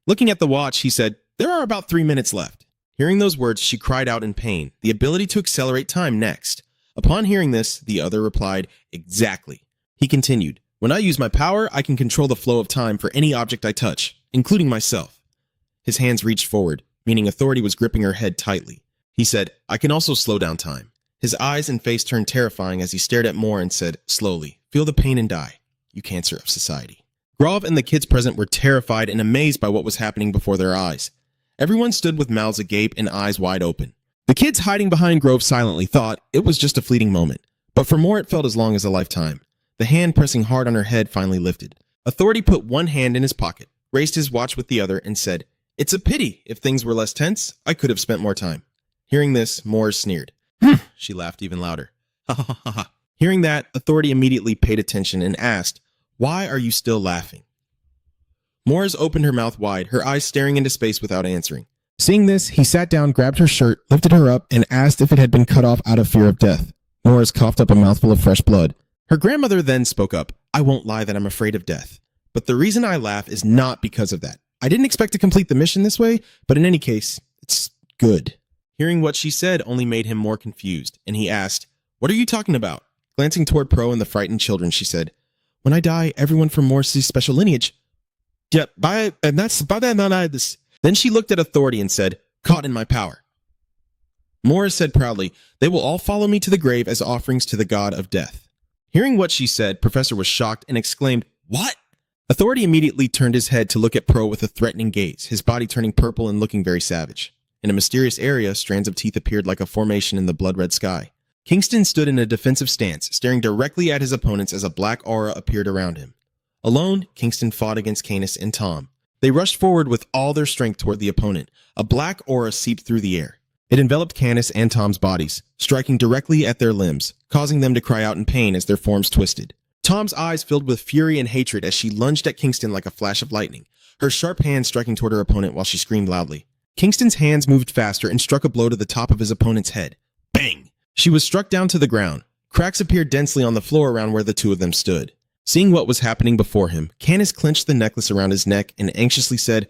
Looking at the watch, he said, "There are about 3 minutes left." Hearing those words, she cried out in pain, the ability to accelerate time next. Upon hearing this, the other replied, "Exactly." He continued, "When I use my power, I can control the flow of time for any object I touch, including myself." His hands reached forward, meaning Authority was gripping her head tightly. He said, "I can also slow down time." His eyes and face turned terrifying as he stared at Moore and said, slowly, "Feel the pain and die, you cancer of society." Grov and the kids present were terrified and amazed by what was happening before their eyes. Everyone stood with mouths agape and eyes wide open. The kids hiding behind Grove silently thought it was just a fleeting moment, but for Moore it felt as long as a lifetime. The hand pressing hard on her head finally lifted. Authority put one hand in his pocket, raised his watch with the other, and said, "It's a pity. If things were less tense, I could have spent more time." Hearing this, Moore sneered. She laughed even louder. Ha ha ha ha. Hearing that, Authority immediately paid attention and asked, "Why are you still laughing?" Moores opened her mouth wide, her eyes staring into space without answering. Seeing this, he sat down, grabbed her shirt, lifted her up, and asked if it had been cut off out of fear of death. Moores coughed up a mouthful of fresh blood. Her grandmother then spoke up. "I won't lie that I'm afraid of death. But the reason I laugh is not because of that. I didn't expect to complete the mission this way, but in any case, it's good." Hearing what she said only made him more confused, and he asked, "What are you talking about?" Glancing toward Pro and the frightened children, she said, "When I die, everyone from Morris's special lineage." "Yeah, and that's by that not I this." Then she looked at Authority and said, "Caught in my power." Morris said proudly, "They will all follow me to the grave as offerings to the god of death." Hearing what she said, Professor was shocked and exclaimed, "What?" Authority immediately turned his head to look at Pro with a threatening gaze, his body turning purple and looking very savage. In a mysterious area, strands of teeth appeared like a formation in the blood-red sky. Kingston stood in a defensive stance, staring directly at his opponents as a black aura appeared around him. Alone, Kingston fought against Canis and Tom. They rushed forward with all their strength toward the opponent. A black aura seeped through the air. It enveloped Canis and Tom's bodies, striking directly at their limbs, causing them to cry out in pain as their forms twisted. Tom's eyes filled with fury and hatred as she lunged at Kingston like a flash of lightning, her sharp hand striking toward her opponent while she screamed loudly. Kingston's hands moved faster and struck a blow to the top of his opponent's head. Bang! She was struck down to the ground. Cracks appeared densely on the floor around where the two of them stood. Seeing what was happening before him, Canis clenched the necklace around his neck and anxiously said,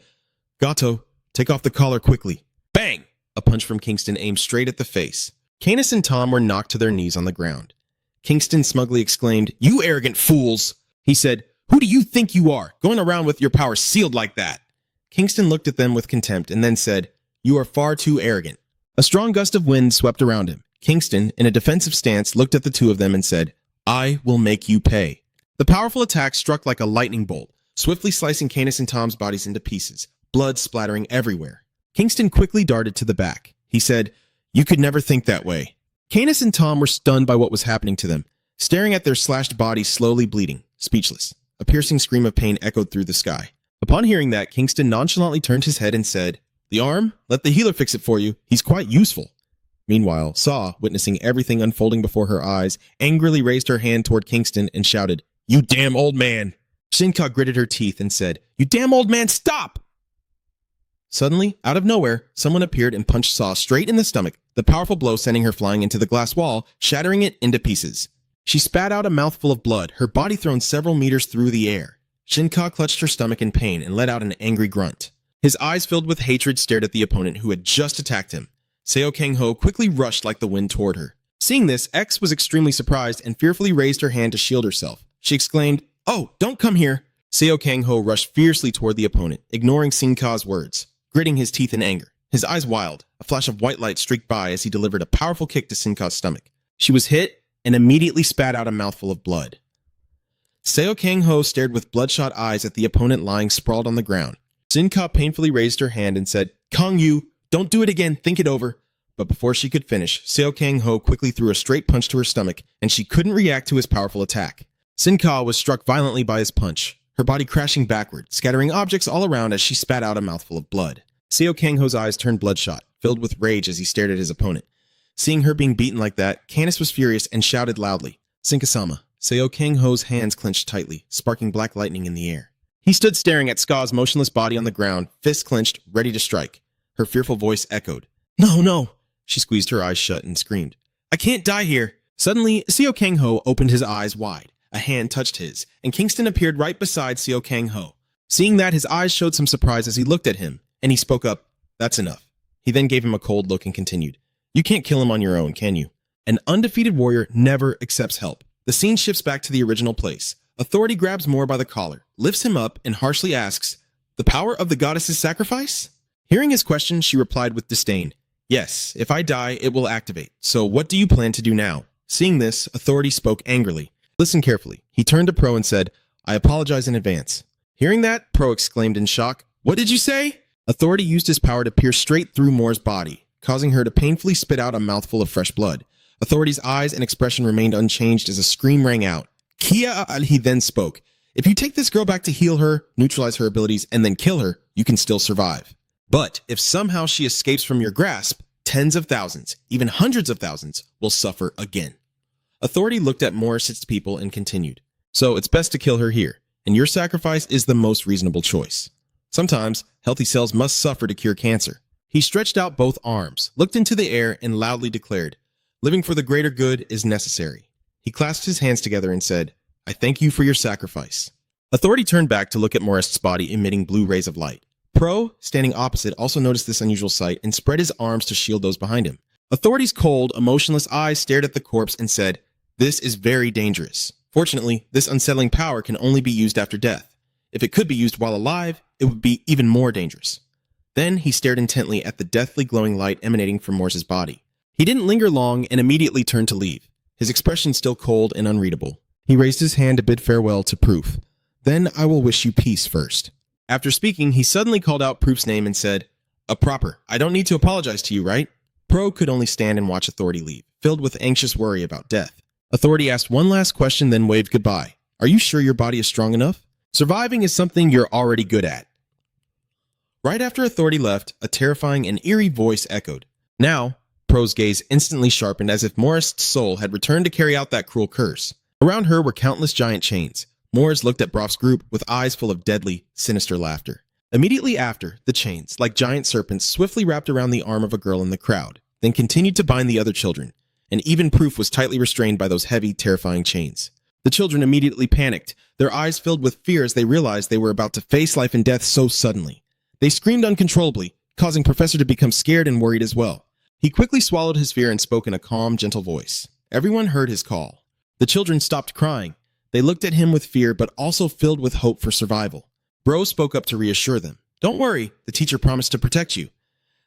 "Gato, take off the collar quickly." Bang! A punch from Kingston aimed straight at the face. Canis and Tom were knocked to their knees on the ground. Kingston smugly exclaimed, "You arrogant fools!" He said, "Who do you think you are, going around with your power sealed like that?" Kingston looked at them with contempt and then said, "You are far too arrogant." A strong gust of wind swept around him. Kingston, in a defensive stance, looked at the two of them and said, "I will make you pay." The powerful attack struck like a lightning bolt, swiftly slicing Canis and Tom's bodies into pieces, blood splattering everywhere. Kingston quickly darted to the back. He said, "You could never think that way." Canis and Tom were stunned by what was happening to them, staring at their slashed bodies slowly bleeding, speechless. A piercing scream of pain echoed through the sky. Upon hearing that, Kingston nonchalantly turned his head and said, "The arm? Let the healer fix it for you. He's quite useful." Meanwhile, Saw, witnessing everything unfolding before her eyes, angrily raised her hand toward Kingston and shouted, "You damn old man!" Shinka gritted her teeth and said, "You damn old man, stop!" Suddenly, out of nowhere, someone appeared and punched Saw straight in the stomach, the powerful blow sending her flying into the glass wall, shattering it into pieces. She spat out a mouthful of blood, her body thrown several meters through the air. Shinka clutched her stomach in pain and let out an angry grunt. His eyes filled with hatred stared at the opponent who had just attacked him. Seo Kang-ho quickly rushed like the wind toward her. Seeing this, X was extremely surprised and fearfully raised her hand to shield herself. She exclaimed, "Oh, don't come here!" Seo Kang-ho rushed fiercely toward the opponent, ignoring Sin-ka's words, gritting his teeth in anger. His eyes wild, a flash of white light streaked by as he delivered a powerful kick to Sin-ka's stomach. She was hit and immediately spat out a mouthful of blood. Seo Kang-ho stared with bloodshot eyes at the opponent lying sprawled on the ground. Sin-ka painfully raised her hand and said, "Kang-yu, don't do it again, think it over." But before she could finish, Seo Kang-ho quickly threw a straight punch to her stomach, and she couldn't react to his powerful attack. Sin-ka was struck violently by his punch, her body crashing backward, scattering objects all around as she spat out a mouthful of blood. Seo Kang-ho's eyes turned bloodshot, filled with rage as he stared at his opponent. Seeing her being beaten like that, Candace was furious and shouted loudly, "Sin-ka-sama." Seo Kang-ho's hands clenched tightly, sparking black lightning in the air. He stood staring at Ska's motionless body on the ground, fists clenched, ready to strike. Her fearful voice echoed. "No, no!" She squeezed her eyes shut and screamed, "I can't die here!" Suddenly, Seo Kang-ho opened his eyes wide. A hand touched his, and Kingston appeared right beside Seo Kang-ho. Seeing that, his eyes showed some surprise as he looked at him, and he spoke up, "That's enough." He then gave him a cold look and continued, "You can't kill him on your own, can you? An undefeated warrior never accepts help." The scene shifts back to the original place. Authority grabs Moore by the collar, lifts him up, and harshly asks, "The power of the goddess's sacrifice?" Hearing his question, she replied with disdain, "Yes, if I die, it will activate. So what do you plan to do now?" Seeing this, Authority spoke angrily. "Listen carefully." He turned to Pro and said, "I apologize in advance." Hearing that, Pro exclaimed in shock, "What did you say?" Authority used his power to pierce straight through Moore's body, causing her to painfully spit out a mouthful of fresh blood. Authority's eyes and expression remained unchanged as a scream rang out. "Kia," he then spoke, "if you take this girl back to heal her, neutralize her abilities, and then kill her, you can still survive. But if somehow she escapes from your grasp, tens of thousands, even hundreds of thousands, will suffer again." Authority looked at Morris's people and continued, "So it's best to kill her here, and your sacrifice is the most reasonable choice. Sometimes, healthy cells must suffer to cure cancer." He stretched out both arms, looked into the air, and loudly declared, "Living for the greater good is necessary." He clasped his hands together and said, "I thank you for your sacrifice." Authority turned back to look at Morris's body emitting blue rays of light. Pro, standing opposite, also noticed this unusual sight and spread his arms to shield those behind him. Authority's cold, emotionless eyes stared at the corpse and said, "This is very dangerous. Fortunately, this unsettling power can only be used after death. If it could be used while alive, it would be even more dangerous." Then he stared intently at the deathly glowing light emanating from Morse's body. He didn't linger long and immediately turned to leave, his expression still cold and unreadable. He raised his hand to bid farewell to Proof. "Then I will wish you peace first." After speaking, he suddenly called out Proof's name and said, "A proper, I don't need to apologize to you, right?" Pro could only stand and watch Authority leave, filled with anxious worry about death. Authority asked one last question, then waved goodbye. "Are you sure your body is strong enough? Surviving is something you're already good at." Right after Authority left, a terrifying and eerie voice echoed. Now, Pro's gaze instantly sharpened as if Morris's soul had returned to carry out that cruel curse. Around her were countless giant chains. Morris looked at Broff's group with eyes full of deadly, sinister laughter. Immediately after, the chains, like giant serpents, swiftly wrapped around the arm of a girl in the crowd, then continued to bind the other children, and even Proof was tightly restrained by those heavy, terrifying chains. The children immediately panicked, their eyes filled with fear as they realized they were about to face life and death so suddenly. They screamed uncontrollably, causing Professor to become scared and worried as well. He quickly swallowed his fear and spoke in a calm, gentle voice. Everyone heard his call. The children stopped crying. They looked at him with fear, but also filled with hope for survival. Bro spoke up to reassure them. "Don't worry, the teacher promised to protect you."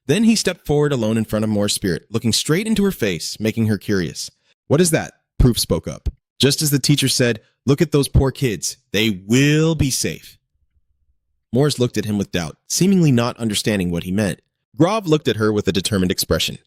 Then he stepped forward alone in front of Moore's spirit, looking straight into her face, making her curious. "What is that?" Proof spoke up. Just as the teacher said, "Look at those poor kids. They will be safe." Morris looked at him with doubt, seemingly not understanding what he meant. Grov looked at her with a determined expression.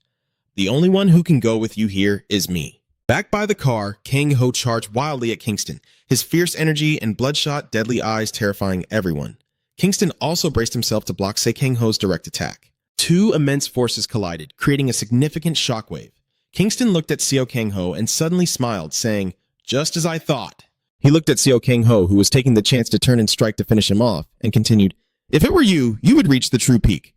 "The only one who can go with you here is me." Back by the car, Kang-ho charged wildly at Kingston, his fierce energy and bloodshot, deadly eyes terrifying everyone. Kingston also braced himself to block Se Kang-ho's direct attack. Two immense forces collided, creating a significant shockwave. Kingston looked at Seo Kang-ho and suddenly smiled, saying, "Just as I thought." He looked at Seo Kang-ho, who was taking the chance to turn and strike to finish him off, and continued, "If it were you, you would reach the true peak."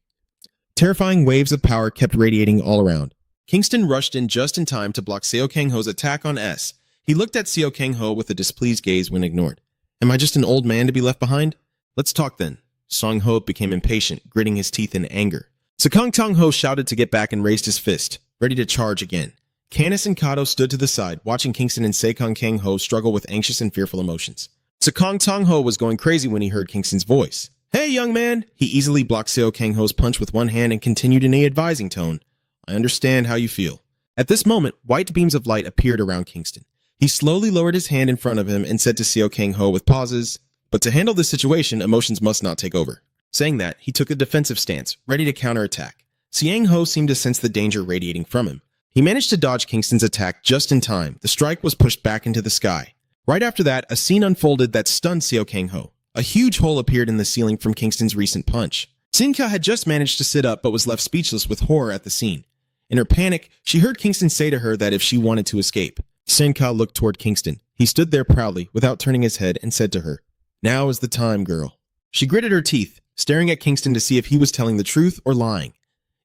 Terrifying waves of power kept radiating all around. Kingston rushed in just in time to block Seo Kang-ho's attack on S. He looked at Seo Kang-ho with a displeased gaze when ignored. "Am I just an old man to be left behind? Let's talk then." Song Ho became impatient, gritting his teeth in anger. Sekong Tong Ho shouted to get back and raised his fist, ready to charge again. Candace and Kato stood to the side, watching Kingston and Sekong Kang Ho struggle with anxious and fearful emotions. Sekong Tong Ho was going crazy when he heard Kingston's voice. "Hey, young man!" He easily blocked Seo Kang Ho's punch with one hand and continued in a advising tone. "I understand how you feel." At this moment, white beams of light appeared around Kingston. He slowly lowered his hand in front of him and said to Seo Kang Ho with pauses, "But to handle this situation, emotions must not take over." Saying that, he took a defensive stance, ready to counterattack. Siang Ho seemed to sense the danger radiating from him. He managed to dodge Kingston's attack just in time. The strike was pushed back into the sky. Right after that, a scene unfolded that stunned Seo Kang Ho. A huge hole appeared in the ceiling from Kingston's recent punch. Sinka had just managed to sit up but was left speechless with horror at the scene. In her panic, she heard Kingston say to her that if she wanted to escape. Sinka looked toward Kingston. He stood there proudly, without turning his head, and said to her, "Now is the time, girl." She gritted her teeth, staring at Kingston to see if he was telling the truth or lying.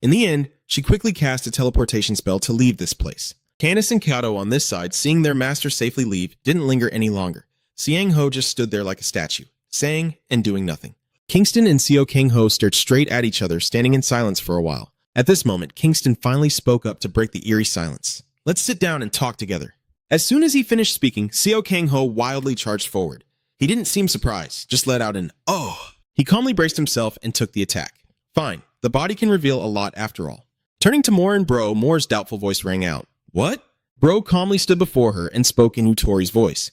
In the end, she quickly cast a teleportation spell to leave this place. Candace and Kato on this side, seeing their master safely leave, didn't linger any longer. Siang Ho just stood there like a statue, saying and doing nothing. Kingston and Seo Kang Ho stared straight at each other, standing in silence for a while. At this moment, Kingston finally spoke up to break the eerie silence. "Let's sit down and talk together." As soon as he finished speaking, Seo Kang Ho wildly charged forward. He didn't seem surprised, just let out an "oh." He calmly braced himself and took the attack. Fine, the body can reveal a lot after all. Turning to Moore and Bro, Moore's doubtful voice rang out. "What?" Bro calmly stood before her and spoke in Utori's voice.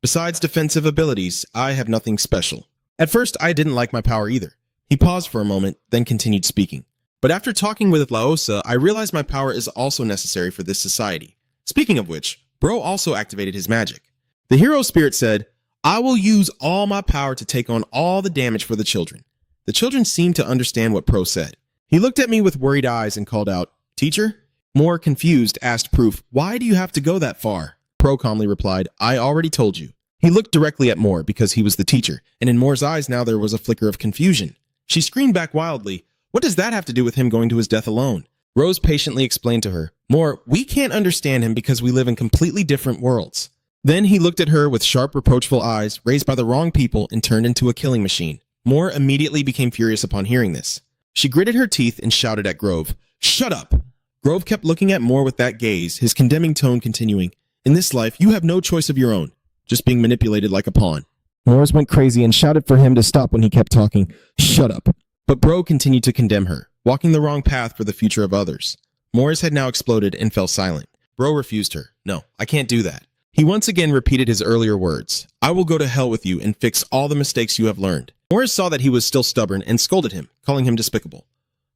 "Besides defensive abilities, I have nothing special." At first, I didn't like my power either. He paused for a moment, then continued speaking. "But after talking with Laosa, I realized my power is also necessary for this society." Speaking of which, Bro also activated his magic. The hero spirit said, "I will use all my power to take on all the damage for the children." The children seemed to understand what Pro said. He looked at me with worried eyes and called out, "Teacher?" More confused, asked Proof, "Why do you have to go that far?" Pro calmly replied, "I already told you." He looked directly at Moore because he was the teacher, and in Moore's eyes now there was a flicker of confusion. She screamed back wildly, "What does that have to do with him going to his death alone?" Rose patiently explained to her, "Moore, we can't understand him because we live in completely different worlds." Then he looked at her with sharp, reproachful eyes, raised by the wrong people, and turned into a killing machine. Moore immediately became furious upon hearing this. She gritted her teeth and shouted at Grove, "Shut up!" Grove kept looking at Moore with that gaze, his condemning tone continuing, "In this life, you have no choice of your own, just being manipulated like a pawn." Morris went crazy and shouted for him to stop when he kept talking, "Shut up." But Bro continued to condemn her, walking the wrong path for the future of others. Morris had now exploded and fell silent. Bro refused her. "No, I can't do that." He once again repeated his earlier words, "I will go to hell with you and fix all the mistakes you have learned." Morris saw that he was still stubborn and scolded him, calling him despicable.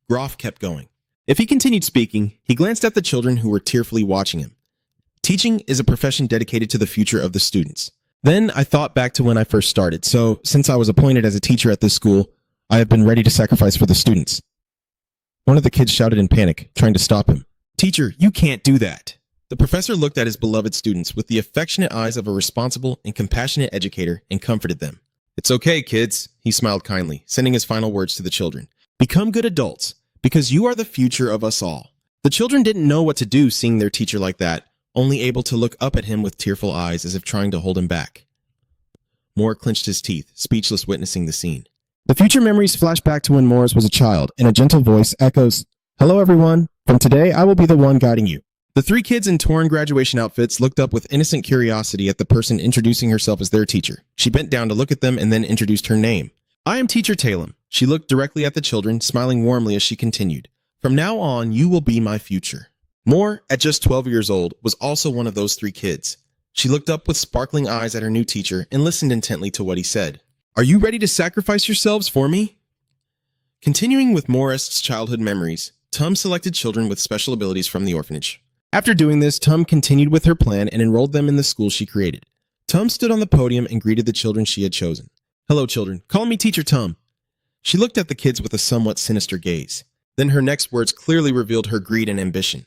Groff kept going. If he continued speaking, he glanced at the children who were tearfully watching him. Teaching is a profession dedicated to the future of the students. Then I thought back to when I first started, so since I was appointed as a teacher at this school, I have been ready to sacrifice for the students. One of the kids shouted in panic, trying to stop him. "Teacher, you can't do that." The professor looked at his beloved students with the affectionate eyes of a responsible and compassionate educator and comforted them. "It's okay, kids," he smiled kindly, sending his final words to the children. "Become good adults, because you are the future of us all." The children didn't know what to do seeing their teacher like that, only able to look up at him with tearful eyes as if trying to hold him back. Moore clenched his teeth, speechless witnessing the scene. The future memories flash back to when Morris was a child, and a gentle voice echoes, "Hello everyone, from today I will be the one guiding you." The three kids in torn graduation outfits looked up with innocent curiosity at the person introducing herself as their teacher. She bent down to look at them and then introduced her name. "I am Teacher Talem." She looked directly at the children, smiling warmly as she continued, "From now on, you will be my future." Moore, at just 12 years old, was also one of those three kids. She looked up with sparkling eyes at her new teacher and listened intently to what he said. "Are you ready to sacrifice yourselves for me?" Continuing with Morris's childhood memories, Tum selected children with special abilities from the orphanage. After doing this, Tum continued with her plan and enrolled them in the school she created. Tum stood on the podium and greeted the children she had chosen. "Hello, children. Call me Teacher Tum." She looked at the kids with a somewhat sinister gaze. Then her next words clearly revealed her greed and ambition.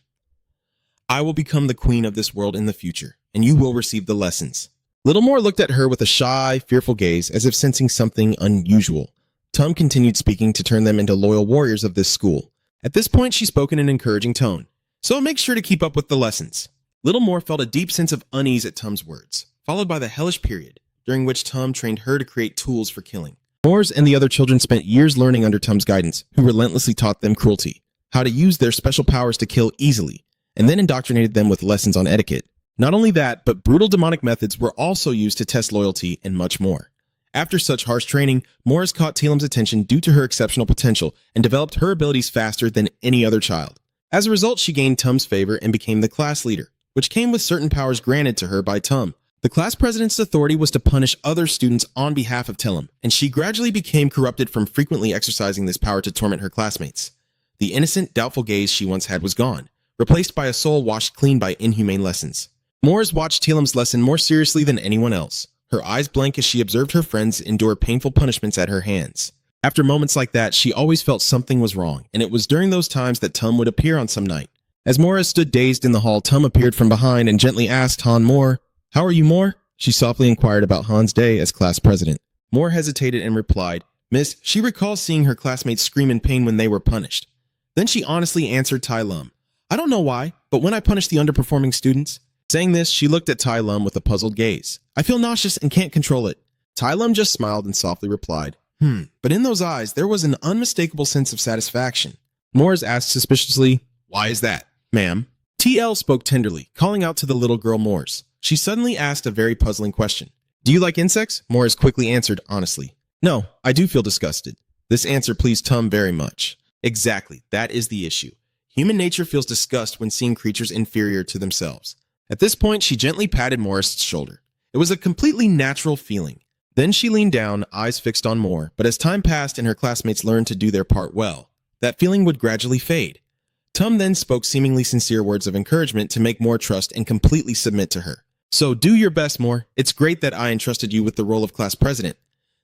"I will become the queen of this world in the future, and you will receive the lessons." Little Moore looked at her with a shy, fearful gaze, as if sensing something unusual. Tum continued speaking to turn them into loyal warriors of this school. At this point, she spoke in an encouraging tone. "So make sure to keep up with the lessons." Little Moore felt a deep sense of unease at Tum's words, followed by the hellish period, during which Tum trained her to create tools for killing. Moores and the other children spent years learning under Tum's guidance, who relentlessly taught them cruelty, how to use their special powers to kill easily, and then indoctrinated them with lessons on etiquette. Not only that, but brutal demonic methods were also used to test loyalty and much more. After such harsh training, Moores caught Talem's attention due to her exceptional potential and developed her abilities faster than any other child. As a result, she gained Tum's favor and became the class leader, which came with certain powers granted to her by Tum. The class president's authority was to punish other students on behalf of Telem, and she gradually became corrupted from frequently exercising this power to torment her classmates. The innocent, doubtful gaze she once had was gone, replaced by a soul washed clean by inhumane lessons. Moores watched Talem's lesson more seriously than anyone else, her eyes blank as she observed her friends endure painful punishments at her hands. After moments like that, she always felt something was wrong, and it was during those times that Tum would appear on some night. As Moores stood dazed in the hall, Tum appeared from behind and gently asked Han Moore, "How are you, Moore?" She softly inquired about Han's day as class president. Moore hesitated and replied, "Miss, she recalls seeing her classmates scream in pain when they were punished." Then she honestly answered Tai Lum, "I don't know why, but when I punish the underperforming students." Saying this, she looked at Tai Lum with a puzzled gaze. "I feel nauseous and can't control it." Tai Lum just smiled and softly replied, But in those eyes, there was an unmistakable sense of satisfaction. Moores asked suspiciously, "Why is that, ma'am?" TL spoke tenderly, calling out to the little girl Moores. She suddenly asked a very puzzling question. "Do you like insects?" Moores quickly answered honestly. "No, I do feel disgusted." This answer pleased Tum very much. Exactly, that is the issue. Human nature feels disgust when seeing creatures inferior to themselves. At this point, she gently patted Morris's shoulder. It was a completely natural feeling. Then she leaned down, eyes fixed on Moore, but as time passed and her classmates learned to do their part well, that feeling would gradually fade. Tum then spoke seemingly sincere words of encouragement to make Moore trust and completely submit to her. "So do your best, Moore. It's great that I entrusted you with the role of class president."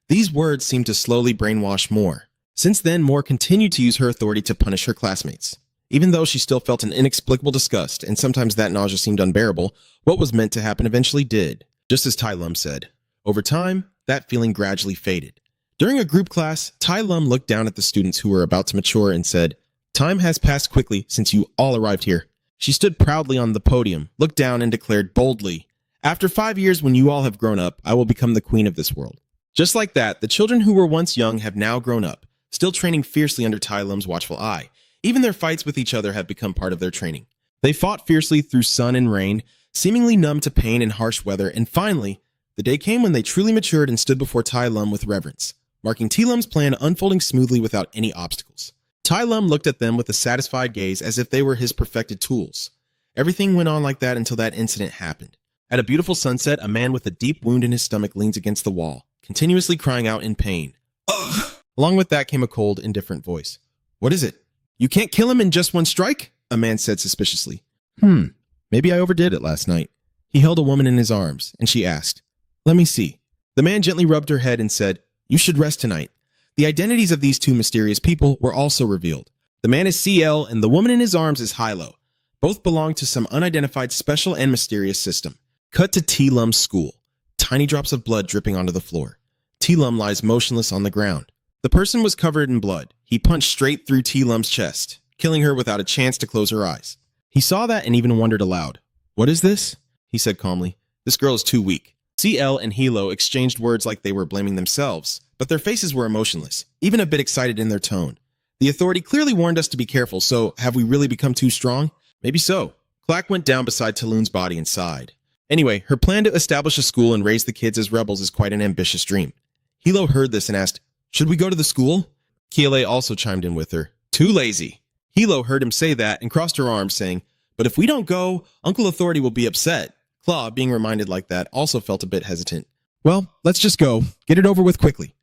These words seemed to slowly brainwash Moore. Since then, Moore continued to use her authority to punish her classmates. Even though she still felt an inexplicable disgust, and sometimes that nausea seemed unbearable, what was meant to happen eventually did, just as Tai Lum said. Over time, that feeling gradually faded. During a group class, Tai Lum looked down at the students who were about to mature and said, "Time has passed quickly since you all arrived here." She stood proudly on the podium, looked down, and declared boldly, "After 5 years, when you all have grown up, I will become the queen of this world." Just like that, the children who were once young have now grown up, still training fiercely under Tai Lum's watchful eye. Even their fights with each other have become part of their training. They fought fiercely through sun and rain, seemingly numb to pain and harsh weather, and finally, the day came when they truly matured and stood before Tai Lum with reverence, marking Tai Lum's plan unfolding smoothly without any obstacles. Tai Lum looked at them with a satisfied gaze as if they were his perfected tools. Everything went on like that until that incident happened. At a beautiful sunset, a man with a deep wound in his stomach leans against the wall, continuously crying out in pain. "Ugh!" Along with that came a cold, indifferent voice. "What is it? You can't kill him in just one strike?" a man said suspiciously. Maybe I overdid it last night." He held a woman in his arms, and she asked, "Let me see." The man gently rubbed her head and said, "You should rest tonight." The identities of these two mysterious people were also revealed. The man is CL, and the woman in his arms is Hilo. Both belong to some unidentified special and mysterious system. Cut to T. Lum's school. Tiny drops of blood dripping onto the floor. T. Lum lies motionless on the ground. The person was covered in blood. He punched straight through T. Lum's chest, killing her without a chance to close her eyes. He saw that and even wondered aloud. "What is this?" he said calmly. "This girl is too weak." CL and Hilo exchanged words like they were blaming themselves, but their faces were emotionless, even a bit excited in their tone. The authority clearly warned us to be careful, so have we really become too strong? Maybe so. Clack went down beside Talun's body and sighed. Anyway, her plan to establish a school and raise the kids as rebels is quite an ambitious dream. Hilo heard this and asked, "Should we go to the school?" Kiele also chimed in with her. "Too lazy." Hilo heard him say that and crossed her arms, saying, "But if we don't go, Uncle Authority will be upset." Claw, being reminded like that, also felt a bit hesitant. "Well, let's just go. Get it over with quickly."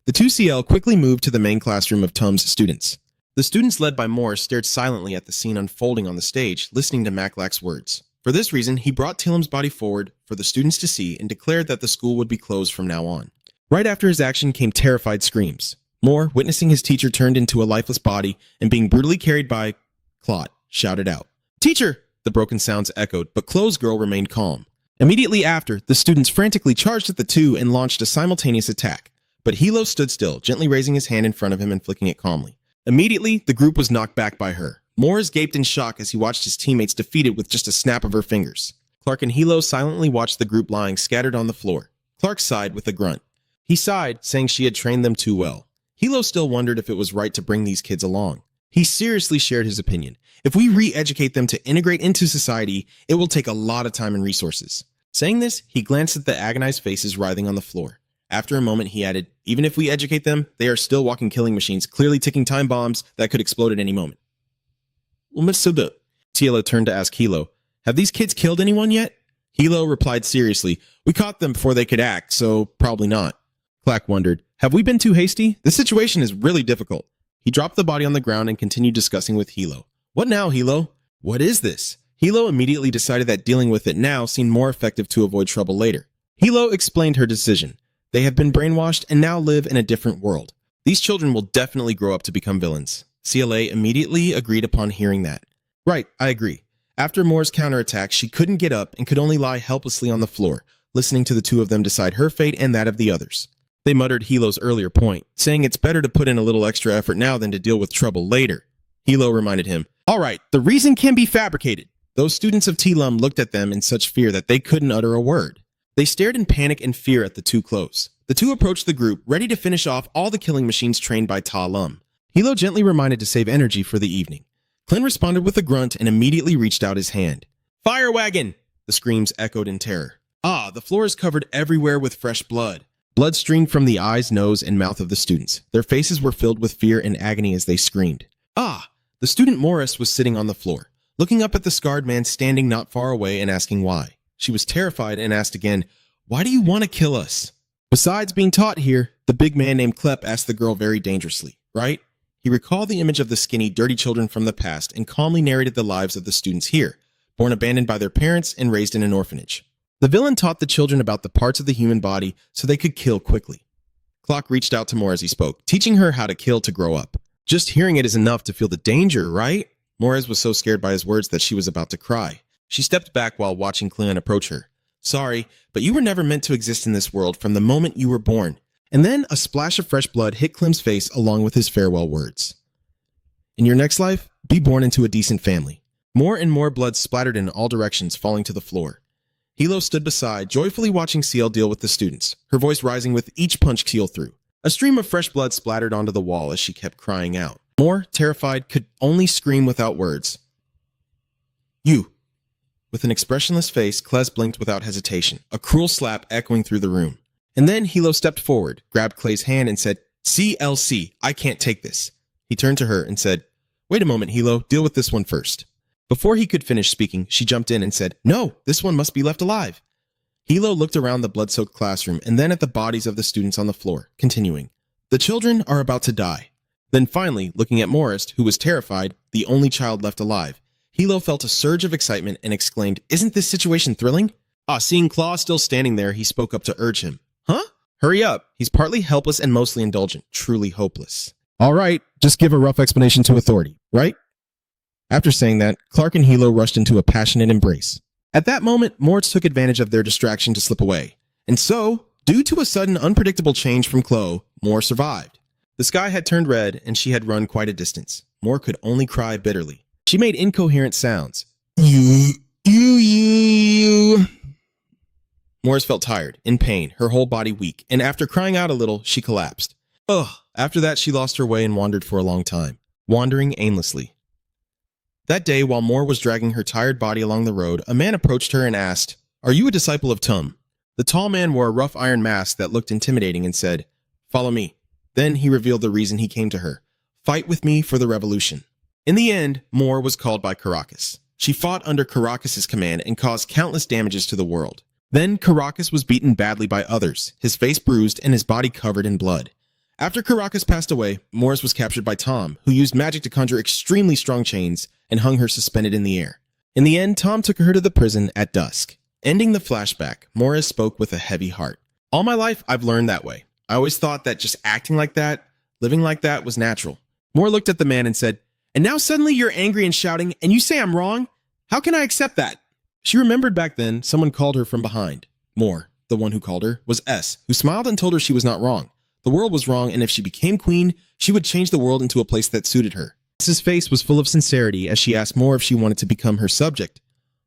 The two CL quickly moved to the main classroom of Tum's students. The students led by Moore stared silently at the scene unfolding on the stage, listening to Maclac's words. For this reason, he brought Tillem's body forward for the students to see and declared that the school would be closed from now on. Right after his action came terrified screams. Moore, witnessing his teacher turned into a lifeless body and being brutally carried by Clot, shouted out, "Teacher!" The broken sounds echoed, but Clothes Girl remained calm. Immediately after, the students frantically charged at the two and launched a simultaneous attack. But Hilo stood still, gently raising his hand in front of him and flicking it calmly. Immediately, the group was knocked back by her. Moores gaped in shock as he watched his teammates defeated with just a snap of her fingers. Clark and Hilo silently watched the group lying scattered on the floor. Clark sighed with a grunt. He sighed, saying she had trained them too well. Hilo still wondered if it was right to bring these kids along. He seriously shared his opinion. If we re-educate them to integrate into society, it will take a lot of time and resources. Saying this, he glanced at the agonized faces writhing on the floor. After a moment, he added, even if we educate them, they are still walking killing machines, clearly ticking time bombs that could explode at any moment. Well, Mr. Cielo turned to ask Hilo, have these kids killed anyone yet? Hilo replied seriously, we caught them before they could act, so probably not. Clack wondered, have we been too hasty? This situation is really difficult. He dropped the body on the ground and continued discussing with Hilo. What now, Hilo? What is this? Hilo immediately decided that dealing with it now seemed more effective to avoid trouble later. Hilo explained her decision. They have been brainwashed and now live in a different world. These children will definitely grow up to become villains. CLA immediately agreed upon hearing that. Right, I agree. After Moore's counterattack, she couldn't get up and could only lie helplessly on the floor, listening to the two of them decide her fate and that of the others. They muttered Hilo's earlier point, saying it's better to put in a little extra effort now than to deal with trouble later. Hilo reminded him, all right, the reason can be fabricated. Those students of T-Lum looked at them in such fear that they couldn't utter a word. They stared in panic and fear at the two close. The two approached the group, ready to finish off all the killing machines trained by Ta-Lum. Hilo gently reminded to save energy for the evening. Clint responded with a grunt and immediately reached out his hand. Fire wagon! The screams echoed in terror. Ah, the floor is covered everywhere with fresh blood. Blood streamed from the eyes, nose, and mouth of the students. Their faces were filled with fear and agony as they screamed. Ah! The student Morris was sitting on the floor, looking up at the scarred man standing not far away and asking why. She was terrified and asked again, why do you want to kill us? Besides being taught here, the big man named Klepp asked the girl very dangerously, right? He recalled the image of the skinny, dirty children from the past and calmly narrated the lives of the students here, born abandoned by their parents and raised in an orphanage. The villain taught the children about the parts of the human body so they could kill quickly. Clock reached out to Moore as he spoke, teaching her how to kill to grow up. Just hearing it is enough to feel the danger, right? Morez was so scared by his words that she was about to cry. She stepped back while watching Cleon approach her. Sorry, but you were never meant to exist in this world from the moment you were born. And then a splash of fresh blood hit Clem's face along with his farewell words. In your next life, be born into a decent family. More and more blood splattered in all directions, falling to the floor. Hilo stood beside, joyfully watching Ciel deal with the students, her voice rising with each punch Ciel threw. A stream of fresh blood splattered onto the wall as she kept crying out. Moore, terrified, could only scream without words. You. With an expressionless face, Kles blinked without hesitation, a cruel slap echoing through the room. And then Hilo stepped forward, grabbed Clay's hand, and said, CLC, I can't take this. He turned to her and said, wait a moment, Hilo, deal with this one first. Before he could finish speaking, she jumped in and said, no, this one must be left alive. Hilo looked around the blood-soaked classroom and then at the bodies of the students on the floor, continuing, the children are about to die. Then finally, looking at Morris, who was terrified, the only child left alive, Hilo felt a surge of excitement and exclaimed, isn't this situation thrilling? Seeing Claw still standing there, he spoke up to urge him. Huh? Hurry up. He's partly helpless and mostly indulgent, truly hopeless. All right, just give a rough explanation to authority, right? After saying that, Clark and Hilo rushed into a passionate embrace. At that moment, Moritz took advantage of their distraction to slip away. And so, due to a sudden unpredictable change from Chloe, Moore survived. The sky had turned red and she had run quite a distance. Moore could only cry bitterly. She made incoherent sounds. You. Morris felt tired, in pain, her whole body weak, and after crying out a little, she collapsed. After that, she lost her way and wandered for a long time, wandering aimlessly. That day, while Moore was dragging her tired body along the road, a man approached her and asked, are you a disciple of Tum? The tall man wore a rough iron mask that looked intimidating and said, follow me. Then he revealed the reason he came to her. Fight with me for the revolution. In the end, Moore was called by Caracas. She fought under Caracas' command and caused countless damages to the world. Then Caracas was beaten badly by others, his face bruised and his body covered in blood. After Caracas passed away, Morris was captured by Tom, who used magic to conjure extremely strong chains and hung her suspended in the air. In the end, Tom took her to the prison at dusk. Ending the flashback, Morris spoke with a heavy heart. All my life, I've learned that way. I always thought that just acting like that, living like that was natural. Moore looked at the man and said, and now suddenly you're angry and shouting, and you say I'm wrong? How can I accept that? She remembered back then someone called her from behind. Moore, the one who called her, was S, who smiled and told her she was not wrong. The world was wrong, and if she became queen, she would change the world into a place that suited her. S's face was full of sincerity as she asked Moore if she wanted to become her subject.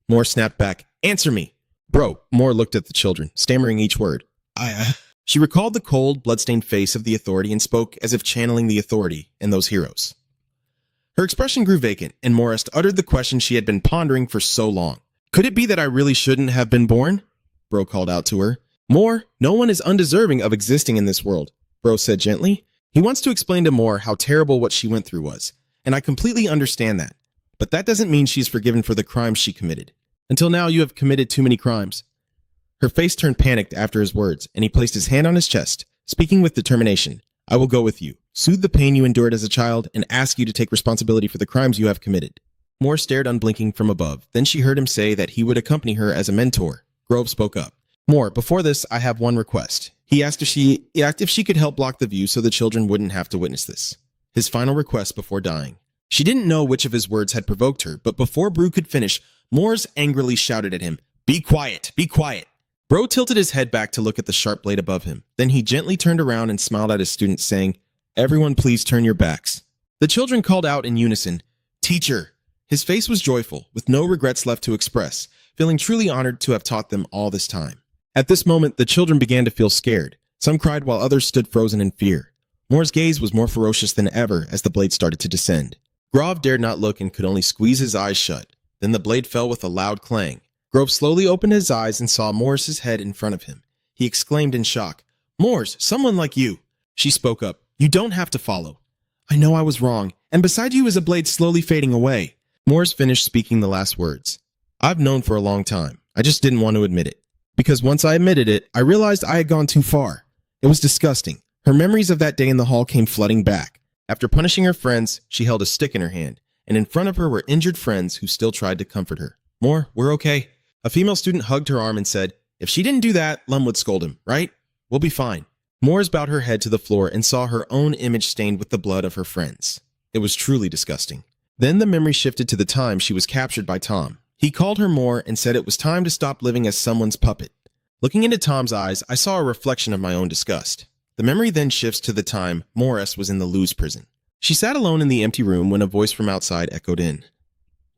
Moore snapped back, answer me. Bro, Moore looked at the children, stammering each word. She recalled the cold, bloodstained face of the authority and spoke as if channeling the authority and those heroes. Her expression grew vacant, and Morris uttered the question she had been pondering for so long. Could it be that I really shouldn't have been born? Bro called out to her. More, no one is undeserving of existing in this world, Bro said gently. He wants to explain to Moore how terrible what she went through was, and I completely understand that. But that doesn't mean she's forgiven for the crimes she committed. Until now, you have committed too many crimes. Her face turned panicked after his words, and he placed his hand on his chest, speaking with determination. I will go with you, soothe the pain you endured as a child, and ask you to take responsibility for the crimes you have committed. Moore stared unblinking from above. Then she heard him say that he would accompany her as a mentor. Grove spoke up. Moore, before this, I have one request. He asked if she could help block the view so the children wouldn't have to witness this. His final request before dying. She didn't know which of his words had provoked her, but before Brew could finish, Moores angrily shouted at him, Be quiet! Be quiet! Bro tilted his head back to look at the sharp blade above him. Then he gently turned around and smiled at his students, saying, Everyone please turn your backs. The children called out in unison, Teacher! His face was joyful, with no regrets left to express, feeling truly honored to have taught them all this time. At this moment, the children began to feel scared. Some cried while others stood frozen in fear. Moore's gaze was more ferocious than ever as the blade started to descend. Grove dared not look and could only squeeze his eyes shut. Then the blade fell with a loud clang. Grove slowly opened his eyes and saw Morris's head in front of him. He exclaimed in shock, Morris, someone like you. She spoke up, You don't have to follow. I know I was wrong, and beside you is a blade slowly fading away. Morris finished speaking the last words. I've known for a long time. I just didn't want to admit it. Because once I admitted it, I realized I had gone too far. It was disgusting. Her memories of that day in the hall came flooding back. After punishing her friends, she held a stick in her hand, and in front of her were injured friends who still tried to comfort her. Moore, we're okay. A female student hugged her arm and said, If she didn't do that, Lum would scold him, right? We'll be fine. Moores bowed her head to the floor and saw her own image stained with the blood of her friends. It was truly disgusting. Then the memory shifted to the time she was captured by Tom. He called her Moore and said it was time to stop living as someone's puppet. Looking into Tom's eyes, I saw a reflection of my own disgust. The memory then shifts to the time Morris was in the Lewis prison. She sat alone in the empty room when a voice from outside echoed in.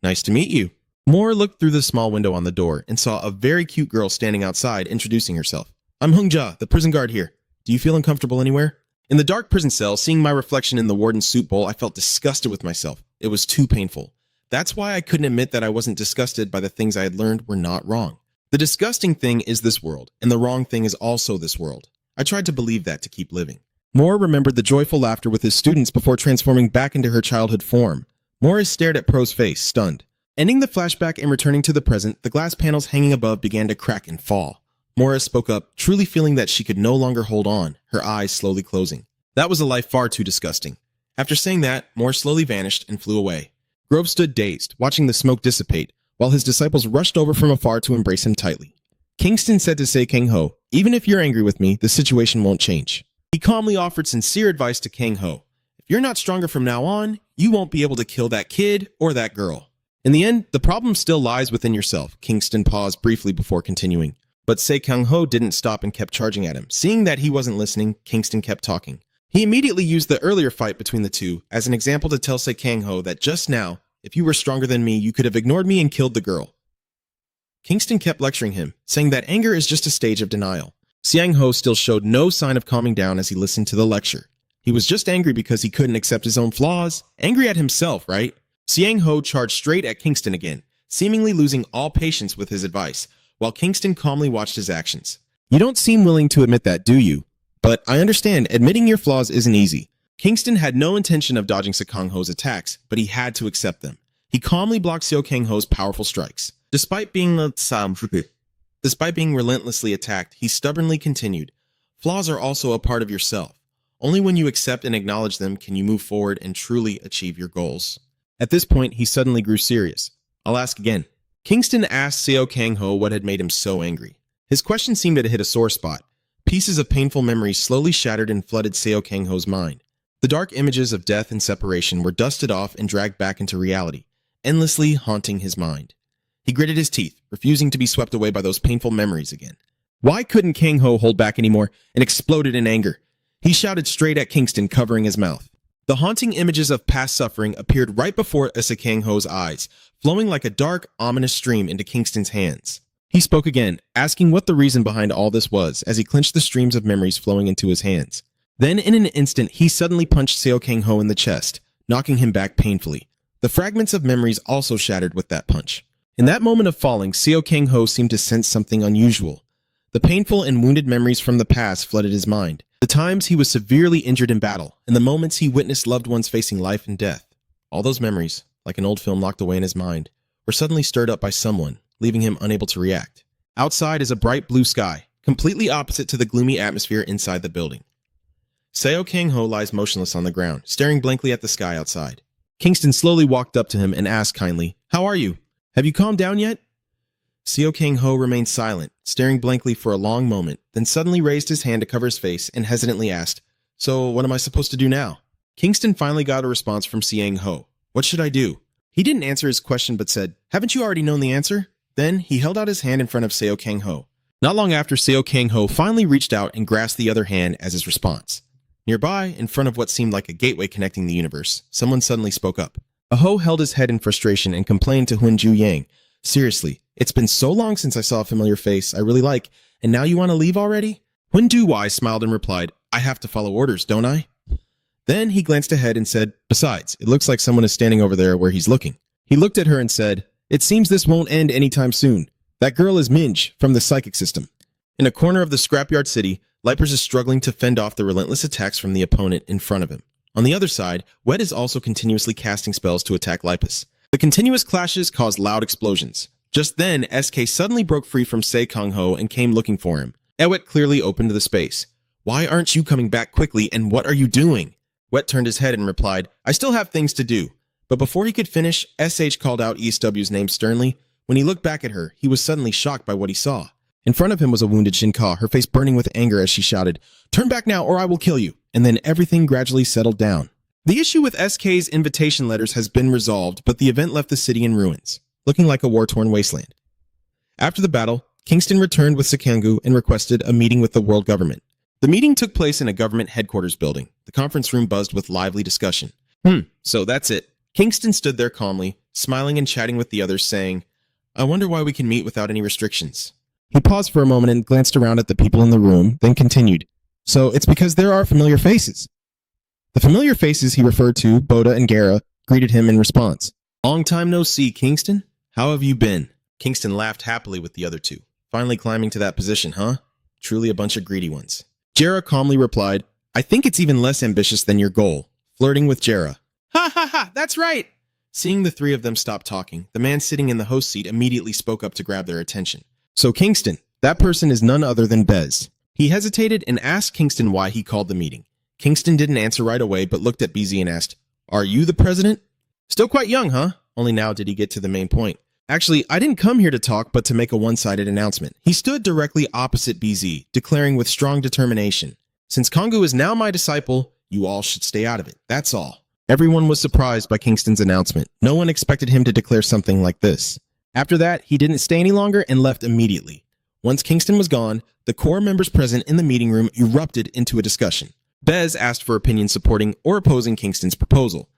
Nice to meet you. Moore looked through the small window on the door and saw a very cute girl standing outside introducing herself. I'm Hung-ja, the prison guard here. Do you feel uncomfortable anywhere? In the dark prison cell, seeing my reflection in the warden's soup bowl, I felt disgusted with myself. It was too painful. That's why I couldn't admit that I wasn't disgusted by the things I had learned were not wrong. The disgusting thing is this world, and the wrong thing is also this world. I tried to believe that to keep living. Moore remembered the joyful laughter with his students before transforming back into her childhood form. Morris stared at Pro's face, stunned. Ending the flashback and returning to the present, the glass panels hanging above began to crack and fall. Morris spoke up, truly feeling that she could no longer hold on, her eyes slowly closing. That was a life far too disgusting. After saying that, Moore slowly vanished and flew away. Grove stood dazed, watching the smoke dissipate, while his disciples rushed over from afar to embrace him tightly. Kingston said to Kang Ho, Even if you're angry with me, the situation won't change. He calmly offered sincere advice to Kang Ho. If you're not stronger from now on, you won't be able to kill that kid or that girl. In the end, the problem still lies within yourself. Kingston paused briefly before continuing. But Kang Ho didn't stop and kept charging at him. Seeing that he wasn't listening, Kingston kept talking. He immediately used the earlier fight between the two as an example to tell Kang Ho that just now, if you were stronger than me, you could have ignored me and killed the girl. Kingston kept lecturing him, saying that anger is just a stage of denial. Siang Ho still showed no sign of calming down as he listened to the lecture. He was just angry because he couldn't accept his own flaws. Angry at himself, right? Siang Ho charged straight at Kingston again, seemingly losing all patience with his advice, while Kingston calmly watched his actions. You don't seem willing to admit that, do you? But I understand admitting your flaws isn't easy. Kingston had no intention of dodging Kang Ho's attacks, but he had to accept them. He calmly blocked Kang Ho's powerful strikes. Despite being relentlessly attacked, he stubbornly continued, Flaws are also a part of yourself. Only when you accept and acknowledge them can you move forward and truly achieve your goals. At this point, he suddenly grew serious. I'll ask again. Kingston asked Kang Ho what had made him so angry. His question seemed to hit a sore spot. Pieces of painful memories slowly shattered and flooded Kang Ho's mind. The dark images of death and separation were dusted off and dragged back into reality, endlessly haunting his mind. He gritted his teeth, refusing to be swept away by those painful memories again. Why couldn't Kang Ho hold back anymore and exploded in anger? He shouted straight at Kingston, covering his mouth. The haunting images of past suffering appeared right before Kang Ho's eyes, flowing like a dark, ominous stream into Kingston's hands. He spoke again, asking what the reason behind all this was as he clenched the streams of memories flowing into his hands. Then, in an instant, he suddenly punched Seo Kang-ho in the chest, knocking him back painfully. The fragments of memories also shattered with that punch. In that moment of falling, Seo Kang-ho seemed to sense something unusual. The painful and wounded memories from the past flooded his mind. The times he was severely injured in battle, and the moments he witnessed loved ones facing life and death. All those memories, like an old film locked away in his mind, were suddenly stirred up by someone, leaving him unable to react. Outside is a bright blue sky, completely opposite to the gloomy atmosphere inside the building. Seo Kang-ho lies motionless on the ground, staring blankly at the sky outside. Kingston slowly walked up to him and asked kindly, "How are you? Have you calmed down yet?" Seo Kang-ho remained silent, staring blankly for a long moment, then suddenly raised his hand to cover his face and hesitantly asked, "So what am I supposed to do now?" Kingston finally got a response from Seang-ho. "What should I do?" He didn't answer his question but said, "Haven't you already known the answer?" Then he held out his hand in front of Seo Kang-ho. Not long after, Seo Kang-ho finally reached out and grasped the other hand as his response. Nearby, in front of what seemed like a gateway connecting the universe, someone suddenly spoke up. Aho held his head in frustration and complained to Huinju Yang, "Seriously, it's been so long since I saw a familiar face I really like, and now you want to leave already?" Huinju Wai smiled and replied, "I have to follow orders, don't I?" Then he glanced ahead and said, "Besides, it looks like someone is standing over there where he's looking." He looked at her and said, "It seems this won't end anytime soon. That girl is Minj from the psychic system." In a corner of the scrapyard city, Lipers is struggling to fend off the relentless attacks from the opponent in front of him. On the other side, Wet is also continuously casting spells to attack Lipus. The continuous clashes cause loud explosions. Just then, SK suddenly broke free from Seo Kang-ho and came looking for him. Ewet clearly opened the space. "Why aren't you coming back quickly, and what are you doing?" Wet turned his head and replied, "I still have things to do." But before he could finish, SH called out ESW's name sternly. When he looked back at her, he was suddenly shocked by what he saw. In front of him was a wounded Shinka, her face burning with anger as she shouted, "Turn back now or I will kill you." And then everything gradually settled down. The issue with SK's invitation letters has been resolved, but the event left the city in ruins, looking like a war-torn wasteland. After the battle, Kingston returned with Sekangu and requested a meeting with the world government. The meeting took place in a government headquarters building. The conference room buzzed with lively discussion. So that's it. Kingston stood there calmly, smiling and chatting with the others, saying, "I wonder why we can meet without any restrictions." He paused for a moment and glanced around at the people in the room, then continued, "So it's because there are familiar faces." The familiar faces he referred to, Boda and Gara, greeted him in response. "Long time no see, Kingston. How have you been?" Kingston laughed happily with the other two. "Finally climbing to that position, huh? Truly a bunch of greedy ones." Jera calmly replied, "I think it's even less ambitious than your goal, flirting with Jera." "Ha ha ha, that's right!" Seeing the three of them stop talking, the man sitting in the host seat immediately spoke up to grab their attention. "So Kingston, that person is none other than Bez." He hesitated and asked Kingston why he called the meeting. Kingston didn't answer right away, but looked at BZ and asked, "Are you the president?" "Still quite young, huh?" Only now did he get to the main point. "Actually, I didn't come here to talk, but to make a one-sided announcement." He stood directly opposite BZ, declaring with strong determination, "Since Kongu is now my disciple, you all should stay out of it. That's all." Everyone was surprised by Kingston's announcement. No one expected him to declare something like this. After that, he didn't stay any longer and left immediately. Once Kingston was gone, the core members present in the meeting room erupted into a discussion. Bez asked for opinions supporting or opposing Kingston's proposal.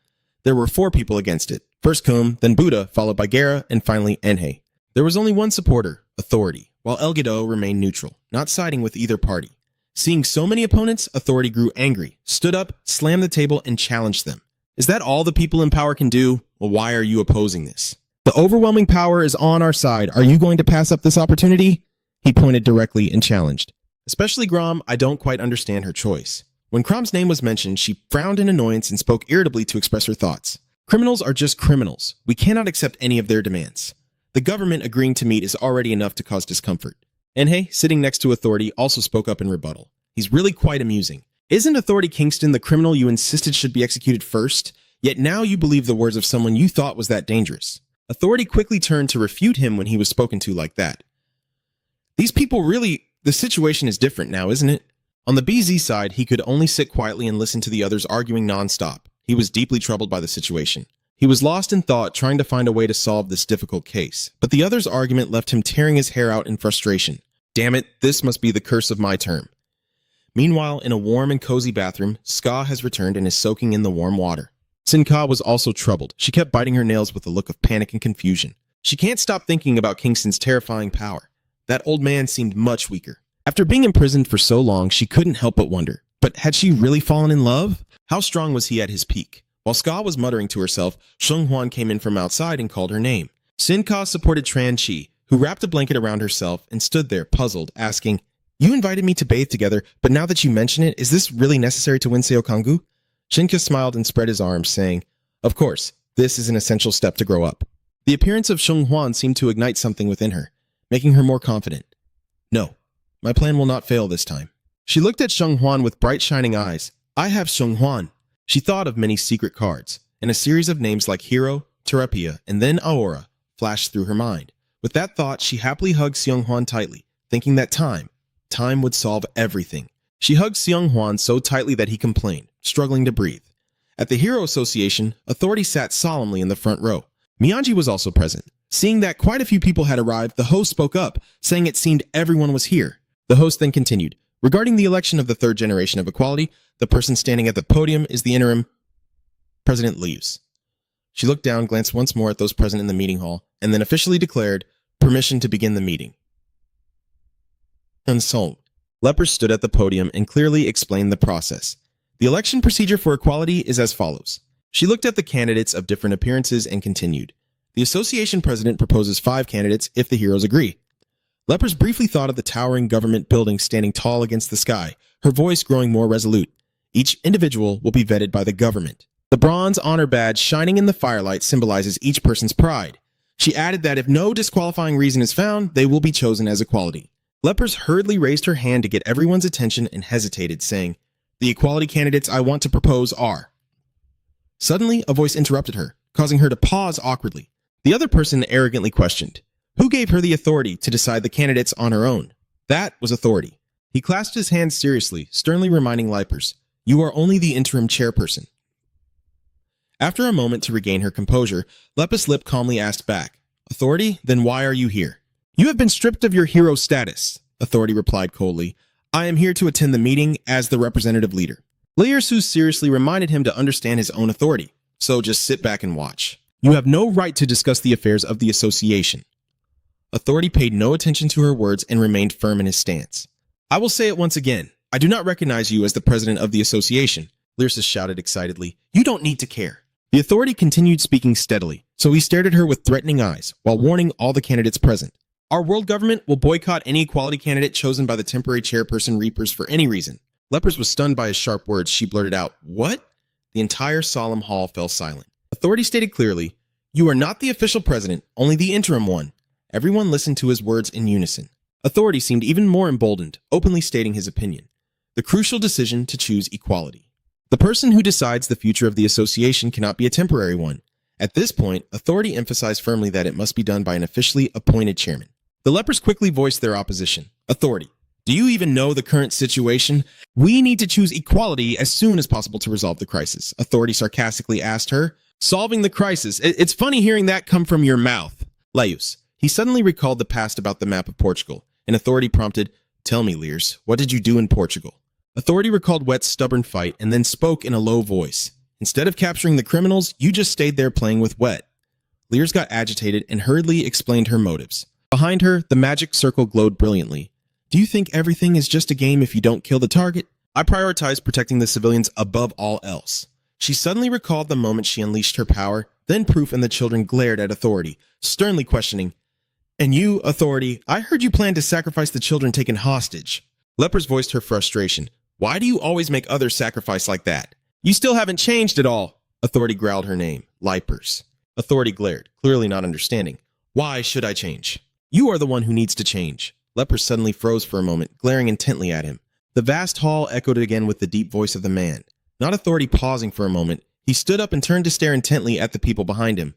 There were 4 people against it. First Kum, then Buddha, followed by Gara, and finally Enhei. There was only one supporter, Authority, while Elgido remained neutral, not siding with either party. Seeing so many opponents, Authority grew angry, stood up, slammed the table, and challenged them. "Is that all the people in power can do? Well, why are you opposing this? The overwhelming power is on our side. Are you going to pass up this opportunity?" He pointed directly and challenged. Especially Grom, I don't quite understand her choice. When Crom's name was mentioned, she frowned in annoyance and spoke irritably to express her thoughts. Criminals are just criminals. We cannot accept any of their demands. The government agreeing to meet is already enough to cause discomfort. Enhei, sitting next to Authority, also spoke up in rebuttal. He's really quite amusing. Isn't Authority Kingston the criminal you insisted should be executed first? Yet now you believe the words of someone you thought was that dangerous. Authority quickly turned to refute him when he was spoken to like that. These people really... The situation is different now, isn't it? On the BZ side, he could only sit quietly and listen to the others arguing nonstop. He was deeply troubled by the situation. He was lost in thought, trying to find a way to solve this difficult case. But the others' argument left him tearing his hair out in frustration. Damn it, this must be the curse of my term. Meanwhile, in a warm and cozy bathroom, Ska has returned and is soaking in the warm water. Sinka was also troubled. She kept biting her nails with a look of panic and confusion. She can't stop thinking about Kingston's terrifying power. That old man seemed much weaker. After being imprisoned for so long, she couldn't help but wonder. But had she really fallen in love? How strong was he at his peak? While Ska was muttering to herself, Sheng Huan came in from outside and called her name. Sin Ka supported Tran Chi, who wrapped a blanket around herself and stood there, puzzled, asking, "You invited me to bathe together, but now that you mention it, is this really necessary to win Seo Kanggu?" Shinka smiled and spread his arms, saying, "Of course, this is an essential step to grow up." The appearance of Sheng Huan seemed to ignite something within her, making her more confident. "No, my plan will not fail this time." She looked at Sheng Huan with bright shining eyes. "I have Sheng Huan." She thought of many secret cards, and a series of names like Hero, Terapia, and then Aura flashed through her mind. With that thought, she happily hugged Seung Hwan tightly, thinking that time would solve everything. She hugged Seung Hwan so tightly that he complained, struggling to breathe. At the Hero Association, authority sat solemnly in the front row. Miyanji was also present. Seeing that quite a few people had arrived, the host spoke up, saying it seemed everyone was here. The host then continued, "Regarding the election of the third generation of equality, the person standing at the podium is the interim president leaves." She looked down, glanced once more at those present in the meeting hall, and then officially declared permission to begin the meeting. And so, Lepers stood at the podium and clearly explained the process. The election procedure for equality is as follows. She looked at the candidates of different appearances and continued. The association president proposes 5 candidates if the heroes agree. Lepers briefly thought of the towering government building standing tall against the sky, her voice growing more resolute. Each individual will be vetted by the government. The bronze honor badge shining in the firelight symbolizes each person's pride. She added that if no disqualifying reason is found, they will be chosen as equality. Lepers hurriedly raised her hand to get everyone's attention and hesitated, saying, "The equality candidates I want to propose are..." Suddenly, a voice interrupted her, causing her to pause awkwardly. The other person arrogantly questioned, "Who gave her the authority to decide the candidates on her own?" That was authority. He clasped his hands seriously, sternly reminding Lepers, "You are only the interim chairperson." After a moment to regain her composure, Lepus Lip calmly asked back, "Authority, then why are you here?" "You have been stripped of your hero status," Authority replied coldly. "I am here to attend the meeting as the representative leader." Lier Su seriously reminded him to understand his own authority, so just sit back and watch. "You have no right to discuss the affairs of the association." Authority paid no attention to her words and remained firm in his stance. "I will say it once again. I do not recognize you as the president of the association," Lyrsus shouted excitedly. "You don't need to care." The authority continued speaking steadily, so he stared at her with threatening eyes, while warning all the candidates present. "Our world government will boycott any equality candidate chosen by the temporary chairperson Reapers for any reason." Lepers was stunned by his sharp words. She blurted out, "What?" The entire solemn hall fell silent. Authority stated clearly, "You are not the official president, only the interim one." Everyone listened to his words in unison. Authority seemed even more emboldened, openly stating his opinion. The crucial decision to choose equality. The person who decides the future of the association cannot be a temporary one. At this point, Authority emphasized firmly that it must be done by an officially appointed chairman. The Lepers quickly voiced their opposition. "Authority, do you even know the current situation? We need to choose equality as soon as possible to resolve the crisis." Authority sarcastically asked her. "Solving the crisis? It's funny hearing that come from your mouth." Laius. He suddenly recalled the past about the map of Portugal, and Authority prompted, "Tell me, Lears, what did you do in Portugal?" Authority recalled Wet's stubborn fight and then spoke in a low voice. "Instead of capturing the criminals, you just stayed there playing with Wet." Lears got agitated and hurriedly explained her motives. Behind her, the magic circle glowed brilliantly. "Do you think everything is just a game if you don't kill the target? I prioritize protecting the civilians above all else." She suddenly recalled the moment she unleashed her power, then Proof and the children glared at Authority, sternly questioning, "And you, Authority, I heard you plan to sacrifice the children taken hostage." Lepers voiced her frustration. "Why do you always make others sacrifice like that? You still haven't changed at all." Authority growled her name, Lipers. Authority glared, clearly not understanding. "Why should I change?" "You are the one who needs to change." Lepers suddenly froze for a moment, glaring intently at him. The vast hall echoed again with the deep voice of the man. Not Authority pausing for a moment, he stood up and turned to stare intently at the people behind him.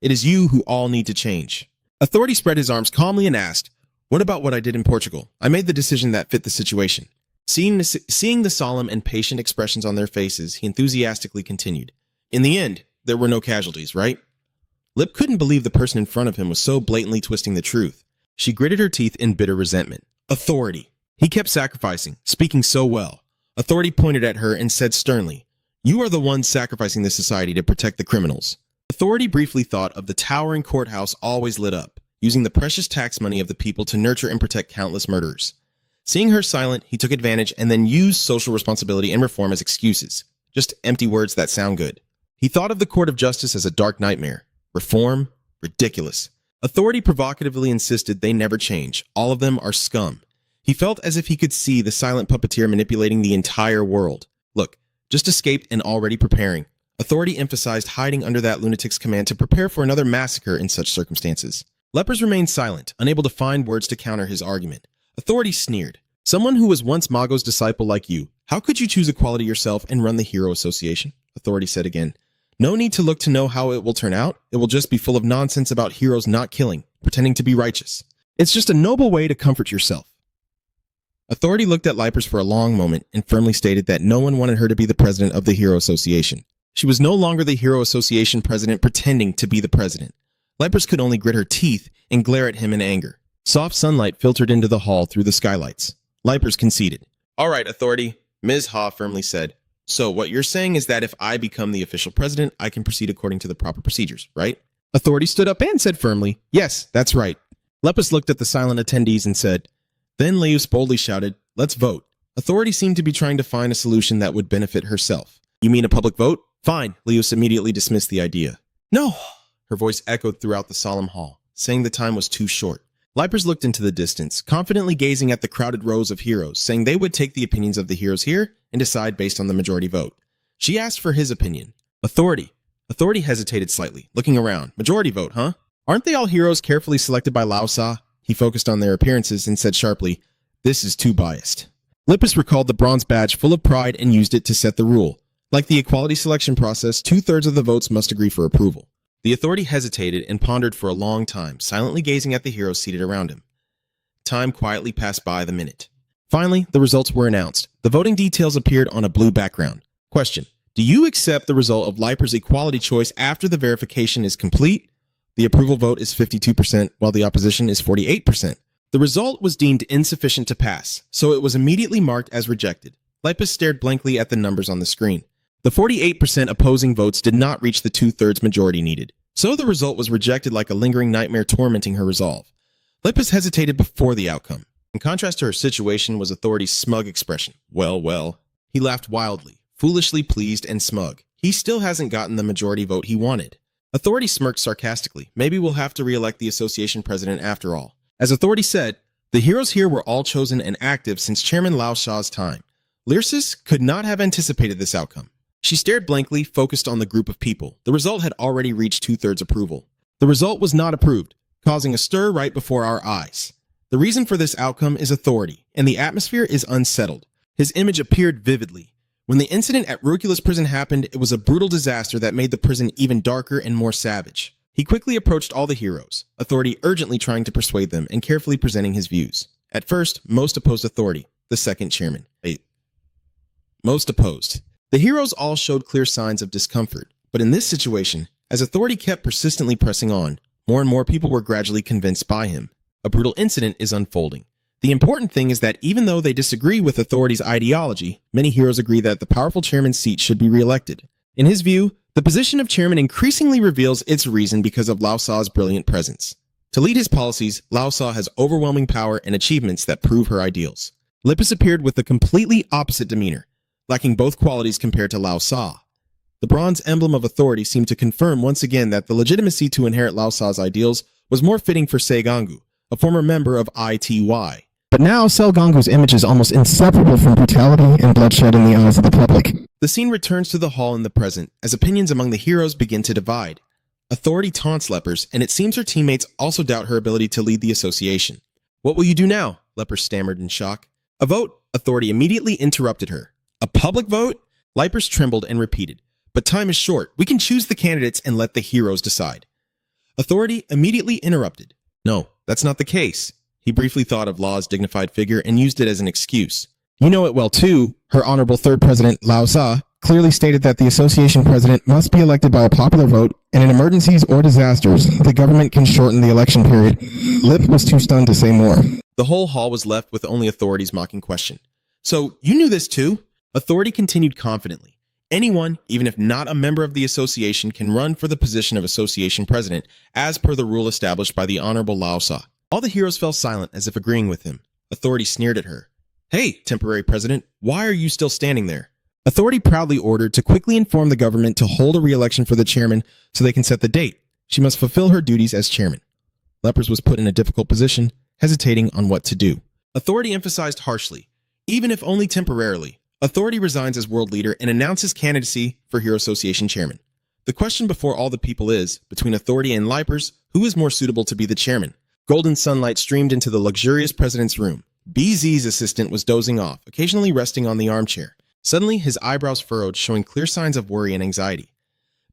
"It is you who all need to change." Authority spread his arms calmly and asked, "What about what I did in Portugal? I made the decision that fit the situation." Seeing the solemn and patient expressions on their faces, he enthusiastically continued, "In the end, there were no casualties, right?" Lip couldn't believe the person in front of him was so blatantly twisting the truth. She gritted her teeth in bitter resentment. "Authority. He kept sacrificing, speaking so well." Authority pointed at her and said sternly, "You are the one sacrificing the society to protect the criminals." Authority briefly thought of the towering courthouse always lit up. using the precious tax money of the people to nurture and protect countless murderers. Seeing her silent, he took advantage and then used social responsibility and reform as excuses. Just empty words that sound good. He thought of the court of justice as a dark nightmare. Reform? Ridiculous. Authority provocatively insisted they never change. All of them are scum. He felt as if he could see the silent puppeteer manipulating the entire world. Look, just escaped and already preparing. Authority emphasized hiding under that lunatic's command to prepare for another massacre in such circumstances. Lepers remained silent, unable to find words to counter his argument. Authority sneered. Someone who was once Mago's disciple like you, how could you choose equality yourself and run the Hero Association? Authority said again. No need to look to know how it will turn out. It will just be full of nonsense about heroes not killing, pretending to be righteous. It's just a noble way to comfort yourself. Authority looked at Lipers for a long moment and firmly stated that no one wanted her to be the president of the Hero Association. She was no longer the Hero Association president pretending to be the president. Lipers could only grit her teeth and glare at him in anger. Soft sunlight filtered into the hall through the skylights. Lipers conceded. All right, Authority, Ms. Ha firmly said. So what you're saying is that if I become the official president, I can proceed according to the proper procedures, right? Authority stood up and said firmly, yes, that's right. Lepus looked at the silent attendees and said, then Leus boldly shouted, let's vote. Authority seemed to be trying to find a solution that would benefit herself. You mean a public vote? Fine, Leus immediately dismissed the idea. No! Her voice echoed throughout the solemn hall, saying the time was too short. Lipers looked into the distance, confidently gazing at the crowded rows of heroes, saying they would take the opinions of the heroes here and decide based on the majority vote. She asked for his opinion. Authority. Authority hesitated slightly, looking around. Majority vote, huh? Aren't they all heroes carefully selected by Lao Sa? He focused on their appearances and said sharply, this is too biased. Lippus recalled the bronze badge full of pride and used it to set the rule. Like the equality selection process, 2/3 of the votes must agree for approval. The authority hesitated and pondered for a long time, silently gazing at the heroes seated around him. Time quietly passed by the minute. Finally, the results were announced. The voting details appeared on a blue background. Question. Do you accept the result of Liper's equality choice after the verification is complete? The approval vote is 52%, while the opposition is 48%. The result was deemed insufficient to pass, so it was immediately marked as rejected. Lipus stared blankly at the numbers on the screen. The 48% opposing votes did not reach the 2/3 majority needed, so the result was rejected like a lingering nightmare tormenting her resolve. Lipus hesitated before the outcome. In contrast to her situation was Authority's smug expression. Well, well. He laughed wildly, foolishly pleased and smug. He still hasn't gotten the majority vote he wanted. Authority smirked sarcastically. Maybe we'll have to re-elect the association president after all. As Authority said, the heroes here were all chosen and active since Chairman Lao Sha's time. Lyrsis could not have anticipated this outcome. She stared blankly, focused on the group of people. The result had already reached 2/3 approval. The result was not approved, causing a stir right before our eyes. The reason for this outcome is Authority, and the atmosphere is unsettled. His image appeared vividly. When the incident at Rucula's prison happened, it was a brutal disaster that made the prison even darker and more savage. He quickly approached all the heroes, Authority urgently trying to persuade them and carefully presenting his views. At first, most opposed Authority, the second chairman. Most opposed. The heroes all showed clear signs of discomfort, but in this situation, as Authority kept persistently pressing on, more and more people were gradually convinced by him. A brutal incident is unfolding. The important thing is that even though they disagree with Authority's ideology, many heroes agree that the powerful chairman's seat should be re-elected. In his view, the position of chairman increasingly reveals its reason because of Lao Sa's brilliant presence. To lead his policies, Lao Sa has overwhelming power and achievements that prove her ideals. Lippus appeared with a completely opposite demeanor, lacking both qualities compared to Lao Sa. The bronze emblem of Authority seemed to confirm once again that the legitimacy to inherit Lao Sa's ideals was more fitting for Seigangu, a former member of ITY. But now, Selgongu's image is almost inseparable from brutality and bloodshed in the eyes of the public. The scene returns to the hall in the present, as opinions among the heroes begin to divide. Authority taunts Lepers, and it seems her teammates also doubt her ability to lead the association. What will you do now? Lepers stammered in shock. A vote? Authority immediately interrupted her. A public vote? Lepers trembled and repeated. But time is short. We can choose the candidates and let the heroes decide. Authority immediately interrupted. No, that's not the case. He briefly thought of Law's dignified figure and used it as an excuse. You know it well too. Her honorable third president, Lao Sa, clearly stated that the association president must be elected by a popular vote, and in emergencies or disasters, the government can shorten the election period. Lip was too stunned to say more. The whole hall was left with only Authority's mocking question. So, you knew this too? Authority continued confidently. Anyone, even if not a member of the association, can run for the position of association president, as per the rule established by the Honorable Lao Sa. All the heroes fell silent as if agreeing with him. Authority sneered at her. "Hey, temporary president, why are you still standing there?" Authority proudly ordered to quickly inform the government to hold a re-election for the chairman so they can set the date. She must fulfill her duties as chairman. Lepers was put in a difficult position, hesitating on what to do. Authority emphasized harshly, even if only temporarily. Authority resigns as world leader and announces candidacy for Hero Association chairman. The question before all the people is, between Authority and Lipers, who is more suitable to be the chairman? Golden sunlight streamed into the luxurious president's room. BZ's assistant was dozing off, occasionally resting on the armchair. Suddenly, his eyebrows furrowed, showing clear signs of worry and anxiety.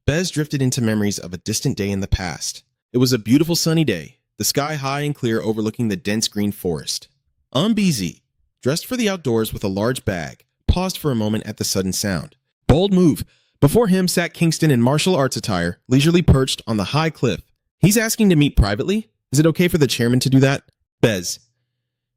Bez drifted into memories of a distant day in the past. It was a beautiful sunny day, the sky high and clear overlooking the dense green forest. BZ, dressed for the outdoors with a large bag, paused for a moment at the sudden sound. Bold move. Before him sat Kingston in martial arts attire, leisurely perched on the high cliff. He's asking to meet privately? Is it okay for the chairman to do that? Bez.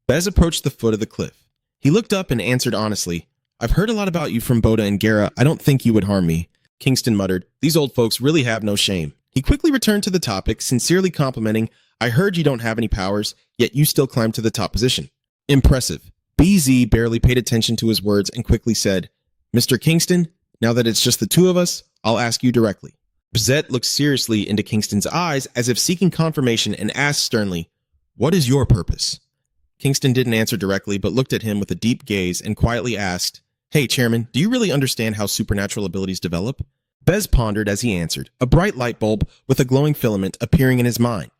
Bez approached the foot of the cliff. He looked up and answered honestly, "I've heard a lot about you from Boda and Gara. I don't think you would harm me." Kingston muttered, "These old folks really have no shame." He quickly returned to the topic, sincerely complimenting, "I heard you don't have any powers, yet you still climbed to the top position." Impressive. BZ barely paid attention to his words and quickly said, "Mr. Kingston, now that it's just the two of us, I'll ask you directly." Bzet looked seriously into Kingston's eyes as if seeking confirmation and asked sternly, "What is your purpose?" Kingston didn't answer directly but looked at him with a deep gaze and quietly asked, "Hey, Chairman, do you really understand how supernatural abilities develop?" Bez pondered as he answered, a bright light bulb with a glowing filament appearing in his mind.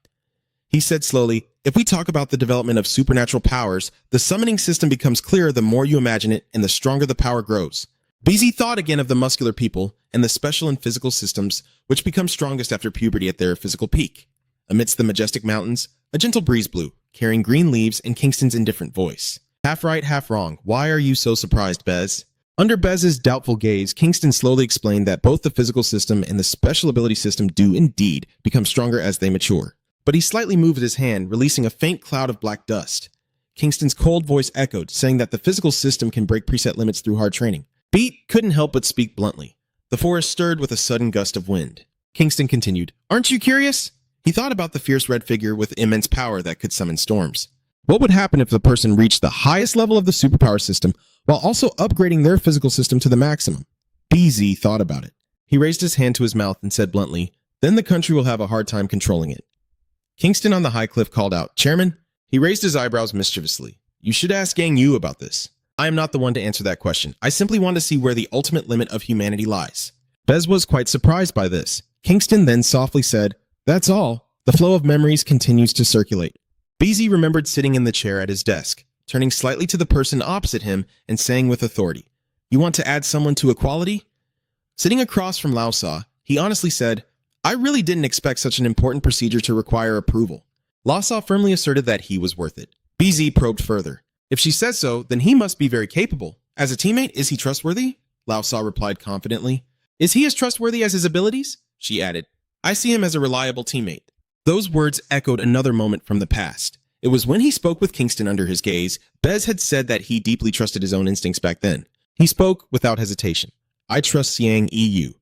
He said slowly, "If we talk about the development of supernatural powers, the summoning system becomes clearer the more you imagine it and the stronger the power grows." BZ thought again of the muscular people and the special and physical systems which become strongest after puberty at their physical peak. Amidst the majestic mountains, a gentle breeze blew, carrying green leaves and Kingston's indifferent voice. "Half right, half wrong. Why are you so surprised, Bez?" Under Bez's doubtful gaze, Kingston slowly explained that both the physical system and the special ability system do indeed become stronger as they mature. But he slightly moved his hand, releasing a faint cloud of black dust. Kingston's cold voice echoed, saying that the physical system can break preset limits through hard training. Beat couldn't help but speak bluntly. The forest stirred with a sudden gust of wind. Kingston continued, "Aren't you curious?" He thought about the fierce red figure with immense power that could summon storms. What would happen if the person reached the highest level of the superpower system while also upgrading their physical system to the maximum? BZ thought about it. He raised his hand to his mouth and said bluntly, "Then the country will have a hard time controlling it." Kingston on the high cliff called out, "Chairman?" He raised his eyebrows mischievously. "You should ask Gang Yu about this. I am not the one to answer that question. I simply want to see where the ultimate limit of humanity lies." Bez was quite surprised by this. Kingston then softly said, "That's all." The flow of memories continues to circulate. BZ remembered sitting in the chair at his desk, turning slightly to the person opposite him and saying with authority, "You want to add someone to equality?" Sitting across from Lao Sa, he honestly said, "I really didn't expect such an important procedure to require approval." Lao Sa firmly asserted that he was worth it. BZ probed further. "If she says so, then he must be very capable. As a teammate, is he trustworthy?" Lao Sa replied confidently. "Is he as trustworthy as his abilities?" She added. "I see him as a reliable teammate." Those words echoed another moment from the past. It was when he spoke with Kingston under his gaze. Bez had said that he deeply trusted his own instincts back then. He spoke without hesitation. "I trust Siang EU."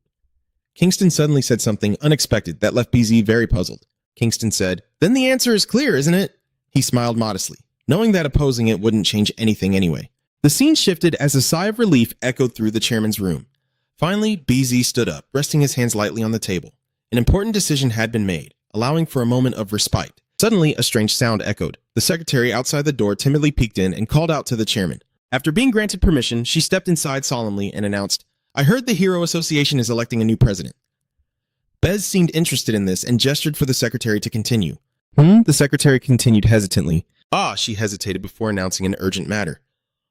Kingston suddenly said something unexpected that left BZ very puzzled. Kingston said, "Then the answer is clear, isn't it?" He smiled modestly, knowing that opposing it wouldn't change anything anyway. The scene shifted as a sigh of relief echoed through the chairman's room. Finally, BZ stood up, resting his hands lightly on the table. An important decision had been made, allowing for a moment of respite. Suddenly, a strange sound echoed. The secretary outside the door timidly peeked in and called out to the chairman. After being granted permission, she stepped inside solemnly and announced, "I heard the Hero Association is electing a new president." Bez seemed interested in this and gestured for the secretary to continue. The secretary continued hesitantly. She hesitated before announcing an urgent matter.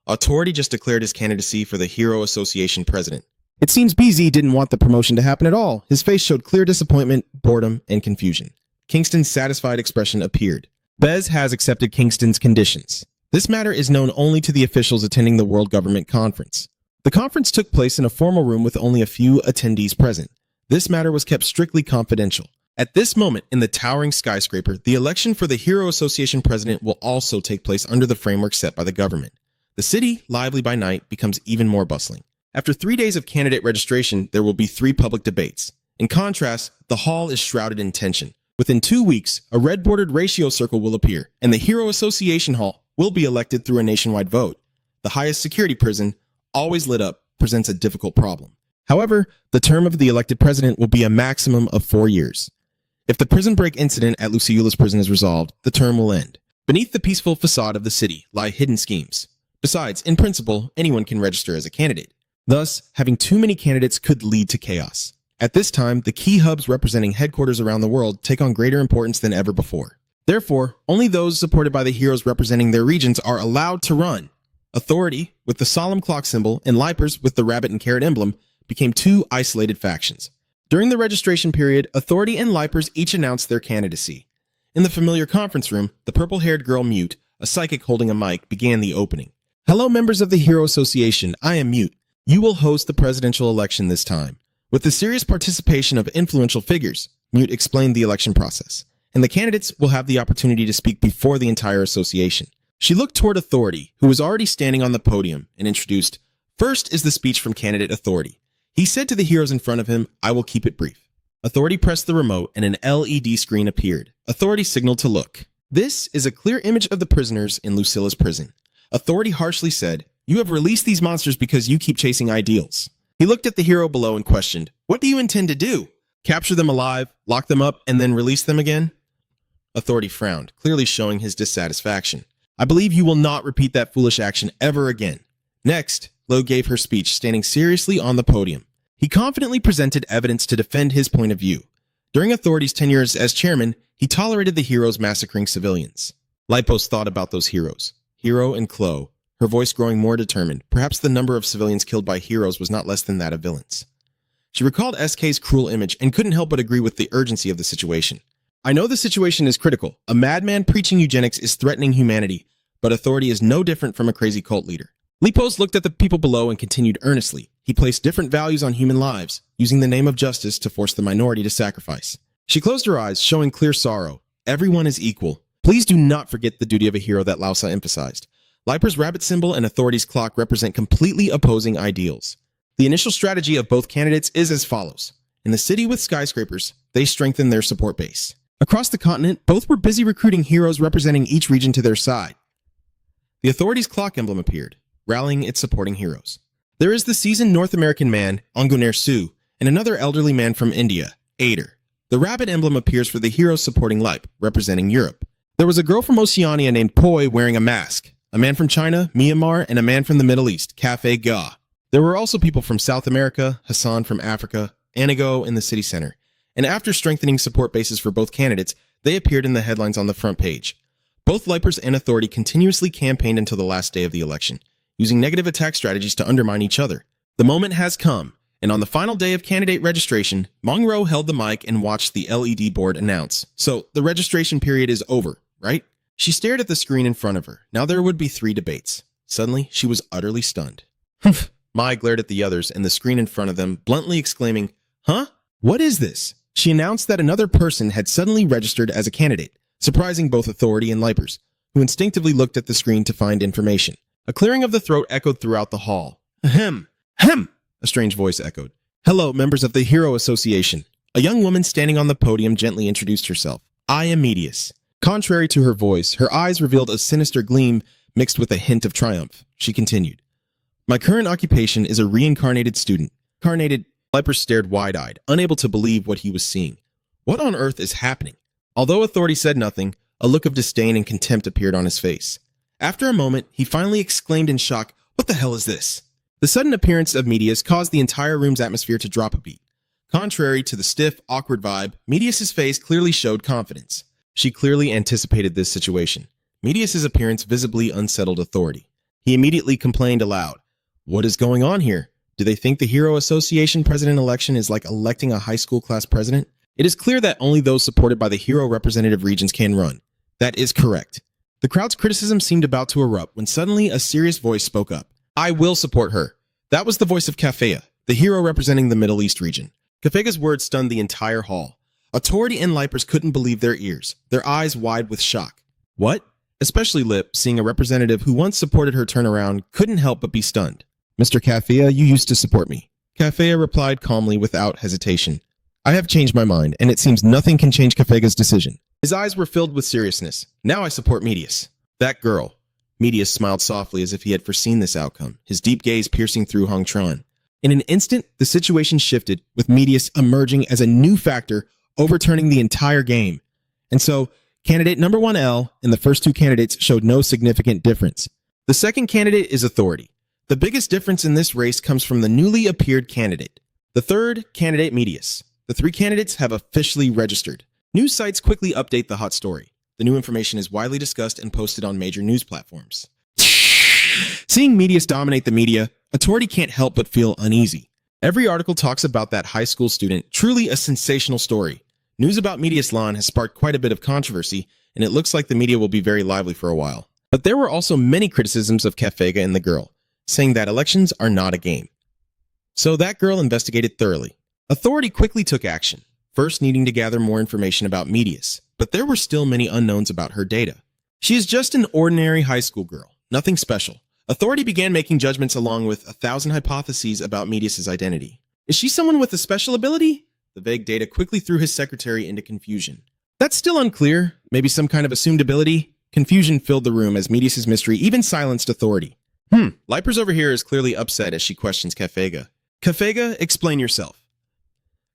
Authority just declared his candidacy for the Hero Association president. It seems BZ didn't want the promotion to happen at all. His face showed clear disappointment, boredom, and confusion. Kingston's satisfied expression appeared. Bez has accepted Kingston's conditions. This matter is known only to the officials attending the World Government Conference. The conference took place in a formal room with only a few attendees present. This matter was kept strictly confidential. At this moment, in the towering skyscraper, the election for the Hero Association president will also take place under the framework set by the government. The city, lively by night, becomes even more bustling. After 3 days of candidate registration, there will be 3 public debates. In contrast, the hall is shrouded in tension. Within 2 weeks, a red-bordered ratio circle will appear, and the Hero Association Hall will be elected through a nationwide vote. The highest security prison, always lit up, presents a difficult problem. However, the term of the elected president will be a maximum of 4 years. If the prison break incident at Luciola's prison is resolved, the term will end. Beneath the peaceful facade of the city lie hidden schemes. Besides, in principle, anyone can register as a candidate. Thus, having too many candidates could lead to chaos. At this time, the key hubs representing headquarters around the world take on greater importance than ever before. Therefore, only those supported by the heroes representing their regions are allowed to run. Authority, with the solemn clock symbol, and Lipers, with the rabbit and carrot emblem, became 2 isolated factions. During the registration period, Authority and Lipers each announced their candidacy. In the familiar conference room, the purple-haired girl Mute, a psychic holding a mic, began the opening. Hello, members of the Hero Association. I am Mute. You will host the presidential election this time. With the serious participation of influential figures, Mute explained the election process, and the candidates will have the opportunity to speak before the entire association. She looked toward Authority, who was already standing on the podium, and introduced, "First is the speech from candidate Authority." He said to the heroes in front of him, "I will keep it brief." Authority pressed the remote, and an LED screen appeared. Authority signaled to look. This is a clear image of the prisoners in Lucilla's prison. Authority harshly said, "You have released these monsters because you keep chasing ideals." He looked at the hero below and questioned, "What do you intend to do? Capture them alive, lock them up, and then release them again?" Authority frowned, clearly showing his dissatisfaction. "I believe you will not repeat that foolish action ever again." Next, Lo gave her speech, standing seriously on the podium. He confidently presented evidence to defend his point of view. During Authority's tenure as chairman, he tolerated the heroes massacring civilians. Lipos thought about those heroes, Hero and Chloe, her voice growing more determined. Perhaps the number of civilians killed by heroes was not less than that of villains. She recalled SK's cruel image and couldn't help but agree with the urgency of the situation. "I know the situation is critical. A madman preaching eugenics is threatening humanity, but Authority is no different from a crazy cult leader." Lipos looked at the people below and continued earnestly. He placed different values on human lives, using the name of justice to force the minority to sacrifice. She closed her eyes, showing clear sorrow. "Everyone is equal. Please do not forget the duty of a hero," that Lausa emphasized. Liper's rabbit symbol and Authority's clock represent completely opposing ideals. The initial strategy of both candidates is as follows. In the city with skyscrapers, they strengthen their support base. Across the continent, both were busy recruiting heroes representing each region to their side. The Authority's clock emblem appeared, rallying its supporting heroes. There is the seasoned North American man, Angoner Su, and another elderly man from India, Ader. The rabbit emblem appears for the heroes supporting Lipe, representing Europe. There was a girl from Oceania named Poi wearing a mask, a man from China, Myanmar, and a man from the Middle East, Cafe Ga. There were also people from South America, Hassan from Africa, Anigo in the city center. And after strengthening support bases for both candidates, they appeared in the headlines on the front page. Both Lipers and Authority continuously campaigned until the last day of the election, using negative attack strategies to undermine each other. The moment has come, and on the final day of candidate registration, Mongro held the mic and watched the LED board announce, "So, the registration period is over, right?" She stared at the screen in front of her. Now there would be 3 debates. Suddenly, she was utterly stunned. "Humph." Mai glared at the others and the screen in front of them, bluntly exclaiming, "Huh? What is this?" She announced that another person had suddenly registered as a candidate, surprising both Authority and Lipers, who instinctively looked at the screen to find information. A clearing of the throat echoed throughout the hall. "Ahem! Ahem!" a strange voice echoed. "Hello, members of the Hero Association." A young woman standing on the podium gently introduced herself. "I am Medius." Contrary to her voice, her eyes revealed a sinister gleam mixed with a hint of triumph. She continued, "My current occupation is a reincarnated student." Carnated, Lipers stared wide-eyed, unable to believe what he was seeing. What on earth is happening? Although Authority said nothing, a look of disdain and contempt appeared on his face. After a moment, he finally exclaimed in shock, "What the hell is this?" The sudden appearance of Medius caused the entire room's atmosphere to drop a beat. Contrary to the stiff, awkward vibe, Medius's face clearly showed confidence. She clearly anticipated this situation. Medius's appearance visibly unsettled Authority. He immediately complained aloud, "What is going on here? Do they think the Hero Association president election is like electing a high school class president? It is clear that only those supported by the hero representative regions can run." "That is correct." The crowd's criticism seemed about to erupt when suddenly a serious voice spoke up. "I will support her." That was the voice of Kafea, the hero representing the Middle East region. Kafea's words stunned the entire hall. Authority and Lipers couldn't believe their ears, their eyes wide with shock. What? Especially Lip, seeing a representative who once supported her turn around, couldn't help but be stunned. Mr. Kafia, you used to support me. Kafia replied calmly without hesitation. I have changed my mind, and it seems nothing can change Kafega's decision. His eyes were filled with seriousness. Now I support Medius. That girl. Medius smiled softly as if he had foreseen this outcome, his deep gaze piercing through Hong Tron. In an instant, the situation shifted, with Medius emerging as a new factor, overturning the entire game. And so, candidate number 1L and the first two candidates showed no significant difference. The second candidate is authority. The biggest difference in this race comes from the newly appeared candidate. The third candidate, Medius. The three candidates have officially registered. News sites quickly update the hot story. The new information is widely discussed and posted on major news platforms. Seeing Medius dominate the media, authority can't help but feel uneasy. Every article talks about that high school student, truly a sensational story. News about Medius Lan has sparked quite a bit of controversy, and it looks like the media will be very lively for a while. But there were also many criticisms of Kafega and the girl, saying that elections are not a game. So that girl investigated thoroughly. Authority quickly took action, first needing to gather more information about Medius, but there were still many unknowns about her data. She is just an ordinary high school girl, nothing special. Authority began making judgments along with 1,000 hypotheses about Medius' identity. Is she someone with a special ability? The vague data quickly threw his secretary into confusion. That's still unclear. Maybe some kind of assumed ability? Confusion filled the room as Medius' mystery even silenced authority. Lipers over here is clearly upset as she questions Kafega. Kafega, explain yourself.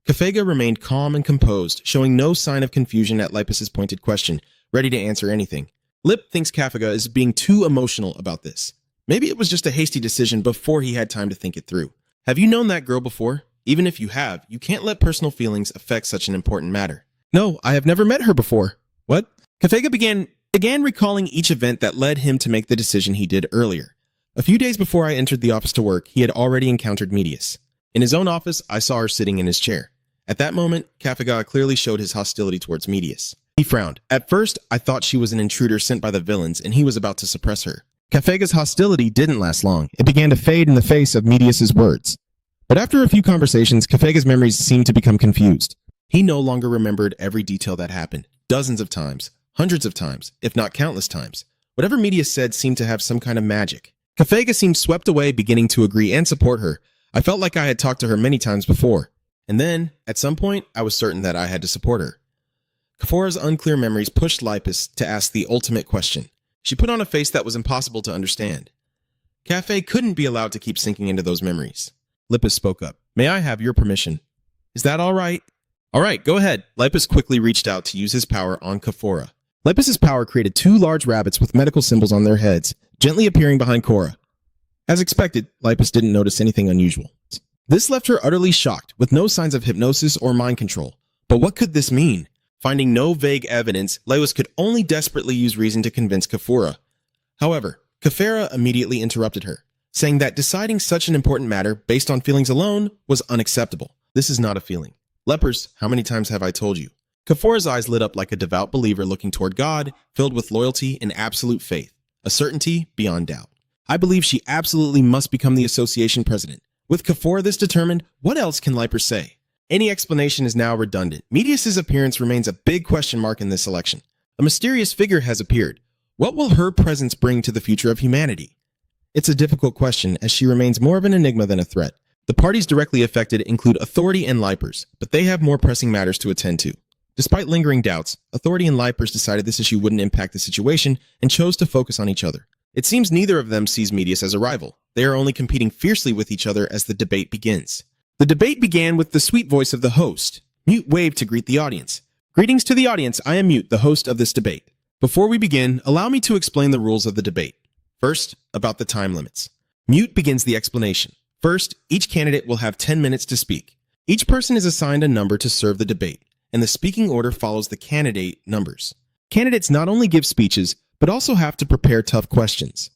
Kafega remained calm and composed, showing no sign of confusion at Lipus' pointed question, ready to answer anything. Lip thinks Kafega is being too emotional about this. Maybe it was just a hasty decision before he had time to think it through. Have you known that girl before? Even if you have, you can't let personal feelings affect such an important matter. No, I have never met her before. What? Kafega began recalling each event that led him to make the decision he did earlier. A few days before I entered the office to work, he had already encountered Medius. In his own office, I saw her sitting in his chair. At that moment, Kafega clearly showed his hostility towards Medius. He frowned. At first, I thought she was an intruder sent by the villains, and he was about to suppress her. Kafega's hostility didn't last long. It began to fade in the face of Medius' words. But after a few conversations, Kafega's memories seemed to become confused. He no longer remembered every detail that happened. Dozens of times, hundreds of times, if not countless times. Whatever Medius said seemed to have some kind of magic. Kafega seemed swept away, beginning to agree and support her. I felt like I had talked to her many times before. And then, at some point, I was certain that I had to support her. Kafora's unclear memories pushed Lipus to ask the ultimate question. She put on a face that was impossible to understand. Cafe couldn't be allowed to keep sinking into those memories. Lipus spoke up. May I have your permission? Is that all right? All right, go ahead. Lipus quickly reached out to use his power on Kafora. Lipus's power created two large rabbits with medical symbols on their heads, gently appearing behind Korra. As expected, Lipus didn't notice anything unusual. This left her utterly shocked, with no signs of hypnosis or mind control. But what could this mean? Finding no vague evidence, Lewis could only desperately use reason to convince Kafora. However, Kafera immediately interrupted her, saying that deciding such an important matter based on feelings alone was unacceptable. This is not a feeling. Lepers, how many times have I told you? Kafora's eyes lit up like a devout believer looking toward God, filled with loyalty and absolute faith, a certainty beyond doubt. I believe she absolutely must become the association president. With Kafora this determined, what else can Lipers say? Any explanation is now redundant. Medius' appearance remains a big question mark in this election. A mysterious figure has appeared. What will her presence bring to the future of humanity? It's a difficult question, as she remains more of an enigma than a threat. The parties directly affected include Authority and Lipers, but they have more pressing matters to attend to. Despite lingering doubts, Authority and Lipers decided this issue wouldn't impact the situation and chose to focus on each other. It seems neither of them sees Medius as a rival. They are only competing fiercely with each other as the debate begins. The debate began with the sweet voice of the host. Mute waved to greet the audience. Greetings to the audience, I am Mute, the host of this debate. Before we begin, allow me to explain the rules of the debate. First, about the time limits. Mute begins the explanation. First, each candidate will have 10 minutes to speak. Each person is assigned a number to serve the debate, and the speaking order follows the candidate numbers. Candidates not only give speeches, but also have to prepare tough questions.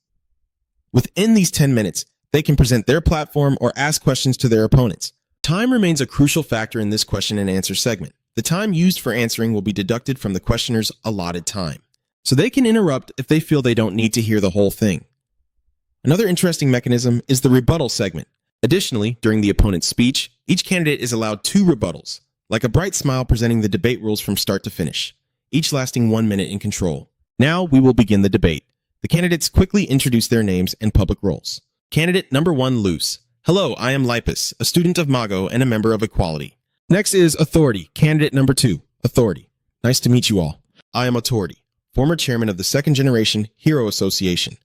Within these 10 minutes, they can present their platform or ask questions to their opponents. Time remains a crucial factor in this question and answer segment. The time used for answering will be deducted from the questioner's allotted time, so they can interrupt if they feel they don't need to hear the whole thing. Another interesting mechanism is the rebuttal segment. Additionally, during the opponent's speech, each candidate is allowed 2 rebuttals, like a bright smile presenting the debate rules from start to finish, each lasting 1 minute in control. Now we will begin the debate. The candidates quickly introduce their names and public roles. Candidate number 1, Luce. Hello, I am Lipus, a student of Mago and a member of Equality. Next is Authority, candidate number 2, Authority. Nice to meet you all. I am Authority, former chairman of the second generation Hero Association.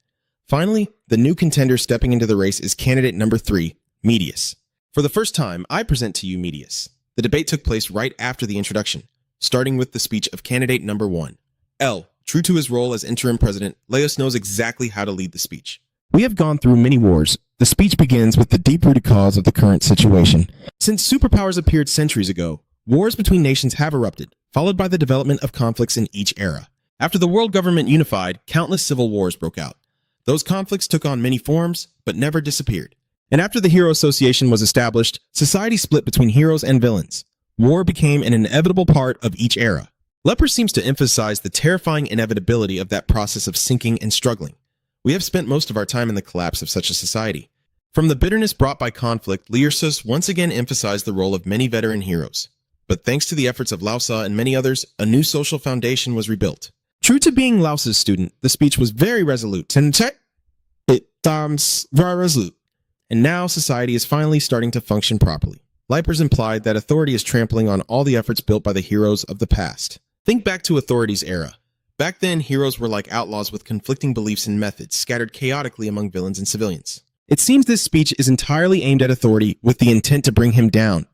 Finally, the new contender stepping into the race is candidate number 3, Medius. For the first time, I present to you Medius. The debate took place right after the introduction, starting with the speech of candidate number 1. L, true to his role as interim president, Laios knows exactly how to lead the speech. We have gone through many wars. The speech begins with the deep-rooted cause of the current situation. Since superpowers appeared centuries ago, wars between nations have erupted, followed by the development of conflicts in each era. After the world government unified, countless civil wars broke out. Those conflicts took on many forms, but never disappeared. And after the Hero Association was established, society split between heroes and villains. War became an inevitable part of each era. Lepers seems to emphasize the terrifying inevitability of that process of sinking and struggling. We have spent most of our time in the collapse of such a society. From the bitterness brought by conflict, Lyrsos once again emphasized the role of many veteran heroes. But thanks to the efforts of Lausa and many others, a new social foundation was rebuilt. True to being Lausa's student, the speech was very resolute. Very resolute. And now society is finally starting to function properly. Lipers implied that authority is trampling on all the efforts built by the heroes of the past. Think back to authority's era. Back then, heroes were like outlaws with conflicting beliefs and methods, scattered chaotically among villains and civilians. It seems this speech is entirely aimed at authority with the intent to bring him down.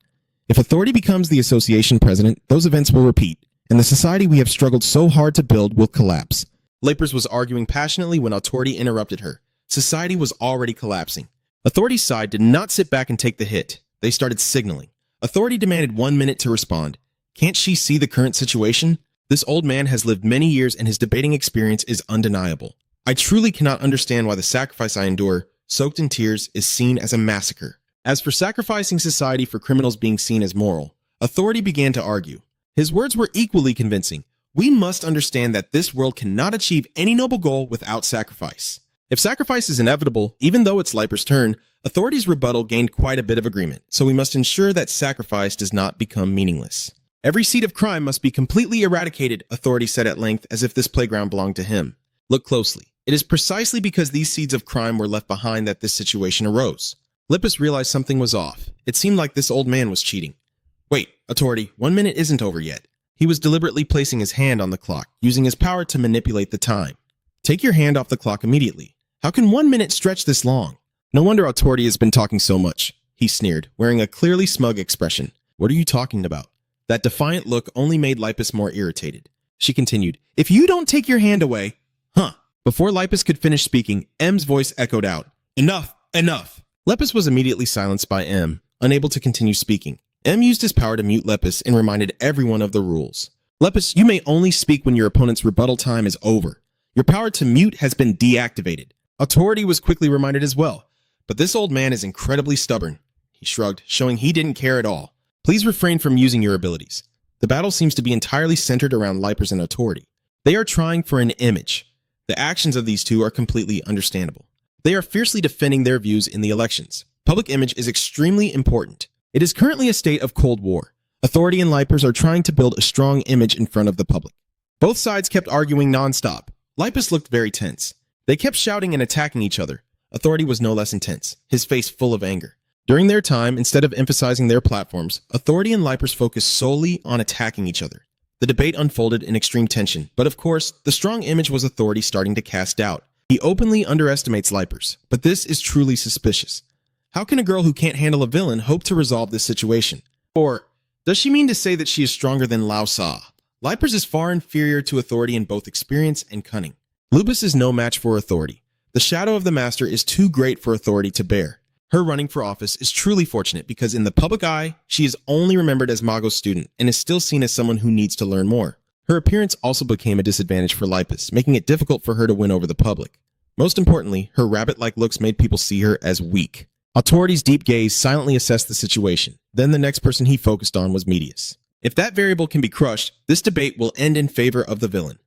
If authority becomes the association president, those events will repeat, and the society we have struggled so hard to build will collapse. Lapers was arguing passionately when authority interrupted her. Society was already collapsing. Authority's side did not sit back and take the hit. They started signaling. Authority demanded 1 minute to respond. Can't she see the current situation? This old man has lived many years and his debating experience is undeniable. I truly cannot understand why the sacrifice I endure, soaked in tears, is seen as a massacre. As for sacrificing society for criminals being seen as moral, authority began to argue. His words were equally convincing. We must understand that this world cannot achieve any noble goal without sacrifice. If sacrifice is inevitable, even though it's Liper's turn, authority's rebuttal gained quite a bit of agreement, so we must ensure that sacrifice does not become meaningless. Every seed of crime must be completely eradicated, authority said at length, as if this playground belonged to him. Look closely. It is precisely because these seeds of crime were left behind that this situation arose. Lippus realized something was off. It seemed like this old man was cheating. Wait, authority, 1 minute isn't over yet. He was deliberately placing his hand on the clock, using his power to manipulate the time. Take your hand off the clock immediately. How can 1 minute stretch this long? No wonder authority has been talking so much, he sneered, wearing a clearly smug expression. What are you talking about? That defiant look only made Lipus more irritated. She continued, if you don't take your hand away... Before Lipus could finish speaking, M's voice echoed out. Enough! Enough! Lepus was immediately silenced by M, unable to continue speaking. M used his power to mute Lepus and reminded everyone of the rules. Lepus, you may only speak when your opponent's rebuttal time is over. Your power to mute has been deactivated. Authority was quickly reminded as well. But this old man is incredibly stubborn. He shrugged, showing he didn't care at all. Please refrain from using your abilities. The battle seems to be entirely centered around Lipers and authority. They are trying for an image. The actions of these two are completely understandable. They are fiercely defending their views in the elections. Public image is extremely important. It is currently a state of Cold War. Authority and Lipers are trying to build a strong image in front of the public. Both sides kept arguing nonstop. Lipus looked very tense. They kept shouting and attacking each other. Authority was no less intense, his face full of anger. During their time, instead of emphasizing their platforms, authority and Lipers focused solely on attacking each other. The debate unfolded in extreme tension, but of course, the strong image was authority starting to cast doubt. He openly underestimates Lipers, but this is truly suspicious. How can a girl who can't handle a villain hope to resolve this situation? Or, does she mean to say that she is stronger than Lao Sa? Lipers is far inferior to authority in both experience and cunning. Lubis is no match for authority. The shadow of the master is too great for authority to bear. Her running for office is truly fortunate because in the public eye, she is only remembered as Mago's student and is still seen as someone who needs to learn more. Her appearance also became a disadvantage for Lipus, making it difficult for her to win over the public. Most importantly, her rabbit-like looks made people see her as weak. Authority's deep gaze silently assessed the situation. Then the next person he focused on was Medius. If that variable can be crushed, this debate will end in favor of the villain.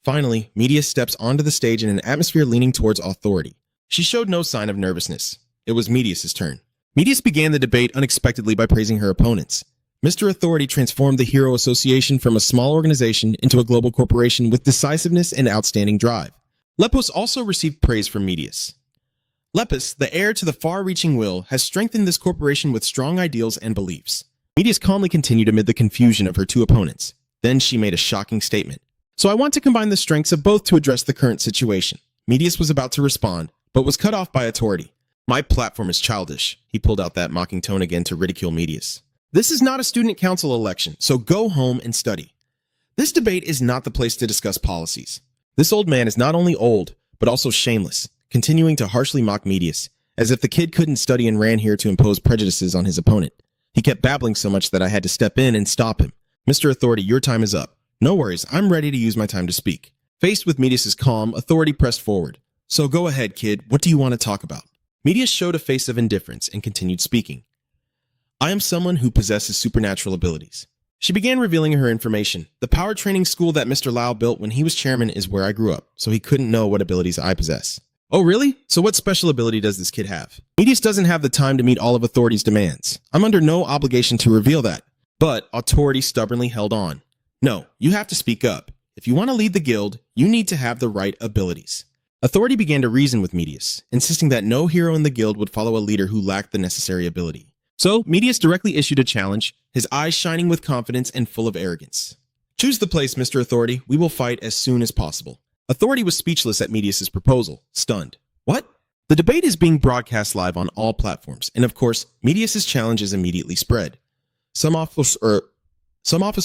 Finally, Medius steps onto the stage in an atmosphere leaning towards authority. She showed no sign of nervousness. It was Medius' turn. Medius began the debate unexpectedly by praising her opponents. Mr. Authority transformed the Hero Association from a small organization into a global corporation with decisiveness and outstanding drive. Lepos also received praise from Medius. Lepus, the heir to the far-reaching will, has strengthened this corporation with strong ideals and beliefs. Medius calmly continued amid the confusion of her two opponents. Then she made a shocking statement. So I want to combine the strengths of both to address the current situation. Medius was about to respond, but was cut off by authority. My platform is childish. He pulled out that mocking tone again to ridicule Medius. This is not a student council election, so go home and study. This debate is not the place to discuss policies. This old man is not only old, but also shameless, continuing to harshly mock Medius, as if the kid couldn't study and ran here to impose prejudices on his opponent. He kept babbling so much that I had to step in and stop him. Mr. Authority, your time is up. No worries, I'm ready to use my time to speak. Faced with Medius's calm, Authority pressed forward. So go ahead, kid, what do you want to talk about? Medius showed a face of indifference and continued speaking. I am someone who possesses supernatural abilities. She began revealing her information. The power training school that Mr. Lau built when he was chairman is where I grew up, so he couldn't know what abilities I possess. Oh, really? So what special ability does this kid have? Medius doesn't have the time to meet all of Authority's demands. I'm under no obligation to reveal that. But Authority stubbornly held on. No, you have to speak up. If you want to lead the guild, you need to have the right abilities. Authority began to reason with Medius, insisting that no hero in the guild would follow a leader who lacked the necessary ability. So, Medius directly issued a challenge, his eyes shining with confidence and full of arrogance. Choose the place, Mr. Authority. We will fight as soon as possible. Authority was speechless at Medius's proposal, stunned. What? The debate is being broadcast live on all platforms, and of course, Medius's challenge is immediately spread. Some office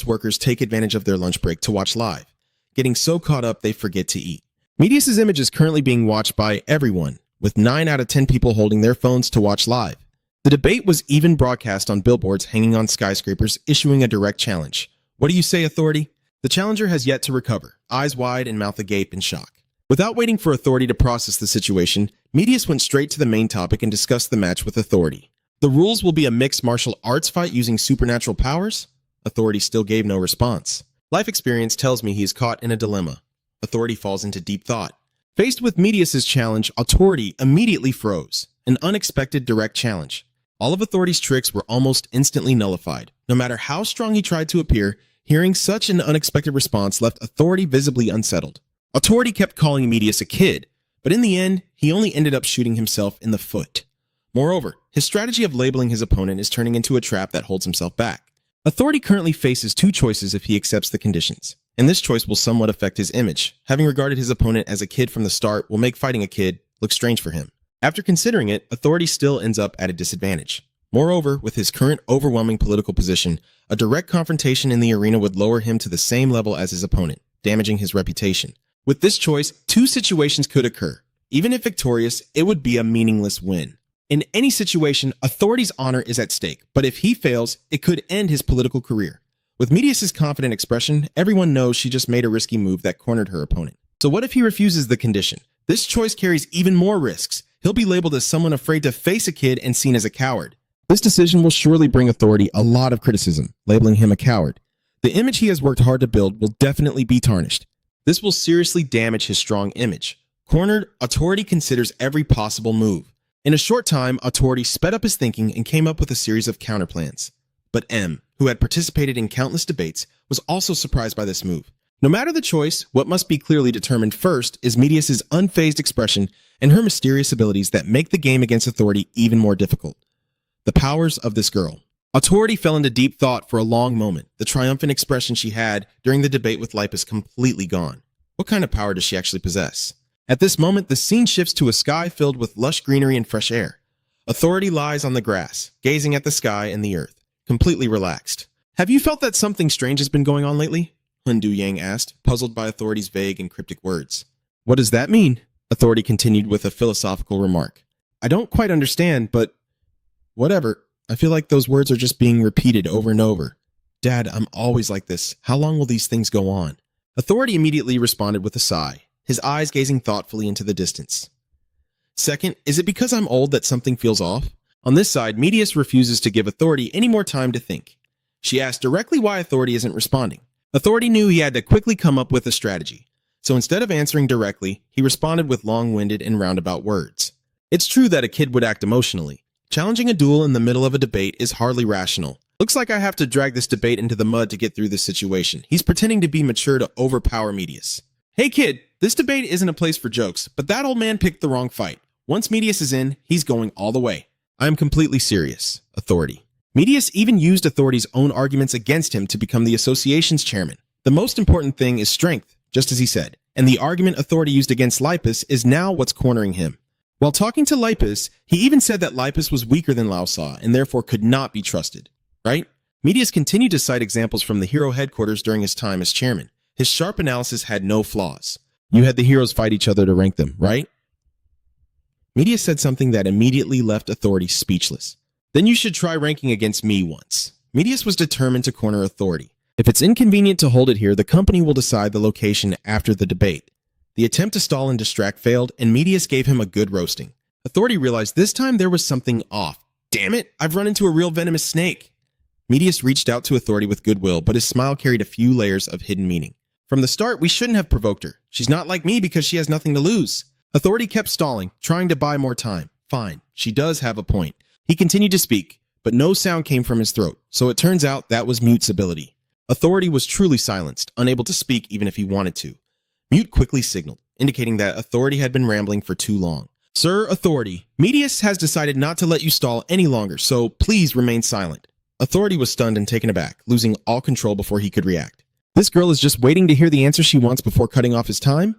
workers take advantage of their lunch break to watch live, getting so caught up they forget to eat. Medius's image is currently being watched by everyone, with 9 out of 10 people holding their phones to watch live. The debate was even broadcast on billboards hanging on skyscrapers, issuing a direct challenge. What do you say, Authority? The challenger has yet to recover, eyes wide and mouth agape in shock. Without waiting for Authority to process the situation, Medius went straight to the main topic and discussed the match with Authority. The rules will be a mixed martial arts fight using supernatural powers? Authority still gave no response. Life experience tells me he is caught in a dilemma. Authority falls into deep thought. Faced with Medius's challenge, Authority immediately froze. An unexpected direct challenge. All of Authority's tricks were almost instantly nullified. No matter how strong he tried to appear, hearing such an unexpected response left Authority visibly unsettled. Authority kept calling Medius a kid, but in the end, he only ended up shooting himself in the foot. Moreover, his strategy of labeling his opponent is turning into a trap that holds himself back. Authority currently faces 2 choices if he accepts the conditions, and this choice will somewhat affect his image. Having regarded his opponent as a kid from the start will make fighting a kid look strange for him. After considering it, Authority still ends up at a disadvantage. Moreover, with his current overwhelming political position, a direct confrontation in the arena would lower him to the same level as his opponent, damaging his reputation. With this choice, 2 situations could occur. Even if victorious, it would be a meaningless win. In any situation, Authority's honor is at stake, but if he fails, it could end his political career. With Medius's confident expression, everyone knows she just made a risky move that cornered her opponent. So what if he refuses the condition? This choice carries even more risks. He'll be labeled as someone afraid to face a kid and seen as a coward. This decision will surely bring Authority a lot of criticism, labeling him a coward. The image he has worked hard to build will definitely be tarnished. This will seriously damage his strong image. Cornered, Authority considers every possible move. In a short time, Authority sped up his thinking and came up with a series of counterplans. But M, who had participated in countless debates, was also surprised by this move. No matter the choice, what must be clearly determined first is Medius's unfazed expression and her mysterious abilities that make the game against Authority even more difficult. The powers of this girl. Authority fell into deep thought for a long moment, the triumphant expression she had during the debate with Lipus completely gone. What kind of power does she actually possess? At this moment, the scene shifts to a sky filled with lush greenery and fresh air. Authority lies on the grass, gazing at the sky and the earth, completely relaxed. Have you felt that something strange has been going on lately? Hun Du Yang asked, puzzled by Authority's vague and cryptic words. What does that mean? Authority continued with a philosophical remark. I don't quite understand, but whatever. I feel like those words are just being repeated over and over. Dad, I'm always like this. How long will these things go on? Authority immediately responded with a sigh, his eyes gazing thoughtfully into the distance. Second, is it because I'm old that something feels off? On this side, Medius refuses to give Authority any more time to think. She asked directly why Authority isn't responding. Authority knew he had to quickly come up with a strategy. So instead of answering directly, he responded with long-winded and roundabout words. It's true that a kid would act emotionally. Challenging a duel in the middle of a debate is hardly rational. Looks like I have to drag this debate into the mud to get through this situation. He's pretending to be mature to overpower Medius. Hey kid, this debate isn't a place for jokes, but that old man picked the wrong fight. Once Medius is in, he's going all the way. I am completely serious. Authority. Medius even used Authority's own arguments against him to become the association's chairman. The most important thing is strength, just as he said, and the argument Authority used against Lipus is now what's cornering him. While talking to Lipus, he even said that Lipus was weaker than Lao Sa and therefore could not be trusted. Right? Medius continued to cite examples from the hero headquarters during his time as chairman. His sharp analysis had no flaws. You had the heroes fight each other to rank them, right? Medius said something that immediately left Authority speechless. Then you should try ranking against me once. Medius was determined to corner Authority. If it's inconvenient to hold it here, the company will decide the location after the debate. The attempt to stall and distract failed, and Medius gave him a good roasting. Authority realized this time there was something off. Damn it, I've run into a real venomous snake. Medius reached out to Authority with goodwill, but his smile carried a few layers of hidden meaning. From the start, we shouldn't have provoked her. She's not like me because she has nothing to lose. Authority kept stalling, trying to buy more time. Fine, she does have a point. He continued to speak, but no sound came from his throat, so it turns out that was Mute's ability. Authority was truly silenced, unable to speak even if he wanted to. Mute quickly signaled, indicating that Authority had been rambling for too long. Sir, Authority, Medius has decided not to let you stall any longer, so please remain silent. Authority was stunned and taken aback, losing all control before he could react. This girl is just waiting to hear the answer she wants before cutting off his time?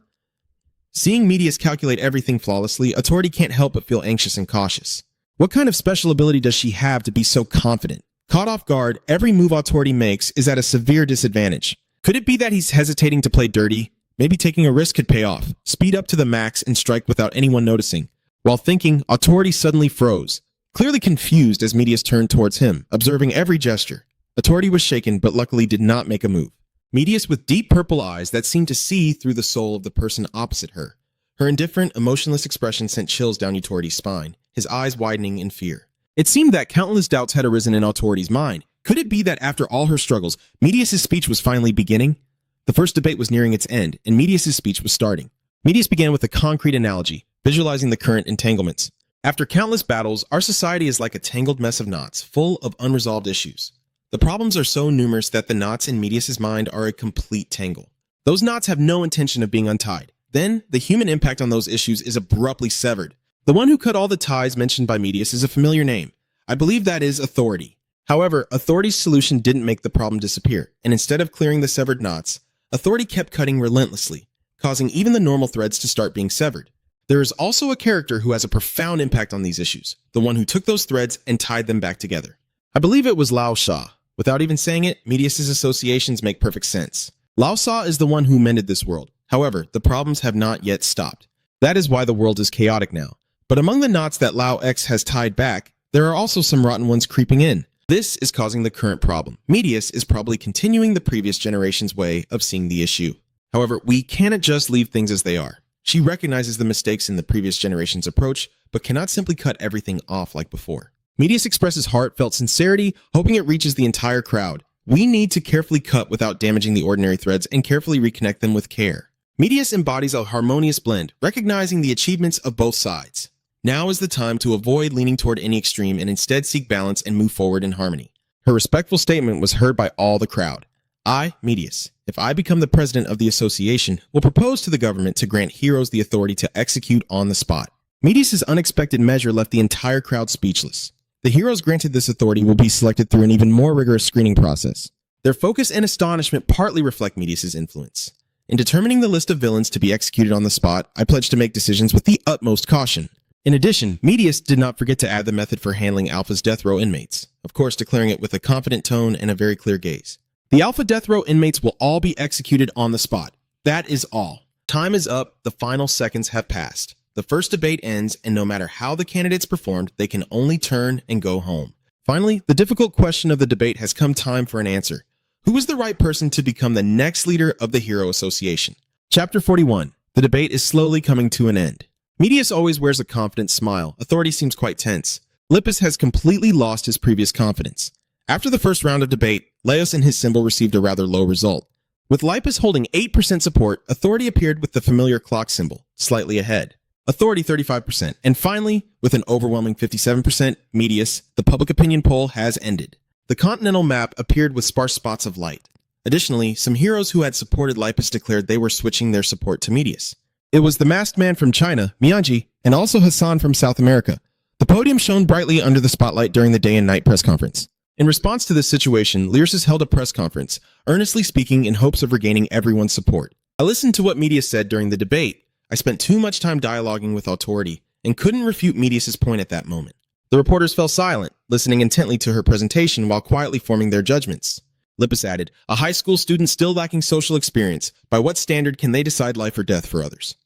Seeing Medius calculate everything flawlessly, Authority can't help but feel anxious and cautious. What kind of special ability does she have to be so confident? Caught off guard, every move Authority makes is at a severe disadvantage. Could it be that he's hesitating to play dirty? Maybe taking a risk could pay off. Speed up to the max and strike without anyone noticing. While thinking, Authority suddenly froze. Clearly confused as Medius turned towards him, observing every gesture. Authority was shaken, but luckily did not make a move. Medius with deep purple eyes that seemed to see through the soul of the person opposite her. Her indifferent, emotionless expression sent chills down Authority's spine, his eyes widening in fear. It seemed that countless doubts had arisen in Authority's mind. Could it be that after all her struggles, Medius' speech was finally beginning? The first debate was nearing its end, and Medius' speech was starting. Medius began with a concrete analogy, visualizing the current entanglements. After countless battles, our society is like a tangled mess of knots, full of unresolved issues. The problems are so numerous that the knots in Medius' mind are a complete tangle. Those knots have no intention of being untied. Then, the human impact on those issues is abruptly severed. The one who cut all the ties mentioned by Medius is a familiar name. I believe that is Authority. However, Authority's solution didn't make the problem disappear, and instead of clearing the severed knots, Authority kept cutting relentlessly, causing even the normal threads to start being severed. There is also a character who has a profound impact on these issues, the one who took those threads and tied them back together. I believe it was Lao Sha. Without even saying it, Medius' associations make perfect sense. Lao Sa is the one who mended this world. However, the problems have not yet stopped. That is why the world is chaotic now. But among the knots that Lao X has tied back, there are also some rotten ones creeping in. This is causing the current problem. Medius is probably continuing the previous generation's way of seeing the issue. However, we cannot just leave things as they are. She recognizes the mistakes in the previous generation's approach, but cannot simply cut everything off like before. Medius expresses heartfelt sincerity, hoping it reaches the entire crowd. We need to carefully cut without damaging the ordinary threads and carefully reconnect them with care. Medius embodies a harmonious blend, recognizing the achievements of both sides. Now is the time to avoid leaning toward any extreme and instead seek balance and move forward in harmony. Her respectful statement was heard by all the crowd. I, Medius, if I become the president of the association, will propose to the government to grant heroes the authority to execute on the spot. Medius' unexpected measure left the entire crowd speechless. The heroes granted this authority will be selected through an even more rigorous screening process. Their focus and astonishment partly reflect Medius' influence. In determining the list of villains to be executed on the spot, I pledge to make decisions with the utmost caution. In addition, Medius did not forget to add the method for handling Alpha's death row inmates, of course declaring it with a confident tone and a very clear gaze. The Alpha death row inmates will all be executed on the spot. That is all. Time is up, the final seconds have passed. The first debate ends, and no matter how the candidates performed, they can only turn and go home. Finally, the difficult question of the debate has come time for an answer. Who is the right person to become the next leader of the Hero Association? Chapter 41. The debate is slowly coming to an end. Medius always wears a confident smile. Authority seems quite tense. Lipus has completely lost his previous confidence. After the first round of debate, Laos and his symbol received a rather low result. With Lipus holding 8% support, Authority appeared with the familiar clock symbol, slightly ahead. Authority 35%. And finally, with an overwhelming 57%, Medius, the public opinion poll has ended. The continental map appeared with sparse spots of light. Additionally, some heroes who had supported Lipus declared they were switching their support to Medius. It was the masked man from China, Mianji, and also Hassan from South America. The podium shone brightly under the spotlight during the day and night press conference. In response to this situation, Lyrsis held a press conference, earnestly speaking in hopes of regaining everyone's support. I listened to what Media said during the debate. I spent too much time dialoguing with authority and couldn't refute Medias's point at that moment. The reporters fell silent, listening intently to her presentation while quietly forming their judgments. Lippis added, a high school student still lacking social experience. By what standard can they decide life or death for others?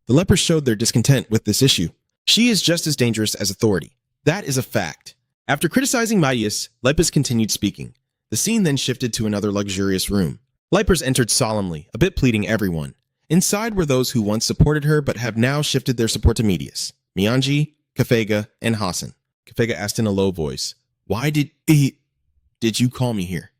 The lepers showed their discontent with this issue. She is just as dangerous as authority. That is a fact. After criticizing Midias, Lippis continued speaking. The scene then shifted to another luxurious room. Lepers entered solemnly, a bit pleading everyone. Inside were those who once supported her but have now shifted their support to Medias. Mianji, Kafega, and Hassan. Kafega asked in a low voice, why did you call me here?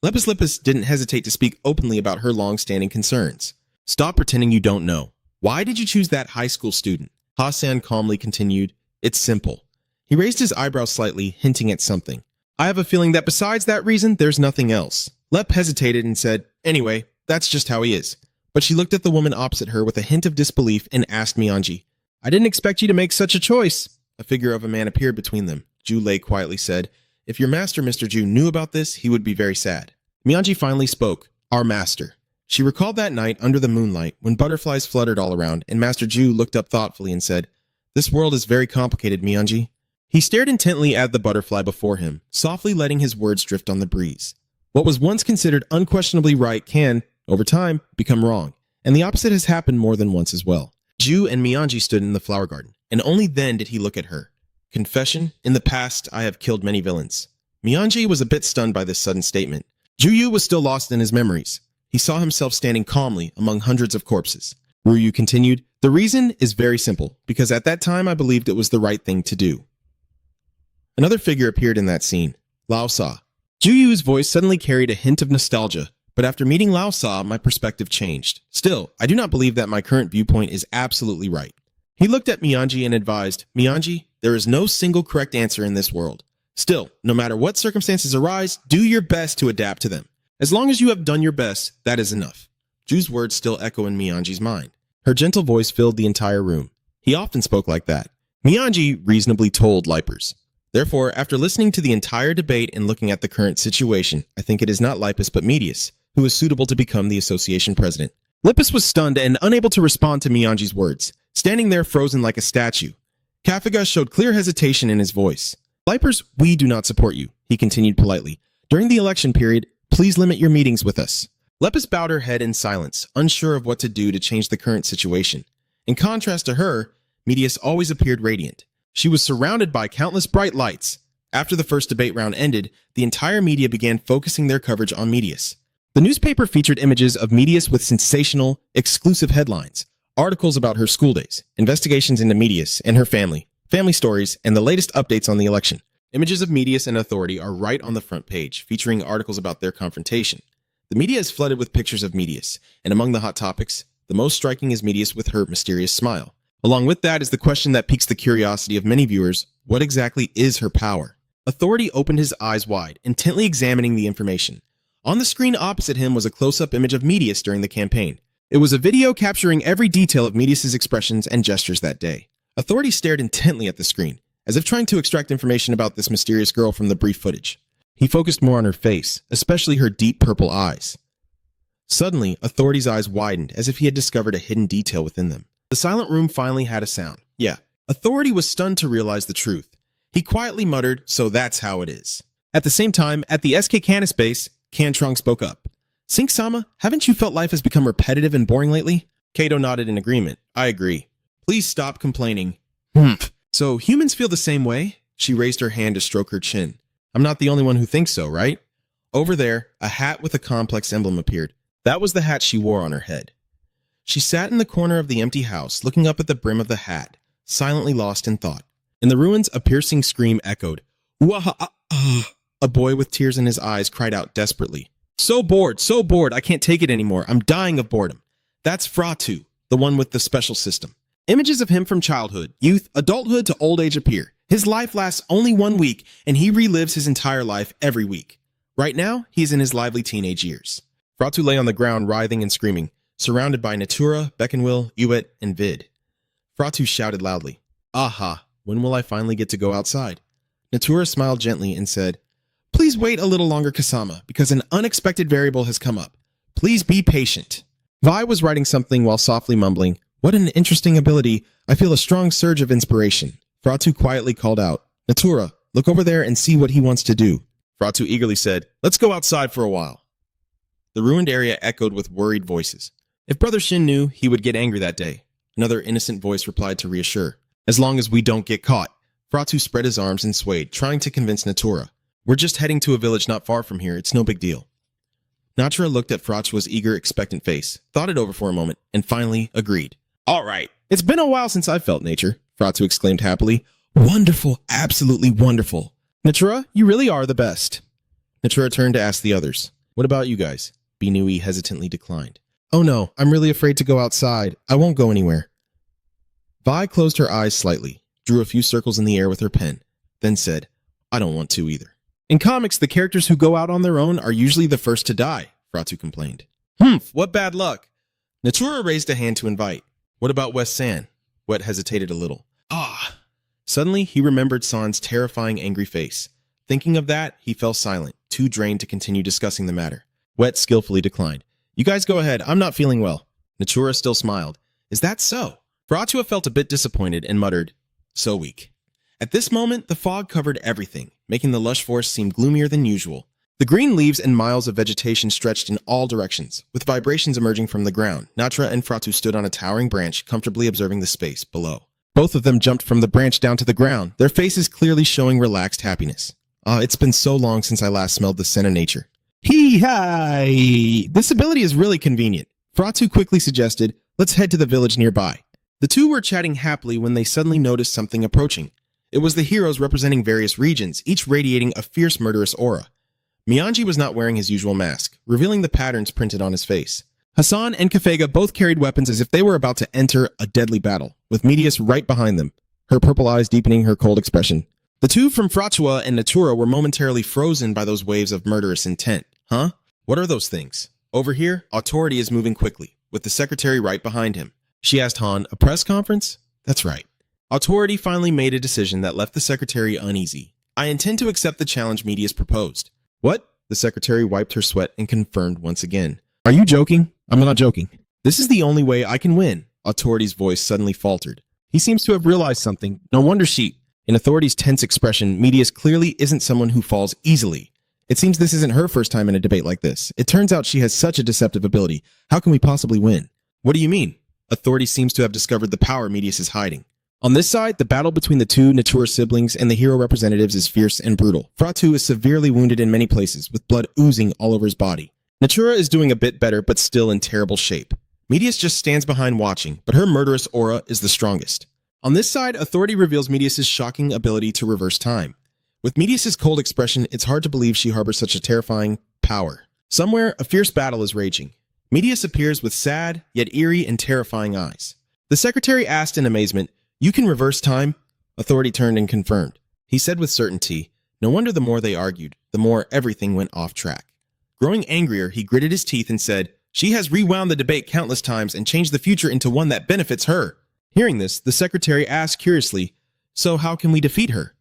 Lippis didn't hesitate to speak openly about her long-standing concerns. Stop pretending you don't know. Why did you choose that high school student? Hassan calmly continued, it's simple. He raised his eyebrows slightly, hinting at something. I have a feeling that besides that reason, there's nothing else. Lep hesitated and said, anyway, that's just how he is. But she looked at the woman opposite her with a hint of disbelief and asked Mianji, I didn't expect you to make such a choice. A figure of a man appeared between them. Ju Lei quietly said, if your master, Mr. Ju, knew about this, he would be very sad. Mianji finally spoke, our master. She recalled that night under the moonlight when butterflies fluttered all around and Master Ju looked up thoughtfully and said, this world is very complicated, Mianji. He stared intently at the butterfly before him, softly letting his words drift on the breeze. What was once considered unquestionably right can, over time, become wrong, and the opposite has happened more than once as well. Ju and Mianji stood in the flower garden, and only then did he look at her. Confession, in the past, I have killed many villains. Mianji was a bit stunned by this sudden statement. Juyu was still lost in his memories. He saw himself standing calmly among hundreds of corpses. Ryu continued, the reason is very simple, because at that time I believed it was the right thing to do. Another figure appeared in that scene, Lao Sa. Juyu's voice suddenly carried a hint of nostalgia, but after meeting Lao Sa, my perspective changed. Still, I do not believe that my current viewpoint is absolutely right. He looked at Mianji and advised, Mianji, there is no single correct answer in this world. Still, no matter what circumstances arise, do your best to adapt to them. As long as you have done your best, that is enough. Ju's words still echo in Mianji's mind. Her gentle voice filled the entire room. He often spoke like that. Mianji reasonably told Lipers. Therefore, after listening to the entire debate and looking at the current situation, I think it is not Lipus but Medius, who is suitable to become the association president. Lippis was stunned and unable to respond to Mianji's words, standing there frozen like a statue. Kafega showed clear hesitation in his voice. Lipers, we do not support you, he continued politely. During the election period, please limit your meetings with us. Lepis bowed her head in silence, unsure of what to do to change the current situation. In contrast to her, Medius always appeared radiant. She was surrounded by countless bright lights. After the first debate round ended, the entire media began focusing their coverage on Medius. The newspaper featured images of Medius with sensational, exclusive headlines, articles about her school days, investigations into Medius and her family stories, and the latest updates on the election. Images of Medius and authority are right on the front page, featuring articles about their confrontation. The media is flooded with pictures of Medius, and among the hot topics, the most striking is Medius with her mysterious smile. Along with that is the question that piques the curiosity of many viewers, what exactly is her power? Authority opened his eyes wide, intently examining the information. On the screen opposite him was a close-up image of Medius during the campaign. It was a video capturing every detail of Medius's expressions and gestures that day. Authority stared intently at the screen, as if trying to extract information about this mysterious girl from the brief footage. He focused more on her face, especially her deep purple eyes. Suddenly, Authority's eyes widened as if he had discovered a hidden detail within them. The silent room finally had a sound. Yeah, Authority was stunned to realize the truth. He quietly muttered, so that's how it is. At the same time, at the SK Canis base, Kantrong spoke up. Sink-sama, haven't you felt life has become repetitive and boring lately? Kato nodded in agreement. I agree. Please stop complaining. So humans feel the same way? She raised her hand to stroke her chin. I'm not the only one who thinks so, right? Over there, a hat with a complex emblem appeared. That was the hat she wore on her head. She sat in the corner of the empty house, looking up at the brim of the hat, silently lost in thought. In the ruins, a piercing scream echoed. A boy with tears in his eyes cried out desperately. So bored, I can't take it anymore. I'm dying of boredom. That's Fratu, the one with the special system. Images of him from childhood, youth, adulthood to old age appear. His life lasts only 1 week, and he relives his entire life every week. Right now, he's in his lively teenage years. Fratu lay on the ground, writhing and screaming. surrounded by Natura, Beckenwill, Uet, and Vid. Fratu shouted loudly, "Aha, when will I finally get to go outside?" Natura smiled gently and said, "Please wait a little longer, Kasama, because an unexpected variable has come up. Please be patient." Vi was writing something while softly mumbling, "What an interesting ability. I feel a strong surge of inspiration." Fratu quietly called out, "Natura, look over there and see what he wants to do." Fratu eagerly said, "Let's go outside for a while." The ruined area echoed with worried voices. If Brother Shin knew, he would get angry that day. Another innocent voice replied to reassure, "As long as we don't get caught." Fratu spread his arms and swayed, trying to convince Natura. "We're just heading to a village not far from here. It's no big deal." Natura looked at Fratua's eager, expectant face, thought it over for a moment, and finally agreed. "All right. It's been a while since I've felt nature," Fratu exclaimed happily. "Wonderful, absolutely wonderful. Natura, you really are the best." Natura turned to ask the others, "What about you guys?" Binui hesitantly declined. "Oh no, I'm really afraid to go outside. I won't go anywhere." Vi closed her eyes slightly, drew a few circles in the air with her pen, then said, "I don't want to either." "In comics, the characters who go out on their own are usually the first to die," Fratu complained. "Humph, what bad luck." Natura raised a hand to invite. "What about West San?" Wet hesitated a little. "Ah." Suddenly, he remembered San's terrifying angry face. Thinking of that, he fell silent, too drained to continue discussing the matter. Wet skillfully declined. "You guys go ahead, I'm not feeling well." Natura still smiled. "Is that so?" Fratua felt a bit disappointed and muttered, "So weak." At this moment, the fog covered everything, making the lush forest seem gloomier than usual. The green leaves and miles of vegetation stretched in all directions, with vibrations emerging from the ground. Natra and Fratu stood on a towering branch, comfortably observing the space below. Both of them jumped from the branch down to the ground, their faces clearly showing relaxed happiness. It's been so long since I last smelled the scent of nature. "Hee-hi! This ability is really convenient." Fratu quickly suggested, "Let's head to the village nearby." The two were chatting happily when they suddenly noticed something approaching. It was the heroes representing various regions, each radiating a fierce, murderous aura. Miyanji was not wearing his usual mask, revealing the patterns printed on his face. Hassan and Kafega both carried weapons as if they were about to enter a deadly battle, with Medius right behind them, her purple eyes deepening her cold expression. The two from Fratua and Natura were momentarily frozen by those waves of murderous intent. Huh? What are those things? Over here, authority is moving quickly, with the secretary right behind him. She asked Han, "A press conference?" "That's right." Authority finally made a decision that left the secretary uneasy. "I intend to accept the challenge Medius proposed." "What?" The secretary wiped her sweat and confirmed once again. "Are you joking?" "I'm not joking." "This is the only way I can win." Authority's voice suddenly faltered. He seems to have realized something. No wonder she... In Authority's tense expression, Medius clearly isn't someone who falls easily. It seems this isn't her first time in a debate like this. It turns out she has such a deceptive ability. How can we possibly win? "What do you mean?" Authority seems to have discovered the power Medius is hiding. On this side, the battle between the two Natura siblings and the hero representatives is fierce and brutal. Fratu is severely wounded in many places, with blood oozing all over his body. Natura is doing a bit better, but still in terrible shape. Medius just stands behind watching, but her murderous aura is the strongest. On this side, Authority reveals Medius' shocking ability to reverse time. With Medius' cold expression, it's hard to believe she harbors such a terrifying power. Somewhere, a fierce battle is raging. Medius appears with sad, yet eerie and terrifying eyes. The secretary asked in amazement, "You can reverse time?" Authority turned and confirmed. He said with certainty, no wonder the more they argued, the more everything went off track. Growing angrier, he gritted his teeth and said, "She has rewound the debate countless times and changed the future into one that benefits her." Hearing this, the secretary asked curiously, "So how can we defeat her?"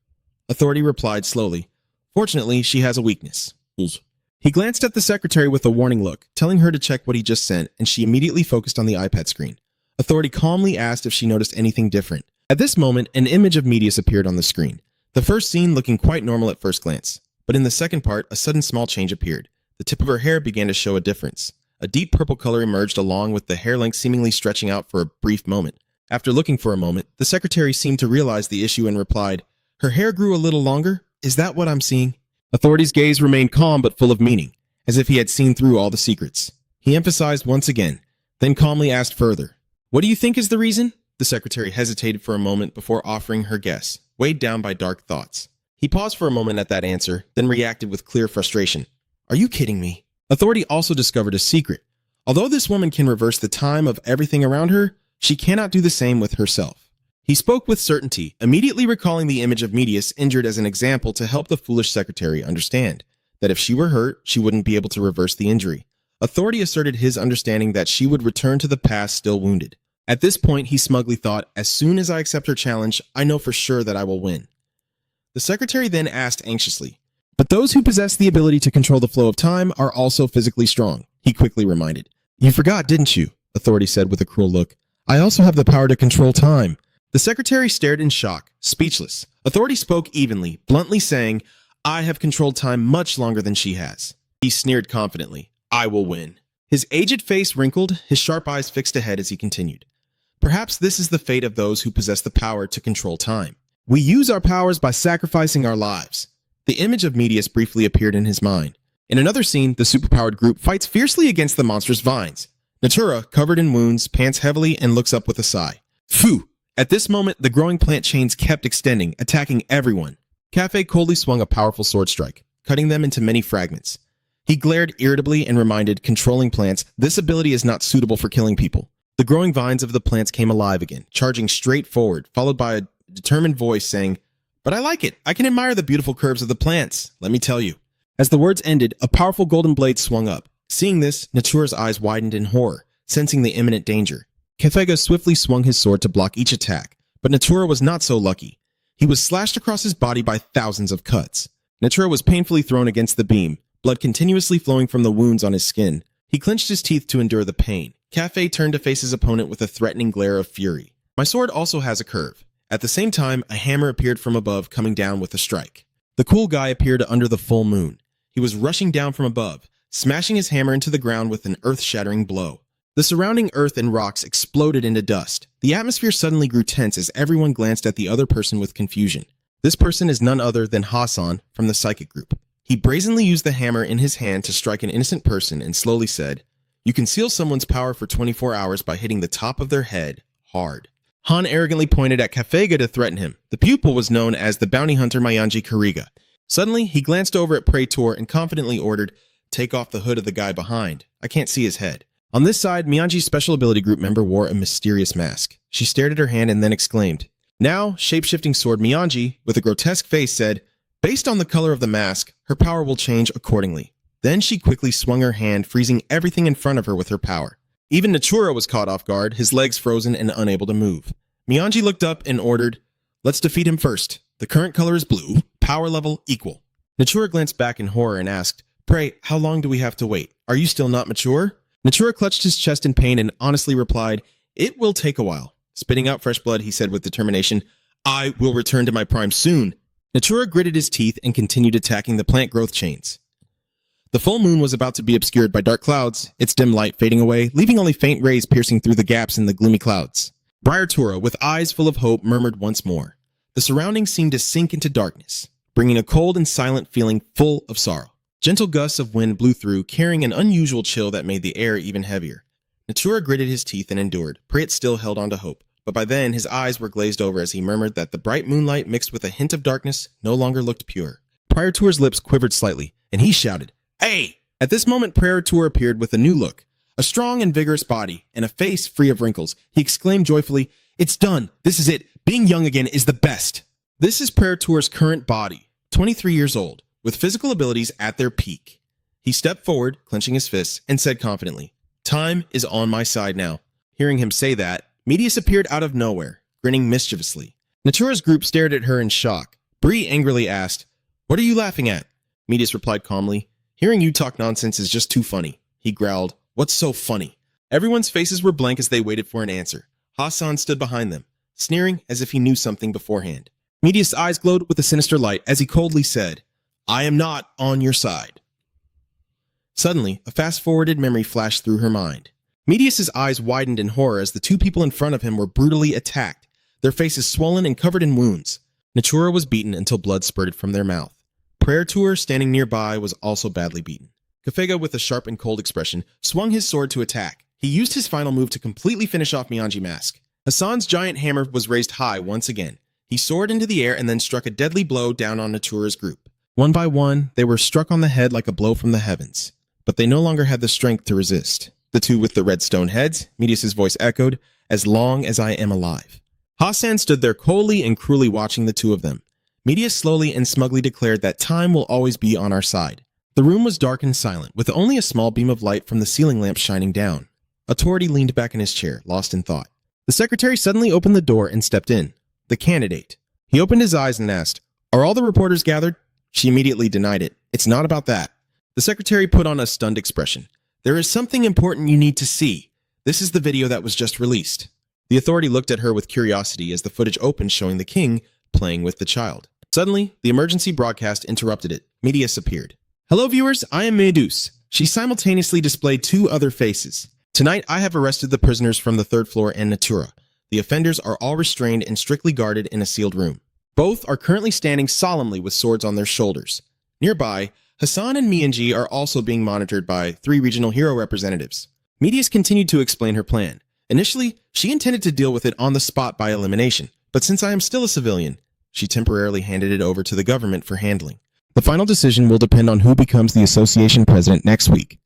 Authority replied slowly, "Fortunately, she has a weakness." He glanced at the secretary with a warning look, telling her to check what he just sent, and she immediately focused on the iPad screen. Authority calmly asked if she noticed anything different. At this moment, an image of Medius appeared on the screen. The first scene looking quite normal at first glance, but in the second part, a sudden small change appeared. The tip of her hair began to show a difference. A deep purple color emerged along with the hair length seemingly stretching out for a brief moment. After looking for a moment, the secretary seemed to realize the issue and replied, "Her hair grew a little longer? Is that what I'm seeing?" Authority's gaze remained calm but full of meaning, as if he had seen through all the secrets. He emphasized once again, then calmly asked further, "What do you think is the reason?" The secretary hesitated for a moment before offering her guess, weighed down by dark thoughts. He paused for a moment at that answer, then reacted with clear frustration. "Are you kidding me?" Authority also discovered a secret. Although this woman can reverse the time of everything around her, she cannot do the same with herself. He spoke with certainty, immediately recalling the image of Medius injured as an example to help the foolish secretary understand that if she were hurt, she wouldn't be able to reverse the injury. Authority asserted his understanding that she would return to the past still wounded. At this point, he smugly thought, as soon as I accept her challenge, I know for sure that I will win. The secretary then asked anxiously, "But those who possess the ability to control the flow of time are also physically strong," he quickly reminded. "You forgot, didn't you?" Authority said with a cruel look. "I also have the power to control time." The secretary stared in shock, speechless. Authority spoke evenly, bluntly saying, "I have controlled time much longer than she has." He sneered confidently, "I will win." His aged face wrinkled, his sharp eyes fixed ahead as he continued. Perhaps this is the fate of those who possess the power to control time. We use our powers by sacrificing our lives. The image of Medius briefly appeared in his mind. In another scene, the superpowered group fights fiercely against the monstrous vines. Natura, covered in wounds, pants heavily and looks up with a sigh. Phew! At this moment, the growing plant chains kept extending, attacking everyone. Cafe coldly swung a powerful sword strike, cutting them into many fragments. He glared irritably and reminded controlling plants, this ability is not suitable for killing people. The growing vines of the plants came alive again, charging straight forward, followed by a determined voice saying, "But I like it. I can admire the beautiful curves of the plants, let me tell you." As the words ended, a powerful golden blade swung up. Seeing this, Natura's eyes widened in horror, sensing the imminent danger. Kefega swiftly swung his sword to block each attack, but Natura was not so lucky. He was slashed across his body by thousands of cuts. Natura was painfully thrown against the beam, blood continuously flowing from the wounds on his skin. He clenched his teeth to endure the pain. Cafe turned to face his opponent with a threatening glare of fury. My sword also has a curve. At the same time, a hammer appeared from above, coming down with a strike. The cool guy appeared under the full moon. He was rushing down from above, smashing his hammer into the ground with an earth-shattering blow. The surrounding earth and rocks exploded into dust. The atmosphere suddenly grew tense as everyone glanced at the other person with confusion. This person is none other than Hassan from the psychic group. He brazenly used the hammer in his hand to strike an innocent person and slowly said, "You can seal someone's power for 24 hours by hitting the top of their head hard." Han arrogantly pointed at Kafega to threaten him. The pupil was known as the bounty hunter Mayanji Kariga. Suddenly, he glanced over at Praetor and confidently ordered, "Take off the hood of the guy behind. I can't see his head." On this side, Miyanji's special ability group member wore a mysterious mask. She stared at her hand and then exclaimed. Now, shapeshifting sword Miyanji, with a grotesque face, said, "Based on the color of the mask, her power will change accordingly." Then she quickly swung her hand, freezing everything in front of her with her power. Even Natura was caught off guard, his legs frozen and unable to move. Miyanji looked up and ordered, "Let's defeat him first. The current color is blue, power level equal." Natura glanced back in horror and asked, "Pray, how long do we have to wait? Are you still not mature?" Natura clutched his chest in pain and honestly replied, "It will take a while." Spitting out fresh blood, he said with determination, "I will return to my prime soon." Natura gritted his teeth and continued attacking the plant growth chains. The full moon was about to be obscured by dark clouds, its dim light fading away, leaving only faint rays piercing through the gaps in the gloomy clouds. Briar Tura, with eyes full of hope, murmured once more. The surroundings seemed to sink into darkness, bringing a cold and silent feeling full of sorrow. Gentle gusts of wind blew through, carrying an unusual chill that made the air even heavier. Natura gritted his teeth and endured. Prayat still held on to hope, but by then his eyes were glazed over as he murmured that the bright moonlight mixed with a hint of darkness no longer looked pure. Prior Tour's lips quivered slightly, and he shouted, "Hey!" At this moment, Prior Tour appeared with a new look. A strong and vigorous body, and a face free of wrinkles. He exclaimed joyfully, "It's done! This is it! Being young again is the best!" This is Prior Tour's current body, 23 years old, with physical abilities at their peak. He stepped forward, clenching his fists, and said confidently, "Time is on my side now." Hearing him say that, Medius appeared out of nowhere, grinning mischievously. Natura's group stared at her in shock. Bree angrily asked, "What are you laughing at?" Medius replied calmly, "Hearing you talk nonsense is just too funny." He growled, "What's so funny?" Everyone's faces were blank as they waited for an answer. Hassan stood behind them, sneering as if he knew something beforehand. Medius' eyes glowed with a sinister light as he coldly said, "I am not on your side." Suddenly, a fast-forwarded memory flashed through her mind. Medius' eyes widened in horror as the two people in front of him were brutally attacked, their faces swollen and covered in wounds. Natura was beaten until blood spurted from their mouth. Prayer Tour, standing nearby, was also badly beaten. Kafega, with a sharp and cold expression, swung his sword to attack. He used his final move to completely finish off Miyanji Mask. Hassan's giant hammer was raised high once again. He soared into the air and then struck a deadly blow down on Natura's group. One by one, they were struck on the head like a blow from the heavens. But they no longer had the strength to resist. The two with the red stone heads, Medius' voice echoed, "As long as I am alive." Hassan stood there coldly and cruelly watching the two of them. Medius slowly and smugly declared that time will always be on our side. The room was dark and silent, with only a small beam of light from the ceiling lamp shining down. Authority leaned back in his chair, lost in thought. The secretary suddenly opened the door and stepped in. The candidate. He opened his eyes and asked, "Are all the reporters gathered?" She immediately denied it. "It's not about that." The secretary put on a stunned expression. "There is something important you need to see. This is the video that was just released." The authority looked at her with curiosity as the footage opened showing the king playing with the child. Suddenly, the emergency broadcast interrupted it. Medius appeared. "Hello viewers, I am Medus." She simultaneously displayed two other faces. "Tonight, I have arrested the prisoners from the third floor and Natura. The offenders are all restrained and strictly guarded in a sealed room. Both are currently standing solemnly with swords on their shoulders. Nearby, Hassan and Mianji are also being monitored by 3 regional hero representatives." Medius continued to explain her plan. Initially, she intended to deal with it on the spot by elimination, but since I am still a civilian, she temporarily handed it over to the government for handling. "The final decision will depend on who becomes the association president next week."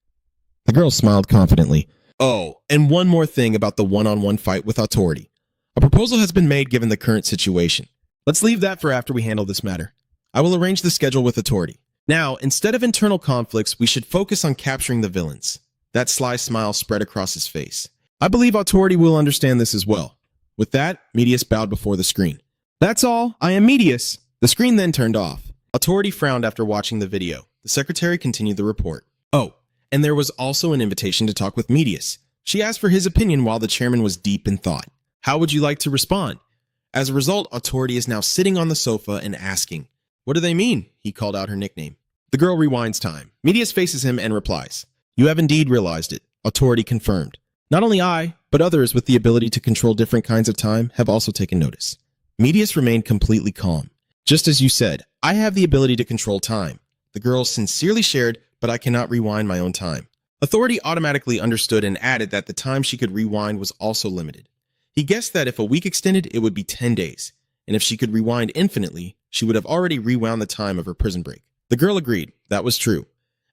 The girl smiled confidently. "Oh, and one more thing about the one-on-one fight with authority. A proposal has been made given the current situation. Let's leave that for after we handle this matter. I will arrange the schedule with authority. Now, instead of internal conflicts, we should focus on capturing the villains." That sly smile spread across his face. "I believe authority will understand this as well." With that, Medius bowed before the screen. "That's all. I am Medius." The screen then turned off. Authority frowned after watching the video. The secretary continued the report. "Oh, and there was also an invitation to talk with Medius. She asked for his opinion while the chairman was deep in thought. How would you like to respond?" As a result, authority is now sitting on the sofa and asking, "What do they mean?" He called out her nickname. The girl rewinds time. Medius faces him and replies, "You have indeed realized it." Authority confirmed. "Not only I, but others with the ability to control different kinds of time have also taken notice." Medius remained completely calm. "Just as you said, I have the ability to control time." The girl sincerely shared, "But I cannot rewind my own time." Authority automatically understood and added that the time she could rewind was also limited. He guessed that if a week extended, it would be 10 days, and if she could rewind infinitely, she would have already rewound the time of her prison break. The girl agreed. That was true.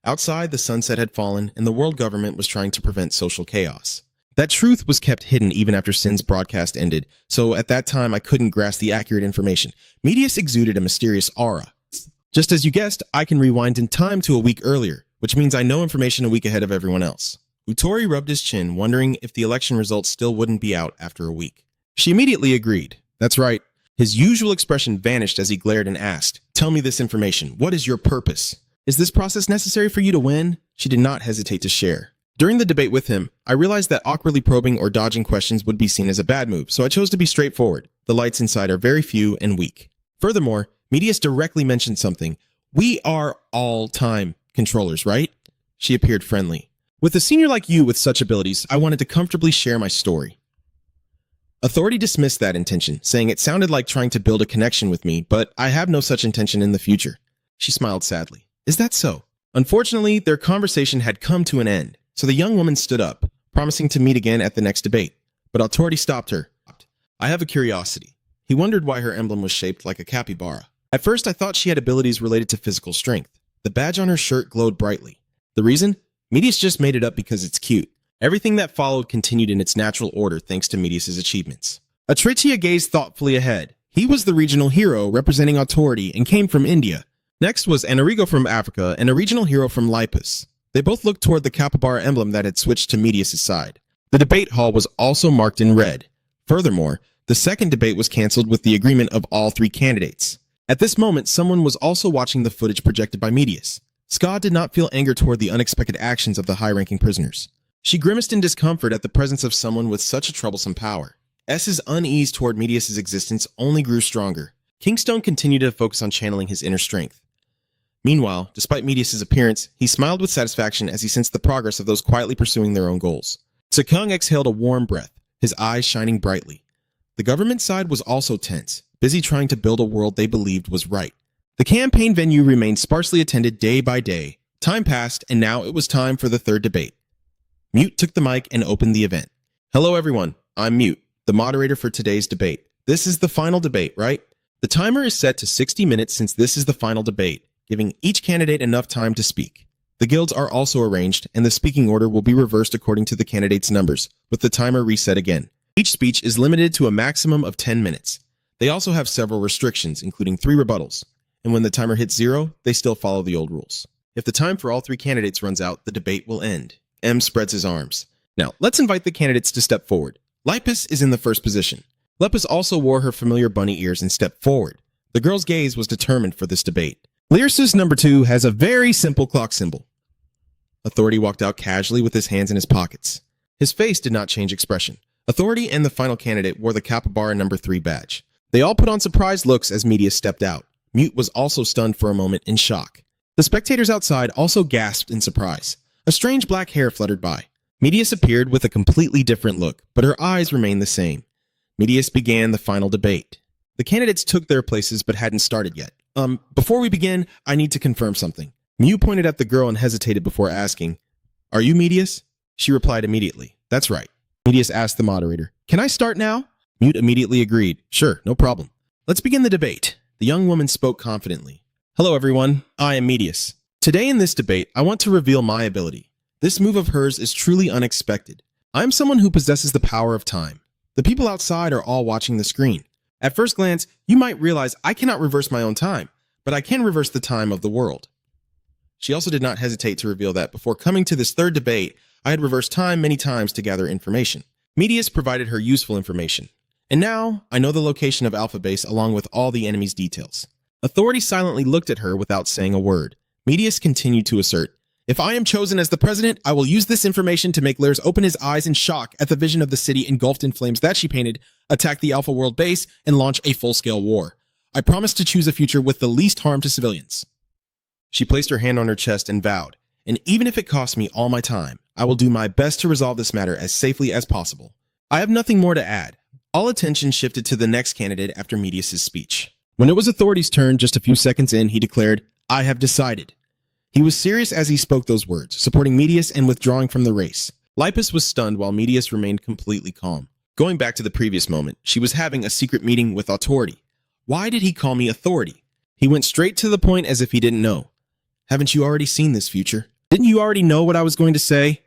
Outside, the sunset had fallen, and the world government was trying to prevent social chaos. That truth was kept hidden even after Sin's broadcast ended, so at that time I couldn't grasp the accurate information. Medius exuded a mysterious aura. "Just as you guessed, I can rewind in time to a week earlier, which means I know information a week ahead of everyone else." Utori rubbed his chin, wondering if the election results still wouldn't be out after a week. She immediately agreed. "That's right." His usual expression vanished as he glared and asked, "Tell me this information. What is your purpose? Is this process necessary for you to win?" She did not hesitate to share. "During the debate with him, I realized that awkwardly probing or dodging questions would be seen as a bad move, so I chose to be straightforward. The lights inside are very few and weak. Furthermore, Medius directly mentioned something. We are all time controllers, right?" She appeared friendly. "With a senior like you with such abilities, I wanted to comfortably share my story." Authority dismissed that intention, saying it sounded like trying to build a connection with me, but I have no such intention in the future. She smiled sadly. "Is that so?" Unfortunately, their conversation had come to an end, so the young woman stood up, promising to meet again at the next debate. But authority stopped her. "I have a curiosity." He wondered why her emblem was shaped like a capybara. "At first, I thought she had abilities related to physical strength. The badge on her shirt glowed brightly. The reason? Medius just made it up because it's cute." Everything that followed continued in its natural order thanks to Medius' achievements. Atritia gazed thoughtfully ahead. He was the regional hero representing authority and came from India. Next was Anarigo from Africa and a regional hero from Lipus. They both looked toward the capybara emblem that had switched to Medius' side. The debate hall was also marked in red. Furthermore, the second debate was canceled with the agreement of all 3 candidates. At this moment, someone was also watching the footage projected by Medius. Ska did not feel anger toward the unexpected actions of the high-ranking prisoners. She grimaced in discomfort at the presence of someone with such a troublesome power. S's unease toward Medius' existence only grew stronger. Kingstone continued to focus on channeling his inner strength. Meanwhile, despite Medius' appearance, he smiled with satisfaction as he sensed the progress of those quietly pursuing their own goals. Sekung exhaled a warm breath, his eyes shining brightly. The government side was also tense, busy trying to build a world they believed was right. The campaign venue remained sparsely attended day by day. Time passed, and now it was time for the third debate. Mute took the mic and opened the event. "Hello everyone, I'm Mute, the moderator for today's debate. This is the final debate, right? The timer is set to 60 minutes since this is the final debate, giving each candidate enough time to speak. The guilds are also arranged, and the speaking order will be reversed according to the candidates' numbers, with the timer reset again. Each speech is limited to a maximum of 10 minutes. They also have several restrictions, including 3 rebuttals. And when the timer hits 0, they still follow the old rules. If the time for all three candidates runs out, the debate will end. M spreads his arms. Now, let's invite the candidates to step forward. Lipus is in the first position. Lepus also wore her familiar bunny ears and stepped forward. The girl's gaze was determined for this debate. Lyricist number 2 has a very simple clock symbol. Authority walked out casually with his hands in his pockets. His face did not change expression. Authority and the final candidate wore the capybara number 3 badge. They all put on surprised looks as Medius stepped out. Mute was also stunned for a moment in shock. The spectators outside also gasped in surprise. A strange black hair fluttered by. Medius appeared with a completely different look, but her eyes remained the same. Medius began the final debate. The candidates took their places but hadn't started yet. Before we begin, I need to confirm something. Mew pointed at the girl and hesitated before asking, "Are you Medius?" She replied immediately, "That's right." Medius asked the moderator, "Can I start now?" Mute immediately agreed, "Sure, no problem. Let's begin the debate." The young woman spoke confidently. "Hello everyone, I am Medius. Today in this debate, I want to reveal my ability. This move of hers is truly unexpected. I am someone who possesses the power of time. The people outside are all watching the screen. At first glance, you might realize I cannot reverse my own time, but I can reverse the time of the world." She also did not hesitate to reveal that before coming to this third debate, I had reversed time many times to gather information. Medius provided her useful information. And now, I know the location of Alpha Base along with all the enemy's details. Authority silently looked at her without saying a word. Medius continued to assert, "If I am chosen as the president, I will use this information to make Lairs open his eyes in shock at the vision of the city engulfed in flames that she painted, attack the Alpha World base, and launch a full-scale war. I promise to choose a future with the least harm to civilians." She placed her hand on her chest and vowed, "And even if it costs me all my time, I will do my best to resolve this matter as safely as possible." I have nothing more to add. All attention shifted to the next candidate after Medius' speech. When it was Authority's turn, just a few seconds in, he declared, "I have decided." He was serious as he spoke those words, supporting Medius and withdrawing from the race. Lipus was stunned while Medius remained completely calm. Going back to the previous moment, she was having a secret meeting with Authority. Why did he call me Authority? He went straight to the point as if he didn't know. "Haven't you already seen this future? Didn't you already know what I was going to say?"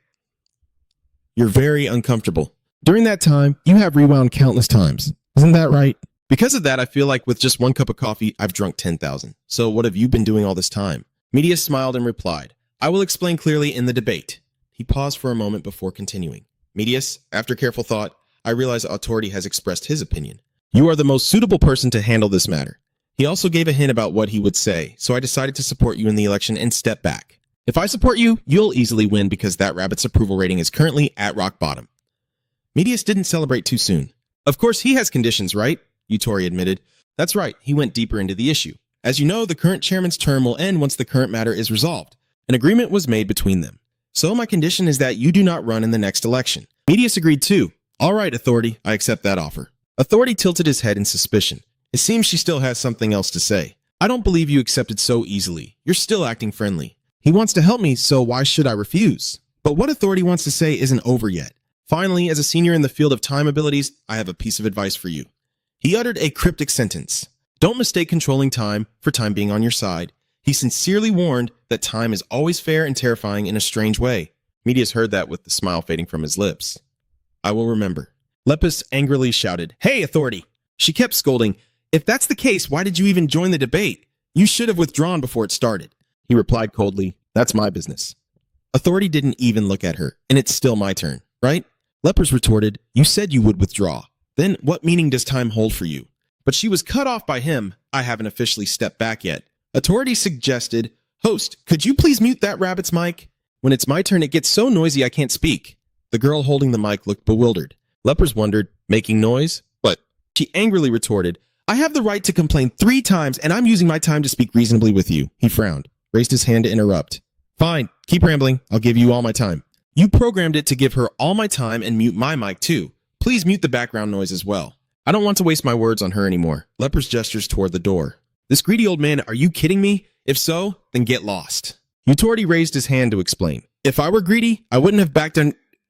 "You're very uncomfortable. During that time, you have rewound countless times. Isn't that right? Because of that, I feel like with just one cup of coffee, I've drunk 10,000. So what have you been doing all this time?" Medius smiled and replied, "I will explain clearly in the debate." He paused for a moment before continuing. "Medius, after careful thought, I realize Authority has expressed his opinion. You are the most suitable person to handle this matter. He also gave a hint about what he would say, so I decided to support you in the election and step back. If I support you, you'll easily win because that rabbit's approval rating is currently at rock bottom." Medius didn't celebrate too soon. "Of course he has conditions, right?" Utori admitted. "That's right, he went deeper into the issue. As you know, the current chairman's term will end once the current matter is resolved. An agreement was made between them. So my condition is that you do not run in the next election." Medius agreed too. "All right, Authority, I accept that offer." Authority tilted his head in suspicion. It seems she still has something else to say. "I don't believe you accepted so easily. You're still acting friendly. He wants to help me, so why should I refuse?" But what Authority wants to say isn't over yet. "Finally, as a senior in the field of time abilities, I have a piece of advice for you." He uttered a cryptic sentence. "Don't mistake controlling time for time being on your side." He sincerely warned that time is always fair and terrifying in a strange way. Medius heard that with the smile fading from his lips. "I will remember." Lepus angrily shouted, "Hey, Authority!" She kept scolding, "If that's the case, why did you even join the debate? You should have withdrawn before it started." He replied coldly, "That's my business." Authority didn't even look at her, and it's still my turn, right? Lepers retorted, "You said you would withdraw. Then what meaning does time hold for you?" But she was cut off by him. "I haven't officially stepped back yet." Authority suggested, "Host, could you please mute that rabbit's mic? When it's my turn, it gets so noisy I can't speak." The girl holding the mic looked bewildered. Lepers wondered, "Making noise? What?" She angrily retorted, "I have the right to complain 3 times, and I'm using my time to speak reasonably with you." He frowned, raised his hand to interrupt. "Fine, keep rambling. I'll give you all my time." "You programmed it to give her all my time and mute my mic too. Please mute the background noise as well. I don't want to waste my words on her anymore." Lepers gestures toward the door. "This greedy old man, are you kidding me? If so, then get lost." Utorti raised his hand to explain. "If I were greedy, I wouldn't have backed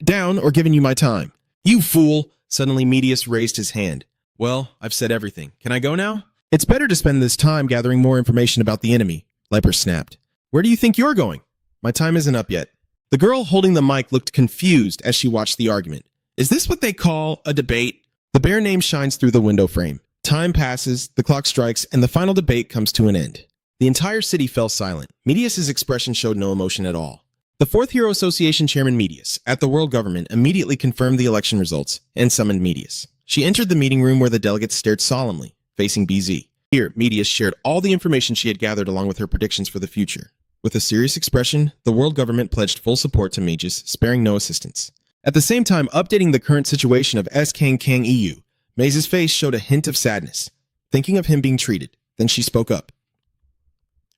down or given you my time." "You fool!" Suddenly Medius raised his hand. "Well, I've said everything. Can I go now?" "It's better to spend this time gathering more information about the enemy," Lepers snapped. "Where do you think you're going?" "My time isn't up yet." The girl holding the mic looked confused as she watched the argument. "Is this what they call a debate?" The bare name shines through the window frame. Time passes, the clock strikes, and the final debate comes to an end. The entire city fell silent. Medius's expression showed no emotion at all. The Fourth Hero Association chairman Medius, at the world government, immediately confirmed the election results and summoned Medius. She entered the meeting room where the delegates stared solemnly, facing BZ. Here, Medius shared all the information she had gathered along with her predictions for the future. With a serious expression, the world government pledged full support to Magus, sparing no assistance. At the same time, updating the current situation of S. Kang EU, Maze's face showed a hint of sadness, thinking of him being treated. Then she spoke up.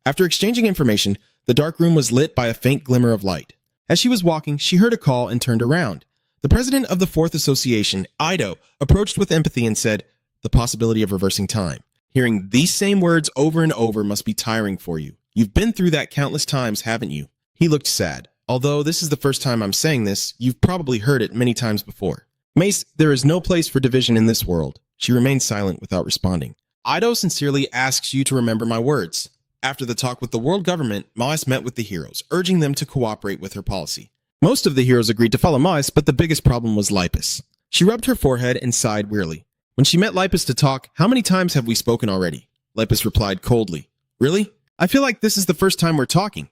After exchanging information, the dark room was lit by a faint glimmer of light. As she was walking, she heard a call and turned around. The president of the Fourth Association, Ido, approached with empathy and said, "The possibility of reversing time. Hearing these same words over and over must be tiring for you. You've been through that countless times, haven't you?" He looked sad. "Although this is the first time I'm saying this, you've probably heard it many times before. Mace, there is no place for division in this world." She remained silent without responding. "Ido sincerely asks you to remember my words." After the talk with the world government, Maes met with the heroes, urging them to cooperate with her policy. Most of the heroes agreed to follow Maes, but the biggest problem was Lipus. She rubbed her forehead and sighed wearily. When she met Lipus to talk, "How many times have we spoken already?" Lipus replied coldly, "Really? I feel like this is the first time we're talking."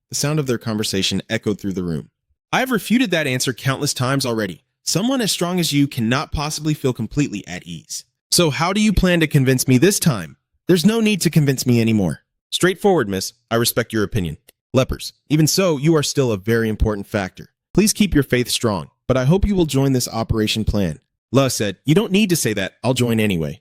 The sound of their conversation echoed through the room. "I have refuted that answer countless times already. Someone as strong as you cannot possibly feel completely at ease. So how do you plan to convince me this time? There's no need to convince me anymore." "Straightforward, miss. I respect your opinion." "Lepers, even so, you are still a very important factor. Please keep your faith strong, but I hope you will join this operation plan." La said, "You don't need to say that. I'll join anyway."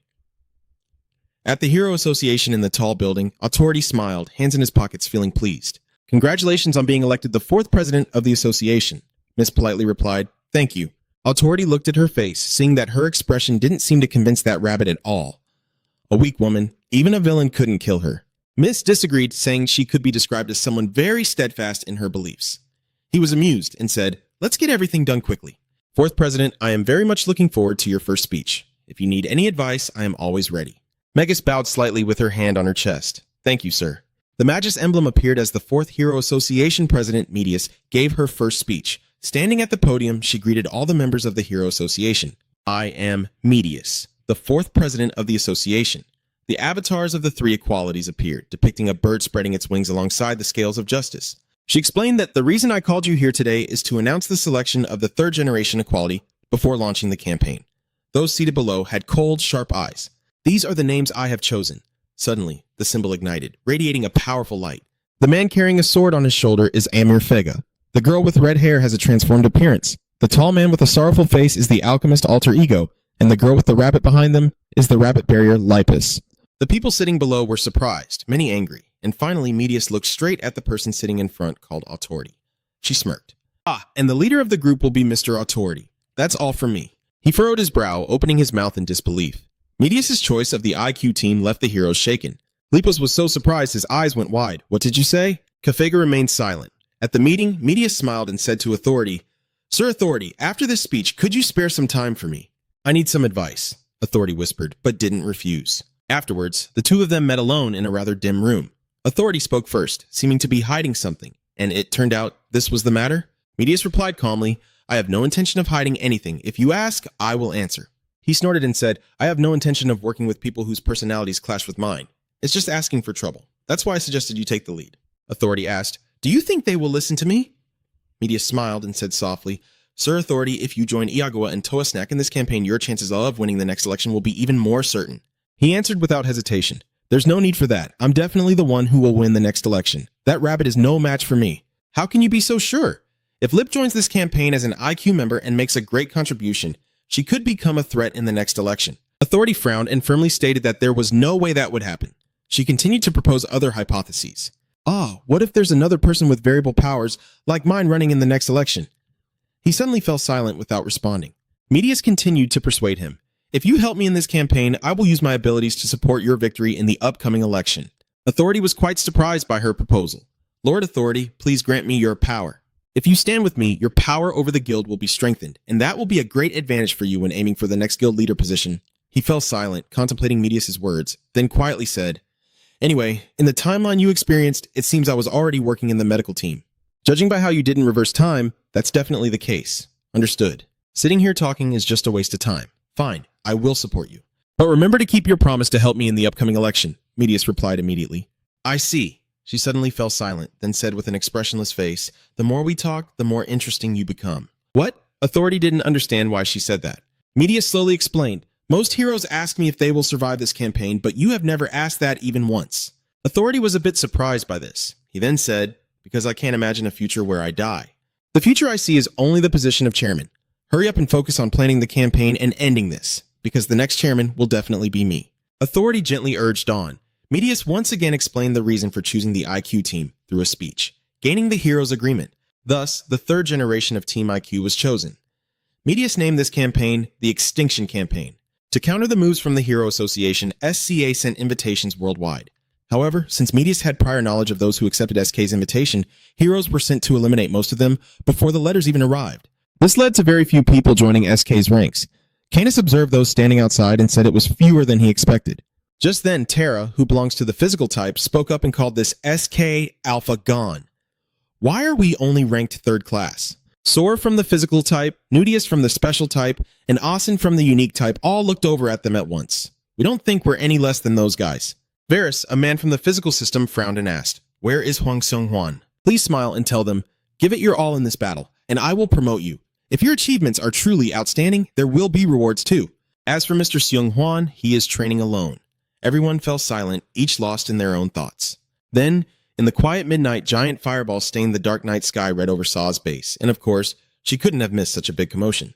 At the Hero Association in the tall building, Authority smiled, hands in his pockets, feeling pleased. "Congratulations on being elected the fourth president of the association." Miss politely replied, "Thank you." Authority looked at her face, seeing that her expression didn't seem to convince that rabbit at all. A weak woman, even a villain couldn't kill her. Miss disagreed, saying she could be described as someone very steadfast in her beliefs. He was amused and said, "Let's get everything done quickly. Fourth President, I am very much looking forward to your first speech. If you need any advice, I am always ready." Megas bowed slightly with her hand on her chest. "Thank you, sir." The Magus emblem appeared as the Fourth Hero Association President, Medius, gave her first speech. Standing at the podium, she greeted all the members of the Hero Association. "I am Medius, the fourth president of the association." The avatars of the three equalities appeared, depicting a bird spreading its wings alongside the scales of justice. She explained that the reason I called you here today is to announce the selection of the third generation equality before launching the campaign. Those seated below had cold, sharp eyes. "These are the names I have chosen." Suddenly, the symbol ignited, radiating a powerful light. The man carrying a sword on his shoulder is Amir Fega. The girl with red hair has a transformed appearance. The tall man with a sorrowful face is the alchemist alter ego, and the girl with the rabbit behind them is the rabbit barrier Lipus. The people sitting below were surprised, many angry, and finally Medius looked straight at the person sitting in front called Authority. She smirked. "Ah, and the leader of the group will be Mr. Authority. That's all from me." He furrowed his brow, opening his mouth in disbelief. Medius's choice of the IQ team left the heroes shaken. Lipus was so surprised his eyes went wide. "What did you say?" Kafega remained silent. At the meeting, Medius smiled and said to Authority, "Sir Authority, after this speech, could you spare some time for me?" "I need some advice," Authority whispered, but didn't refuse. Afterwards, the two of them met alone in a rather dim room. Authority spoke first, seeming to be hiding something, and it turned out this was the matter. Medius replied calmly, "I have no intention of hiding anything. If you ask, I will answer." He snorted and said, "I have no intention of working with people whose personalities clash with mine. It's just asking for trouble. That's why I suggested you take the lead." Authority asked, "Do you think they will listen to me?" Medius smiled and said softly, "Sir Authority, if you join Iagawa and Toa Snack in this campaign, your chances of winning the next election will be even more certain." He answered without hesitation, "There's no need for that. I'm definitely the one who will win the next election. That rabbit is no match for me." "How can you be so sure?" "If Lip joins this campaign as an IQ member and makes a great contribution, she could become a threat in the next election." Authority frowned and firmly stated that there was no way that would happen. She continued to propose other hypotheses. What if there's another person with variable powers like mine running in the next election?" He suddenly fell silent without responding. Medius continued to persuade him. "If you help me in this campaign, I will use my abilities to support your victory in the upcoming election." Authority was quite surprised by her proposal. "Lord Authority, please grant me your power. If you stand with me, your power over the guild will be strengthened, and that will be a great advantage for you when aiming for the next guild leader position." He fell silent, contemplating Medius's words, then quietly said, "Anyway, in the timeline you experienced, it seems I was already working in the medical team. Judging by how you didn't reverse time, that's definitely the case. Understood. Sitting here talking is just a waste of time. Fine, I will support you. But remember to keep your promise to help me in the upcoming election," Medius replied immediately. I see. She suddenly fell silent, then said with an expressionless face, the more we talk, the more interesting you become. What? Authority didn't understand why she said that. Media slowly explained, most heroes ask me if they will survive this campaign, but you have never asked that even once. Authority was a bit surprised by this. He then said, because I can't imagine a future where I die. The future I see is only the position of chairman. Hurry up and focus on planning the campaign and ending this, because the next chairman will definitely be me. Authority gently urged on. Medius once again explained the reason for choosing the IQ team through a speech, gaining the hero's agreement. Thus, the third generation of Team IQ was chosen. Medius named this campaign the Extinction Campaign. To counter the moves from the Hero Association, SCA sent invitations worldwide. However, since Medius had prior knowledge of those who accepted SK's invitation, heroes were sent to eliminate most of them before the letters even arrived. This led to very few people joining SK's ranks. Canis observed those standing outside and said it was fewer than he expected. Just then, Terra, who belongs to the physical type, spoke up and called this SK Alpha Gone. Why are we only ranked third class? Sora from the physical type, Nudius from the special type, and Asen from the unique type all looked over at them at once. We don't think we're any less than those guys. Varus, a man from the physical system, frowned and asked, where is Huang Seung-hwan? Please smile and tell them, give it your all in this battle, and I will promote you. If your achievements are truly outstanding, there will be rewards too. As for Mr. Seung-hwan, he is training alone. Everyone fell silent, each lost in their own thoughts. Then, in the quiet midnight, giant fireballs stained the dark night sky red over Saw's base, and of course, she couldn't have missed such a big commotion.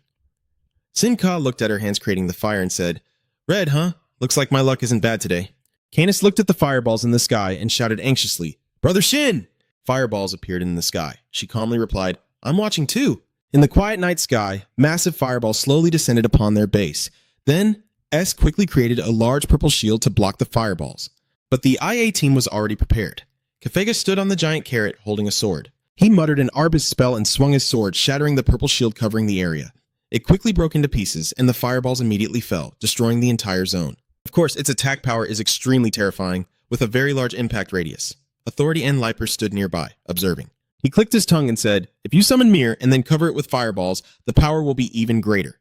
Sin-Ka looked at her hands creating the fire and said, red, huh? Looks like my luck isn't bad today. Canis looked at the fireballs in the sky and shouted anxiously, Brother Shin! Fireballs appeared in the sky. She calmly replied, I'm watching too. In the quiet night sky, massive fireballs slowly descended upon their base. Then, S quickly created a large purple shield to block the fireballs. But the IA team was already prepared. Kefega stood on the giant carrot, holding a sword. He muttered an Arbus spell and swung his sword, shattering the purple shield covering the area. It quickly broke into pieces, and the fireballs immediately fell, destroying the entire zone. Of course, its attack power is extremely terrifying, with a very large impact radius. Authority and Liper stood nearby, observing. He clicked his tongue and said, if you summon Mir and then cover it with fireballs, the power will be even greater.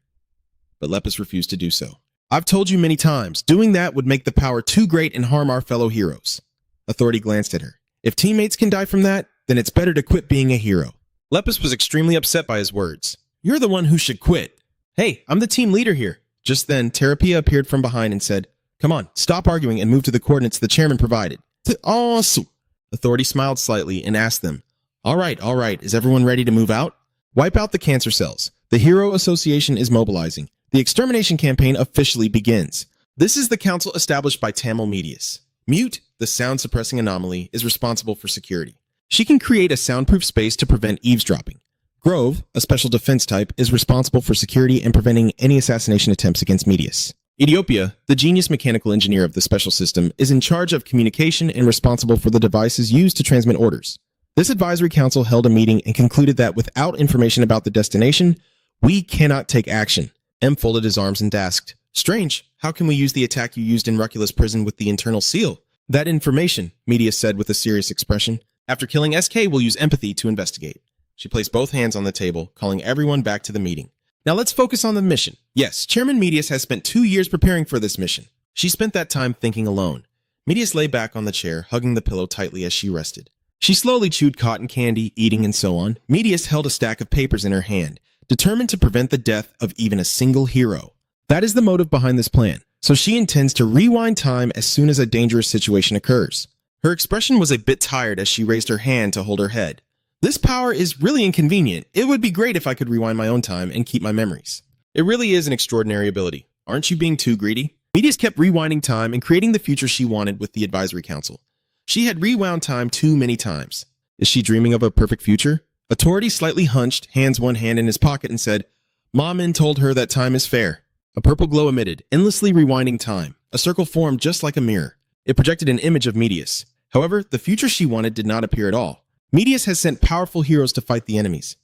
But Lepus refused to do so. I've told you many times, doing that would make the power too great and harm our fellow heroes. Authority glanced at her. If teammates can die from that, then it's better to quit being a hero. Lepus was extremely upset by his words. You're the one who should quit. Hey, I'm the team leader here. Just then, Terapia appeared from behind and said, come on, stop arguing and move to the coordinates the chairman provided. Awesome. Authority smiled slightly and asked them, all right, is everyone ready to move out? Wipe out the cancer cells. The Hero Association is mobilizing. The extermination campaign officially begins. This is the council established by Tamil Medius. Mute, the sound-suppressing anomaly, is responsible for security. She can create a soundproof space to prevent eavesdropping. Grove, a special defense type, is responsible for security and preventing any assassination attempts against Medius. Ethiopia, the genius mechanical engineer of the special system, is in charge of communication and responsible for the devices used to transmit orders. This advisory council held a meeting and concluded that without information about the destination, we cannot take action. M folded his arms and asked, strange, how can we use the attack you used in Rucula's prison with the internal seal? That information, Medius said with a serious expression. After killing SK, we'll use empathy to investigate. She placed both hands on the table, calling everyone back to the meeting. Now let's focus on the mission. Yes, Chairman Medius has spent 2 years preparing for this mission. She spent that time thinking alone. Medius lay back on the chair, hugging the pillow tightly as she rested. She slowly chewed cotton candy, eating and so on. Medius held a stack of papers in her hand, determined to prevent the death of even a single hero. That is the motive behind this plan, so she intends to rewind time as soon as a dangerous situation occurs. Her expression was a bit tired as she raised her hand to hold her head. This power is really inconvenient. It would be great if I could rewind my own time and keep my memories. It really is an extraordinary ability. Aren't you being too greedy? Medius kept rewinding time and creating the future she wanted with the advisory council. She had rewound time too many times. Is she dreaming of a perfect future? Authority slightly hunched, hands one hand in his pocket, and said, Mom told her that time is fair. A purple glow emitted, endlessly rewinding time. A circle formed just like a mirror. It projected an image of Medius. However, the future she wanted did not appear at all. Medius has sent powerful heroes to fight the enemies.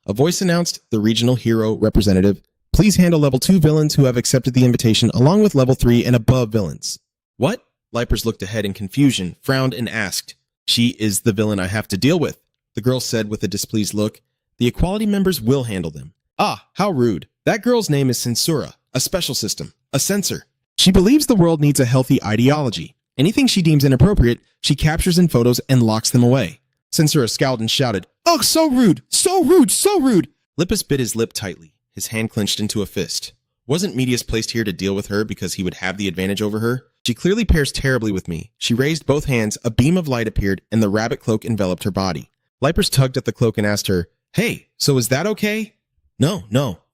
A voice announced, the regional hero representative, please handle level 2 villains who have accepted the invitation along with level 3 and above villains. What? Lipers looked ahead in confusion, frowned and asked, she is the villain I have to deal with. The girl said with a displeased look, the equality members will handle them. Ah, how rude. That girl's name is Censura, a special system, a censor. She believes the world needs a healthy ideology, Anything she deems inappropriate, she captures in photos and locks them away. Censura scowled and shouted, "Oh, so rude! So rude! So rude!" Lippus bit his lip tightly, his hand clenched into a fist. Wasn't Medius placed here to deal with her because he would have the advantage over her? She clearly pairs terribly with me. She raised both hands, a beam of light appeared, and the rabbit cloak enveloped her body. Lipers tugged at the cloak and asked her, "Hey, so is that okay?" No,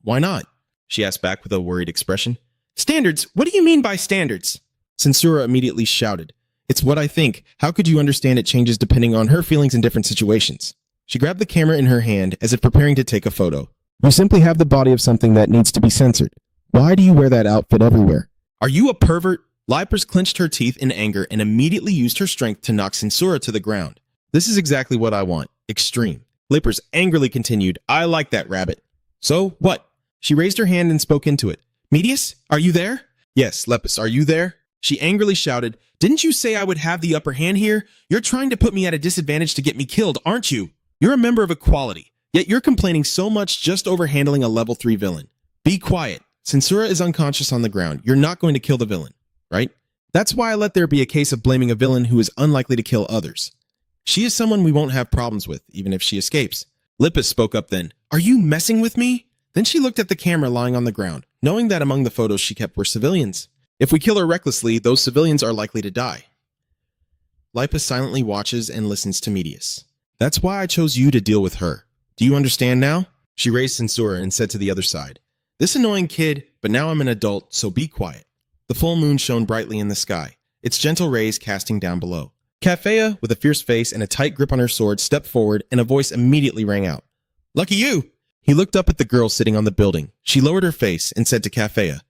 why not?" she asked back with a worried expression. "Standards? What do you mean by standards?" Censura immediately shouted, "It's what I think. How could you understand it changes depending on her feelings in different situations?" She grabbed the camera in her hand as if preparing to take a photo. You simply have the body of something that needs to be censored. Why do you wear that outfit everywhere? "Are you a pervert?" Lipers clenched her teeth in anger and immediately used her strength to knock Censura to the ground. "This is exactly what I want. Extreme." Lipers angrily continued, "I like that rabbit." "So what?" She raised her hand and spoke into it. "Medius, are you there?" "Yes, Lepus, are you there?" She angrily shouted, "Didn't you say I would have the upper hand here? You're trying to put me at a disadvantage to get me killed, aren't you? You're a member of Equality, yet you're complaining so much just over handling a level 3 villain. Be quiet. Censura is unconscious on the ground. You're not going to kill the villain, right? That's why I let there be a case of blaming a villain who is unlikely to kill others. She is someone we won't have problems with, even if she escapes." Lippus spoke up then. "Are you messing with me?" Then she looked at the camera lying on the ground, knowing that among the photos she kept were civilians. If we kill her recklessly, those civilians are likely to die. Lipus silently watches and listens to Medius. "That's why I chose you to deal with her. Do you understand now?" She raised Censura and said to the other side, "This annoying kid, but now I'm an adult, so be quiet." The full moon shone brightly in the sky, its gentle rays casting down below. Cafea, with a fierce face and a tight grip on her sword, stepped forward, and a voice immediately rang out. "Lucky you!" He looked up at the girl sitting on the building. She lowered her face and said to Cafea,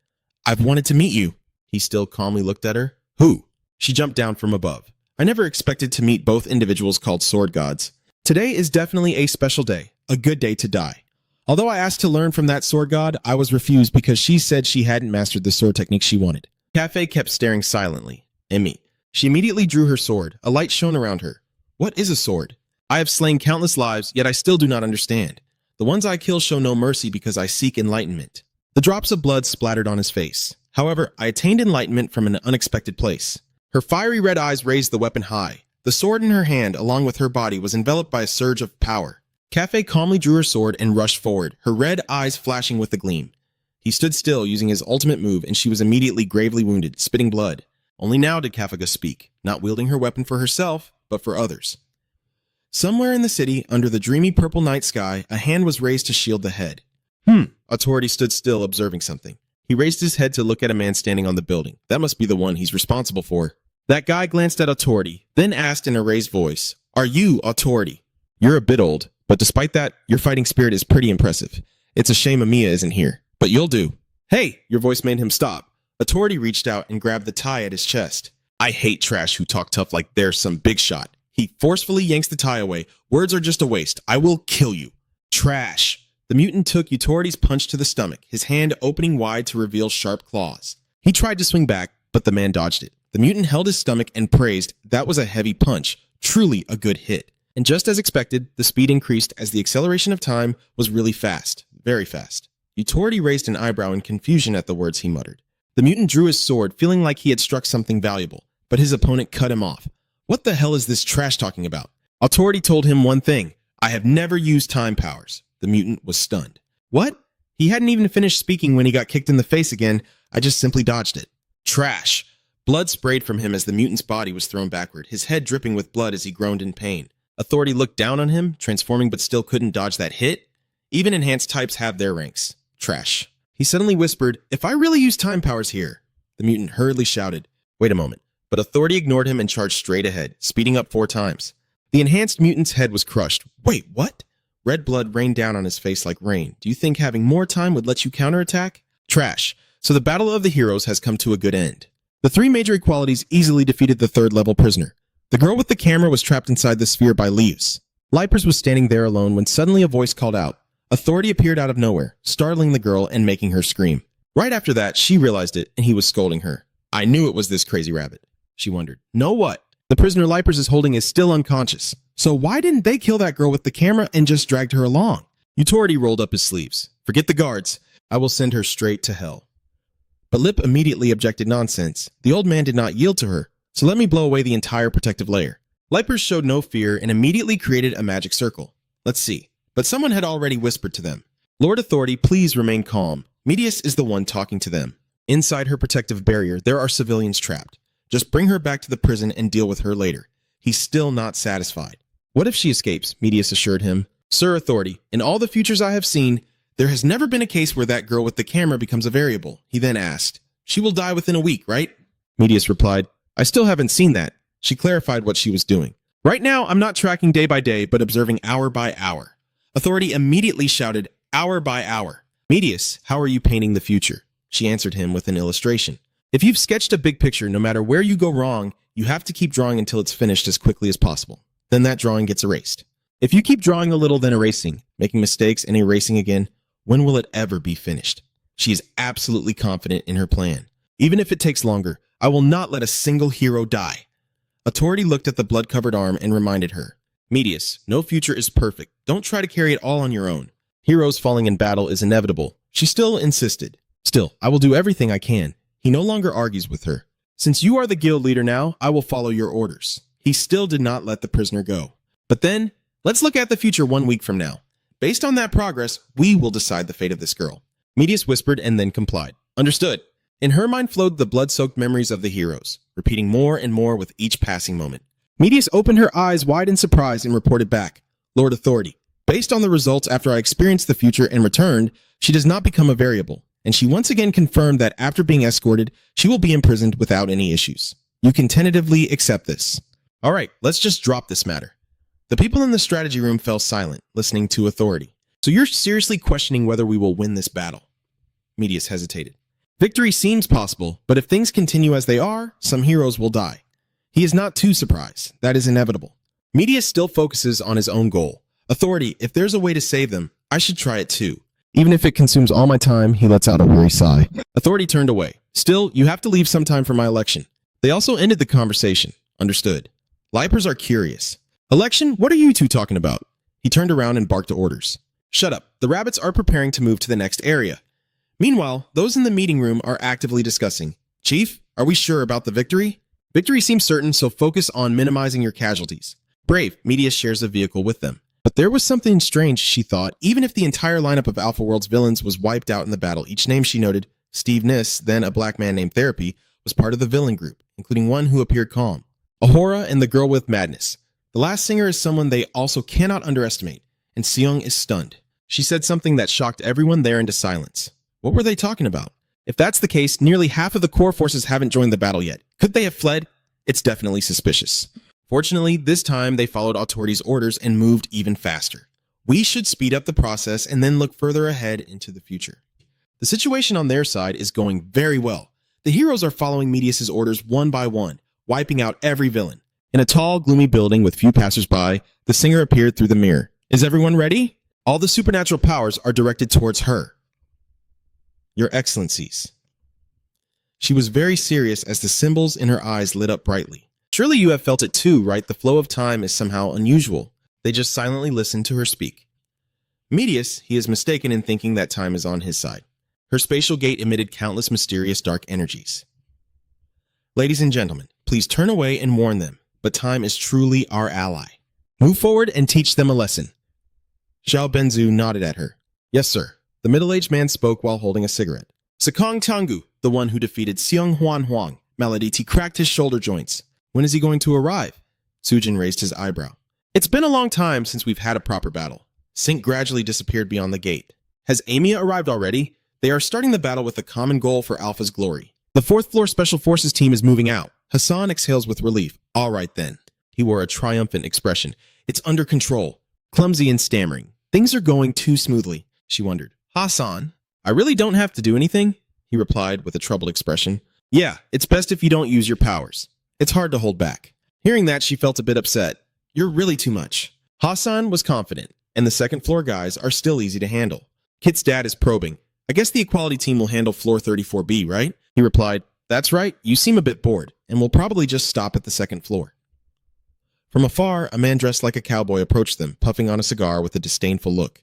"I've wanted to meet you." He still calmly looked at her. "Who?" She jumped down from above. "I never expected to meet both individuals called sword gods. Today is definitely a special day, a good day to die. Although I asked to learn from that sword god, I was refused because she said she hadn't mastered the sword technique she wanted." Cafe kept staring silently. Emmy. She immediately drew her sword. A light shone around her. "What is a sword? I have slain countless lives, yet I still do not understand. The ones I kill show no mercy because I seek enlightenment." The drops of blood splattered on his face. "However, I attained enlightenment from an unexpected place." Her fiery red eyes raised the weapon high. The sword in her hand, along with her body, was enveloped by a surge of power. Cafe calmly drew her sword and rushed forward, her red eyes flashing with the gleam. He stood still, using his ultimate move, and she was immediately gravely wounded, spitting blood. Only now did Kafka speak, not wielding her weapon for herself, but for others. Somewhere in the city, under the dreamy purple night sky, a hand was raised to shield the head. Authority stood still, observing something. He raised his head to look at a man standing on the building. That must be the one he's responsible for. That guy glanced at Authority, then asked in a raised voice, "Are you Authority? You're a bit old, but despite that, your fighting spirit is pretty impressive. It's a shame Amiya isn't here, but you'll do." "Hey!" Your voice made him stop. Authority reached out and grabbed the tie at his chest. "I hate trash who talk tough like they're some big shot." He forcefully yanks the tie away. "Words are just a waste. I will kill you." "Trash." The mutant took Authority's punch to the stomach, his hand opening wide to reveal sharp claws. He tried to swing back, but the man dodged it. The mutant held his stomach and praised, "That was a heavy punch. Truly a good hit." And just as expected, the speed increased as the acceleration of time was really fast, very fast. Authority raised an eyebrow in confusion at the words he muttered. The mutant drew his sword, feeling like he had struck something valuable, but his opponent cut him off. "What the hell is this trash talking about?" Authority told him one thing: "I have never used time powers." The mutant was stunned. "What?" He hadn't even finished speaking when he got kicked in the face again. "I just simply dodged it." "Trash." Blood sprayed from him as the mutant's body was thrown backward, his head dripping with blood as he groaned in pain. Authority looked down on him, transforming but still couldn't dodge that hit. Even enhanced types have their ranks. Trash. He suddenly whispered, "If I really use time powers here." The mutant hurriedly shouted, "Wait a moment." But Authority ignored him and charged straight ahead, speeding up 4 times. The enhanced mutant's head was crushed. "Wait, what?" Red blood rained down on his face like rain. "Do you think having more time would let you counterattack?" Trash. So the battle of the heroes has come to a good end. The 3 major equalities easily defeated the 3rd-level prisoner. The girl with the camera was trapped inside the sphere by leaves. Lipers was standing there alone when suddenly a voice called out. Authority appeared out of nowhere, startling the girl and making her scream. Right after that, she realized it, and he was scolding her. "I knew it was this crazy rabbit," she wondered. "No what?" The prisoner Lipers is holding is still unconscious. So why didn't they kill that girl with the camera and just dragged her along? Authority rolled up his sleeves. "Forget the guards. I will send her straight to hell." But Lip immediately objected nonsense. The old man did not yield to her. so let me blow away the entire protective layer. Lipers showed no fear and immediately created a magic circle. Let's see. But someone had already whispered to them. Lord Authority, please remain calm. Medius is the one talking to them. Inside her protective barrier, there are civilians trapped. Just bring her back to the prison and deal with her later. He's still not satisfied. What if she escapes? Medius assured him. Sir Authority, in all the futures I have seen, there has never been a case where that girl with the camera becomes a variable. He then asked. She will die within a week, right? Medius replied, I still haven't seen that. She clarified what she was doing. Right now, I'm not tracking day by day, but observing hour by hour. Authority immediately shouted, hour by hour. Medius, how are you painting the future? She answered him with an illustration. If you've sketched a big picture, no matter where you go wrong, you have to keep drawing until it's finished as quickly as possible. Then that drawing gets erased. If you keep drawing a little then erasing, making mistakes and erasing again, when will it ever be finished? She is absolutely confident in her plan. Even if it takes longer, I will not let a single hero die. Authority looked at the blood-covered arm and reminded her. Medius, no future is perfect. Don't try to carry it all on your own. Heroes falling in battle is inevitable. She still insisted. Still, I will do everything I can. He no longer argues with her. Since you are the guild leader now, I will follow your orders. He still did not let the prisoner go. But then, let's look at the future 1 week from now. Based on that progress, we will decide the fate of this girl. Medius whispered and then complied. Understood. In her mind flowed the blood-soaked memories of the heroes, repeating more and more with each passing moment. Medius opened her eyes wide in surprise and reported back. Lord Authority, based on the results after I experienced the future and returned, she does not become a variable, and she once again confirmed that after being escorted, she will be imprisoned without any issues. You can tentatively accept this. All right, let's just drop this matter. The people in the strategy room fell silent, listening to Authority. So you're seriously questioning whether we will win this battle? Medius hesitated. Victory seems possible, but if things continue as they are, some heroes will die. He is not too surprised. That is inevitable. Medius still focuses on his own goal. Authority, if there's a way to save them, I should try it too. Even if it consumes all my time, he lets out a weary sigh. Authority turned away. Still, you have to leave some time for my election. They also ended the conversation. Understood. Lipers are curious. Election? What are you two talking about? He turned around and barked orders. Shut up. The rabbits are preparing to move to the next area. Meanwhile, those in the meeting room are actively discussing. Chief, are we sure about the victory? Victory seems certain, so focus on minimizing your casualties. Brave, Medius shares a vehicle with them. But there was something strange, she thought. Even if the entire lineup of Alpha World's villains was wiped out in the battle, each name she noted, Steve Niss, then a black man named Therapy, was part of the villain group, including one who appeared calm. Ahura and the girl with madness. The last singer is someone they also cannot underestimate, and Seong is stunned. She said something that shocked everyone there into silence. What were they talking about? If that's the case, nearly half of the core forces haven't joined the battle yet. Could they have fled? It's definitely suspicious. Fortunately, this time they followed Authority's orders and moved even faster. We should speed up the process and then look further ahead into the future. The situation on their side is going very well. The heroes are following Medius's orders one by one, wiping out every villain. In a tall, gloomy building with few passersby, the singer appeared through the mirror. Is everyone ready? All the supernatural powers are directed towards her. Your Excellencies. She was very serious as the symbols in her eyes lit up brightly. Surely you have felt it too, right? The flow of time is somehow unusual. They just silently listened to her speak. Medius, he is mistaken in thinking that time is on his side. Her spatial gate emitted countless mysterious dark energies. Ladies and gentlemen, please turn away and warn them, but time is truly our ally. Move forward and teach them a lesson. Xiao Benzu nodded at her. Yes, sir. The middle-aged man spoke while holding a cigarette. Sekong Tangu, the one who defeated Seong Huan Huang, Maladiti cracked his shoulder joints. When is he going to arrive? Sujin raised his eyebrow. It's been a long time since we've had a proper battle. Sync gradually disappeared beyond the gate. Has Amia arrived already? They are starting the battle with a common goal for Alpha's glory. The 4th floor Special Forces team is moving out. Hassan exhales with relief. All right then. He wore a triumphant expression. It's under control. Clumsy and stammering. Things are going too smoothly, she wondered. Hassan, I really don't have to do anything, he replied with a troubled expression. Yeah, it's best if you don't use your powers. It's hard to hold back. Hearing that, she felt a bit upset. You're really too much. Hassan was confident, and the 2nd floor guys are still easy to handle. Kit's dad is probing. I guess the equality team will handle floor 34B, right? He replied, That's right, you seem a bit bored, and we'll probably just stop at the 2nd floor. From afar, a man dressed like a cowboy approached them, puffing on a cigar with a disdainful look.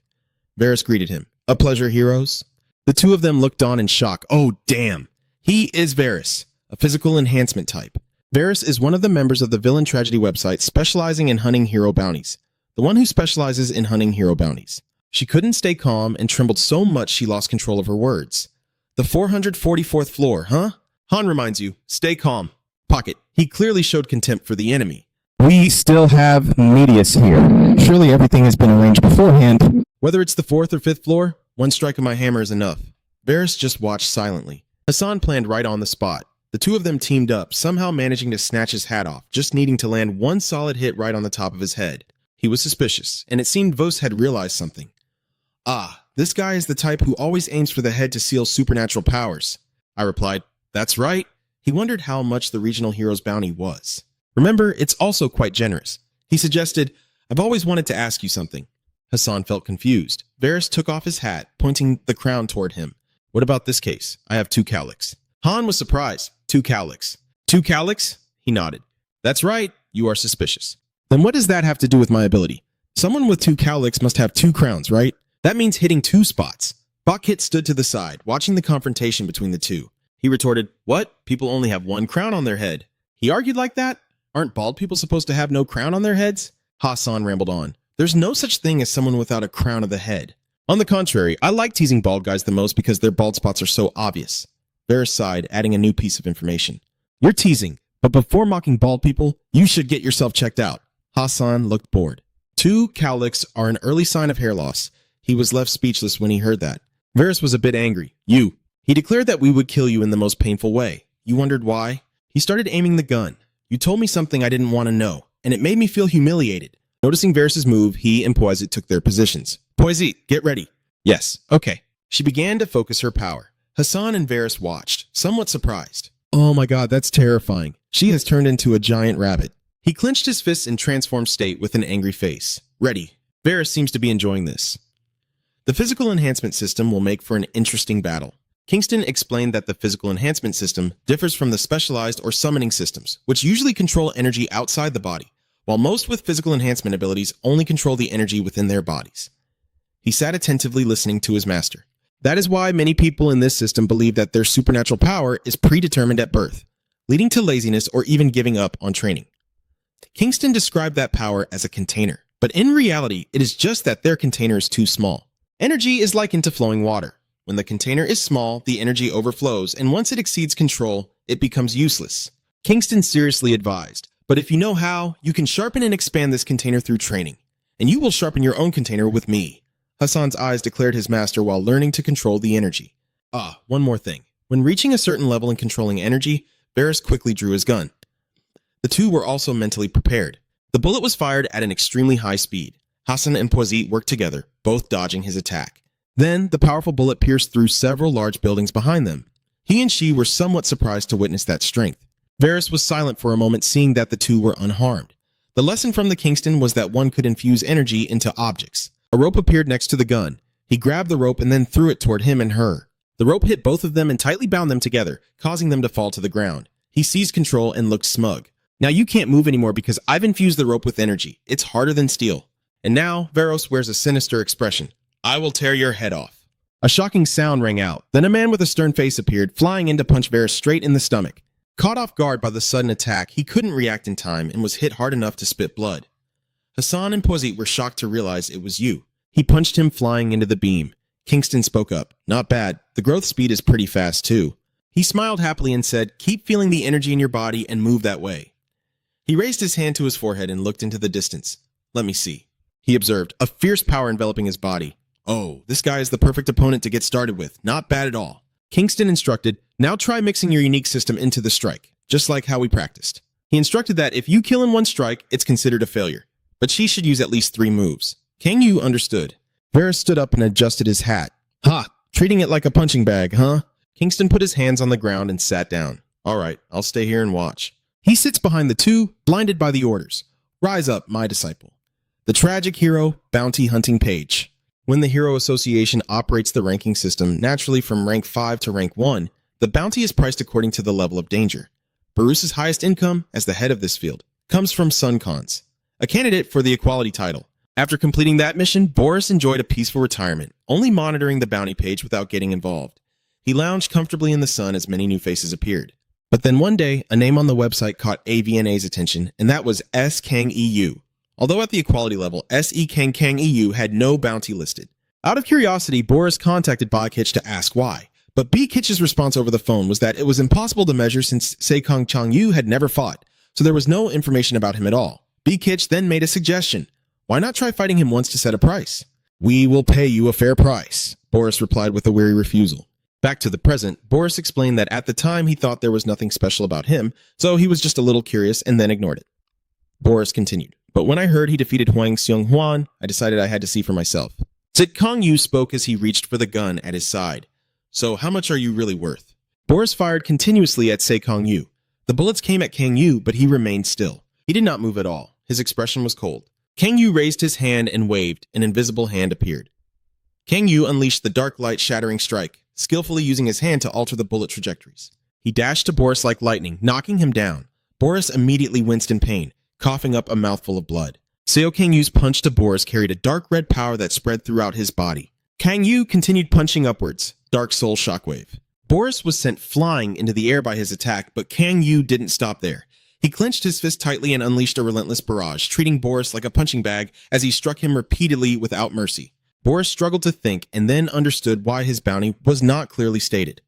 Varys greeted him. A pleasure, heroes. The two of them looked on in shock. Oh, damn. He is Varys, a physical enhancement type. Varys is one of the members of the Villain Tragedy website specializing in hunting hero bounties. The one who specializes in hunting hero bounties. She couldn't stay calm and trembled so much she lost control of her words. The 444th floor, huh? Han reminds you, stay calm. Pocket, he clearly showed contempt for the enemy. We still have Medius here. Surely everything has been arranged beforehand. Whether it's the 4th or 5th floor, one strike of my hammer is enough. Varys just watched silently. Hassan planned right on the spot. The two of them teamed up, somehow managing to snatch his hat off, just needing to land one solid hit right on the top of his head. He was suspicious, and it seemed Vos had realized something. Ah, this guy is the type who always aims for the head to seal supernatural powers. I replied, that's right. He wondered how much the regional hero's bounty was. Remember, it's also quite generous. He suggested, I've always wanted to ask you something. Hassan felt confused. Varys took off his hat, pointing the crown toward him. What about this case? I have 2 cowlicks. Han was surprised. 2 cowlicks. 2 cowlicks? He nodded. That's right. You are suspicious. Then what does that have to do with my ability? Someone with 2 cowlicks must have 2 crowns, right? That means hitting 2 spots. Bokkit stood to the side, watching the confrontation between the two. He retorted, what? People only have 1 crown on their head. He argued like that? Aren't bald people supposed to have no crown on their heads? Hassan rambled on. There's no such thing as someone without a crown of the head. On the contrary, I like teasing bald guys the most because their bald spots are so obvious. Varys sighed, adding a new piece of information. You're teasing, but before mocking bald people, you should get yourself checked out. Hassan looked bored. 2 cowlicks are an early sign of hair loss. He was left speechless when he heard that. Varys was a bit angry. You. He declared that we would kill you in the most painful way. You wondered why? He started aiming the gun. You told me something I didn't want to know, and it made me feel humiliated. Noticing Varys' move, he and Poisit took their positions. Poisit, get ready. Yes, okay. She began to focus her power. Hassan and Varys watched, somewhat surprised. Oh my god, that's terrifying. She has turned into a giant rabbit. He clenched his fists in transformed state with an angry face. Ready. Varys seems to be enjoying this. The physical enhancement system will make for an interesting battle. Kingston explained that the physical enhancement system differs from the specialized or summoning systems, which usually control energy outside the body, while most with physical enhancement abilities only control the energy within their bodies. He sat attentively listening to his master. That is why many people in this system believe that their supernatural power is predetermined at birth, leading to laziness or even giving up on training. Kingston described that power as a container, but in reality, it is just that their container is too small. Energy is likened to flowing water. When the container is small, the energy overflows, and once it exceeds control, it becomes useless. Kingston seriously advised, but if you know how, you can sharpen and expand this container through training, and you will sharpen your own container with me. Hassan's eyes declared his master while learning to control the energy. Ah, one more thing. When reaching a certain level in controlling energy, Varys quickly drew his gun. The two were also mentally prepared. The bullet was fired at an extremely high speed. Hassan and Poisit worked together, both dodging his attack. Then, the powerful bullet pierced through several large buildings behind them. He and she were somewhat surprised to witness that strength. Varys was silent for a moment, seeing that the two were unharmed. The lesson from the Kingston was that one could infuse energy into objects. A rope appeared next to the gun. He grabbed the rope and then threw it toward him and her. The rope hit both of them and tightly bound them together, causing them to fall to the ground. He seized control and looked smug. Now you can't move anymore because I've infused the rope with energy. It's harder than steel. And now, Varys wears a sinister expression. I will tear your head off. A shocking sound rang out. Then a man with a stern face appeared, flying in to punch Varys straight in the stomach. Caught off guard by the sudden attack, he couldn't react in time and was hit hard enough to spit blood. Hassan and Poisit were shocked to realize it was you. He punched him flying into the beam. Kingston spoke up. Not bad. The growth speed is pretty fast too. He smiled happily and said, keep feeling the energy in your body and move that way. He raised his hand to his forehead and looked into the distance. Let me see. He observed, a fierce power enveloping his body. Oh, this guy is the perfect opponent to get started with. Not bad at all. Kingston instructed, now try mixing your unique system into the strike, just like how we practiced. He instructed that if you kill in one strike, it's considered a failure, but she should use at least 3 moves. King Yu understood. Varys stood up and adjusted his hat. Ha! Treating it like a punching bag, huh? Kingston put his hands on the ground and sat down. All right, I'll stay here and watch. He sits behind the two, blinded by the orders. Rise up, my disciple. The tragic hero, bounty hunting page. When the Hero Association operates the ranking system naturally from rank 5 to rank 1, the bounty is priced according to the level of danger. Barus's highest income, as the head of this field, comes from Sun Khans, a candidate for the equality title. After completing that mission, Boris enjoyed a peaceful retirement, only monitoring the bounty page without getting involved. He lounged comfortably in the sun as many new faces appeared. But then one day, a name on the website caught AVNA's attention, and that was S. Kang EU. Although at the equality level, S.E. Kang EU had no bounty listed. Out of curiosity, Boris contacted Ba-Kitch to ask why. But B-Kitch's response over the phone was that it was impossible to measure since Sekong Chang-yu had never fought, so there was no information about him at all. B-Kitch then made a suggestion. Why not try fighting him once to set a price? We will pay you a fair price, Boris replied with a weary refusal. Back to the present, Boris explained that at the time he thought there was nothing special about him, so he was just a little curious and then ignored it. Boris continued. But when I heard he defeated Huang Xiong-Huan, I decided I had to see for myself. Kang Yu spoke as he reached for the gun at his side. So how much are you really worth? Boris fired continuously at Kang Yu. The bullets came at Kang Yu, but he remained still. He did not move at all. His expression was cold. Kang Yu raised his hand and waved. An invisible hand appeared. Kang Yu unleashed the dark light shattering strike, skillfully using his hand to alter the bullet trajectories. He dashed to Boris like lightning, knocking him down. Boris immediately winced in pain, coughing up a mouthful of blood. Kang Yu's punch to Boris carried a dark red power that spread throughout his body. Kang Yu continued punching upwards, Dark Soul Shockwave. Boris was sent flying into the air by his attack, but Kang Yu didn't stop there. He clenched his fist tightly and unleashed a relentless barrage, treating Boris like a punching bag as he struck him repeatedly without mercy. Boris struggled to think and then understood why his bounty was not clearly stated.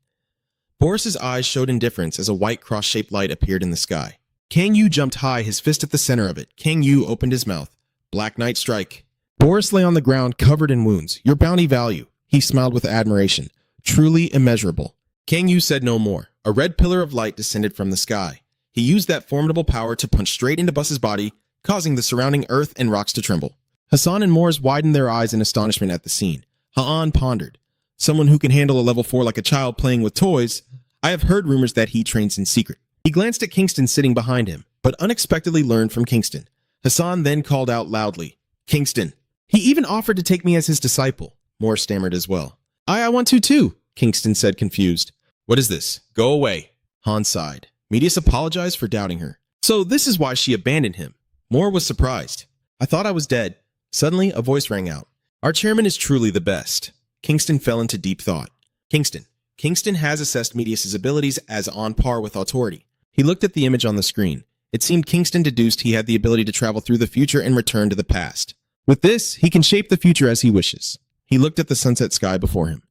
Boris's eyes showed indifference as a white cross-shaped light appeared in the sky. Kang Yu jumped high, his fist at the center of it. Kang Yu opened his mouth. Black Knight Strike. Boris lay on the ground, covered in wounds. Your bounty value. He smiled with admiration. Truly immeasurable. Kang Yu said no more. A red pillar of light descended from the sky. He used that formidable power to punch straight into Bus's body, causing the surrounding earth and rocks to tremble. Hassan and Moors widened their eyes in astonishment at the scene. Ha'an pondered. Someone who can handle a level 4 like a child playing with toys. I have heard rumors that he trains in secret. He glanced at Kingston sitting behind him, but unexpectedly learned from Kingston. Hassan then called out loudly, Kingston. He even offered to take me as his disciple. Moore stammered as well. I want to too, Kingston said confused. What is this? Go away. Han sighed. Medius apologized for doubting her. So this is why she abandoned him. Moore was surprised. I thought I was dead. Suddenly, a voice rang out. Our chairman is truly the best. Kingston fell into deep thought. Kingston has assessed Medius's abilities as on par with authority. He looked at the image on the screen. It seemed Kingston deduced he had the ability to travel through the future and return to the past. With this, he can shape the future as he wishes. He looked at the sunset sky before him.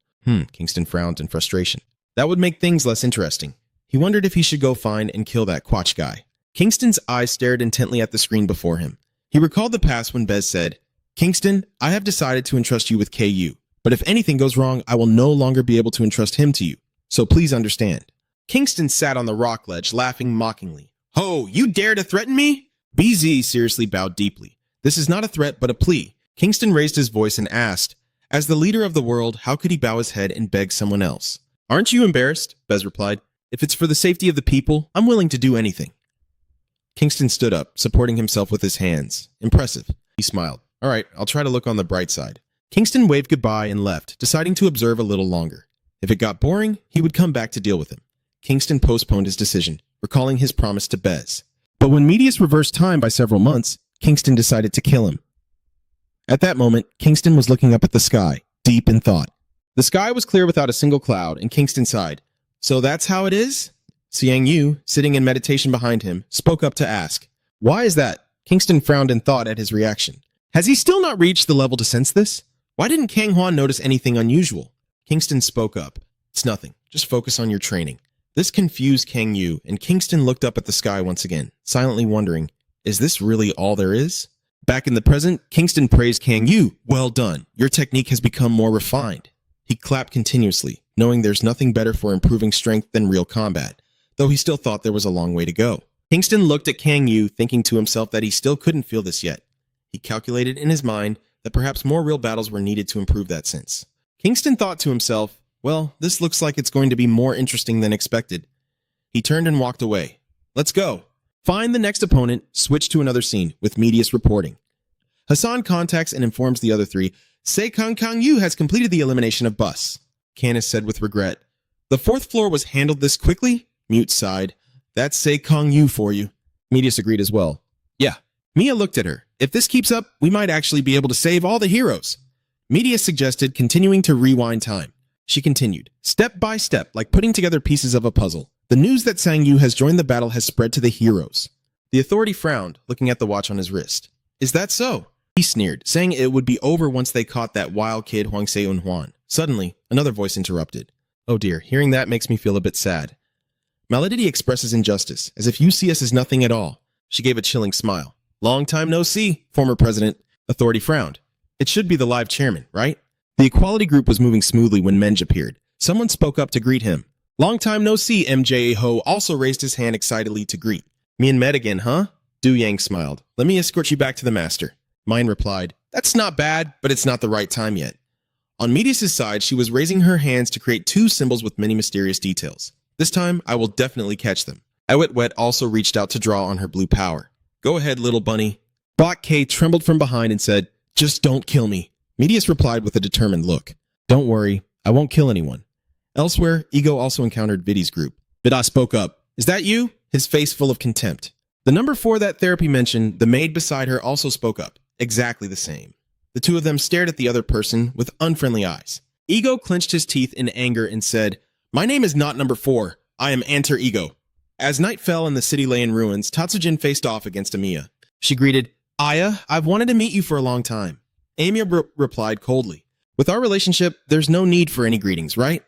Kingston frowned in frustration. That would make things less interesting. He wondered if he should go find and kill that Quatch guy. Kingston's eyes stared intently at the screen before him. He recalled the past when Bez said, Kingston, I have decided to entrust you with KU, but if anything goes wrong, I will no longer be able to entrust him to you. So please understand. Kingston sat on the rock ledge, laughing mockingly. Ho, you dare to threaten me? BZ seriously bowed deeply. This is not a threat, but a plea. Kingston raised his voice and asked, as the leader of the world, how could he bow his head and beg someone else? Aren't you embarrassed? Bez replied. If it's for the safety of the people, I'm willing to do anything. Kingston stood up, supporting himself with his hands. Impressive. He smiled. All right, I'll try to look on the bright side. Kingston waved goodbye and left, deciding to observe a little longer. If it got boring, he would come back to deal with him. Kingston postponed his decision, recalling his promise to Bez. But when Medius reversed time by several months, Kingston decided to kill him. At that moment, Kingston was looking up at the sky, deep in thought. The sky was clear without a single cloud, and Kingston sighed. So that's how it is? Xiang Yu, sitting in meditation behind him, spoke up to ask, Why is that? Kingston frowned in thought at his reaction. Has he still not reached the level to sense this? Why didn't Kang Huan notice anything unusual? Kingston spoke up. It's nothing. Just focus on your training. This confused Kang Yu, and Kingston looked up at the sky once again, silently wondering, is this really all there is? Back in the present, Kingston praised Kang Yu. Well done. Your technique has become more refined. He clapped continuously, knowing there's nothing better for improving strength than real combat, though he still thought there was a long way to go. Kingston looked at Kang Yu, thinking to himself that he still couldn't feel this yet. He calculated in his mind that perhaps more real battles were needed to improve that sense. Kingston thought to himself, well, this looks like it's going to be more interesting than expected. He turned and walked away. Let's go. Find the next opponent, switch to another scene, with Medius reporting. Hassan contacts and informs the other three, Kang Yu has completed the elimination of Bus. Canis said with regret, The fourth floor was handled this quickly? Mute sighed. That's Kang Yu for you. Medius agreed as well. Yeah. Mia looked at her. If this keeps up, we might actually be able to save all the heroes. Medius suggested continuing to rewind time. She continued, step by step, like putting together pieces of a puzzle. The news that Sang Yu has joined the battle has spread to the heroes. The authority frowned, looking at the watch on his wrist. Is that so? He sneered, saying it would be over once they caught that wild kid Huang Se-un Huan. Suddenly, another voice interrupted. Oh dear, hearing that makes me feel a bit sad. Malidity expresses injustice, as if you see us as nothing at all. She gave a chilling smile. Long time no see, former president. Authority frowned. It should be the live chairman, right? The equality group was moving smoothly when Menj appeared. Someone spoke up to greet him. Long time no see, MJ Ho also raised his hand excitedly to greet. Me and Med again, huh? Du Yang smiled. Let me escort you back to the master. Mine replied, that's not bad, but it's not the right time yet. On Medius' side, she was raising her hands to create two symbols with many mysterious details. This time, I will definitely catch them. Awet Wet also reached out to draw on her blue power. Go ahead, little bunny. Bok K trembled from behind and said, just don't kill me. Medius replied with a determined look. Don't worry, I won't kill anyone. Elsewhere, Ego also encountered Vidi's group. Vida spoke up. Is that you? His face full of contempt. The number 4 that therapy mentioned, the maid beside her, also spoke up. Exactly the same. The two of them stared at the other person with unfriendly eyes. Ego clenched his teeth in anger and said, my name is not number 4. I am Enter Ego. As night fell and the city lay in ruins, Tatsujin faced off against Amiya. She greeted, Aya, I've wanted to meet you for a long time. Amiya replied coldly, with our relationship, there's no need for any greetings, right?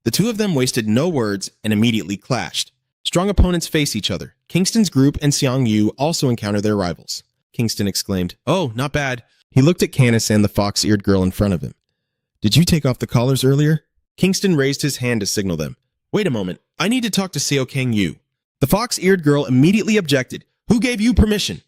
The two of them wasted no words and immediately clashed. Strong opponents face each other. Kingston's group and Xiang Yu also encounter their rivals. Kingston exclaimed, oh, not bad. He looked at Canis and the fox-eared girl in front of him. Did you take off the collars earlier? Kingston raised his hand to signal them. Wait a moment. I need to talk to Seo Kang Yu. The fox-eared girl immediately objected. Who gave you permission?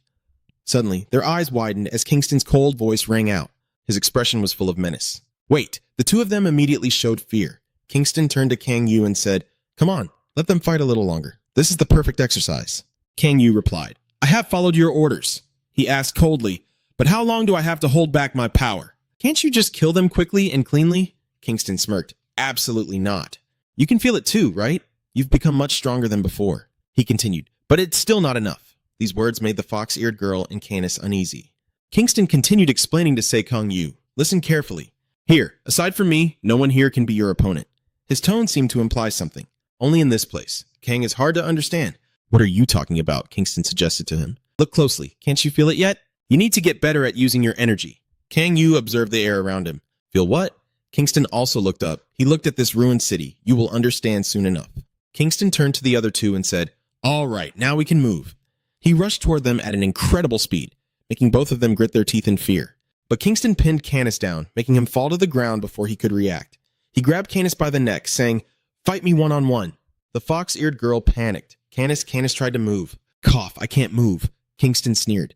Suddenly, their eyes widened as Kingston's cold voice rang out. His expression was full of menace. Wait. The two of them immediately showed fear. Kingston turned to Kang Yu and said, come on, let them fight a little longer. This is the perfect exercise. Kang Yu replied, I have followed your orders. He asked coldly, but how long do I have to hold back my power? Can't you just kill them quickly and cleanly? Kingston smirked. Absolutely not. You can feel it too, right? You've become much stronger than before. He continued, but it's still not enough. These words made the fox-eared girl and Canis uneasy. Kingston continued explaining to Se Kang Yu, listen carefully. Here, aside from me, no one here can be your opponent. His tone seemed to imply something. Only in this place. Kang is hard to understand. What are you talking about? Kingston suggested to him. Look closely. Can't you feel it yet? You need to get better at using your energy. Kang Yu observed the air around him. Feel what? Kingston also looked up. He looked at this ruined city. You will understand soon enough. Kingston turned to the other two and said, all right, now we can move. He rushed toward them at an incredible speed, making both of them grit their teeth in fear. But Kingston pinned Canis down, making him fall to the ground before he could react. He grabbed Canis by the neck, saying, fight me one-on-one. The fox-eared girl panicked. Canis tried to move. Cough, I can't move. Kingston sneered.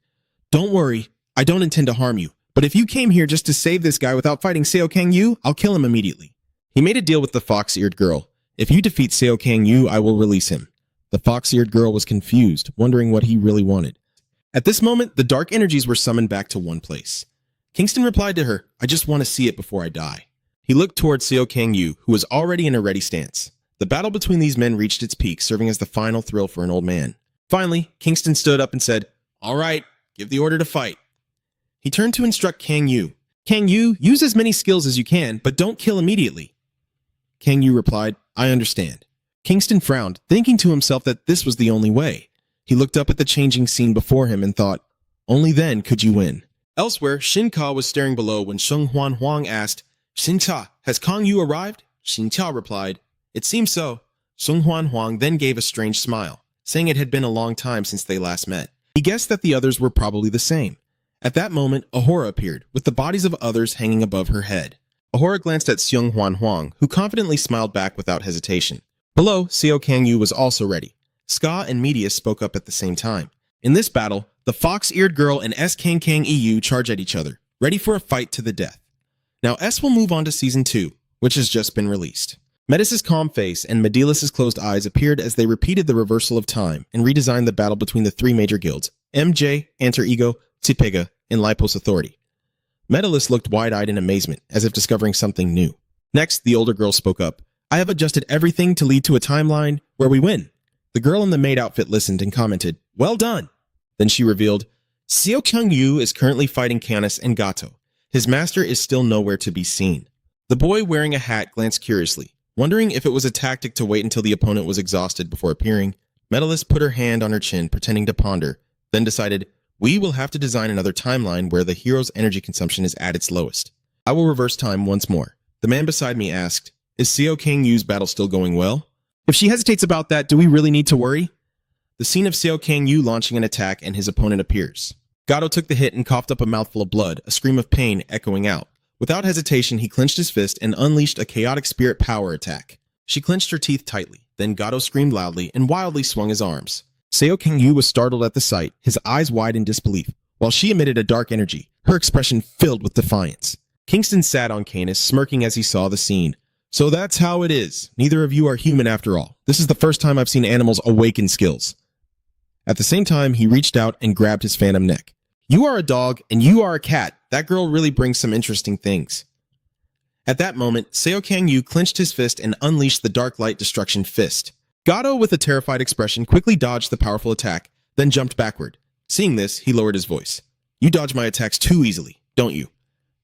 Don't worry, I don't intend to harm you. But if you came here just to save this guy without fighting Seo Kang Yu, I'll kill him immediately. He made a deal with the fox-eared girl. If you defeat Seo Kang Yu, I will release him. The fox-eared girl was confused, wondering what he really wanted. At this moment, the dark energies were summoned back to one place. Kingston replied to her, I just want to see it before I die. He looked toward Seo Kang Yu, who was already in a ready stance. The battle between these men reached its peak, serving as the final thrill for an old man. Finally, Kingston stood up and said, all right, give the order to fight. He turned to instruct Kang Yu. Kang Yu, use as many skills as you can, but don't kill immediately. Kang Yu replied, I understand. Kingston frowned, thinking to himself that this was the only way. He looked up at the changing scene before him and thought, only then could you win. Elsewhere, Shin-Ka was staring below when Sheng Huan Huang asked, Shin-Cha, has Kang Yu arrived? Shin-Cha replied, it seems so. Sheng Huan Huang then gave a strange smile, saying it had been a long time since they last met. He guessed that the others were probably the same. At that moment, Ahura appeared, with the bodies of others hanging above her head. Ahura glanced at Sheng Huan Huang, who confidently smiled back without hesitation. Below, Seo Kang Yu was also ready. Ska and Medius spoke up at the same time. In this battle, the fox-eared girl and S Kang Kang EU charge at each other, ready for a fight to the death. Now S will move on to Season 2, which has just been released. Metis' calm face and Medilis' closed eyes appeared as they repeated the reversal of time and redesigned the battle between the three major guilds, MJ, Alter Ego, Tsipega, and Lipos Authority. Medilis looked wide-eyed in amazement, as if discovering something new. Next, the older girl spoke up. I have adjusted everything to lead to a timeline where we win. The girl in the maid outfit listened and commented, well done. Then she revealed, Seo Kang Yu is currently fighting Canis and Gato. His master is still nowhere to be seen. The boy wearing a hat glanced curiously, Wondering if it was a tactic to wait until the opponent was exhausted before appearing, Medalist put her hand on her chin, pretending to ponder, then decided, we will have to design another timeline where the hero's energy consumption is at its lowest. I will reverse time once more. The man beside me asked, is Seo Kang-yu's battle still going well? If she hesitates about that, do we really need to worry? The scene of Seo Kang-yu launching an attack and his opponent appears. Gato took the hit and coughed up a mouthful of blood, a scream of pain echoing out. Without hesitation, he clenched his fist and unleashed a chaotic spirit power attack. She clenched her teeth tightly. Then Gato screamed loudly and wildly swung his arms. Seo Kang-yu was startled at the sight, his eyes wide in disbelief, while she emitted a dark energy, her expression filled with defiance. Kingston sat on Canis, smirking as he saw the scene. So that's how it is. Neither of you are human after all. This is the first time I've seen animals awaken skills. At the same time, he reached out and grabbed his phantom neck. You are a dog and you are a cat. That girl really brings some interesting things. At that moment, Seo Kang-yu clenched his fist and unleashed the Dark Light Destruction Fist. Gato, with a terrified expression, quickly dodged the powerful attack, then jumped backward. Seeing this, he lowered his voice. You dodge my attacks too easily, don't you?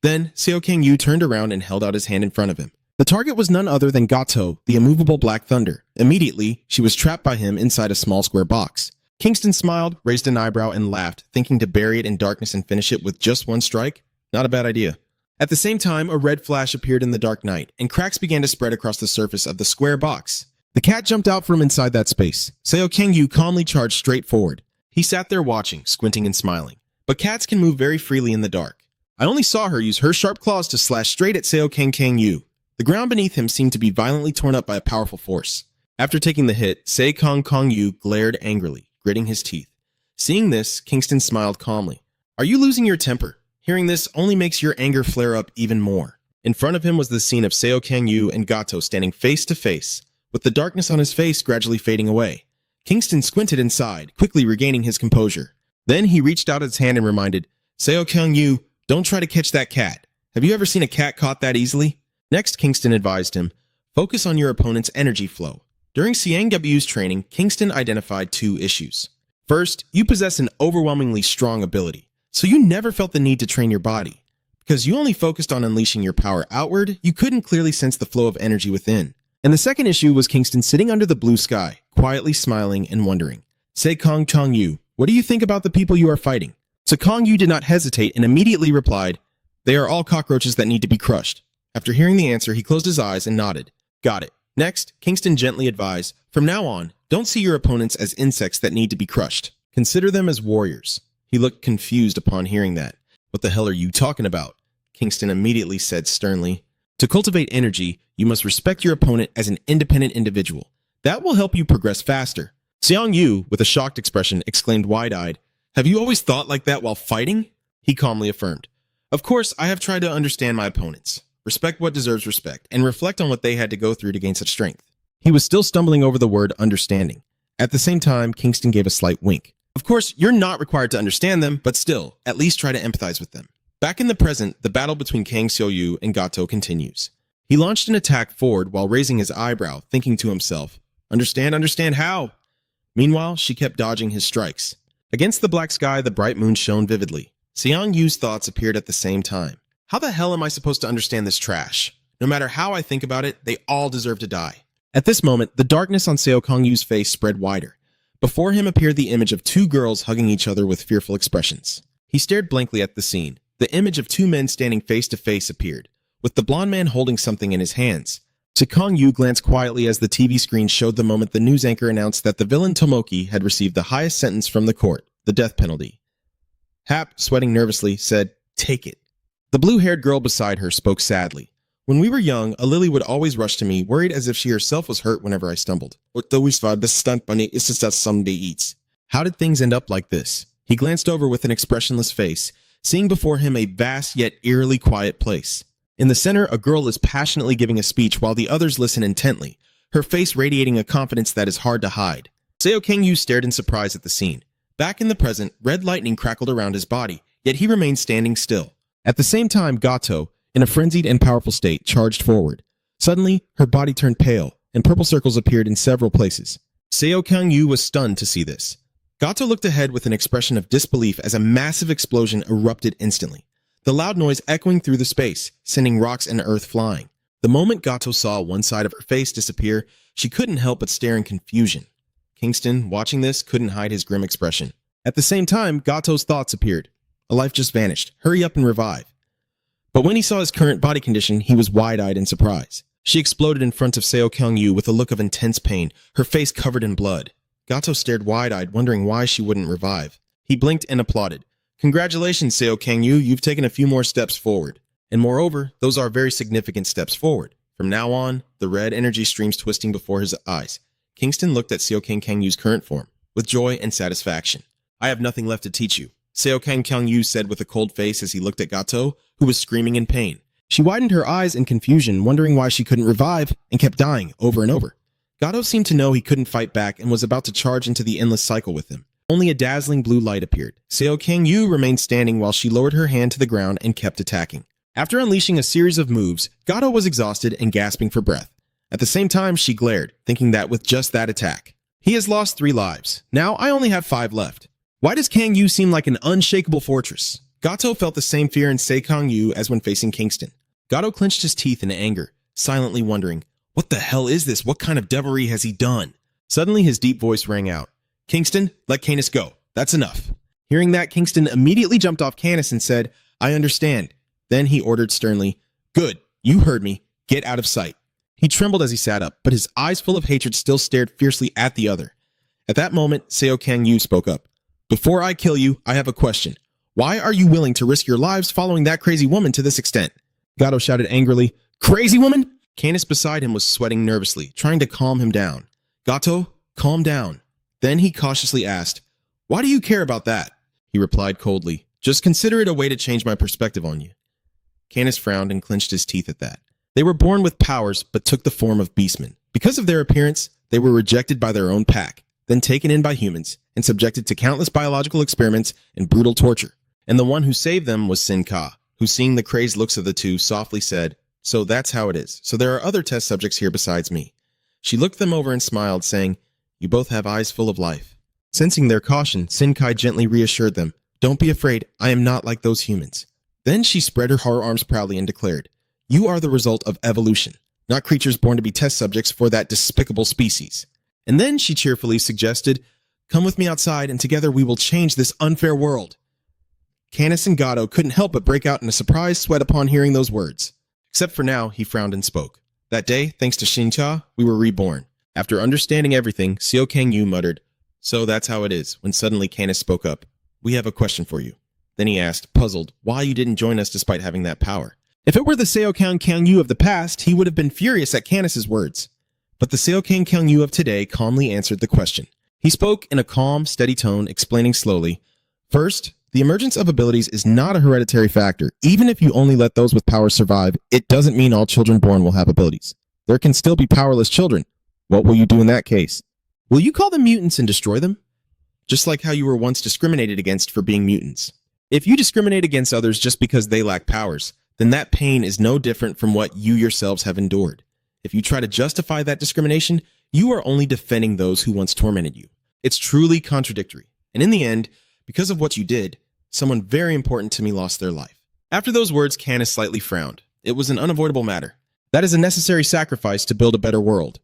Then, Seo Kang-yu turned around and held out his hand in front of him. The target was none other than Gato, the immovable Black Thunder. Immediately, she was trapped by him inside a small square box. Kingston smiled, raised an eyebrow, and laughed, thinking to bury it in darkness and finish it with just one strike? Not a bad idea. At the same time, a red flash appeared in the dark night, and cracks began to spread across the surface of the square box. The cat jumped out from inside that space. Seo Kang-yu calmly charged straight forward. He sat there watching, squinting and smiling. But cats can move very freely in the dark. I only saw her use her sharp claws to slash straight at Seo Kang-yu. The ground beneath him seemed to be violently torn up by a powerful force. After taking the hit, Seo Kang-yu glared angrily, gritting his teeth. Seeing this, Kingston smiled calmly. Are you losing your temper? Hearing this only makes your anger flare up even more. In front of him was the scene of Seo Kang-yu and Gato standing face to face, with the darkness on his face gradually fading away. Kingston squinted inside, quickly regaining his composure. Then he reached out his hand and reminded, Seo Kang-yu, don't try to catch that cat. Have you ever seen a cat caught that easily? Next, Kingston advised him, focus on your opponent's energy flow. During CNW's training, Kingston identified two issues. First, you possess an overwhelmingly strong ability, so you never felt the need to train your body. Because you only focused on unleashing your power outward, you couldn't clearly sense the flow of energy within. And the second issue was Kingston sitting under the blue sky, quietly smiling and wondering. Seo Kang-yu, what do you think about the people you are fighting? So Kang-yu did not hesitate and immediately replied, they are all cockroaches that need to be crushed. After hearing the answer, he closed his eyes and nodded. Got it. Next, Kingston gently advised, from now on, don't see your opponents as insects that need to be crushed. Consider them as warriors. He looked confused upon hearing that. What the hell are you talking about? Kingston immediately said sternly. To cultivate energy, you must respect your opponent as an independent individual. That will help you progress faster. Seong-yu, with a shocked expression, exclaimed wide-eyed, have you always thought like that while fighting? He calmly affirmed, of course, I have tried to understand my opponents. Respect what deserves respect, and reflect on what they had to go through to gain such strength. He was still stumbling over the word understanding. At the same time, Kingston gave a slight wink. Of course, you're not required to understand them, but still, at least try to empathize with them. Back in the present, the battle between Kang Seo-yu and Gato continues. He launched an attack forward while raising his eyebrow, thinking to himself, understand how? Meanwhile, she kept dodging his strikes. Against the black sky, the bright moon shone vividly. Seong-yu's thoughts appeared at the same time. How the hell am I supposed to understand this trash? No matter how I think about it, they all deserve to die. At this moment, the darkness on Seo Kang-yu's face spread wider. Before him appeared the image of two girls hugging each other with fearful expressions. He stared blankly at the scene. The image of two men standing face to face appeared, with the blonde man holding something in his hands. Kang-yu glanced quietly as the TV screen showed the moment the news anchor announced that the villain Tomoki had received the highest sentence from the court, the death penalty. Hap, sweating nervously, said, take it. The blue-haired girl beside her spoke sadly. When we were young, a Lily would always rush to me, worried as if she herself was hurt whenever I stumbled. How did things end up like this? He glanced over with an expressionless face, seeing before him a vast yet eerily quiet place. In the center, a girl is passionately giving a speech while the others listen intently, her face radiating a confidence that is hard to hide. Seo Kang-yu stared in surprise at the scene. Back in the present, red lightning crackled around his body, yet he remained standing still. At the same time, Gato, in a frenzied and powerful state, charged forward. Suddenly, her body turned pale, and purple circles appeared in several places. Seo Kang-yu was stunned to see this. Gato looked ahead with an expression of disbelief as a massive explosion erupted instantly, the loud noise echoing through the space, sending rocks and earth flying. The moment Gato saw one side of her face disappear, she couldn't help but stare in confusion. Kingston, watching this, couldn't hide his grim expression. At the same time, Gato's thoughts appeared. A life just vanished. Hurry up and revive. But when he saw his current body condition, he was wide-eyed in surprise. She exploded in front of Seo Kyung-yu with a look of intense pain, her face covered in blood. Gato stared wide-eyed, wondering why she wouldn't revive. He blinked and applauded. Congratulations, Seo Kyung-yu, you've taken a few more steps forward. And moreover, those are very significant steps forward. From now on, the red energy streams twisting before his eyes. Kingston looked at Seo Kyung-yu's current form, with joy and satisfaction. I have nothing left to teach you, Seo Kyung-yu said with a cold face as he looked at Gato, who was screaming in pain. She widened her eyes in confusion, wondering why she couldn't revive, and kept dying over and over. Gato seemed to know he couldn't fight back and was about to charge into the endless cycle with him. Only a dazzling blue light appeared. Seo Kyung-yu remained standing while she lowered her hand to the ground and kept attacking. After unleashing a series of moves, Gato was exhausted and gasping for breath. At the same time, she glared, thinking that with just that attack, he has lost 3 lives. Now I only have 5 left. Why does Kang-yu seem like an unshakable fortress? Gato felt the same fear in Seo Kyung-yu as when facing Kingston. Gato clenched his teeth in anger, silently wondering, what the hell is this? What kind of devilry has he done? Suddenly, his deep voice rang out. Kingston, let Canis go. That's enough. Hearing that, Kingston immediately jumped off Canis and said, I understand. Then he ordered sternly, good, you heard me. Get out of sight. He trembled as he sat up, but his eyes full of hatred still stared fiercely at the other. At that moment, Seo Kyung-yu spoke up. Before I kill you, I have a question. Why are you willing to risk your lives following that crazy woman to this extent? Gato shouted angrily, Crazy woman? Canis beside him was sweating nervously, trying to calm him down. Gato, calm down. Then he cautiously asked, Why do you care about that? He replied coldly, Just consider it a way to change my perspective on you. Canis frowned and clenched his teeth at that. They were born with powers, but took the form of beastmen. Because of their appearance, they were rejected by their own pack, then taken in by humans, and subjected to countless biological experiments and brutal torture. And the one who saved them was Sin Ka, who, seeing the crazed looks of the two, softly said, So that's how it is. So there are other test subjects here besides me. She looked them over and smiled, saying, You both have eyes full of life. Sensing their caution, Sin Kai gently reassured them, Don't be afraid, I am not like those humans. Then she spread her arms proudly and declared, You are the result of evolution, not creatures born to be test subjects for that despicable species. And then she cheerfully suggested, Come with me outside and together we will change this unfair world. Canis and Gato couldn't help but break out in a surprised sweat upon hearing those words. Except for now, he frowned and spoke. That day, thanks to Shincha, we were reborn. After understanding everything, Seo Kyung-yu muttered, So that's how it is, when suddenly Canis spoke up. We have a question for you. Then he asked, puzzled, why you didn't join us despite having that power. If it were the Seo Kyung-yu of the past, he would have been furious at Canis's words. But the Seo Kyung-yu of today calmly answered the question. He spoke in a calm, steady tone, explaining slowly, First, the emergence of abilities is not a hereditary factor. Even if you only let those with powers survive, it doesn't mean all children born will have abilities. There can still be powerless children. What will you do in that case? Will you call them mutants and destroy them? Just like how you were once discriminated against for being mutants. If you discriminate against others just because they lack powers, then that pain is no different from what you yourselves have endured. If you try to justify that discrimination, you are only defending those who once tormented you. It's truly contradictory. And in the end, because of what you did, someone very important to me lost their life. After those words, Canis slightly frowned. It was an unavoidable matter. That is a necessary sacrifice to build a better world.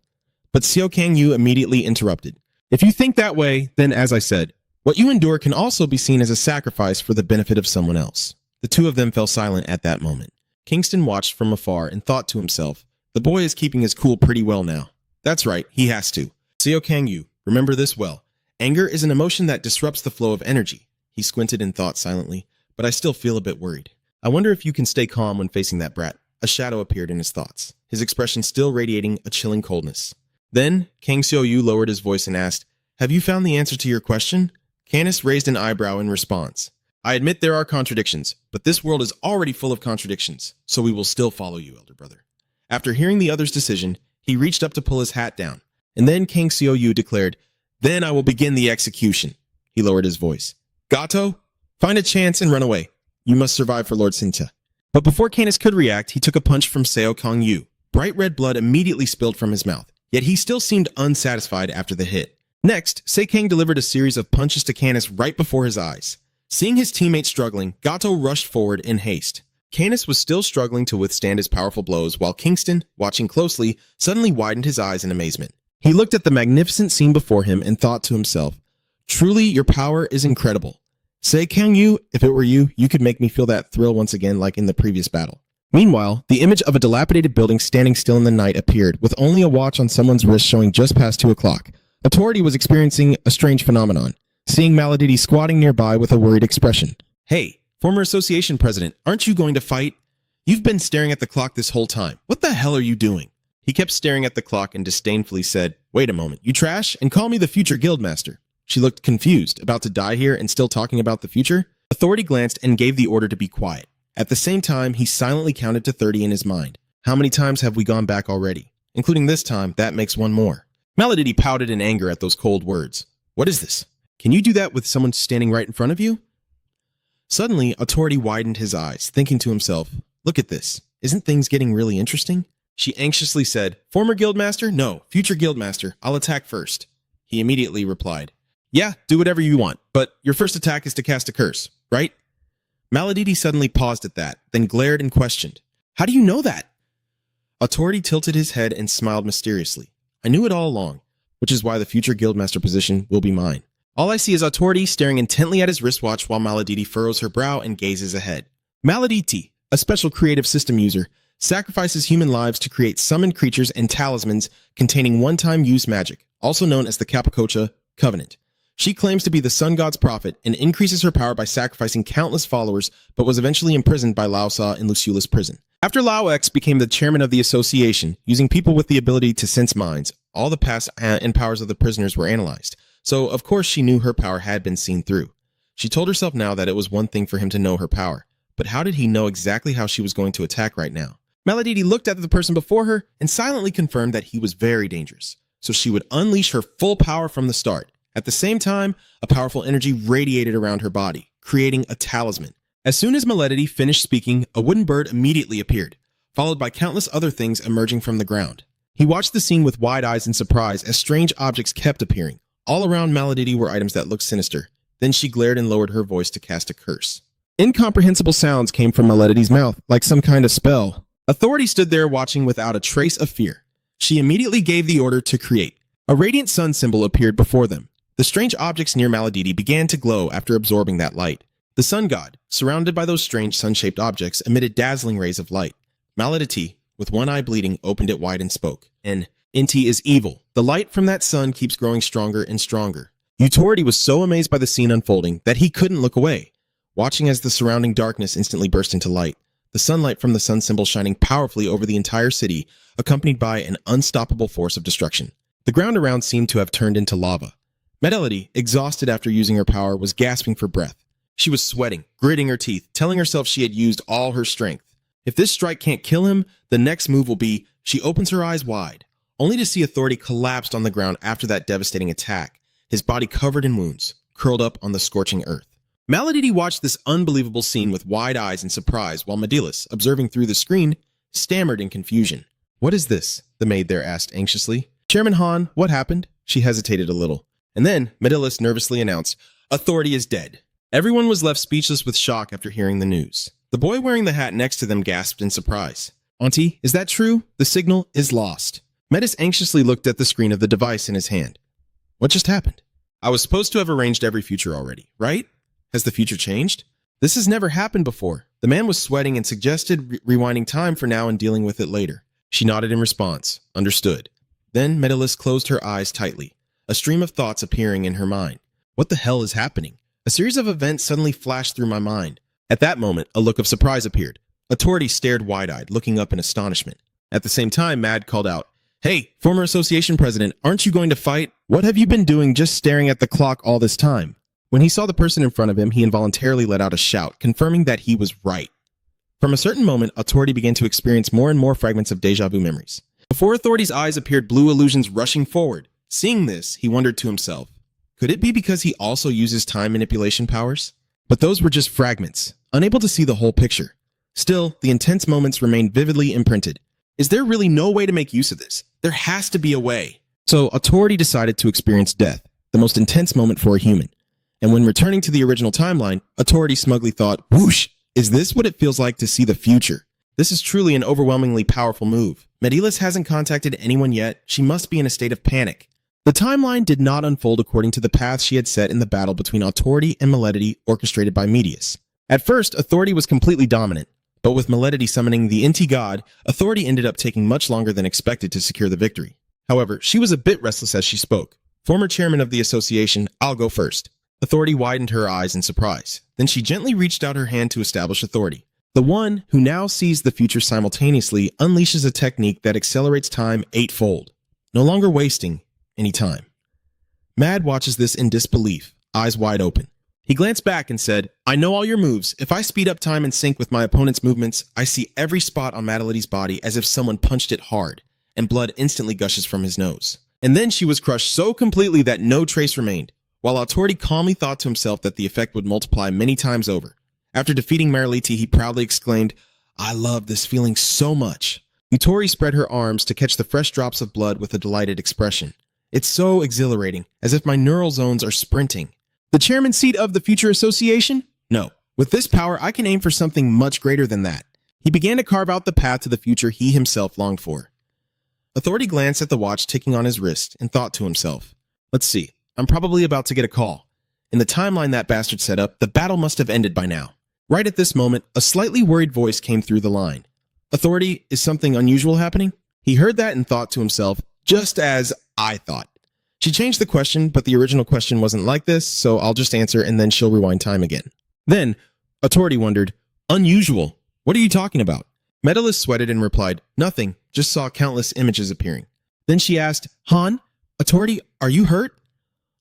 But Seo Kyung-yu immediately interrupted. If you think that way, then as I said, what you endure can also be seen as a sacrifice for the benefit of someone else. The two of them fell silent at that moment. Kingston watched from afar and thought to himself, the boy is keeping his cool pretty well now. That's right, he has to. Seo Kyung-yu, remember this well. Anger is an emotion that disrupts the flow of energy. He squinted and thought silently, but I still feel a bit worried. I wonder if you can stay calm when facing that brat. A shadow appeared in his thoughts, his expression still radiating a chilling coldness. Then, Kang Seo-yu lowered his voice and asked, Have you found the answer to your question? Canis raised an eyebrow in response. I admit there are contradictions, but this world is already full of contradictions, so we will still follow you, elder brother. After hearing the other's decision, he reached up to pull his hat down, and then Kang Seo-yu declared, Then I will begin the execution. He lowered his voice. Gato, find a chance and run away. You must survive for Lord Sincha. But before Canis could react, he took a punch from Seo Kyung-yu. Bright red blood immediately spilled from his mouth, yet he still seemed unsatisfied after the hit. Next, Sekang delivered a series of punches to Canis right before his eyes. Seeing his teammate struggling, Gato rushed forward in haste. Canis was still struggling to withstand his powerful blows, while Kingston, watching closely, suddenly widened his eyes in amazement. He looked at the magnificent scene before him and thought to himself, "Truly, your power is incredible. Say, can you, if it were you, you could make me feel that thrill once again like in the previous battle." Meanwhile, the image of a dilapidated building standing still in the night appeared, with only a watch on someone's wrist showing just past 2 o'clock. Authority was experiencing a strange phenomenon, seeing Maladidi squatting nearby with a worried expression. "Hey, former association president, aren't you going to fight? You've been staring at the clock this whole time. What the hell are you doing?" He kept staring at the clock and disdainfully said, "Wait a moment, you trash, and call me the future guildmaster." She looked confused, about to die here and still talking about the future. Authority glanced and gave the order to be quiet. At the same time, he silently counted to 30 in his mind. How many times have we gone back already? Including this time, that makes one more. Maladidi pouted in anger at those cold words. "What is this? Can you do that with someone standing right in front of you?" Suddenly, Authority widened his eyes, thinking to himself, "Look at this. Isn't things getting really interesting?" She anxiously said, "Former guildmaster? No, future guildmaster. I'll attack first." He immediately replied, "Yeah, do whatever you want, but your first attack is to cast a curse, right?" Maladidi suddenly paused at that, then glared and questioned, "How do you know that?" Authority tilted his head and smiled mysteriously. "I knew it all along, which is why the future guildmaster position will be mine." All I see is Authority staring intently at his wristwatch while Maladidi furrows her brow and gazes ahead. Maladidi, a special creative system user, sacrifices human lives to create summoned creatures and talismans containing one-time use magic, also known as the Capicocha Covenant. She claims to be the sun god's prophet and increases her power by sacrificing countless followers, but was eventually imprisoned by Lao Sa in Lucula's prison. After Lao X became the chairman of the association, using people with the ability to sense minds, all the past and powers of the prisoners were analyzed. So, of course, she knew her power had been seen through. She told herself now that it was one thing for him to know her power, but how did he know exactly how she was going to attack right now? Maladidi looked at the person before her and silently confirmed that he was very dangerous, so she would unleash her full power from the start. At the same time, a powerful energy radiated around her body, creating a talisman. As soon as Maladidi finished speaking, a wooden bird immediately appeared, followed by countless other things emerging from the ground. He watched the scene with wide eyes in surprise as strange objects kept appearing. All around Maladidi were items that looked sinister. Then she glared and lowered her voice to cast a curse. Incomprehensible sounds came from Maladidi's mouth, like some kind of spell. Authority stood there watching without a trace of fear. She immediately gave the order to create. A radiant sun symbol appeared before them. The strange objects near Maladidi began to glow after absorbing that light. The sun god, surrounded by those strange sun-shaped objects, emitted dazzling rays of light. Maladidi, with one eye bleeding, opened it wide and spoke. Inti is evil. The light from that sun keeps growing stronger and stronger. Authority was so amazed by the scene unfolding that he couldn't look away, watching as the surrounding darkness instantly burst into light, the sunlight from the sun symbol shining powerfully over the entire city, accompanied by an unstoppable force of destruction. The ground around seemed to have turned into lava. Maladidi, exhausted after using her power, was gasping for breath. She was sweating, gritting her teeth, telling herself she had used all her strength. If this strike can't kill him, the next move will be, she opens her eyes wide, only to see Authority collapsed on the ground after that devastating attack, his body covered in wounds, curled up on the scorching earth. Maladidi watched this unbelievable scene with wide eyes in surprise, while Medilis, observing through the screen, stammered in confusion. "What is this?" the maid there asked anxiously. "Chairman Han, what happened?" She hesitated a little. And then Medilis nervously announced, "Authority is dead." Everyone was left speechless with shock after hearing the news. The boy wearing the hat next to them gasped in surprise. "Auntie, is that true? The signal is lost." Medis anxiously looked at the screen of the device in his hand. "What just happened?" "I was supposed to have arranged every future already, right? Has the future changed?" "This has never happened before." The man was sweating and suggested rewinding time for now and dealing with it later. She nodded in response. Understood. Then Medilis closed her eyes tightly, a stream of thoughts appearing in her mind. What the hell is happening? A series of events suddenly flashed through my mind. At that moment, a look of surprise appeared. Authority stared wide-eyed, looking up in astonishment. At the same time, Mad called out, "Hey, former association president, aren't you going to fight? What have you been doing just staring at the clock all this time?" When he saw the person in front of him, he involuntarily let out a shout, confirming that he was right. From a certain moment, Authority began to experience more and more fragments of deja vu memories. Before Authority's eyes appeared blue illusions rushing forward. Seeing this, he wondered to himself, could it be because he also uses time manipulation powers? But those were just fragments, unable to see the whole picture. Still, the intense moments remained vividly imprinted. Is there really no way to make use of this? There has to be a way. So Authority decided to experience death, the most intense moment for a human. And when returning to the original timeline, Authority smugly thought, whoosh, Is this what it feels like to see the future? This is truly an overwhelmingly powerful move. Medilis hasn't contacted anyone yet. She must be in a state of panic. The timeline did not unfold according to the path she had set in the battle between Authority and Meledity orchestrated by Medius. At first, Authority was completely dominant, but with Meledity summoning the Inti God, Authority ended up taking much longer than expected to secure the victory. However, she was a bit restless as she spoke. Former chairman of the association, I'll go first. Authority widened her eyes in surprise. Then she gently reached out her hand to establish authority. The one who now sees the future simultaneously unleashes a technique that accelerates time eightfold, no longer wasting any time. Mad watches this in disbelief, eyes wide open. He glanced back and said, I know all your moves. If I speed up time in sync with my opponent's movements, I see every spot on Medality's body as if someone punched it hard, and blood instantly gushes from his nose. And then she was crushed so completely that no trace remained, while Authority calmly thought to himself that the effect would multiply many times over. After defeating Meriliti, he proudly exclaimed, I love this feeling so much. Utori spread her arms to catch the fresh drops of blood with a delighted expression. It's so exhilarating, as if my neural zones are sprinting. The chairman seat of the Future Association? No. With this power, I can aim for something much greater than that. He began to carve out the path to the future he himself longed for. Authority glanced at the watch ticking on his wrist and thought to himself, let's see, I'm probably about to get a call. In the timeline that bastard set up, the battle must have ended by now. Right at this moment, a slightly worried voice came through the line. Authority, is something unusual happening? He heard that and thought to himself, just as I thought. She changed the question, but the original question wasn't like this, so I'll just answer and then she'll rewind time again. Then, Authority wondered, unusual? What are you talking about? Medalist sweated and replied, nothing, just saw countless images appearing. Then she asked, Han, Authority, are you hurt?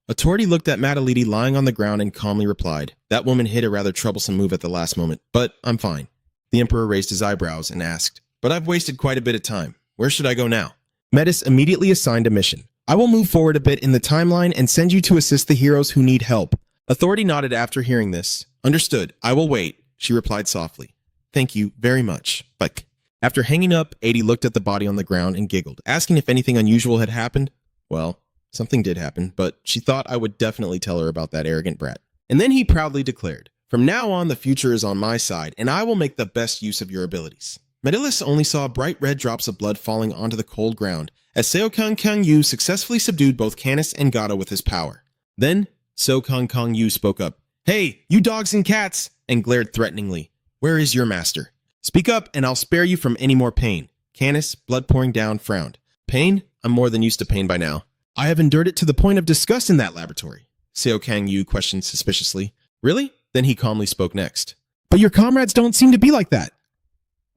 Authority looked at Madaliti lying on the ground and calmly replied, that woman hit a rather troublesome move at the last moment, but I'm fine. The Emperor raised his eyebrows and asked, but I've wasted quite a bit of time. Where should I go now? Medis immediately assigned a mission. I will move forward a bit in the timeline and send you to assist the heroes who need help. Authority nodded after hearing this. Understood. I will wait, she replied softly. Thank you very much. Like. After hanging up, 80 looked at the body on the ground and giggled, asking if anything unusual had happened. Well, something did happen, but she thought I would definitely tell her about that arrogant brat. And then he proudly declared, from now on, the future is on my side, and I will make the best use of your abilities. Medilis only saw bright red drops of blood falling onto the cold ground, as Seo Kang Kang Yu successfully subdued both Canis and Gato with his power. Then, Seo Kang Kang Yu spoke up, Hey, you dogs and cats, and glared threateningly. Where is your master? Speak up, and I'll spare you from any more pain. Canis, blood pouring down, frowned. Pain? I'm more than used to pain by now. I have endured it to the point of disgust in that laboratory. Seo Kang Yu questioned suspiciously. Really? Then he calmly spoke next. But your comrades don't seem to be like that.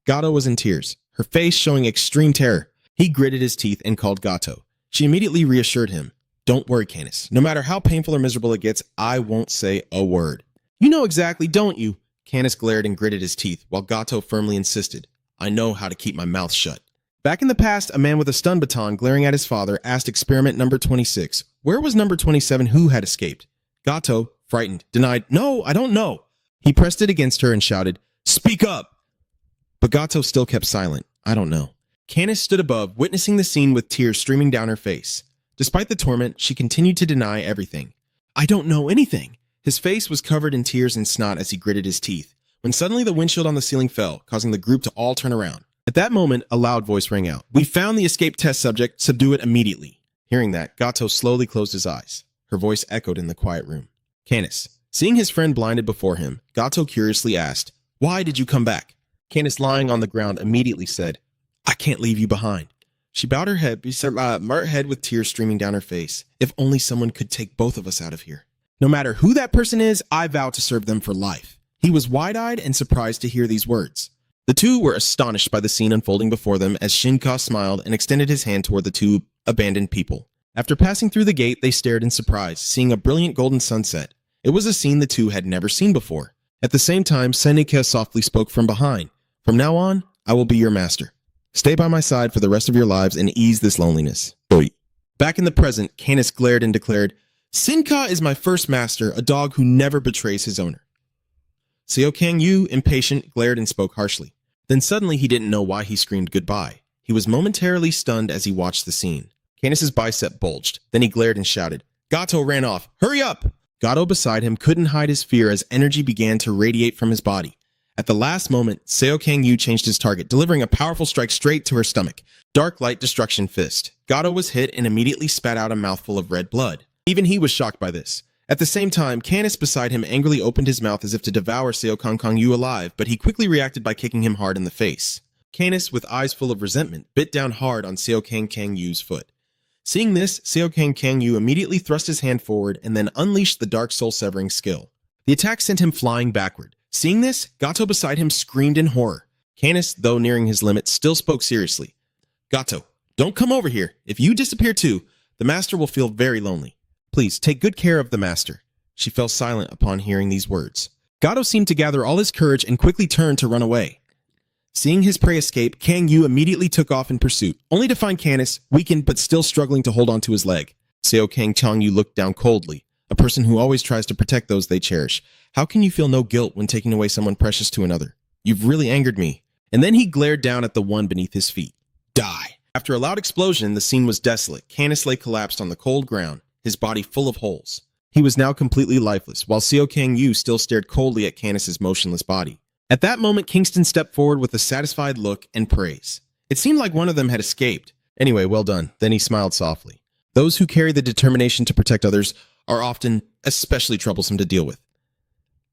Gato was in tears, her face showing extreme terror. He gritted his teeth and called Gato. She immediately reassured him. Don't worry, Canis. No matter how painful or miserable it gets, I won't say a word. You know exactly, don't you? Canis glared and gritted his teeth, while Gato firmly insisted. I know how to keep my mouth shut. Back in the past, a man with a stun baton glaring at his father asked experiment number 26, where was number 27 who had escaped? Gato, frightened, denied, no, I don't know. He pressed it against her and shouted, speak up! But Gato still kept silent. I don't know. Canis stood above, witnessing the scene with tears streaming down her face. Despite the torment, she continued to deny everything. I don't know anything. His face was covered in tears and snot as he gritted his teeth, when suddenly the windshield on the ceiling fell, causing the group to all turn around. At that moment, a loud voice rang out. We found the escape test subject. Subdue it immediately. Hearing that, Gato slowly closed his eyes. Her voice echoed in the quiet room. Canis. Seeing his friend blinded before him, Gato curiously asked, why did you come back? Canis, lying on the ground, immediately said, I can't leave you behind. She bowed her head with tears streaming down her face. If only someone could take both of us out of here. No matter who that person is, I vow to serve them for life. He was wide-eyed and surprised to hear these words. The two were astonished by the scene unfolding before them as Shinka smiled and extended his hand toward the two abandoned people. After passing through the gate, they stared in surprise, seeing a brilliant golden sunset. It was a scene the two had never seen before. At the same time, Seneca softly spoke from behind. From now on, I will be your master. Stay by my side for the rest of your lives and ease this loneliness. Oi. Back in the present, Canis glared and declared, Sinka is my first master, a dog who never betrays his owner. Seo Kang Yu, impatient, glared and spoke harshly. Then suddenly he didn't know why he screamed goodbye. He was momentarily stunned as he watched the scene. Canis's bicep bulged. Then he glared and shouted. Gato ran off. Hurry up! Gato beside him couldn't hide his fear as energy began to radiate from his body. At the last moment, Seo Kang-yu changed his target, delivering a powerful strike straight to her stomach. Dark Light Destruction Fist. Gato was hit and immediately spat out a mouthful of red blood. Even he was shocked by this. At the same time, Canis beside him angrily opened his mouth as if to devour Seo Kang-yu alive, but he quickly reacted by kicking him hard in the face. Canis, with eyes full of resentment, bit down hard on Seo Kang-yu's foot. Seeing this, Seo Kang-yu immediately thrust his hand forward and then unleashed the Dark Soul-severing skill. The attack sent him flying backward. Seeing this, Gato beside him screamed in horror. Canis, though nearing his limit, still spoke seriously. Gato, don't come over here. If you disappear too, the master will feel very lonely. Please, take good care of the master. She fell silent upon hearing these words. Gato seemed to gather all his courage and quickly turned to run away. Seeing his prey escape, Kang-yu immediately took off in pursuit, only to find Canis, weakened but still struggling to hold onto his leg. Seo Kang-yu looked down coldly, a person who always tries to protect those they cherish. How can you feel no guilt when taking away someone precious to another? You've really angered me. And then he glared down at the one beneath his feet. Die! After a loud explosion, the scene was desolate. Canis lay collapsed on the cold ground, his body full of holes. He was now completely lifeless, while Seo Kang-yu still stared coldly at Canis' motionless body. At that moment, Kingston stepped forward with a satisfied look and praise. It seemed like one of them had escaped. Anyway, well done. Then he smiled softly. Those who carry the determination to protect others are often especially troublesome to deal with.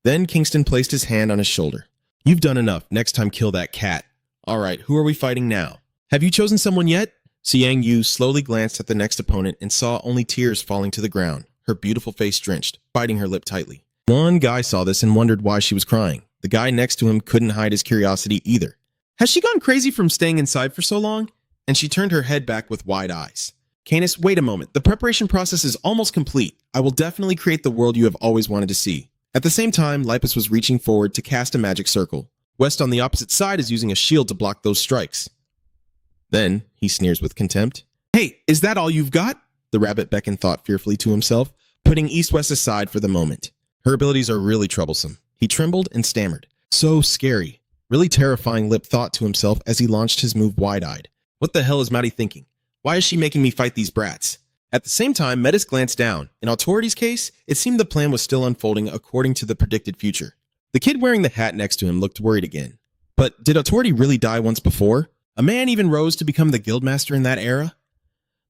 Then Kingston placed his hand on his shoulder. You've done enough. Next time, kill that cat. All right, who are we fighting now? Have you chosen someone yet? Siang Yu slowly glanced at the next opponent and saw only tears falling to the ground, her beautiful face drenched, biting her lip tightly. One guy saw this and wondered why she was crying. The guy next to him couldn't hide his curiosity either. Has she gone crazy from staying inside for so long? And she turned her head back with wide eyes. Canis, wait a moment. The preparation process is almost complete. I will definitely create the world you have always wanted to see. At the same time, Lipus was reaching forward to cast a magic circle. West on the opposite side is using a shield to block those strikes. Then, he sneers with contempt. Hey, is that all you've got? The rabbit beckoned thought fearfully to himself, putting East-West aside for the moment. Her abilities are really troublesome. He trembled and stammered. So scary. Really terrifying, Lip thought to himself as he launched his move wide-eyed. What the hell is Maddie thinking? Why is she making me fight these brats? At the same time, Metis glanced down. In Authority's case, it seemed the plan was still unfolding according to the predicted future. The kid wearing the hat next to him looked worried again. But did Authority really die once before? A man even rose to become the guildmaster in that era?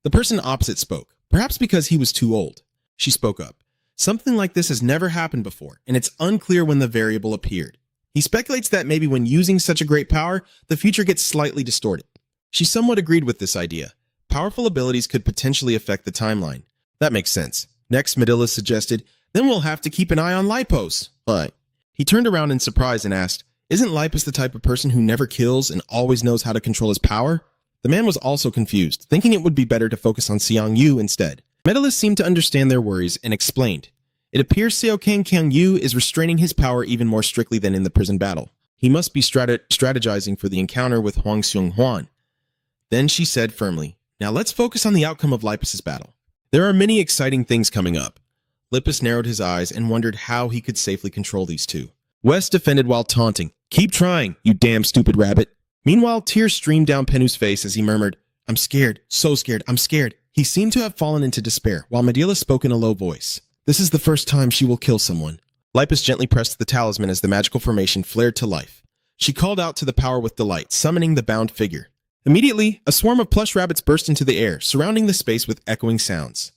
The person opposite spoke, perhaps because he was too old. She spoke up. Something like this has never happened before, and it's unclear when the variable appeared. He speculates that maybe when using such a great power, the future gets slightly distorted. She somewhat agreed with this idea. Powerful abilities could potentially affect the timeline. That makes sense. Next, Medilla suggested, then we'll have to keep an eye on Lipos. But he turned around in surprise and asked, isn't Lipos the type of person who never kills and always knows how to control his power? The man was also confused, thinking it would be better to focus on Siang Yu instead. Medalist seemed to understand their worries and explained. It appears Seo Kang-yu is restraining his power even more strictly than in the prison battle. He must be strategizing for the encounter with Huang Xiong-huan. Then she said firmly, now let's focus on the outcome of Lipus' battle. There are many exciting things coming up. Lipus narrowed his eyes and wondered how he could safely control these two. West defended while taunting. Keep trying, you damn stupid rabbit. Meanwhile, tears streamed down Penu's face as he murmured, I'm scared, so scared, I'm scared. He seemed to have fallen into despair, while Medilla spoke in a low voice. This is the first time she will kill someone. Lipus gently pressed the talisman as the magical formation flared to life. She called out to the power with delight, summoning the bound figure. Immediately, a swarm of plush rabbits burst into the air, surrounding the space with echoing sounds.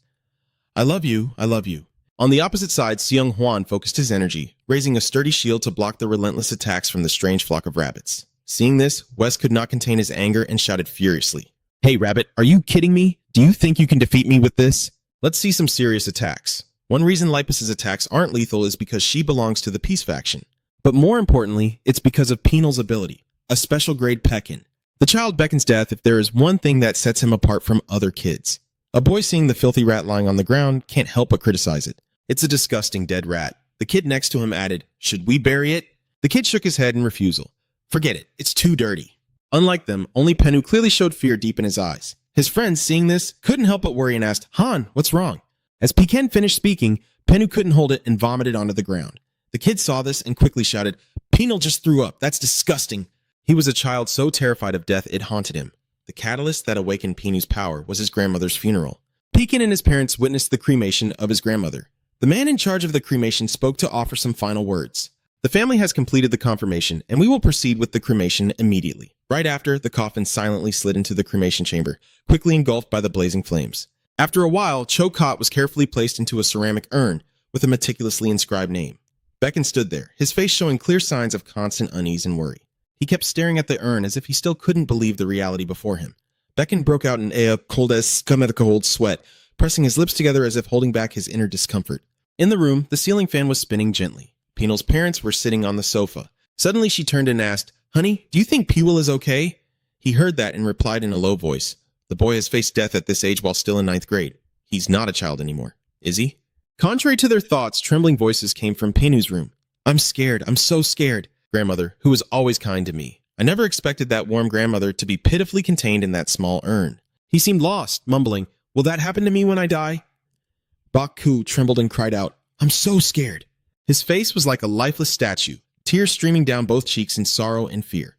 I love you, I love you. On the opposite side, Xiong Huan focused his energy, raising a sturdy shield to block the relentless attacks from the strange flock of rabbits. Seeing this, West could not contain his anger and shouted furiously. Hey rabbit, are you kidding me? Do you think you can defeat me with this? Let's see some serious attacks. One reason Lipus' attacks aren't lethal is because she belongs to the Peace faction. But more importantly, it's because of Penal's ability, a special grade Pekin. The child beckons death if there is one thing that sets him apart from other kids. A boy seeing the filthy rat lying on the ground can't help but criticize it. It's a disgusting dead rat. The kid next to him added, should we bury it? The kid shook his head in refusal. Forget it, it's too dirty. Unlike them, only Penu clearly showed fear deep in his eyes. His friends, seeing this, couldn't help but worry and asked, Han, what's wrong? As Pekin finished speaking, Penu couldn't hold it and vomited onto the ground. The kid saw this and quickly shouted, Penal just threw up, that's disgusting. He was a child so terrified of death it haunted him. The catalyst that awakened Penu's power was his grandmother's funeral. Pekin and his parents witnessed the cremation of his grandmother. The man in charge of the cremation spoke to offer some final words. The family has completed the confirmation, and we will proceed with the cremation immediately. Right after, the coffin silently slid into the cremation chamber, quickly engulfed by the blazing flames. After a while, Cho Kot was carefully placed into a ceramic urn with a meticulously inscribed name. Becken stood there, his face showing clear signs of constant unease and worry. He kept staring at the urn as if he still couldn't believe the reality before him. Becken broke out in a cold sweat, pressing his lips together as if holding back his inner discomfort. In the room, the ceiling fan was spinning gently. Pinel's parents were sitting on the sofa. Suddenly she turned and asked, "Honey, do you think Pewell is okay?" He heard that and replied in a low voice, "The boy has faced death at this age while still in 9th grade. He's not a child anymore, is he?" Contrary to their thoughts, trembling voices came from Pinu's room. "I'm scared. I'm so scared." Grandmother, who was always kind to me. I never expected that warm grandmother to be pitifully contained in that small urn. He seemed lost, mumbling, "Will that happen to me when I die?" Baku trembled and cried out, "I'm so scared." His face was like a lifeless statue, tears streaming down both cheeks in sorrow and fear.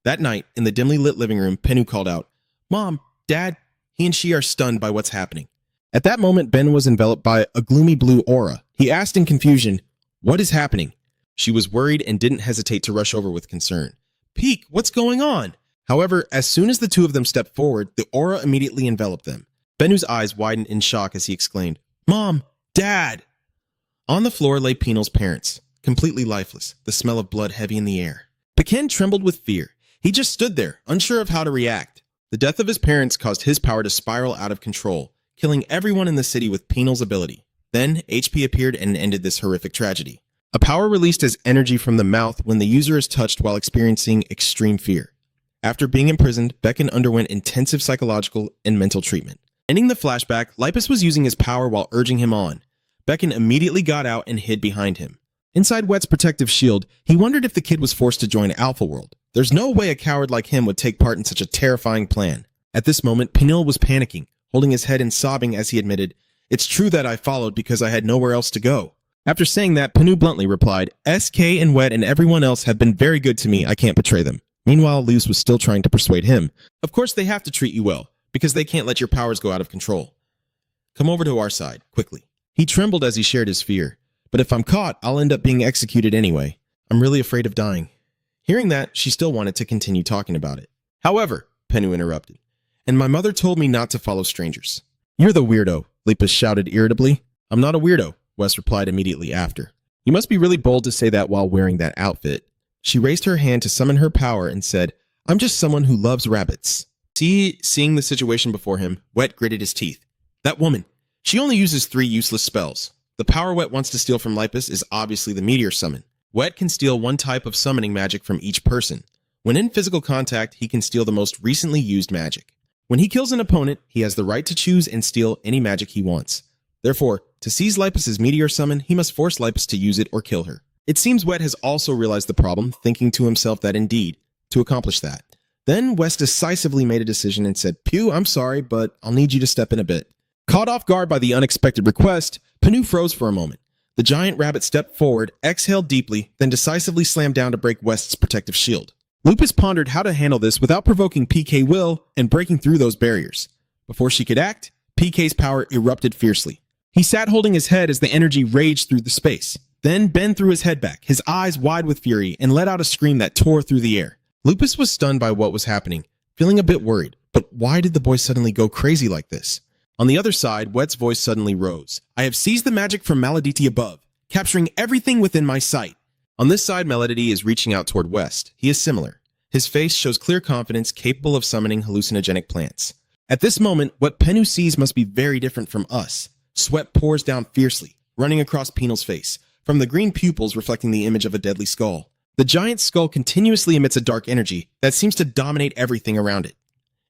That night, in the dimly lit living room, Penu called out, "Mom, Dad." He and she are stunned by what's happening. At that moment, Ben was enveloped by a gloomy blue aura. He asked in confusion, "What is happening?" She was worried and didn't hesitate to rush over with concern. "Peek, what's going on?" However, as soon as the two of them stepped forward, the aura immediately enveloped them. Benu's eyes widened in shock as he exclaimed, "Mom, Dad!" On the floor lay Penel's parents, completely lifeless, the smell of blood heavy in the air. Pekin trembled with fear. He just stood there, unsure of how to react. The death of his parents caused his power to spiral out of control, killing everyone in the city with Penel's ability. Then, HP appeared and ended this horrific tragedy. A power released as energy from the mouth when the user is touched while experiencing extreme fear. After being imprisoned, Becken underwent intensive psychological and mental treatment. Ending the flashback, Lipus was using his power while urging him on. Becken immediately got out and hid behind him. Inside Wet's protective shield, he wondered if the kid was forced to join Alpha World. There's no way a coward like him would take part in such a terrifying plan. At this moment, Penel was panicking, holding his head and sobbing as he admitted, "It's true that I followed because I had nowhere else to go." After saying that, Penu bluntly replied, "SK and Wet and everyone else have been very good to me. I can't betray them." Meanwhile, Luz was still trying to persuade him. "Of course they have to treat you well, because they can't let your powers go out of control. Come over to our side, quickly." He trembled as he shared his fear. "But if I'm caught, I'll end up being executed anyway. I'm really afraid of dying." Hearing that, she still wanted to continue talking about it. "However," Penu interrupted, "and my mother told me not to follow strangers." "You're the weirdo," Lepus shouted irritably. "I'm not a weirdo," Wes replied immediately after. "You must be really bold to say that while wearing that outfit." She raised her hand to summon her power and said, "I'm just someone who loves rabbits." Seeing the situation before him, Wet gritted his teeth. That woman, she only uses 3 useless spells. The power Wet wants to steal from Lipus is obviously the meteor summon. Wet can steal one type of summoning magic from each person. When in physical contact, he can steal the most recently used magic. When he kills an opponent, he has the right to choose and steal any magic he wants. Therefore, to seize Lipus's meteor summon, he must force Lipus to use it or kill her. It seems Wet has also realized the problem, thinking to himself that indeed, to accomplish that. Then Wes decisively made a decision and said, "Pew, I'm sorry, but I'll need you to step in a bit." Caught off guard by the unexpected request, Penu froze for a moment. The giant rabbit stepped forward, exhaled deeply, then decisively slammed down to break West's protective shield. Lupus pondered how to handle this without provoking PK will and breaking through those barriers. Before she could act, PK's power erupted fiercely. He sat holding his head as the energy raged through the space. Then Ben threw his head back, his eyes wide with fury, and let out a scream that tore through the air. Lupus was stunned by what was happening, feeling a bit worried. But why did the boy suddenly go crazy like this? On the other side, Wet's voice suddenly rose. "I have seized the magic from Malediti above, capturing everything within my sight." On this side, Malediti is reaching out toward West. He is similar. His face shows clear confidence, capable of summoning hallucinogenic plants. At this moment, what Penu sees must be very different from us. Sweat pours down fiercely, running across Penel's face, from the green pupils reflecting the image of a deadly skull. The giant skull continuously emits a dark energy that seems to dominate everything around it.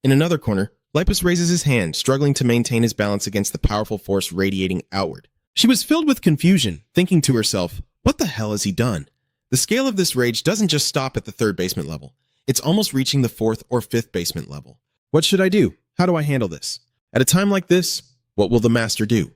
In another corner, Lipus raises his hand, struggling to maintain his balance against the powerful force radiating outward. She was filled with confusion, thinking to herself, what the hell has he done? The scale of this rage doesn't just stop at the 3rd basement level. It's almost reaching the 4th or 5th basement level. What should I do? How do I handle this? At a time like this, what will the master do?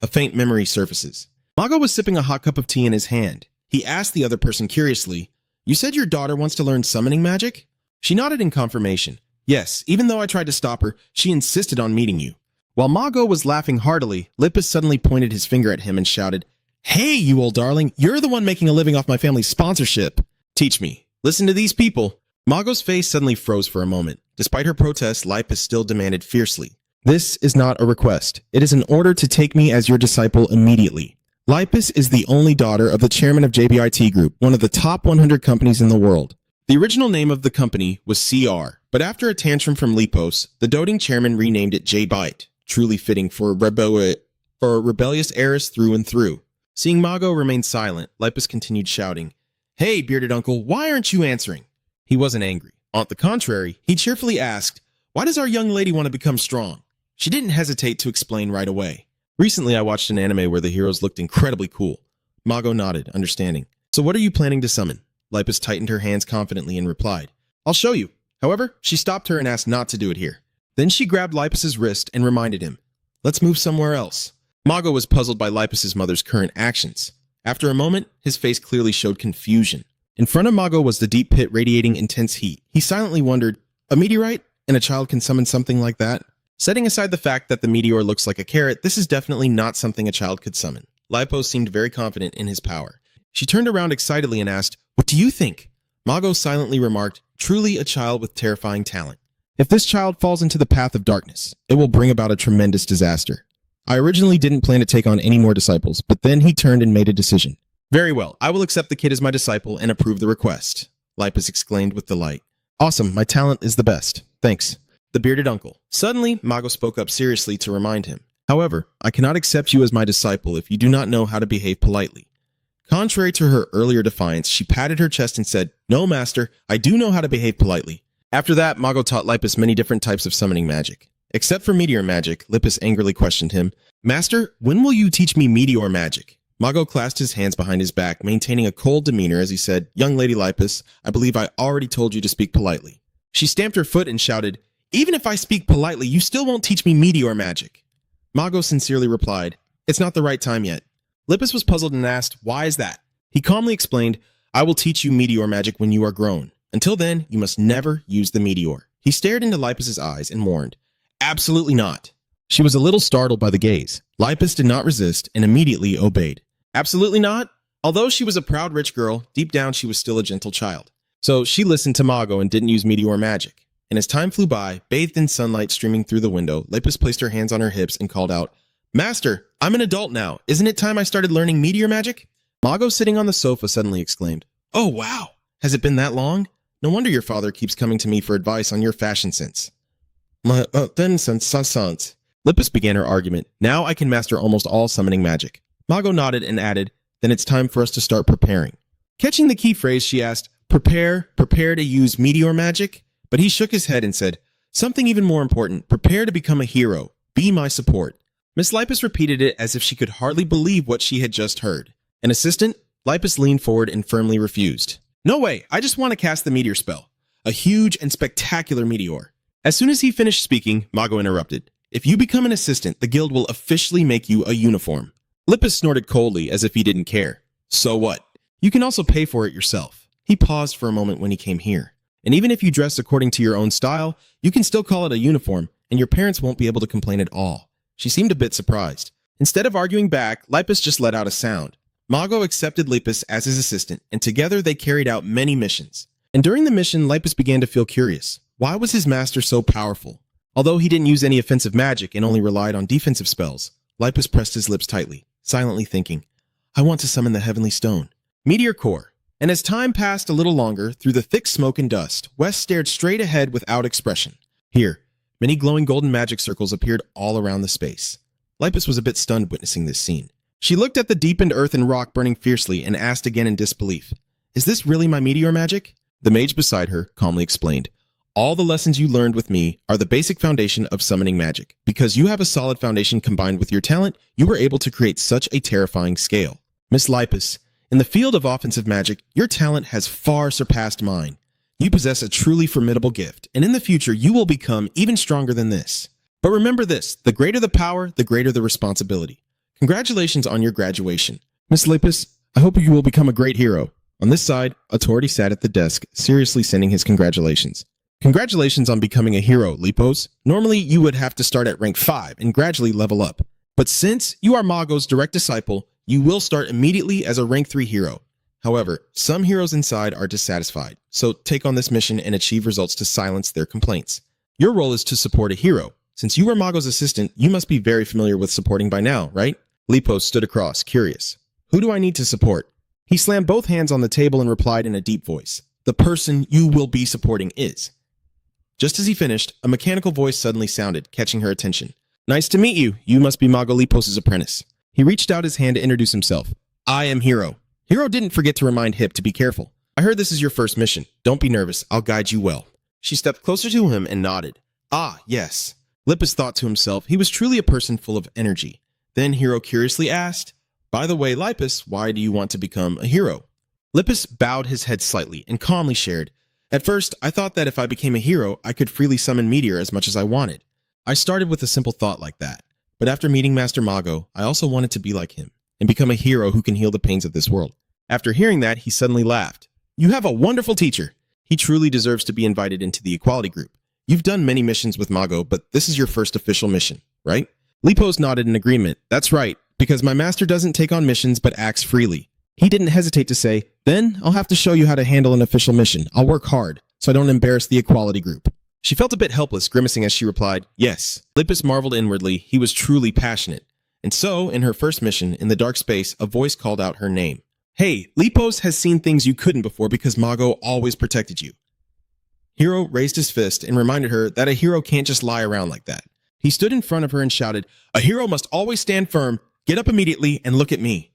A faint memory surfaces. Mago was sipping a hot cup of tea in his hand. He asked the other person curiously, "You said your daughter wants to learn summoning magic?" She nodded in confirmation. "Yes, even though I tried to stop her, she insisted on meeting you." While Mago was laughing heartily, Lipus suddenly pointed his finger at him and shouted, Hey, you old darling, you're the one making a living off my family's sponsorship. Teach me. Listen to these people. Mago's face suddenly froze for a moment. Despite her protests, Lipus still demanded fiercely. This is not a request. It is an order to take me as your disciple immediately. Lipus is the only daughter of the chairman of JBIT Group, one of the top 100 companies in the world. The original name of the company was CR, but after a tantrum from Lipos, the doting chairman renamed it JBIT, truly fitting for a rebellious heiress through and through. Seeing Mago remain silent, Lipus continued shouting, "Hey, bearded uncle, why aren't you answering?" He wasn't angry. On the contrary, he cheerfully asked, "Why does our young lady want to become strong?" She didn't hesitate to explain right away. "Recently, I watched an anime where the heroes looked incredibly cool." Mago nodded, understanding. "So what are you planning to summon?" Lipus tightened her hands confidently and replied, "I'll show you." However, she stopped her and asked not to do it here. Then she grabbed Lipus's wrist and reminded him, "Let's move somewhere else." Mago was puzzled by Lipus's mother's current actions. After a moment, his face clearly showed confusion. In front of Mago was the deep pit radiating intense heat. He silently wondered, a meteorite? And a child can summon something like that? Setting aside the fact that the meteor looks like a carrot, this is definitely not something a child could summon. Lipos seemed very confident in his power. She turned around excitedly and asked, "What do you think?" Mago silently remarked, "Truly a child with terrifying talent. If this child falls into the path of darkness, it will bring about a tremendous disaster. I originally didn't plan to take on any more disciples, but then he turned and made a decision. Very well, I will accept the kid as my disciple and approve the request," Lipus exclaimed with delight. "Awesome, my talent is the best. Thanks." The bearded uncle. Suddenly, Mago spoke up seriously to remind him. "However, I cannot accept you as my disciple if you do not know how to behave politely." Contrary to her earlier defiance, she patted her chest and said, "No, master, I do know how to behave politely." After that, Mago taught Lipus many different types of summoning magic. Except for meteor magic, Lipus angrily questioned him, "Master, when will you teach me meteor magic?" Mago clasped his hands behind his back, maintaining a cold demeanor as he said, "Young lady Lipus, I believe I already told you to speak politely." She stamped her foot and shouted, "Even if I speak politely, you still won't teach me meteor magic." Mago sincerely replied, "It's not the right time yet." Lipus was puzzled and asked, "Why is that?" He calmly explained, "I will teach you meteor magic when you are grown. Until then, you must never use the meteor." He stared into Lipus's eyes and warned, "Absolutely not." She was a little startled by the gaze. Lipus did not resist and immediately obeyed. Absolutely not? Although she was a proud rich girl, deep down she was still a gentle child. So she listened to Mago and didn't use meteor magic. And as time flew by, bathed in sunlight streaming through the window, Lipus placed her hands on her hips and called out, "Master, I'm an adult now. Isn't it time I started learning meteor magic?" Mago, sitting on the sofa, suddenly exclaimed, "Oh wow! Has it been that long? No wonder your father keeps coming to me for advice on your fashion sense." Lipus began her argument. "Now I can master almost all summoning magic." Mago nodded and added, "Then it's time for us to start preparing." Catching the key phrase, she asked, prepare to use meteor magic?" But he shook his head and said, "Something even more important, prepare to become a hero. Be my support." Miss Lipus repeated it as if she could hardly believe what she had just heard. An assistant? Lipus leaned forward and firmly refused. "No way, I just want to cast the meteor spell. A huge and spectacular meteor." As soon as he finished speaking, Mago interrupted. "If you become an assistant, the guild will officially make you a uniform." Lipus snorted coldly as if he didn't care. "So what? You can also pay for it yourself." He paused for a moment when he came here. "And even if you dress according to your own style, you can still call it a uniform, and your parents won't be able to complain at all." She seemed a bit surprised. Instead of arguing back, Lipus just let out a sound. Mago accepted Lipus as his assistant, and together they carried out many missions. And during the mission, Lipus began to feel curious. Why was his master so powerful? Although he didn't use any offensive magic and only relied on defensive spells, Lipus pressed his lips tightly, silently thinking, "I want to summon the heavenly stone." Meteor core. And as time passed a little longer, through the thick smoke and dust, Wes stared straight ahead without expression. Here, many glowing golden magic circles appeared all around the space. Lipus was a bit stunned witnessing this scene. She looked at the deepened earth and rock burning fiercely and asked again in disbelief, "Is this really my meteor magic?" The mage beside her calmly explained, "All the lessons you learned with me are the basic foundation of summoning magic. Because you have a solid foundation combined with your talent, you were able to create such a terrifying scale. Miss Lipus, in the field of offensive magic, your talent has far surpassed mine. You possess a truly formidable gift, and in the future you will become even stronger than this. But remember this, the greater the power, the greater the responsibility. Congratulations on your graduation. Miss Lipus, I hope you will become a great hero." On this side, Authority sat at the desk, seriously sending his congratulations. "Congratulations on becoming a hero, Lipos. Normally, you would have to start at rank 5 and gradually level up. But since you are Mago's direct disciple, You will start immediately as a rank 3 hero. However, some heroes inside are dissatisfied, so take on this mission and achieve results to silence their complaints. Your role is to support a hero. Since you were Mago's assistant, you must be very familiar with supporting by now, right? Lipos stood across, curious. Who do I need to support? He slammed both hands on the table and replied in a deep voice. The person you will be supporting is. Just as he finished, a mechanical voice suddenly sounded, catching her attention. Nice to meet you. You must be Mago Lipos' apprentice. He reached out his hand to introduce himself. I am Hiro. Hiro didn't forget to remind Hip to be careful. I heard this is your first mission. Don't be nervous. I'll guide you well. She stepped closer to him and nodded. Ah, yes. Lipos thought to himself he was truly a person full of energy. Then Hiro curiously asked, By the way, Lipos, why do you want to become a hero? Lipos bowed his head slightly and calmly shared, At first, I thought that if I became a hero, I could freely summon Meteor as much as I wanted. I started with a simple thought like that. But after meeting Master Mago, I also wanted to be like him and become a hero who can heal the pains of this world. After hearing that, he suddenly laughed. You have a wonderful teacher. He truly deserves to be invited into the equality group. You've done many missions with Mago, but this is your first official mission, right? Lipos nodded in agreement. That's right, because my master doesn't take on missions but acts freely. He didn't hesitate to say, Then I'll have to show you how to handle an official mission. I'll work hard, so I don't embarrass the equality group. She felt a bit helpless, grimacing as she replied, Yes. Lipos marveled inwardly. He was truly passionate. And so, in her first mission, in the dark space, a voice called out her name. Hey, Lipos has seen things you couldn't before because Mago always protected you. Hiro raised his fist and reminded her that a hero can't just lie around like that. He stood in front of her and shouted, A hero must always stand firm. Get up immediately and look at me.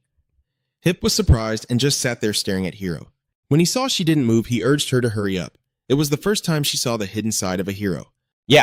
Hip was surprised and just sat there staring at Hiro. When he saw she didn't move, he urged her to hurry up. It was the first time she saw the hidden side of a hero.